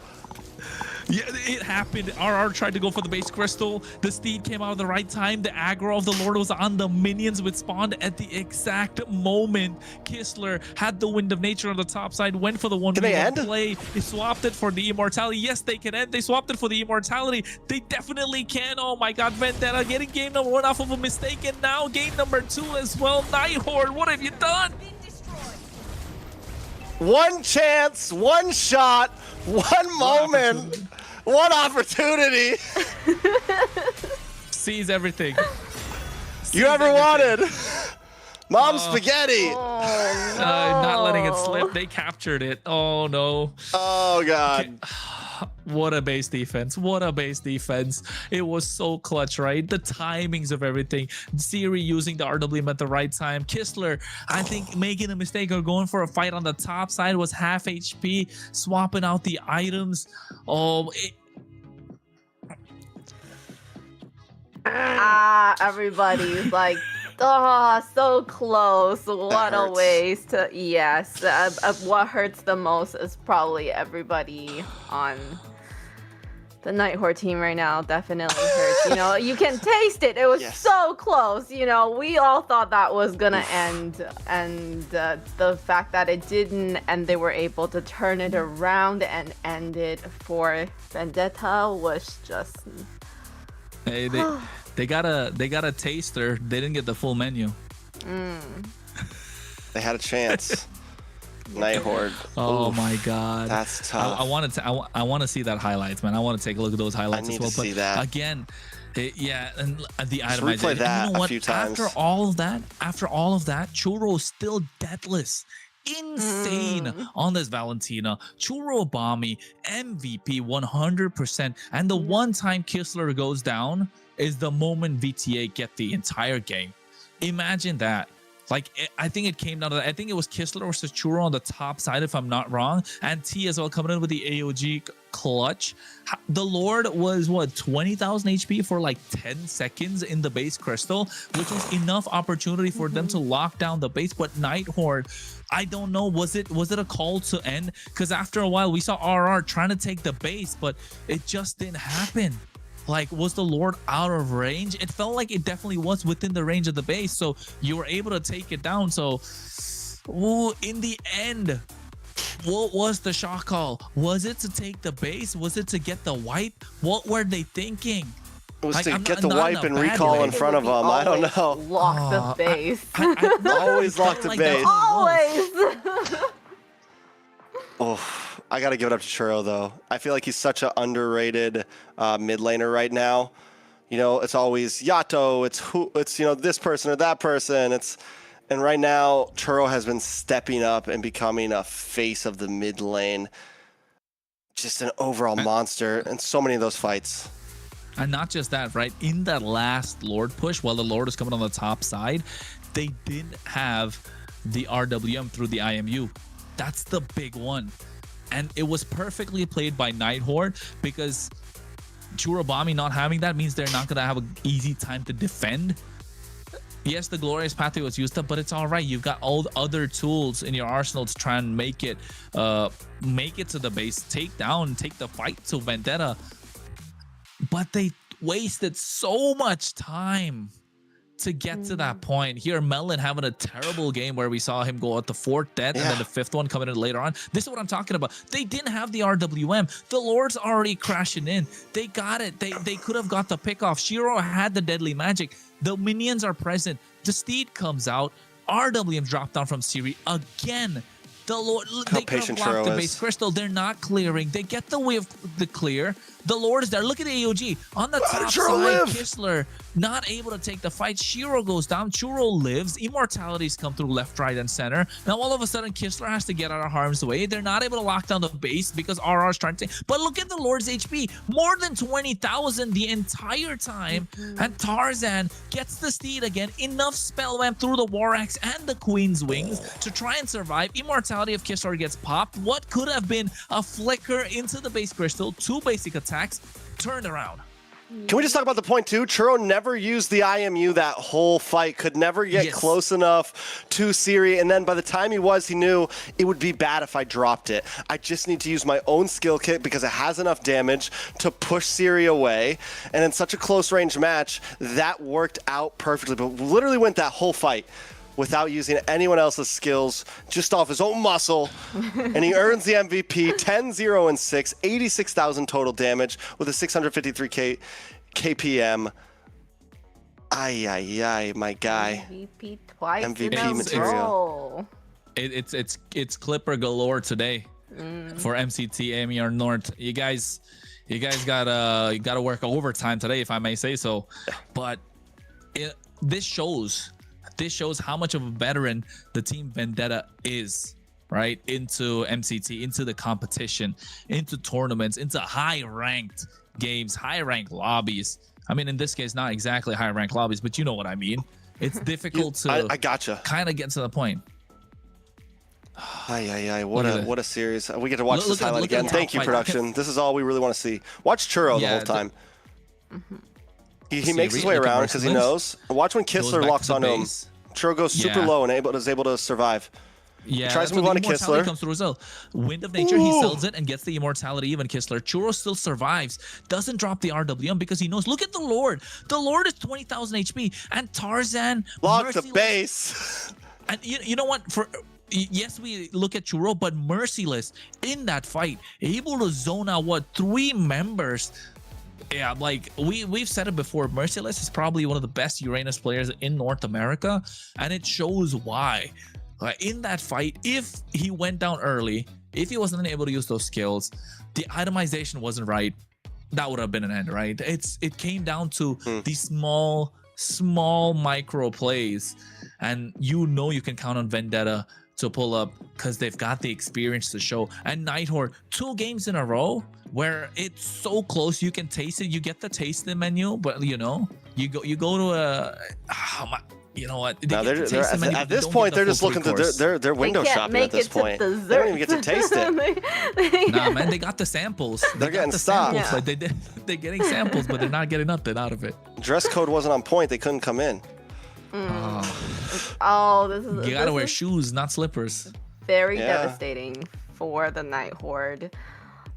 Yeah, it happened. RR tried to go for the base crystal. The steed came out at the right time. The aggro of the Lord was on the minions, which spawned at the exact moment. Kistler had the wind of nature on the top side, went for the 1v1 play. They swapped it for the immortality. Yes, they can end. They swapped it for the immortality. They definitely can. Oh my god, Vendetta getting game number 1 off of a mistake, and now game number 2 as well. Night Horde, what have you done? One chance, one shot, one moment, one opportunity. Sees everything. You ever wanted. Mom spaghetti. Not letting it slip. They captured it. Oh no. Oh god. What a base defense. What a base defense. It was so clutch, right? The timings of everything. Siri using the RWM at the right time. Kistler, I think, making a mistake or going for a fight on the top side, was half HP, swapping out the items. Oh, everybody's like, oh, so close. What a waste. Yes. What hurts the most is probably everybody on the Night Horde team right now. Definitely hurts. You know, you can taste it. It was so close. You know, we all thought that was gonna end, and the fact that it didn't, and they were able to turn it around and end it for Vendetta was just. Hey, they got a taster. They didn't get the full menu. They had a chance. Night Horde. Oh Oof, my god, that's tough. I want to see that highlights, man. I want to take a look at those highlights as well. To see that. Again, yeah, and the Just itemization. replay that you know a few times. After all of that, Churro is still deathless. Insane on this Valentina. Churro Bomby, MVP 100%. And the one time Kistler goes down is the moment VTA get the entire game. Imagine that. Like, I think it came down to that. I think it was Kistler versus Churro on the top side, if I'm not wrong. And T as well coming in with the AOG clutch. The Lord was, what, 20,000 HP for like 10 seconds in the base crystal, which was enough opportunity for them to lock down the base. But Night Horde, I don't know, was it a call to end? Because after a while, we saw RR trying to take the base, but it just didn't happen. Like, was the Lord out of range? It felt like it definitely was within the range of the base, so you were able to take it down. So, in the end, what was the shot call? Was it to take the base? Was it to get the wipe? What were they thinking? It was to get the wipe and recall in front of them. I don't know. Lock the base. Always lock the base. Always. Oh. I gotta give it up to Churro though. I feel like he's such an underrated mid laner right now. You know, it's always Yato, it's you know, this person or that person. And right now Churro has been stepping up and becoming a face of the mid lane. Just an overall monster in so many of those fights. And not just that, right? In that last Lord push, while the Lord is coming on the top side, they didn't have the RWM through the IMU. That's the big one. And it was perfectly played by Night Horde, because Churobami not having that means they're not going to have an easy time to defend. Yes, the Glorious Pathway was used up, but it's all right. You've got all the other tools in your arsenal to try and make it to the base, take the fight to Vendetta. But they wasted so much time to get to that point. Here, Melon having a terrible game where we saw him go out the 4th death and then the 5th one coming in later on. This is what I'm talking about. They didn't have the RWM. The Lord's already crashing in. They got it. They could have got the pick off. Shiro had the deadly magic. The minions are present. The steed comes out. RWM dropped down from Siri again. The Lord, they could have blocked the base crystal. They're not clearing. They get the way of the clear. The Lord is there. Look at the AOG on the top side. Kistler not able to take the fight. Shiro goes down, Churro lives, Immortalities come through left, right, and center. Now all of a sudden Kistler has to get out of harm's way. They're not able to lock down the base because RR is trying to take, but look at the Lord's HP, more than 20,000 the entire time. And Tarzan gets the steed again, enough spell went through the War Axe and the Queen's Wings to try and survive. Immortality of Kistler gets popped. What could have been a flicker into the base crystal, 2 basic attacks, turned around. Can we just talk about the point too? Churro never used the IMU that whole fight, could never get close enough to Siri, and then by the time he was, he knew it would be bad if I dropped it. I just need to use my own skill kit because it has enough damage to push Siri away, and in such a close range match, that worked out perfectly, but literally went that whole fight without using anyone else's skills, just off his own muscle, and he earns the MVP, 10-0-6, 86,000 total damage with a 653k KPM. Ay, my guy. MVP twice MVP in a material. row. It's Clipper galore today for MCT AMER North. You guys gotta work overtime today, if I may say so. But this shows how much of a veteran the team Vendetta is, right? Into MCT, into the competition, into tournaments, into high-ranked games, high-ranked lobbies. I mean, in this case, not exactly high-ranked lobbies, but you know what I mean. It's difficult to I gotcha. kind of get to the point. What a series. We get to watch this highlight again. Thank you, production. This is all we really want to see. Watch Churro the whole time. He makes his way around because he knows. Watch when Kistler locks onto him. Churro goes super low and is able to survive. Yeah, he tries to move on to Kistler. Comes through as well. Wind of Nature, he sells it and gets the immortality. Even Kistler, Churro still survives. Doesn't drop the RWM because he knows. Look at the Lord. The Lord is 20,000 HP, and Tarzan locked the base. And you know what? Yes, we look at Churro, but Merciless in that fight, able to zone out 3 members. Yeah, like we've said it before, Merciless is probably one of the best Uranus players in North America, and it shows why. In that fight, if he went down early, if he wasn't able to use those skills, the itemization wasn't right, that would have been an end, right? It came down to these small micro plays, and you can count on Vendetta to pull up because they've got the experience to show. And Night Horde, 2 games in a row where it's so close, you can taste it. You get the tasting menu, but you go to a you know what? Now at this point, they're just looking to they're window shopping at this point. They don't even get to taste it. Nah, man, they got the samples. They're getting stopped. Yeah. Like they're getting samples, but they're not getting nothing out of it. Dress code wasn't on point. They couldn't come in. You gotta wear shoes, not slippers. Very devastating for the Night Horde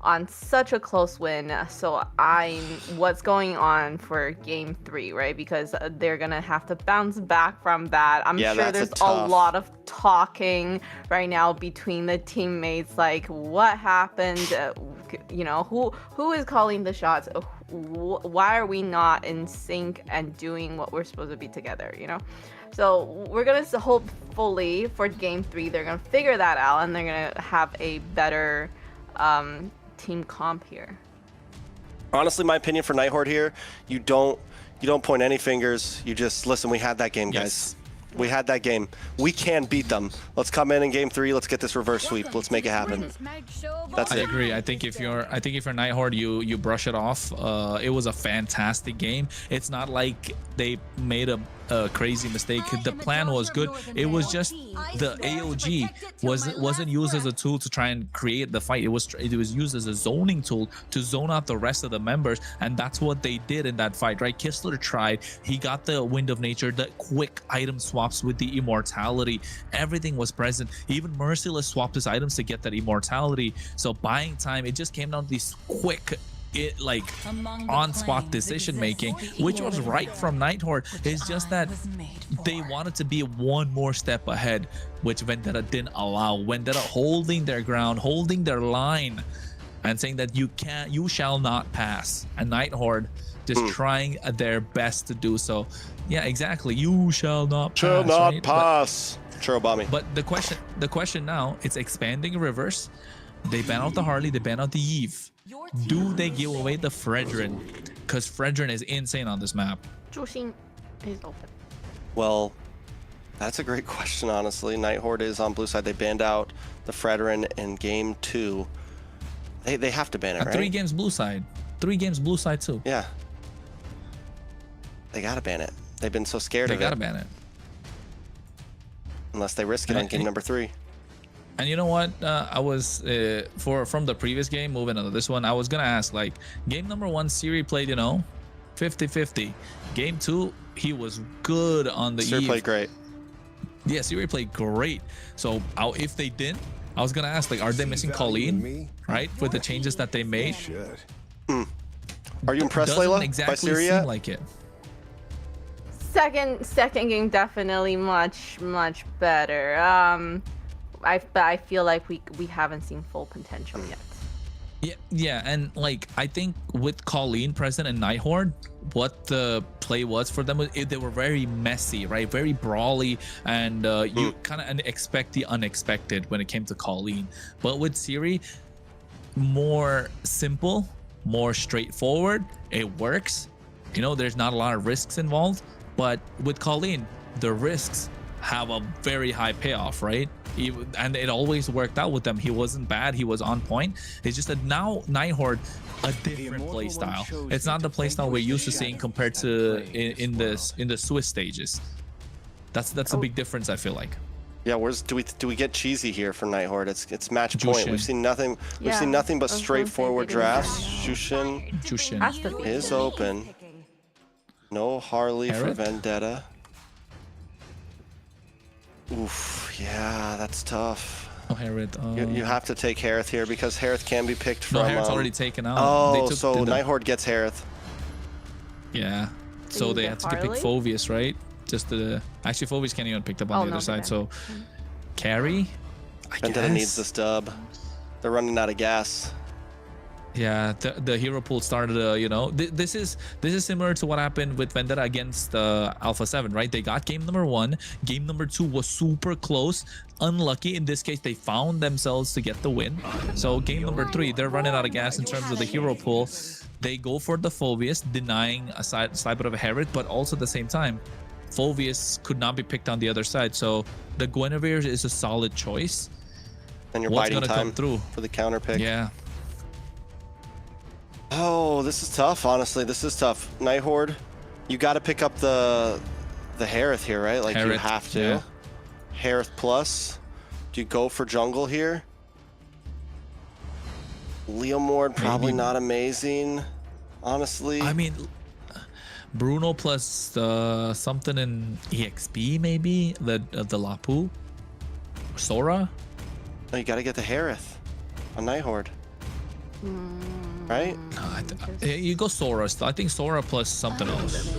on such a close win. So what's going on for game 3, right? Because they're gonna have to bounce back from that. I'm sure there's a lot of talking right now between the teammates, like what happened, who is calling the shots, why are we not in sync and doing what we're supposed to be together, So we're gonna hopefully for game 3 they're gonna figure that out and they're gonna have a better team comp here. Honestly, my opinion for Night Horde here, you don't point any fingers. You just listen. We had that game, guys. We had that game. We can beat them. Let's come in game 3. Let's get this reverse sweep. Let's make it happen. That's it. I agree. I think if you're Night Horde, you brush it off. It was a fantastic game. It's not like they made a crazy mistake. The plan was good. It was just the AOG wasn't used as a tool to try and create the fight. It was used as a zoning tool to zone out the rest of the members, and that's what they did in that fight, right? Kistler tried. He got the Wind of Nature, the quick item swaps with the immortality. Everything was present. Even Merciless swapped his items to get that immortality. So buying time, it just came down to these quick on-spot decision making, which was right from Night Horde. It's just that they wanted to be one more step ahead, which Vendetta didn't allow. Vendetta holding their ground, holding their line, and saying that you shall not pass. And Night Horde just trying their best to do so. Yeah, exactly. You shall not pass. Shall not pass. Churro bomb me. But the question now, it's expanding rivers. They ban out the Harley, they ban out the Eve. Do they give away the Fredrin? Because Fredrin is insane on this map. Jushin is open. Well, that's a great question, honestly. Night Horde is on blue side. They banned out the Fredrin in game 2. They have to ban it, right? 3 games blue side. 3 games blue side too. Yeah. They gotta ban it. They've been so scared of it. They gotta ban it. Unless they risk it on game number 3. And you know what? I was from the previous game, moving on to this one, I was gonna ask, like, game number 1, Siri played, 50-50. Game 2, he was good on the Siri Eve. played great. Yeah, Siri played great. So if they didn't, I was gonna ask, like, are they missing Colleen, right? With the changes that they made. Are you impressed, Doesn't Layla? exactly by Siri seem yet? like it. Second game definitely much better. I feel like we haven't seen full potential yet. Yeah, and like I think with Colleen present and Night Horde, what the play was for them was they were very messy, right? Very brawly, and you kind of expect the unexpected when it came to Colleen. But with Siri, more simple, more straightforward. It works. There's not a lot of risks involved. But with Colleen, the risks have a very high payoff, right? And it always worked out with them. He wasn't bad. He was on point. It's just that now Night Horde, a different play style. It's not the play style we're used to seeing compared to in the Swiss stages. That's a big difference, I feel like. Yeah, do we get cheesy here for Night Horde? It's match point. Jushin. We've seen nothing. We've seen nothing but straightforward drafts. Jushin is open. No Harley for Vendetta. Oof, yeah, that's tough. Oh, Harith. You have to take Harith here because Harith can be picked from. No, Harith's already taken out. Oh, so Night Horde gets Harith. Yeah, so they had to pick Phoveus, right? Actually, Phoveus can't even pick up on the other side. So carry. Vendetta needs this dub. They're running out of gas. Yeah, the hero pool started. This is similar to what happened with Vendetta against Alpha7, right? They got game number 1. Game number 2 was super close. Unlucky in this case, they found themselves to get the win. So game number 3, they're running out of gas in terms of the hero pool. They go for the Phoveus, denying a side bit of a Herod, but also at the same time, Phoveus could not be picked on the other side. So the Guinevere is a solid choice. And you're What's biding gonna time come through for the counter pick. Yeah. Oh, this is tough. Honestly, this is tough. Night Horde, you got to pick up the Harith here, right? Like you have to. Yeah. Harith plus. Do you go for jungle here? Leomord probably not amazing, honestly. I mean, Bruno plus something in EXP maybe the Lapu, Sora. No, you got to get the Harith on Night Horde. Right? You go Sora. I think Sora plus something else.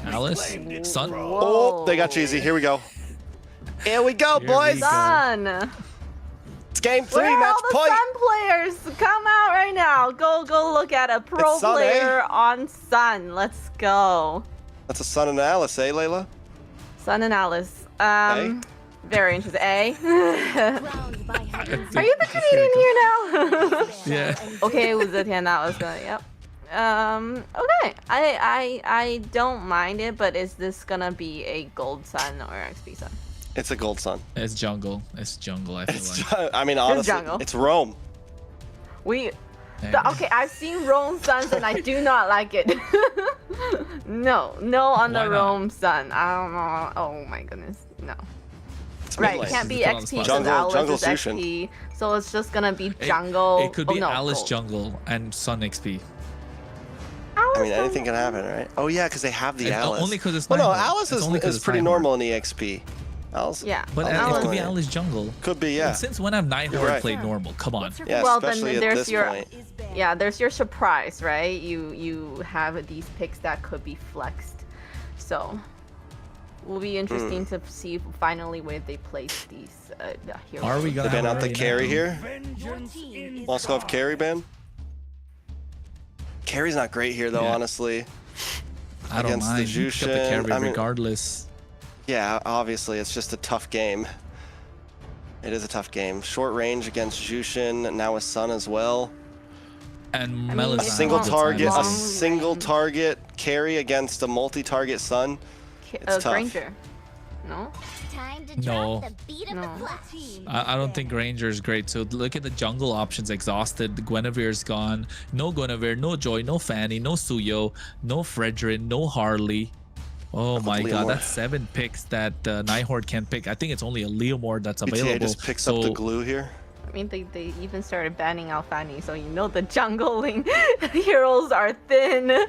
Alice? Sun? Oh, they got cheesy. Here we go. Here we go, boys. Sun. It's game 3, Where are match all the point. Sun players? Come out right now. Go look at a pro Sun, player on Sun. Let's go. That's a Sun and Alice, eh, Layla? Sun and Alice. Very interesting. Are you the Canadian here now? Yeah. Okay, was it that was gonna yep. Okay. I don't mind it, but is this gonna be a gold Sun or XP Sun? It's a gold Sun. It's jungle. I feel like. I mean, honestly, it's Rome. Okay, I've seen Rome Suns and I do not like it. no on the Rome Sun. I don't know. Oh my goodness, no. Right, it can't be XP because Alice is XP, so it's just gonna be jungle. It could be Alice jungle and Sun XP. I mean, anything can happen, right? Oh yeah, because they have the Alice. Only because it's. Well, no, Alice is pretty normal in EXP. Alice. Yeah. But it could be Alice jungle. Could be, yeah. And since when have Night Horde played normal? Come on. Yeah, well, especially then there's at this your point. there's your surprise, right? You have these picks that could be flexed, so. Will be interesting to see finally where they place these heroes. Are we gonna ban out the carry here? Also have carry ban. Carry's not great here though, honestly. I don't Against mind. the You pick up the Jushin. carry regardless. Yeah, obviously it's just a tough game. It is a tough game. Short range against Jushin, now with Sun as well. And I Mel mean, is A it's single long- target, a long single range. target carry against a multi-target Sun. It's tough. Granger. No? Time to No. drop the beat of No. the flesh. I don't think Ranger is great. So look at the jungle options. Exhausted. Guinevere's gone. No Guinevere, no Joy, no Fanny, no Suyo, no Fredrin, no Harley. Oh my god, Leomord. that's 7 picks that Night Horde can pick. I think it's only a Leomord that's available. BTA just picks up the glue here. I mean, they even started banning Alfani, so you know the jungling heroes are thin.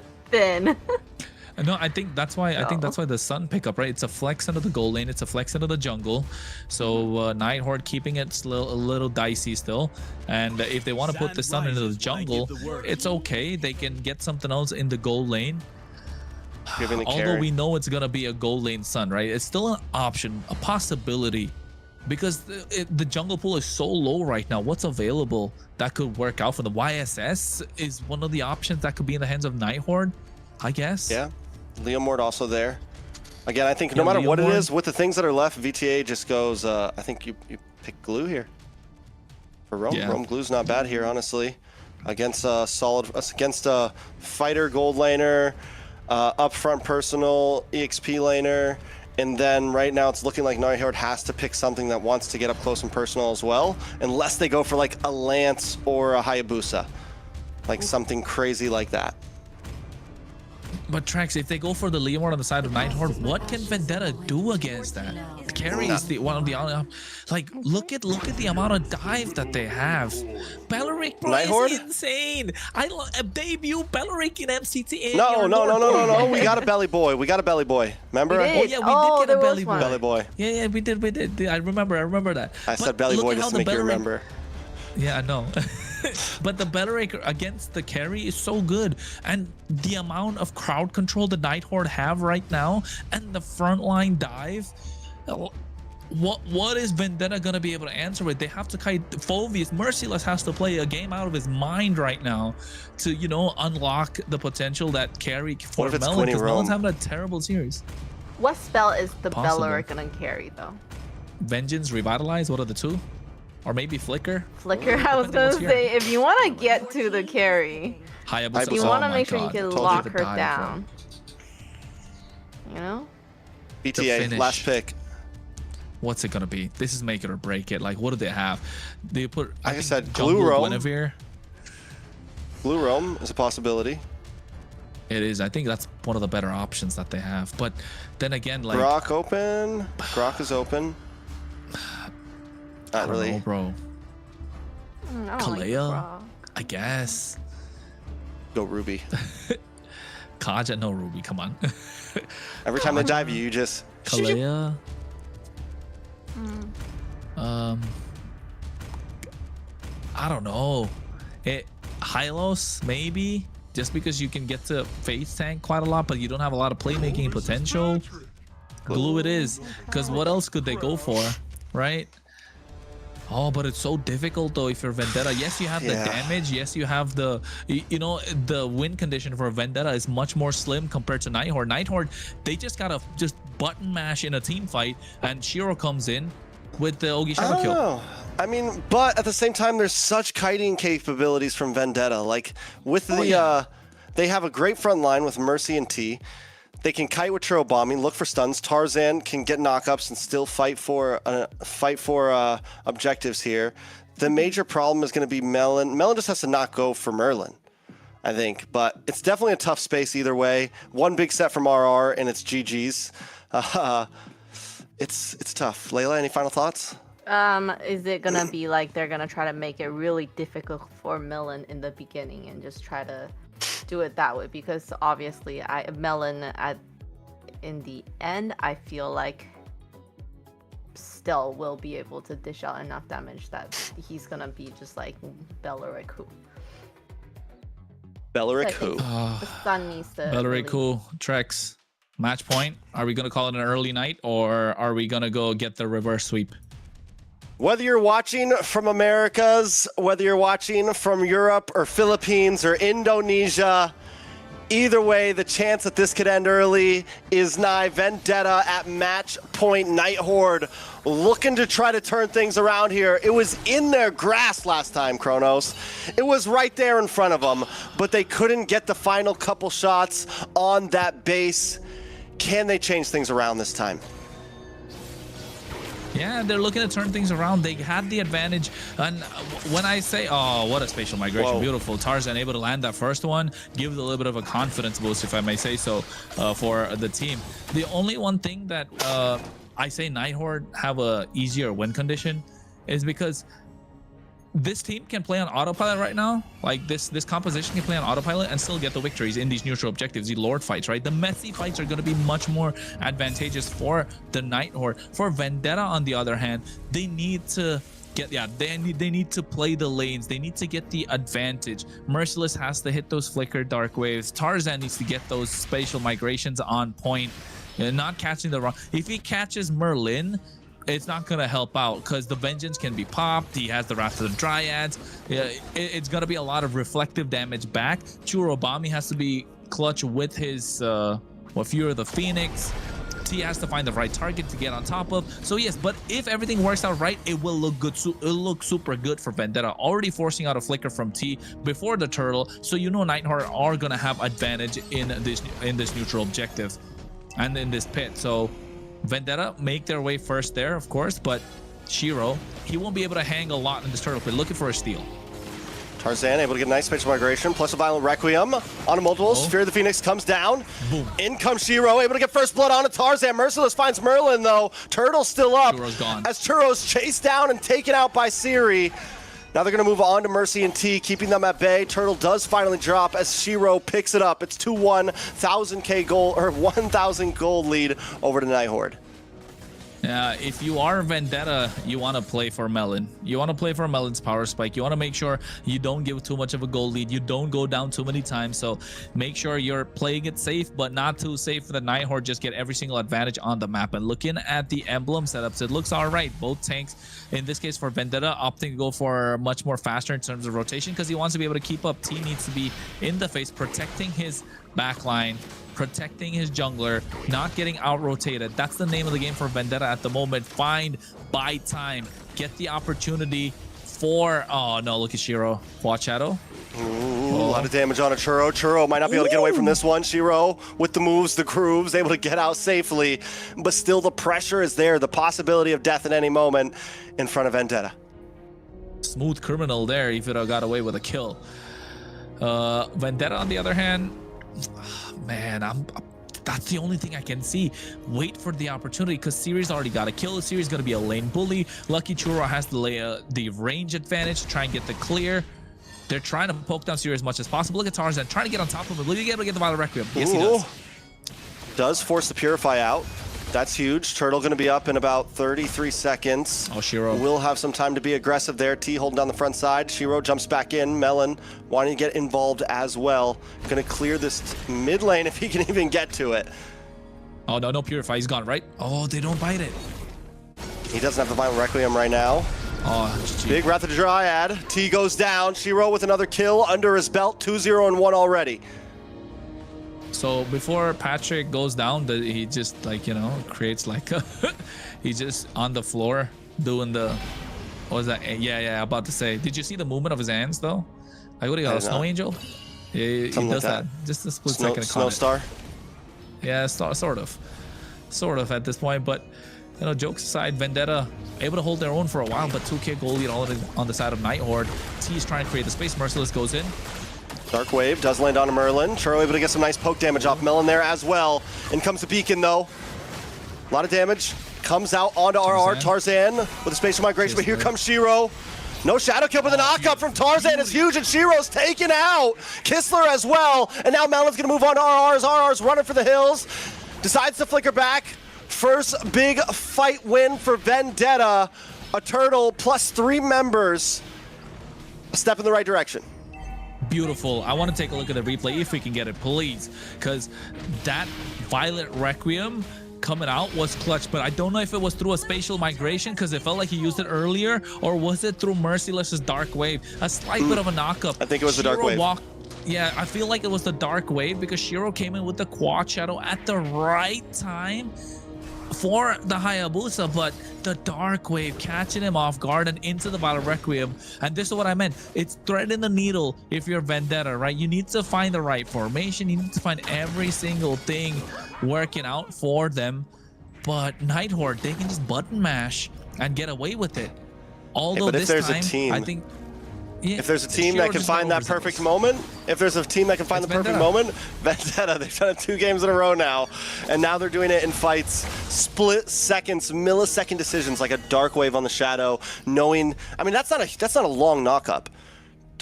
No, I think that's why. I think that's why the Sun pickup, right? It's a flex into the gold lane. It's a flex into the jungle. So Night Horde keeping it a little dicey still. And if they want to put the Sun into the jungle, it's okay. They can get something else in the gold lane. Although we know it's gonna be a gold lane Sun, right? It's still an option, a possibility, because the jungle pool is so low right now. What's available that could work out for the YSS is one of the options that could be in the hands of Night Horde, I guess. Yeah, Leomord also there. Again, I think no matter what it is, with the things that are left, VTA just goes. I think you pick glue here for Rome. Yeah. Rome glue's not bad here, honestly, against a against a fighter gold laner. Upfront personal EXP laner, and then right now it's looking like Night Horde has to pick something that wants to get up close and personal as well, unless they go for like a Lance or a Hayabusa, like something crazy like that. But Trax, if they go for the Leomord on the side of Night Horde, what can Vendetta do against that? Carry is the one of the only, like look at the amount of dive that they have. Belleric, bro, is insane. I debut Belleric in MCT AMER. No. We got a belly boy. Remember? Oh yeah, we did get a belly boy. Belly boy. Yeah, we did. I remember that. I said belly boy just to make you remember. Yeah, I know. But the Belleric against the carry is so good, and the amount of crowd control the Night Horde have right now, and the frontline dive. What is Vendetta gonna be able to answer with? They have to kite Phoveus. Merciless has to play a game out of his mind right now to unlock the potential that carry for Melon, because Melon's having a terrible series. What spell is the Possible. Belleric gonna carry though? Vengeance, Revitalize. What are the two? Or maybe Flicker. Flicker. I was gonna say, if you want to get to the carry, Hayabusa. you want to make sure you can lock her down. You know? BTA, last pick. What's it gonna be? This is make it or break it. Like, what do they have? They put, like I said, Jungle Glue Rome. Guinevere. Glue Rome is a possibility. It is. I think that's one of the better options that they have. But then again, like Grok open. Grok is open. Not really, bro. Kalea, I guess. Go Ruby. Kaja, no Ruby. Come on. Every time they dive you just Kalea. I don't know. Hylos maybe, just because you can get to face tank quite a lot, but you don't have a lot of playmaking potential. Glue it is, because what else could they go for, right? Oh, but it's so difficult though if you're Vendetta. Yes, you have the damage. Yes, you have the, the win condition for Vendetta is much more slim compared to Night Horde. Night Horde, they just gotta button mash in a team fight, and Shiro comes in with the Ogishima kill. I mean, but at the same time, there's such kiting capabilities from Vendetta. Like with the, they have a great front line with Mercy and T. They can kite with turbo bombing, look for stuns. Tarzan can get knockups and still fight for objectives here. The major problem is going to be Melon. Melon just has to not go for Merlin, I think. But it's definitely a tough space either way. One big set from RR and it's GG's. It's tough. Layla, any final thoughts? Is it gonna be like they're gonna try to make it really difficult for Melon in the beginning and just try to do it that way? Because obviously Melon in the end, I feel like still will be able to dish out enough damage that he's gonna be just like Belleric who. Belleric who? The sun needs to Belleric who? Trex. Match point. Are we gonna call it an early night, or are we gonna go get the reverse sweep? Whether you're watching from Americas, whether you're watching from Europe or Philippines or Indonesia, Either way, the chance that this could end early is nigh. Vendetta at match point. Night Horde looking to try to turn things around here. It was in their grasp last time, Kronos. It was right there in front of them, but they couldn't get the final couple shots on that base. Can they change things around this time? Yeah, they're looking to turn things around. They had the advantage. And when I say, oh, what a spatial migration. Whoa. Beautiful. Tarzan able to land that first one, gives a little bit of a confidence boost, if I may say so, for the team. The only one thing that I say Night Horde have a easier win condition is because this team can play on autopilot right now. Like this composition can play on autopilot and still get the victories in these neutral objectives, the Lord fights, right? The messy fights are going to be much more advantageous for the Night Horde. For Vendetta, on the other hand, they need to get, they need to play the lanes. They need to get the advantage. Merciless has to hit those flicker dark waves. Tarzan needs to get those spatial migrations on point. Not catching the wrong. If he catches Merlin, it's not going to help out because the Vengeance can be popped. He has the Wrath of the Dryads. It's going to be a lot of reflective damage back. Churobami has to be clutch with his Fury of the Phoenix. T has to find the right target to get on top of. So yes, but if everything works out right, it will look good. It'll look super good for Vendetta. Already forcing out a flicker from T before the turtle. So you know Night Horde are going to have advantage in this neutral objective and in this pit. So Vendetta make their way first there, of course, but Shiro, he won't be able to hang a lot in this turtle pit, looking for a steal. Tarzan able to get a nice spatial migration, plus a Violent Requiem on a multiple. Sphere of the Phoenix comes down. Boom. In comes Shiro, able to get first blood on a Tarzan. Merciless finds Merlin, though. Turtle's still up. Chiro's gone. As Churro's chased down and taken out by Siri. Now they're going to move on to Mercy and T, keeping them at bay. Turtle does finally drop as Shiro picks it up. It's 2-1, 1,000K gold, or 1,000 gold lead over to Night Horde. If you are Vendetta, you want to play for Melon. You want to play for Melon's power spike. You want to make sure you don't give too much of a gold lead. You don't go down too many times. So make sure you're playing it safe, but not too safe for the Night Horde. Just get every single advantage on the map. And looking at the emblem setups, it looks all right. Both tanks, in this case for Vendetta, opting to go for much more faster in terms of rotation because he wants to be able to keep up. T needs to be in the face, protecting his backline, protecting his jungler, not getting out-rotated. That's the name of the game for Vendetta at the moment. Buy time, get the opportunity for... Oh, no, look at Shiro. Watch Shadow. Ooh, a lot of damage on a Churro. Churro might not be able to get away from this one. Shiro with the moves, the grooves, able to get out safely. But still the pressure is there. The possibility of death at any moment in front of Vendetta. Smooth criminal there if it got away with a kill. Vendetta, on the other hand... Man, that's the only thing I can see. Wait for the opportunity because Siri's already got a kill. Siri's going to be a lane bully. Lucky Churro has the range advantage to try and get the clear. They're trying to poke down Siri as much as possible. Look at Tarzan trying to get on top of him. Look at able to get the Violent Requiem. Yes, he does. Does force the Purify out. That's huge. Turtle going to be up in about 33 seconds. Oh, Shiro. Will have some time to be aggressive there. T holding down the front side. Shiro jumps back in. Melon wanting to get involved as well. Going to clear this mid lane if he can even get to it. Oh, no Purify. He's gone, right? Oh, they don't bite it. He doesn't have the Violent Requiem right now. Oh, big Wrath of the Dryad. T goes down. Shiro with another kill under his belt. 2-0 and 1 already. So before Patrick goes down, he just creates like a he's just on the floor doing the, what was that? Yeah, about to say. Did you see the movement of his hands though? Like what do you got, a snow angel? Yeah, he does like that. Just a split second. Snow star? Yeah, sort of at this point. But jokes aside, Vendetta able to hold their own for a while, but 2K goal lead already on the side of Night Horde. T is trying to create the space. Merciless goes in. Dark Wave does land on a Merlin. Churro able to get some nice poke damage off Melon there as well. In comes the Beacon though. A lot of damage. Comes out onto RR. Tarzan with a spatial migration, but here comes Shiro. No shadow kill, but the knockup from Tarzan is huge, and Shiro's taken out. Kistler as well, and now Melon's gonna move on to RR as RR's running for the hills. Decides to flicker back. First big fight win for Vendetta. A turtle plus 3 members. A step in the right direction. Beautiful. I want to take a look at the replay if we can get it, please, because that Violent Requiem coming out was clutch, but I don't know if it was through a spatial migration because it felt like he used it earlier, or was it through Merciless's Dark Wave? A slight bit of a knockup. I think it was the Dark Wave. Yeah, I feel like it was the Dark Wave because Shiro came in with the Quad Shadow at the right time for the Hayabusa, but the Dark Wave catching him off guard and into the Battle Requiem. And this is what I meant. It's threading the needle if you're Vendetta, right? You need to find the right formation. You need to find every single thing working out for them. But Night Horde, they can just button mash and get away with it. Although but if this there's time, a team, I think... Yeah, if there's a team that can find that perfect moment, Vendetta, they've done it 2 games in a row now, and now they're doing it in fights, split seconds, millisecond decisions like a Dark Wave on the Shadow, knowing, I mean, that's not a long knockup.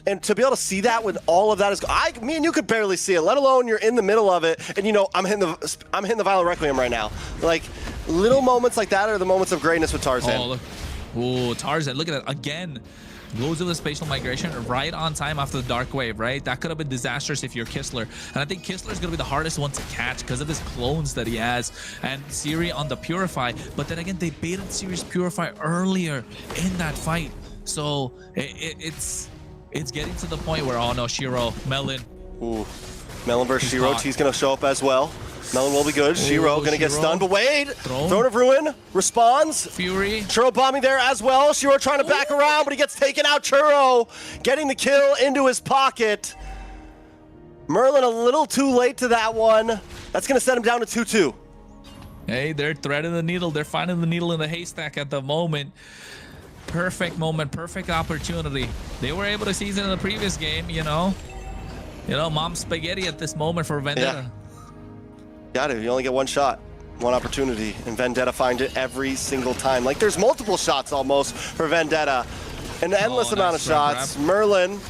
And to be able to see that when all of that is, me and you could barely see it, let alone you're in the middle of it, and you know, I'm hitting the Violent Requiem right now. Like, little moments like that are the moments of greatness with Tarzan. Oh, look. Ooh, Tarzan, look at that again. Goes with the spatial migration right on time after the Dark Wave, right? That could have been disastrous if you're Kistler. And I think Kistler is going to be the hardest one to catch because of his clones that he has. And Siri on the Purify. But then again, they baited Siri's Purify earlier in that fight. So it's getting to the point where, oh no, Shiro, Melon. Ooh, Melon versus Shiro. T's going to show up as well. Melon will be good. Shiro going to get stunned, but wait! Throne of Ruin responds. Fury. Churro bombing there as well. Shiro trying to back around, but he gets taken out. Churro getting the kill into his pocket. Merlin a little too late to that one. That's going to set him down to 2-2. Hey, they're threading the needle. They're finding the needle in the haystack at the moment. Perfect moment, perfect opportunity. They were able to seize it in the previous game, you know. Mom spaghetti at this moment for Vendetta. Yeah. Got it. You only get one shot, one opportunity, and Vendetta find it every single time. Like, there's multiple shots almost for Vendetta. An endless amount of shots. Grab. Merlin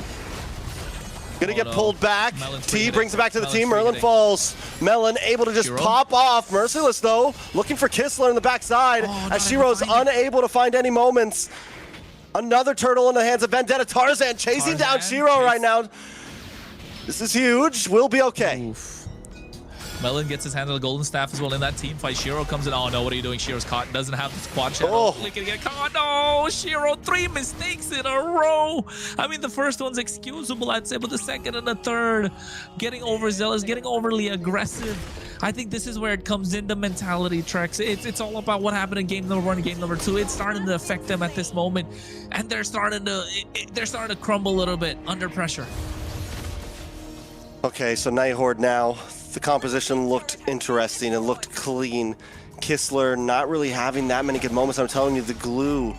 gonna get pulled back. T brings it back to the team. Merlin falls. Melon able to just pop off. Merciless though, looking for Kistler in the backside as Shiro's unable to find any moments. Another turtle in the hands of Vendetta. Tarzan chasing down Shiro right now. This is huge. We'll be okay. Oof. Melon gets his hand on the golden staff as well in that team fight. Shiro comes in. Oh no, what are you doing? Shiro's caught. Doesn't have the quad shadow. Oh. Gonna get caught. No, Shiro, 3 mistakes in a row. I mean, the first one's excusable, I'd say, but the second and the third, getting overzealous, getting overly aggressive. I think this is where it comes into mentality, Trex. It's all about what happened in game number 1 and game number 2. It's starting to affect them at this moment, and they're starting to crumble a little bit under pressure. Okay, so Night Horde now. The composition looked interesting. It looked clean. Kistler not really having that many good moments. I'm telling you, the glue.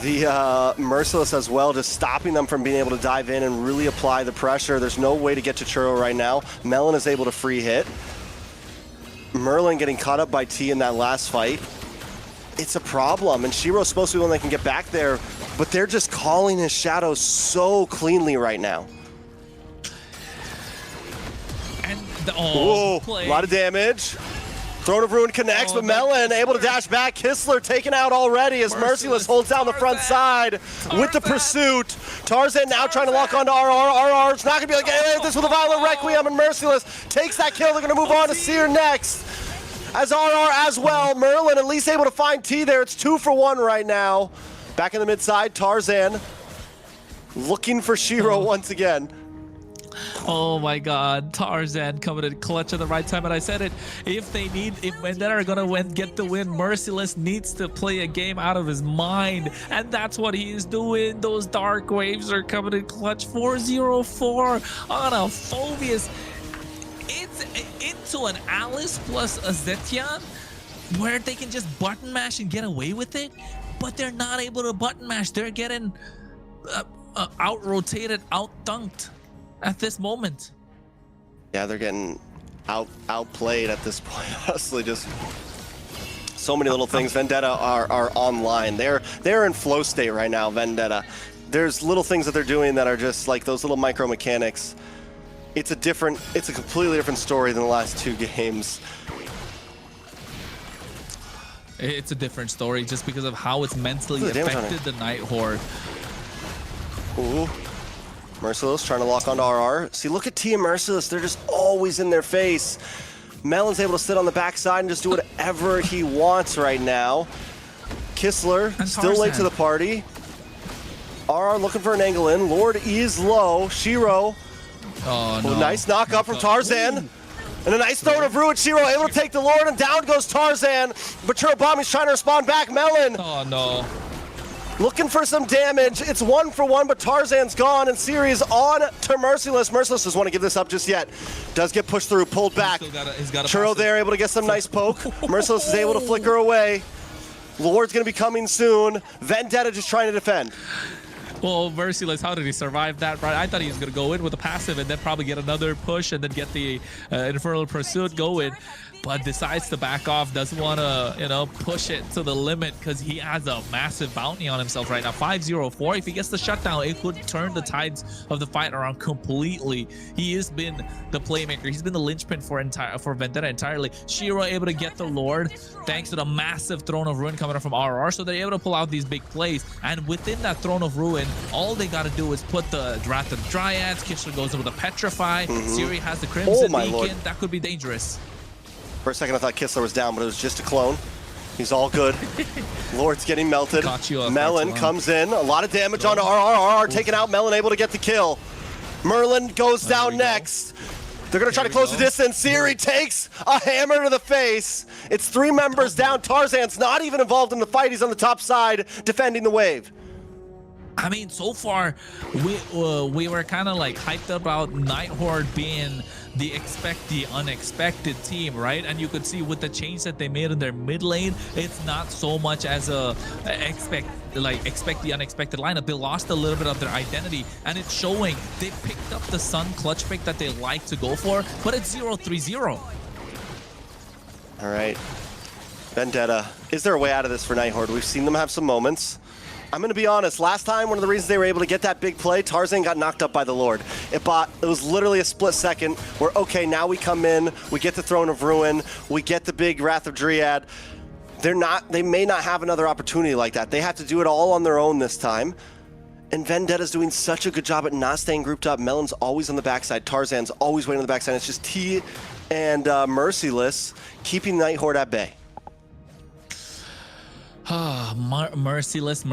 The Merciless as well, just stopping them from being able to dive in and really apply the pressure. There's no way to get to Churro right now. Melon is able to free hit. Merlin getting caught up by T in that last fight. It's a problem, and Shiro's supposed to be the one that can get back there, but they're just calling his shadow so cleanly right now. Oh, a lot of damage. Throne of Ruin connects, but Melon able to dash back. Kistler taken out already as Merciless holds down the front side with the pursuit. Tarzan now trying to lock onto RR. RR's not going to be able to get this with a Violent Requiem, and Merciless takes that kill. They're going to move on to Seer next. As RR as well. Merlin at least able to find T there. It's 2 for 1 right now. Back in the mid side, Tarzan looking for Shiro once again. Oh my god, Tarzan coming in clutch at the right time, and I said it, if Vendetta are gonna get the win, Merciless needs to play a game out of his mind, and that's what he is doing. Those Dark Waves are coming in clutch. 4-0-4 on a Phobius. It's into an Alice plus a Zetian, where they can just button mash and get away with it, but they're not able to button mash. They're getting out-rotated, out-dunked at this moment. Yeah, they're getting outplayed at this point. Honestly, just so many little things. Vendetta are online. They're in flow state right now, Vendetta. There's little things that they're doing that are just like those little micro mechanics. It's a completely different story than the last 2 games. It's a different story just because of how it's mentally affected the Night Horde. Ooh. Merciless trying to lock onto RR. See, look at T and Merciless. They're just always in their face. Melon's able to sit on the backside and just do whatever he wants right now. Kistler still late to the party. RR looking for an angle in. Lord is low. Shiro Oh, no. Well, nice knock up from Tarzan. And a nice throw of Ruin. Shiro able to take the Lord, and down goes Tarzan. But Churubami's trying to respond back. Melon. Oh, no. Looking for some damage. It's 1 for 1, but Tarzan's gone, and Siri's on to Merciless. Merciless doesn't want to give this up just yet. Does get pushed through, pulled back. Churro there, able to get some nice poke. Merciless is able to flicker away. Lord's going to be coming soon. Vendetta just trying to defend. Well, Merciless, how did he survive that? Right, I thought he was going to go in with a passive and then probably get another push and then get the Infernal Pursuit going. But decides to back off, doesn't want to, you know, push it to the limit because he has a massive bounty on himself right now. 5-0-4. If he gets the shutdown, it could turn the tides of the fight around completely. He has been the playmaker. He's been the linchpin for Vendetta entirely. Shiro able to get the Lord thanks to the massive Throne of Ruin coming up from RR. So they're able to pull out these big plays. And within that Throne of Ruin, all they got to do is put the Wrath of the Dryads. Kishler goes in with a Petrify. Siri has the Crimson Beacon. Lord. That could be dangerous. For a second, I thought Kistler was down, but it was just a clone. He's all good. Lord's getting melted. Melon comes in. A lot of damage onto RR. Taking out Melon, able to get the kill. Merlin goes down next. They're going to try to close the distance. Siri takes a hammer to the face. It's 3 members down. Tarzan's not even involved in the fight. He's on the top side defending the wave. I mean, so far, we were kind of like hyped about Night Horde being the unexpected team, right? And you could see with the change that they made in their mid lane, it's not so much as a expect the unexpected lineup. They lost a little bit of their identity, and it's showing. They picked up the Sun clutch pick that they like to go for, but it's 0-3-0. All right, Vendetta. Is there a way out of this for Night Horde? We've seen them have some moments. I'm going to be honest, last time, one of the reasons they were able to get that big play, Tarzan got knocked up by the Lord. It was literally a split second where, okay, now we come in, we get the Throne of Ruin, we get the big Wrath of Dryad. They may not have another opportunity like that. They have to do it all on their own this time. And Vendetta's doing such a good job at not staying grouped up. Melon's always on the backside. Tarzan's always waiting on the backside. It's just T and Merciless keeping Night Horde at bay. Merciless.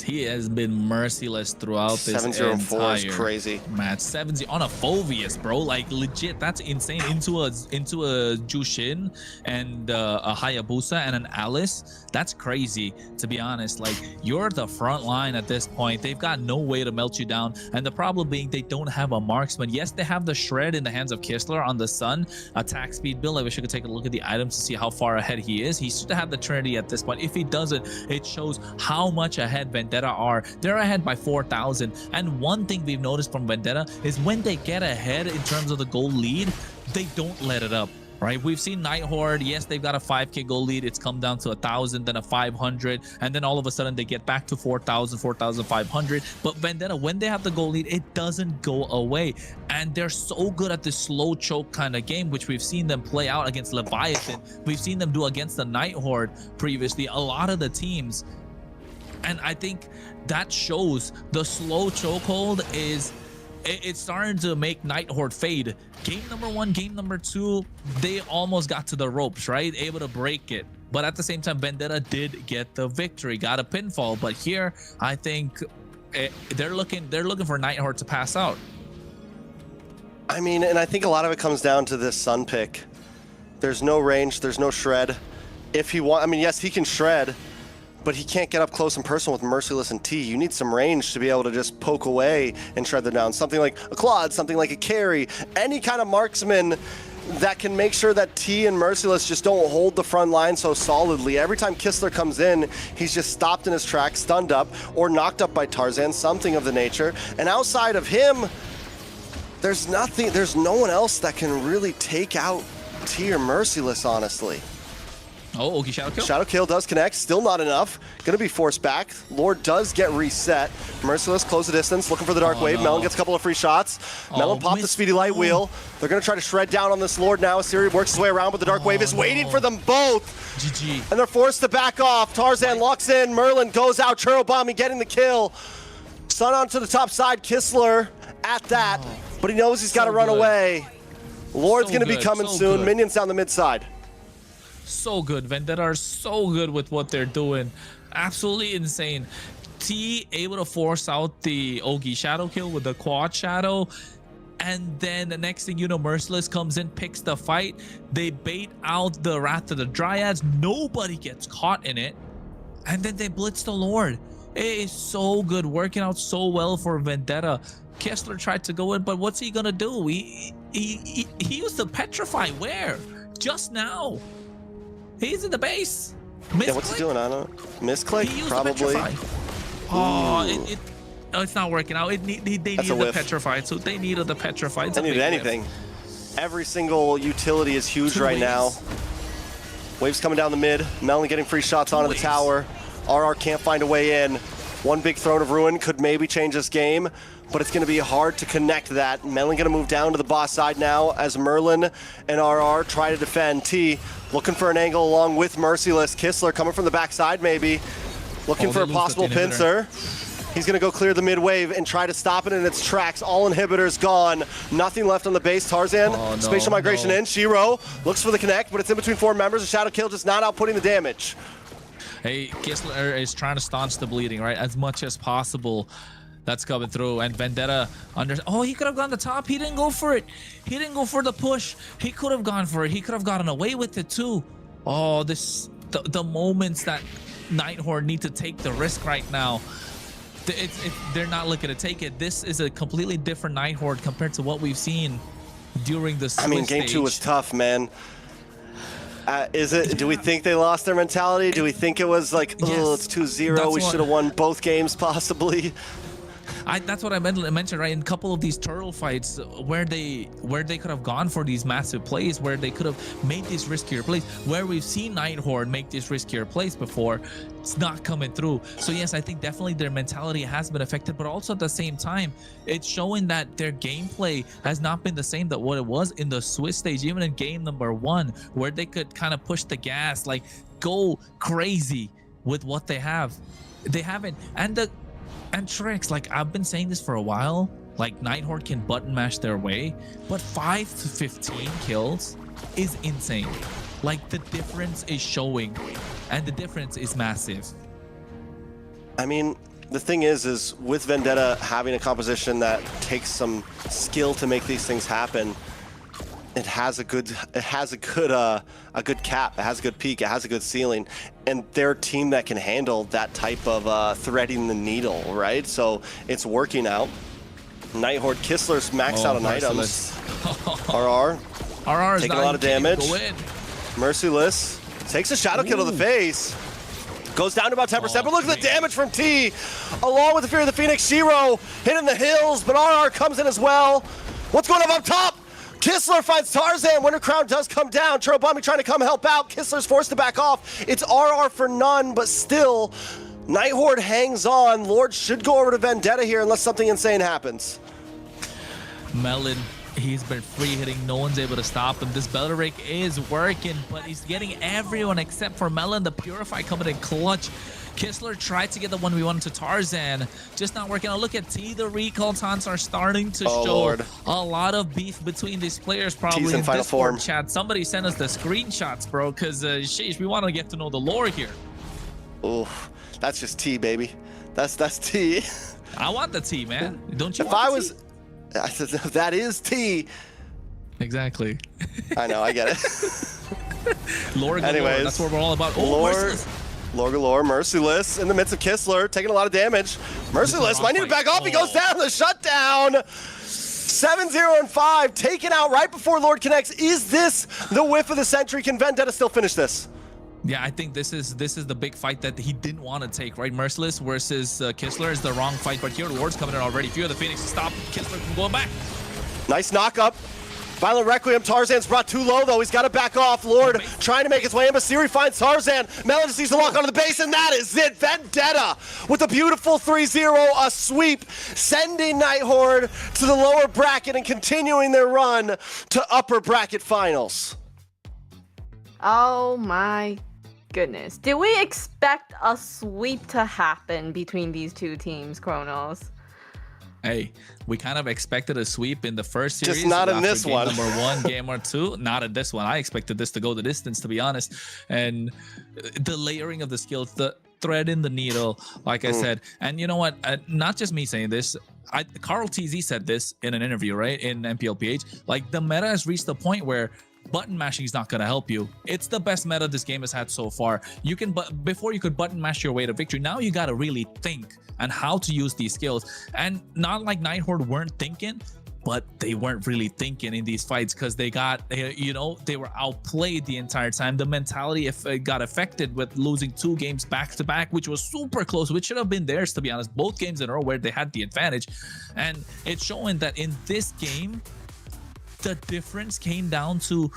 He has been merciless throughout this 7-0-4 is crazy match. 7-0 on a Phoveus, bro. Like legit, that's insane. Into a Jushin and a Hayabusa and an Alice. That's crazy, to be honest. Like, you're the front line at this point. They've got no way to melt you down. And the problem being they don't have a marksman. Yes, they have the Shred in the hands of Kistler on the Sun. Attack speed build. I wish I could take a look at the items to see how far ahead he is. He should have the Trinity at this point. If he doesn't, it shows how much ahead Vendetta are. They're ahead by 4,000. And one thing we've noticed from Vendetta is when they get ahead in terms of the goal lead, they don't let it up. Right, we've seen Night Horde. Yes, they've got a 5K goal lead. It's come down to 1,000, then a 500, and then all of a sudden they get back to 4,000, 4,500. But Vendetta, when they have the goal lead, it doesn't go away, and they're so good at this slow choke kind of game, which we've seen them play out against Leviathan. We've seen them do against the Night Horde previously. A lot of the teams, and I think that shows the slow chokehold is. It's starting to make Night Horde fade. Game number 1, game number 2, they almost got to the ropes, right? Able to break it. But at the same time, Vendetta did get the victory, got a pinfall. But here, I think they're looking for Night Horde to pass out. I mean, and I think a lot of it comes down to this Sun pick. There's no range, there's no shred. If he I mean, yes, he can shred, but he can't get up close and personal with Merciless and T. You need some range to be able to just poke away and shred them down. Something like a Claude, something like a Carry, any kind of marksman that can make sure that T and Merciless just don't hold the front line so solidly. Every time Kistler comes in, he's just stopped in his tracks, stunned up, or knocked up by Tarzan, something of the nature. And outside of him, there's no one else that can really take out T or Merciless, honestly. Oh, okay, Shadow Kill? Shadow Kill does connect, still not enough. Gonna be forced back. Lord does get reset. Merciless, close the distance, looking for the Dark Wave. No. Melon gets a couple of free shots. Melon popped the Speedy Light Wheel. They're gonna try to shred down on this Lord now. Siri works his way around, but the Dark Wave is waiting for them both. GG. And they're forced to back off. Tarzan locks in, Merlin goes out, Churubami getting the kill. Sun onto the top side, Kistler at that, but he knows he's gotta run away. Lord's gonna be coming soon. Minions down the mid side. So good. Vendetta are so good with what they're doing. Absolutely insane. T able to force out the Ogi Shadow Kill with the quad shadow. And then the next thing you know, Merciless comes in, picks the fight. They bait out the Wrath of the Dryads. Nobody gets caught in it. And then they blitz the Lord. It is so good, working out so well for Vendetta. Kessler tried to go in, but what's he gonna do? He used the Petrify. Where? Just now. He's in the base. Yeah, what's he doing? I don't know. Misclick? He used Probably. the Petrify. Oh, oh, it's not working out. They needed the Petrify, so they needed the Petrify. They needed anything. Every single utility is huge right now. Waves coming down the mid. Melon getting free shots onto the tower. RR can't find a way in. One big Throne of Ruin could maybe change this game, but it's going to be hard to connect that. Melon going to move down to the boss side now as Merlin and RR try to defend. T looking for an angle along with Merciless. Kissler coming from the backside maybe. Looking for a possible pincer. He's going to go clear the mid wave and try to stop it in its tracks. All inhibitors gone. Nothing left on the base. Tarzan, spatial migration in. Shiro looks for the connect, but it's in between 4 members. A Shadow Kill just not outputting the damage. Hey, Kissler is trying to staunch the bleeding, right? As much as possible. That's coming through. And Vendetta oh, he could have gone the top. He didn't go for it. He didn't go for the push. He could have gone for it. He could have gotten away with it too. Oh, the moments that Night Horde need to take the risk right now. They're not looking to take it. This is a completely different Night Horde compared to what we've seen during the Swiss game stage. 2 was tough, man. Do we think they lost their mentality? Do we think it was like, oh, it's 2-0, we should have won both games possibly? That's what I mentioned, right? In a couple of these turtle fights where they could have gone for these massive plays, where they could have made these riskier plays, where we've seen Night Horde make these riskier plays before, it's not coming through. So yes, I think definitely their mentality has been affected, but also at the same time, it's showing that their gameplay has not been the same that what it was in the Swiss stage, even in game number 1, where they could kind of push the gas, like go crazy with what they have. They haven't. And tricks, like I've been saying this for a while, like Night Horde can button mash their way, but 5 to 15 kills is insane. Like the difference is showing, and the difference is massive. I mean, the thing is with Vendetta having a composition that takes some skill to make these things happen, it has a good cap, it has a good peak, it has a good ceiling, and they're a team that can handle that type of threading the needle, right? So it's working out. Night Horde, Kissler's maxed out on items. RR taking a lot of damage. Merciless takes a Shadow Kill to the face. Goes down to about 10%, but look at the damage from T. Along with the Fear of the Phoenix, Shiro hitting the hills, but RR comes in as well. What's going on up top? Kissler finds Tarzan. Winter Crown does come down. Churubami trying to come help out. Kissler's forced to back off. It's RR for none, but still, Night Horde hangs on. Lord should go over to Vendetta here unless something insane happens. Melon, he's been free hitting. No one's able to stop him. This Belleric is working, but he's getting everyone except for Melon. The Purify coming in clutch. Kissler tried to get the 1v1 to Tarzan, just not working out. Look at T, the recall taunts are starting to show a lot of beef between these players, probably T's in final form. Chat. Somebody send us the screenshots, bro, because sheesh, we want to get to know the lore here. Oh, that's just T, baby. That's T. I want the T, man. Don't you? If I was, that is T. Exactly. I know, I get it. Lore, anyways, that's what we're all about. Lore galore, Merciless in the midst of Kissler, taking a lot of damage. Merciless might need to back off. He goes down, the shutdown. 7-0 and 5, taken out right before Lord connects. Is this the whiff of the century? Can Vendetta still finish this? Yeah, I think this is the big fight that he didn't want to take, right? Merciless versus Kissler is the wrong fight, but here Lord's coming in already. Fear of the Phoenix to stop Kissler from going back. Nice knock up. Violent Requiem, Tarzan's brought too low though. He's got to back off. Lord trying to make his way in, but Siri finds Tarzan. Melon just needs to lock onto the base, and that is it. Vendetta with a beautiful 3-0, a sweep, sending Night Horde to the lower bracket and continuing their run to upper bracket finals. Oh my goodness. Did we expect a sweep to happen between these two teams, Kronos? Hey, we kind of expected a sweep in the first series. Just not in this one. Number 1, game or 2. Not in this one. I expected this to go the distance, to be honest. And the layering of the skills, the thread in the needle, like I said. And you know what? Not just me saying this. Carl TZ said this in an interview, right, in MPLPH. Like, the meta has reached the point where button mashing is not going to help you. It's the best meta this game has had so far. You can, but before you could button mash your way to victory, now you got to really think on how to use these skills. And not like Night Horde weren't thinking, but they weren't really thinking in these fights because they got, you know, they were outplayed the entire time. The mentality got affected with losing 2 games back to back, which was super close, which should have been theirs, to be honest. Both games in a row where they had the advantage. And it's showing that in this game, the difference came down to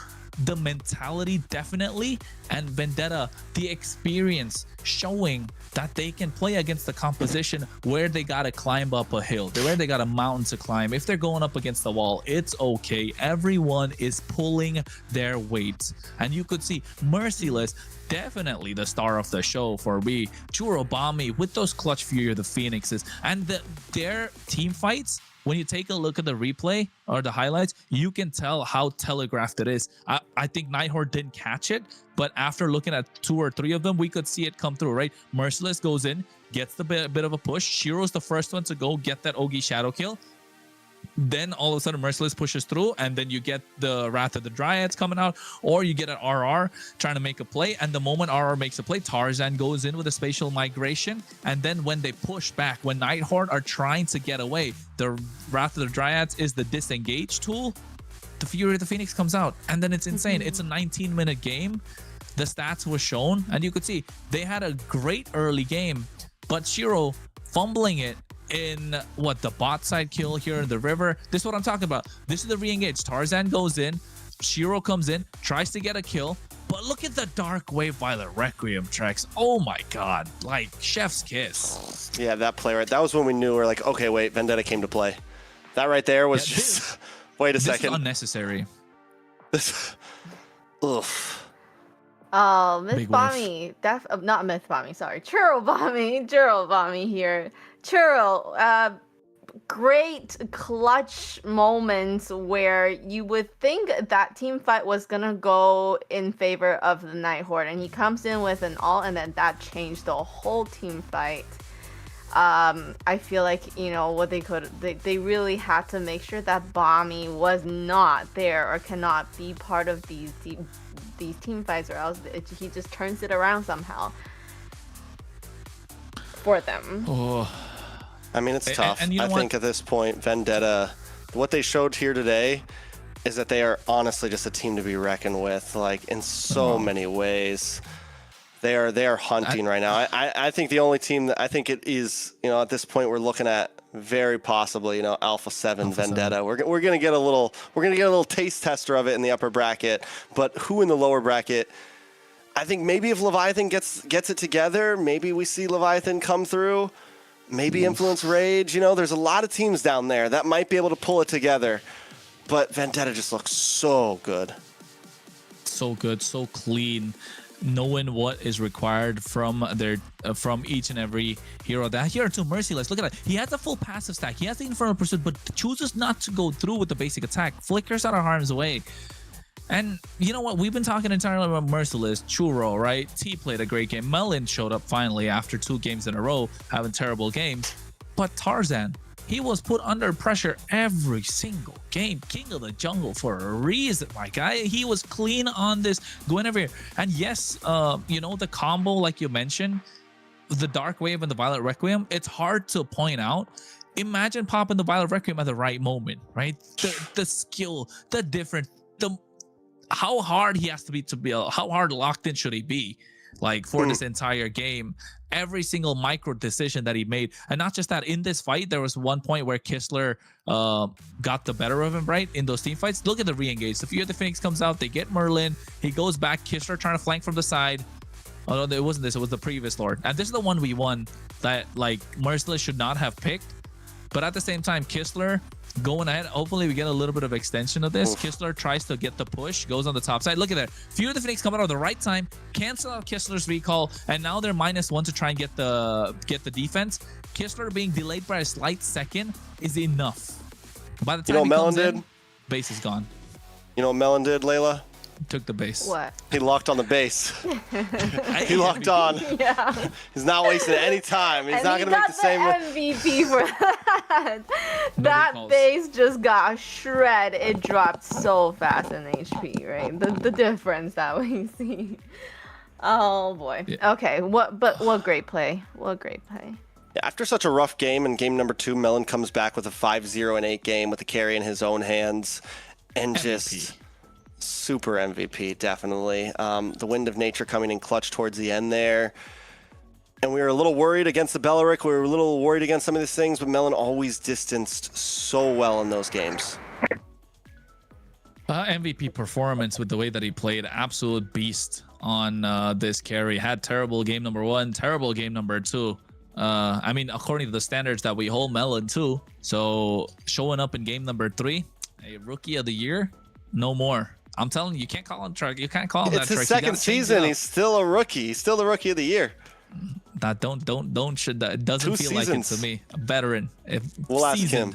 the mentality, definitely, and Vendetta, the experience, showing that they can play against the composition where they gotta climb up a hill, where they got a mountain to climb. If they're going up against the wall, it's okay. Everyone is pulling their weight, and you could see Merciless, definitely the star of the show for me. Churobami with those clutch Fury of the Phoenixes, and their team fights. When you take a look at the replay or the highlights, you can tell how telegraphed it is. I think Night Horde didn't catch it, but after looking at 2 or 3 of them, we could see it come through, right? Merciless goes in, gets the bit of a push. Shiro's the first one to go get that Ogi shadow kill. Then all of a sudden Merciless pushes through, and then you get the Wrath of the Dryads coming out, or you get an RR trying to make a play, and the moment RR makes a play, Tarzan goes in with a spatial migration. And then when they push back, when Night Horde are trying to get away, the Wrath of the Dryads is the disengage tool. The Fury of the Phoenix comes out, and then it's insane. It's a 19-minute game. The stats were shown, and you could see they had a great early game, but Shiro fumbling it in what, the bot side kill here in the river. This is what I'm talking about. This is the re-engage. Tarzan goes in, Shiro comes in, tries to get a kill, but look at the Dark Wave Violet Requiem tracks. Oh my god, like chef's kiss. Yeah, that play right, that was when we knew we're like, okay, wait, Vendetta came to play. That right there was just wait a second. This is unnecessary. This oof. Oh, Myth Bommy, not Myth Bommy, sorry, Churro Bommy here. Churro, great clutch moments where you would think that team fight was gonna go in favor of the Night Horde, and he comes in with an ult, and then that changed the whole team fight. I feel like, you know, what they really had to make sure that Bommy was not there or cannot be part of these team fights, or else he just turns it around somehow for them. Oh. I mean, it's tough. And you know I think at this point, Vendetta, what they showed here today is that they are honestly just a team to be reckoned with, like in so many ways. They are hunting right now. I think the only team that I think it is, you know, at this point we're looking at very possibly, you know, Alpha7 Vendetta. We're gonna get a little taste tester of it in the upper bracket, but who in the lower bracket? I think maybe if Leviathan gets it together, maybe we see Leviathan come through. Maybe Influence Rage. You know, there's a lot of teams down there that might be able to pull it together. But Vendetta just looks so good. So good, so clean. Knowing what is required from from each and every hero. That hero too, Merciless. Look at that. He has a full passive stack. He has the Infernal Pursuit, but chooses not to go through with the basic attack. Flickers out of harm's way. And you know what? We've been talking entirely about Merciless, Churro, right? T played a great game. Melon showed up finally after 2 games in a row, having terrible games. But Tarzan, he was put under pressure every single game. King of the jungle for a reason, my guy. He was clean on this, going everywhere. And yes, you know, the combo, like you mentioned, the Dark Wave and the Violet Requiem, it's hard to point out. Imagine popping the Violet Requiem at the right moment, right? The skill, the different, how hard he has to be how hard locked in should he be, like, for this entire game. Every single micro decision that he made. And not just that, in this fight there was one point where Kistler got the better of him, right, in those team fights. Look at the re-engage. The Fury of the Phoenix comes out, they get Merlin, he goes back, Kistler trying to flank from the side. Oh no, it wasn't this, it was the previous Lord. And this is the one we won that, like, Merciless should not have picked. But at the same time, Kistler going ahead. Hopefully we get a little bit of extension of this. Kistler tries to get the push, goes on the top side. Look at that. Fury of the Phoenix coming out at the right time, cancel out Kistler's recall, and now they're -1 to try and get the defense. Kistler being delayed by a slight second is enough. By the time Melon comes did? in, base is gone. You know what Melon did, Layla? took the base. What? He locked on the base. He locked on. Yeah. He's not wasting any time. He's And not he going to make the same. MVP for that. That base just got shred. It dropped so fast in HP, right? The difference that we see. Oh boy. Yeah. Okay. What great play. What great play. After such a rough game in game number 2, Melon comes back with a 5-0 and 8 game with the carry in his own hands, and just super MVP, definitely. The Wind of Nature coming in clutch towards the end there. And we were a little worried against the Belleric. We were a little worried against some of these things, but Melon always distanced so well in those games. MVP performance with the way that he played. Absolute beast on this carry. Had terrible game number 1, terrible game number 2. I mean, according to the standards that we hold Melon to. So showing up in game number 3, a rookie of the year, no more. I'm telling you, you can't call him Truck. You can't call him It's that. his Truck. second season. He's still a rookie. He's still the rookie of the year. That it doesn't 2 feel like it to me. A veteran. We'll ask him.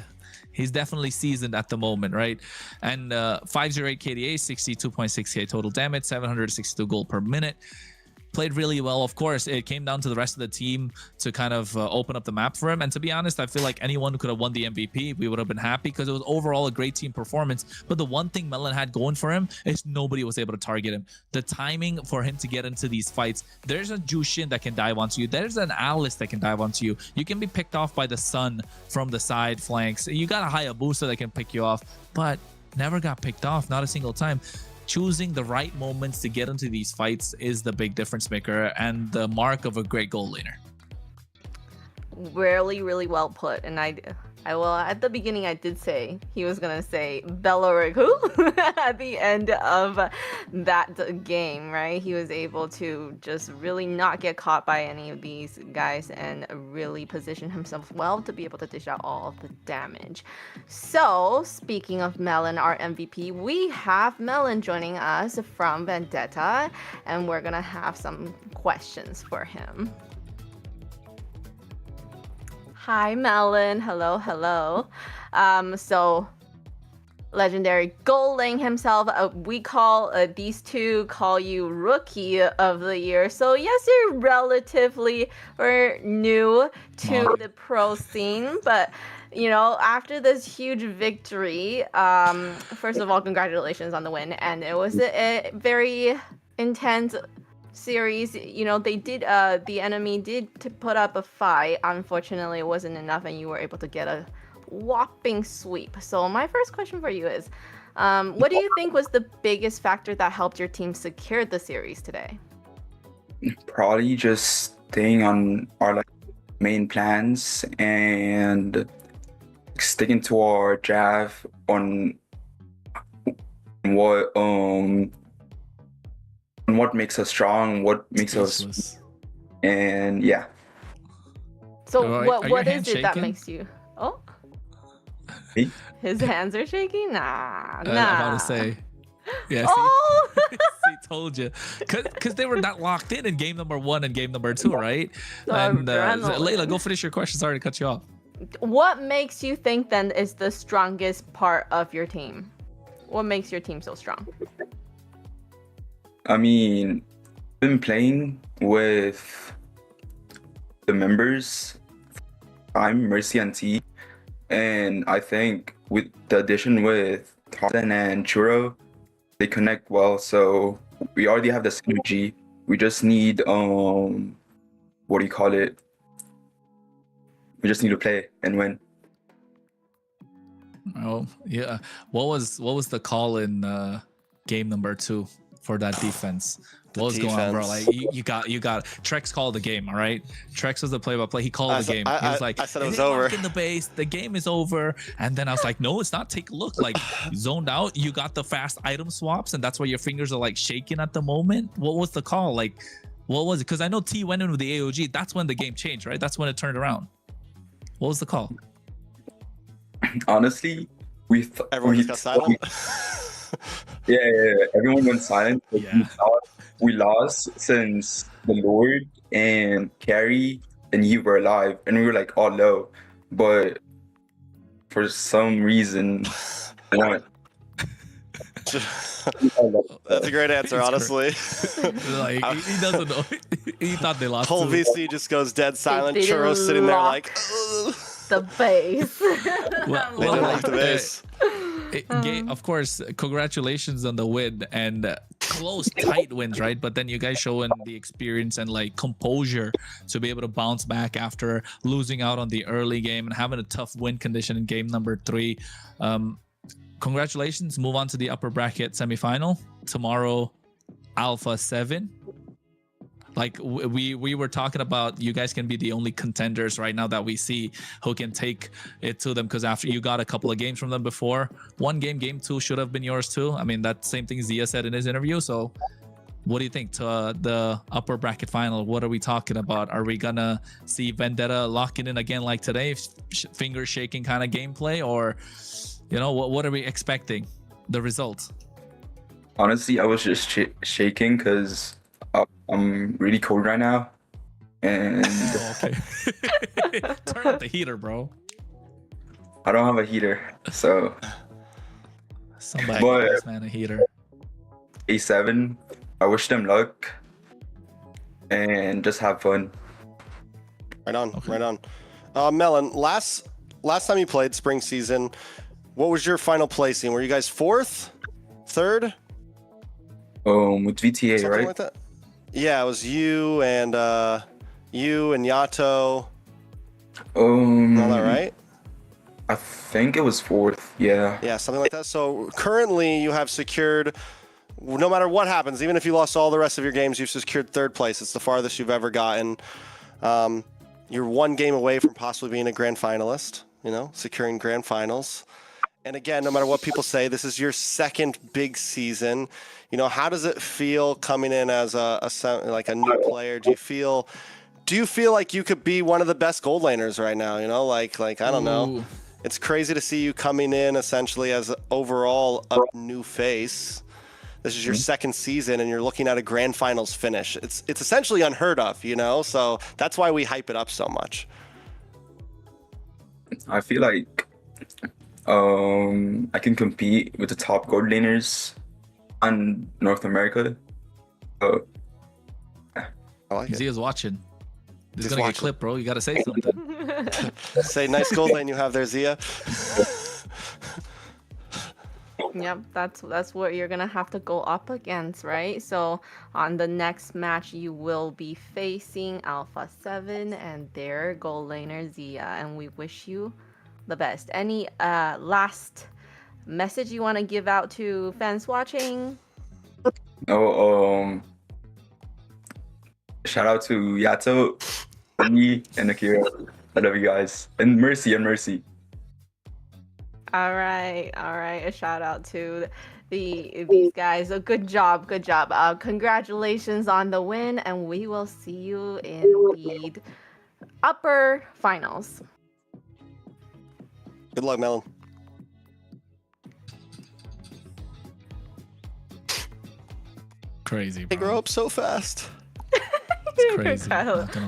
He's definitely seasoned at the moment, right? And 508 KDA, 62.6k total damage, 762 gold per minute. Played really well. Of course, it came down to the rest of the team to kind of open up the map for him. And to be honest, I feel like anyone who could have won the MVP, we would have been happy because it was overall a great team performance. But the one thing Melon had going for him is nobody was able to target him. The timing for him to get into these fights, there's a Jushin that can dive onto you. There's an Alice that can dive onto you. You can be picked off by the Sun from the side flanks. You got a Hayabusa that can pick you off, but never got picked off, not a single time. Choosing the right moments to get into these fights is the big difference maker and the mark of a great goal laner. Really well put. And I will, at the beginning I did say he was gonna say Belleric who at the end of that game, right? He was able to just really not get caught by any of these guys and really position himself well to be able to dish out all of the damage. So speaking of Melon, our MVP, we have Melon joining us from Vendetta, and we're gonna have some questions for him. Hi, Melon. Hello. So legendary Goldling himself. We call these two call you Rookie of the Year. So yes, you're relatively new to the pro scene, but you know, after this huge victory, first of all, congratulations on the win, and it was a very intense series. You know, they did the enemy did put up a fight. Unfortunately, it wasn't enough and you were able to get a whopping sweep. So my first question for you is, what do you think was the biggest factor that helped your team secure the series today? Probably just staying on our main plans and sticking to our draft on what makes us strong, what makes us, and yeah. So what is it that makes you? Oh, me? His hands are shaking. Nah. I'm about to say, yeah. Oh, he told you, because they were not locked in game number 1 and game number 2, right? And Layla, go finish your question. Sorry to cut you off. What makes you think then is the strongest part of your team? What makes your team so strong? I mean, I've been playing with the members, I'm Mercy and T, and I think with the addition with Tarzan and Churro, they connect well. So we already have the synergy. We just need what do you call it? We just need to play and win. Oh yeah. What was the call in game number 2 for that defense? What was going on, bro? Like you got Trex called the game, all right? Trex was the play-by-play. He called the game. He was like, I said it was over. In the base, the game is over. And then I was like, no, it's not. Take a look. Like zoned out. You got the fast item swaps, and that's why your fingers are like shaking at the moment. What was the call? Like, what was it? Because I know T went in with the AOG. That's when the game changed, right? That's when it turned around. What was the call? Honestly, everyone got silent. Yeah, everyone went silent. Yeah. We lost since the Lord and Carrie and you were alive, and we were like all low, but for some reason, what? That's a great answer, honestly. Like he doesn't know. He thought they lost. Whole too. VC just goes dead silent. They Churro sitting there like, the base. they didn't lock the base. Of course, congratulations on the win and close, tight wins, right? But then you guys showing the experience and like composure to be able to bounce back after losing out on the early game and having a tough win condition in game number 3. Congratulations. Move on to the upper bracket semifinal tomorrow. Alpha7. Like we were talking about, you guys can be the only contenders right now that we see who can take it to them, because after you got a couple of games from them before, one game, game 2 should have been yours too. I mean, that same thing Zia said in his interview. So what do you think to the upper bracket final? What are we talking about? Are we gonna see Vendetta locking in again like today, finger shaking kind of gameplay, or you know, what are we expecting the results? Honestly, I was just shaking because I'm really cold right now, and okay. Turn up the heater, bro. I don't have a heater, so somebody give this man a heater. A7, I wish them luck and just have fun. Right on, right on. Melon, last time you played spring season, what was your final placing? Were you guys 4th, 3rd? With VTA, something right? Like that? Yeah, it was you and Yato. All that right? I think it was 4th. Yeah. Yeah, something like that. So currently, you have secured. No matter what happens, even if you lost all the rest of your games, you've secured 3rd place. It's the farthest you've ever gotten. You're 1 game away from possibly being a grand finalist. You know, securing grand finals. And again, no matter what people say, this is your 2nd big season. You know, how does it feel coming in as a new player? Do you feel like you could be one of the best gold laners right now? You know, like I don't know. It's crazy to see you coming in essentially as overall a new face. This is your 2nd season, and you're looking at a grand finals finish. It's essentially unheard of, you know. So that's why we hype it up so much. I feel like I can compete with the top gold laners on North America. I like it. Zia's watching. This is gonna get clipped, bro. You gotta say something. Say nice gold lane you have there, Zia. Yep, that's what you're gonna have to go up against, right? So on the next match, you will be facing Alpha7 and their gold laner Zia, and we wish you the best. Any last message you want to give out to fans watching? Shout out to Yato, me, and Akira. I love you guys. And Mercy. All right. A shout out to these guys. Good job. Congratulations on the win, and we will see you in the upper finals. Good luck, Melon. Crazy, bro. They grow up so fast. It's crazy.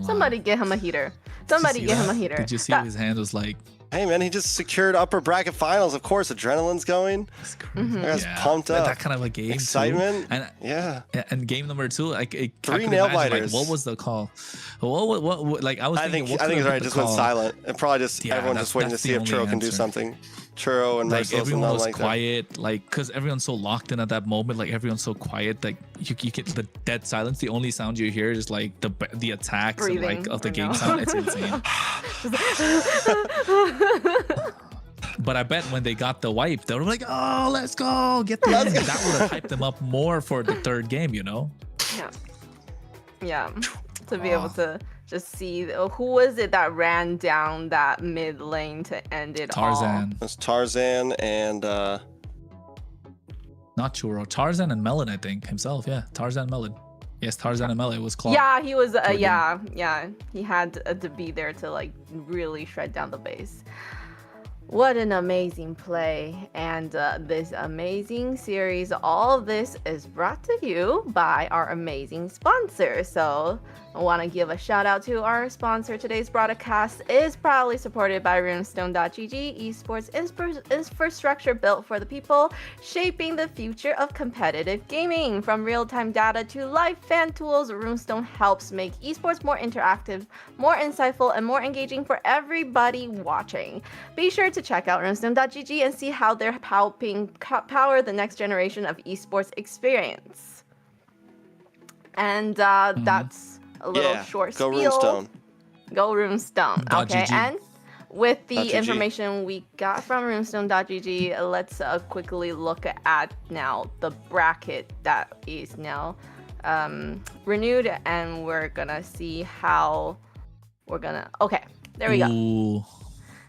Somebody get him a heater. Somebody get him a heater. Did you see his hand was like? Hey man, he just secured upper bracket finals. Of course, adrenaline's going. Guys pumped up. That kind of a game. Excitement. Too. And yeah. And game number 2, like 3 nail biters. Like, what was the call? What? Like I was. I think it's right. Just went silent. And probably just everyone just waiting to see if Churro can do something. Churro and like everyone was like quiet, like because everyone's so locked in at that moment. Like everyone's so quiet, like you get the dead silence. The only sound you hear is like the attacks and, like of the game sound. It's insane. But I bet when they got the wipe, they were like, "Oh, let's go, get the win." That would have hyped them up more for the 3rd game, you know? Yeah. To be able to just see who was it that ran down that mid lane to end it all. Tarzan. It was Tarzan and not Churro. Tarzan and Melon, I think himself. Yeah, Tarzan and Melon. Yes, Tarzan and Melon was Claw. Yeah, he was. Yeah. He had to be there to like really shred down the base. What an amazing play, and this amazing series. All of this is brought to you by our amazing sponsor. So I want to give a shout out to our sponsor. Today's broadcast is proudly supported by Runestone.gg, esports infrastructure built for the people, shaping the future of competitive gaming. From real-time data to live fan tools, Runestone helps make esports more interactive, more insightful, and more engaging for everybody watching. Be sure to check out Runestone.gg and see how they're helping power the next generation of esports experience. And that's a little short go spiel. Runestone. Go Runestone. Okay, .gg. and with the .gg. information we got from Runestone.gg, let's quickly look at now the bracket that is now renewed, and we're gonna see how we're gonna. Okay, there we go.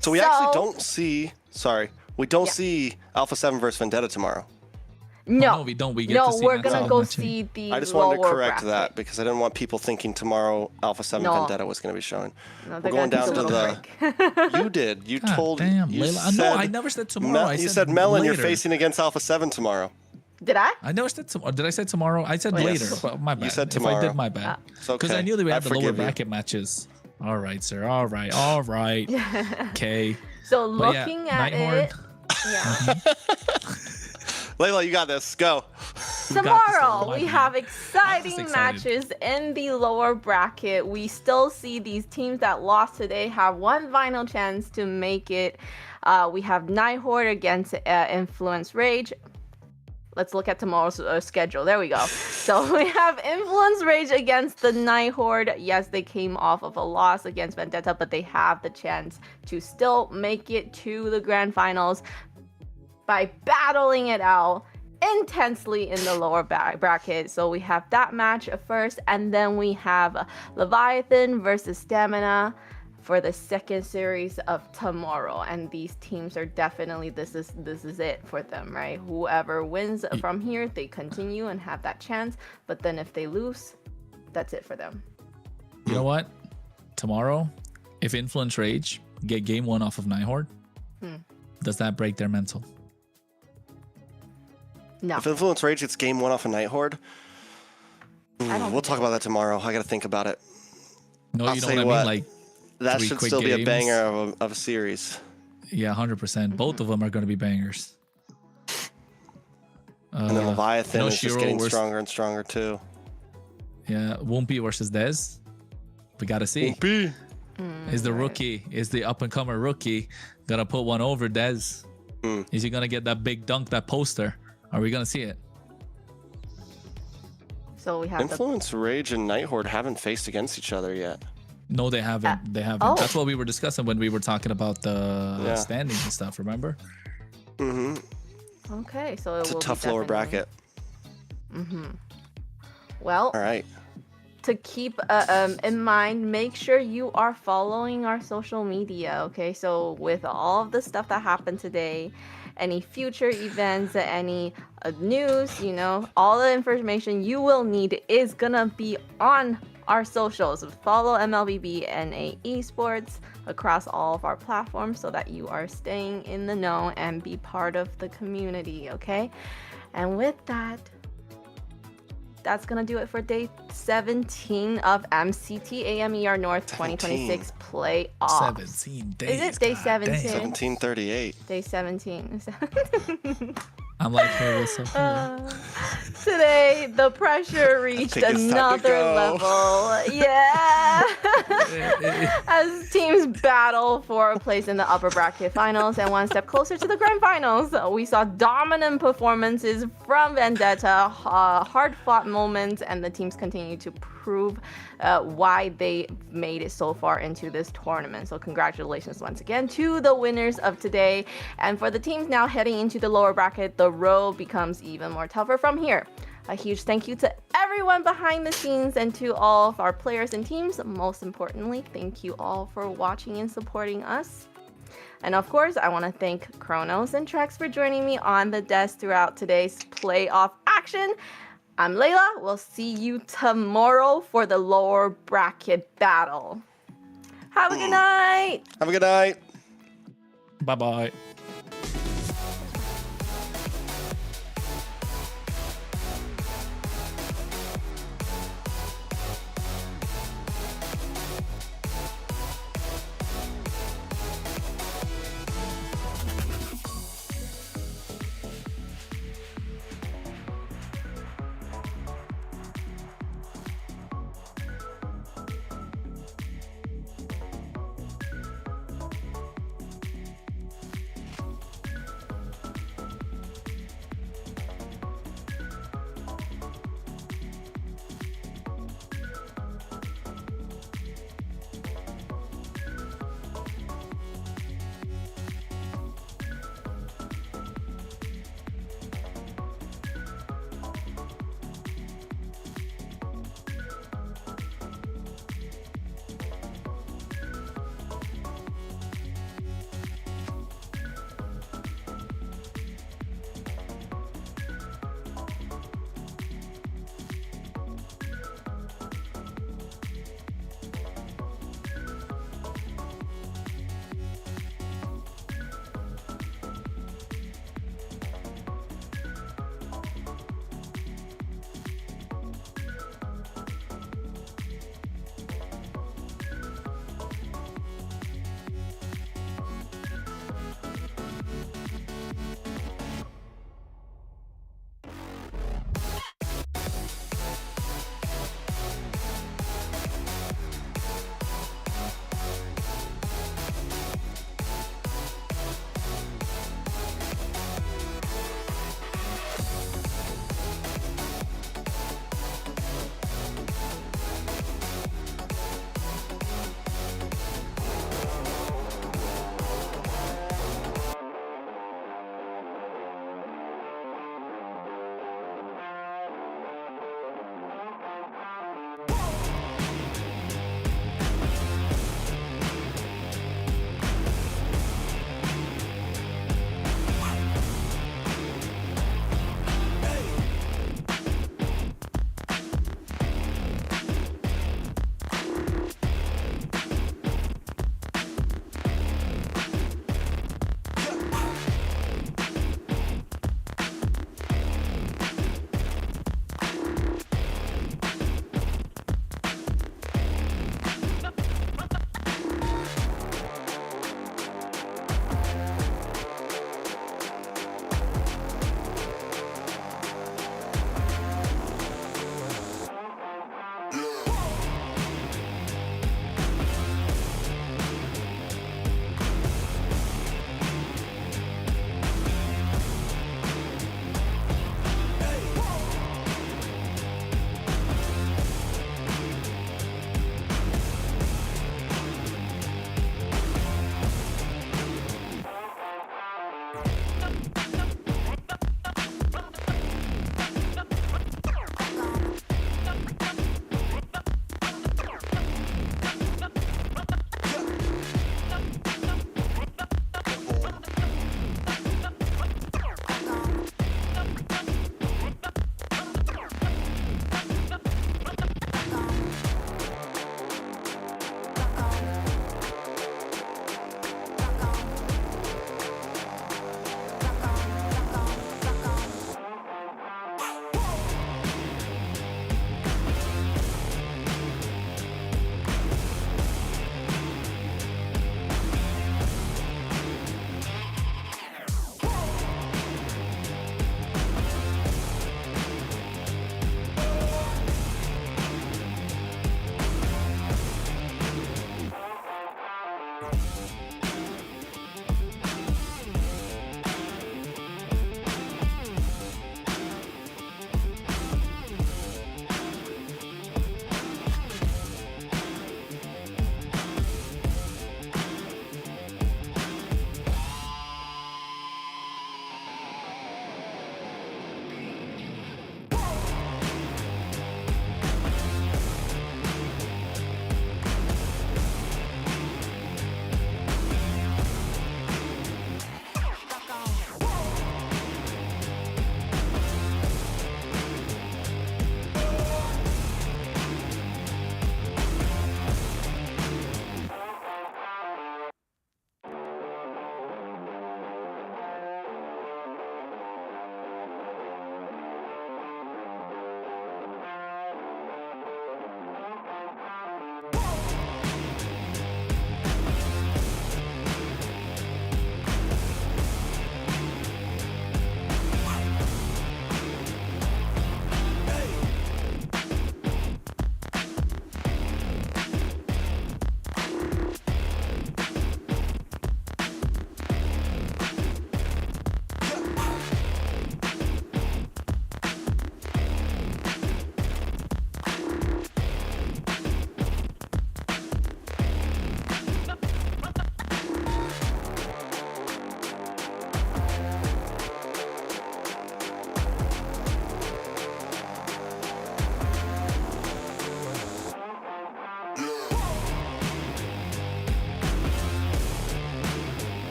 So we actually don't see. Sorry, we don't see Alpha7 versus Vendetta tomorrow. No, no, we don't. We get to see we're Matt's gonna go matching. see the I just wanted to lower correct bracket. that because I didn't want people thinking tomorrow Alpha7 No. Vendetta was going to be showing. No, We're they're going gonna down take to a little the. You did. You God told. damn, you Layla. No, I never said tomorrow. I you said said Melon. You're later. facing against Alpha7 tomorrow. Did I? I never said tomorrow. Did I say tomorrow? I said Yes. later. But my bad. You said If I tomorrow. did, my bad. It's okay. Because I knew that we I had the lower forgive you. bracket matches. All right, sir. All right. All right. Okay. So But yeah, looking at Night Horde. it, yeah. Layla, you got this. Go. Tomorrow my we bad. have exciting excited. matches in the lower bracket. We still see these teams that lost today have one final chance to make it. We have Night Horde against Influence Rage. Let's look at tomorrow's schedule. There we go. So we have Influence Rage against the Night Horde. Yes, they came off of a loss against Vendetta, but they have the chance to still make it to the grand finals by battling it out intensely in the lower bracket. So we have that match first, and then we have Leviathan versus Stamina for the second series of tomorrow. And these teams are definitely, this is it for them, right? Whoever wins from here, they continue and have that chance. But then if they lose, that's it for them. You know what? Tomorrow, if Influence Rage get game one off of Night Horde, does that break their mental? No. If Influence Rage gets game one off of Night Horde, we'll talk about that tomorrow. I got to think about it. No, I'll you know say what I mean? Like, that 3 should quick still be a games. banger of a series. Yeah, 100%. Both of them are going to be bangers. And then Leviathan you know, is just Shiro getting versus- stronger and stronger too. Yeah, Wumpy versus Dez. We got to see. Wumpy. Is the rookie, is the up-and-comer rookie going to put one over Dez? Is he going to get that big dunk, that poster? Are we going to see it? So we have Influence Rage and Night Horde haven't faced against each other yet. No, they haven't. They haven't. oh. That's what we were discussing when we were talking about the Yeah. standings and stuff, remember? Okay, so It's a will be tough lower definitely- bracket. Well, All right. to keep in mind, make sure you are following our social media, okay? So with all of the stuff that happened today, any future events, any news, you know, all the information you will need is gonna be on our socials. Follow MLBB NA Esports across all of our platforms so that you are staying in the know and be part of the community, okay? And with that, that's gonna do it for day 17 of MCT AMER North 2026 playoffs. 17 days. Is it day God 17? damn. 1738. Day 17. I'm like, hey, what's up? Today, the pressure reached think it's time to another go. level. Yeah. As teams battle for a place in the upper bracket finals and one step closer to the grand finals, we saw dominant performances from Vendetta, hard-fought moments, and the teams continue to prove why they made it so far into this tournament. So congratulations once again to the winners of today. And for the teams now heading into the lower bracket, the road becomes even more tougher from here. A huge thank you to everyone behind the scenes and to all of our players and teams. Most importantly, thank you all for watching and supporting us. And of course, I want to thank Kronos and Trex for joining me on the desk throughout today's playoff action. I'm Layla. We'll see you tomorrow for the lower bracket battle. Have a good night. Have a good night. Bye bye.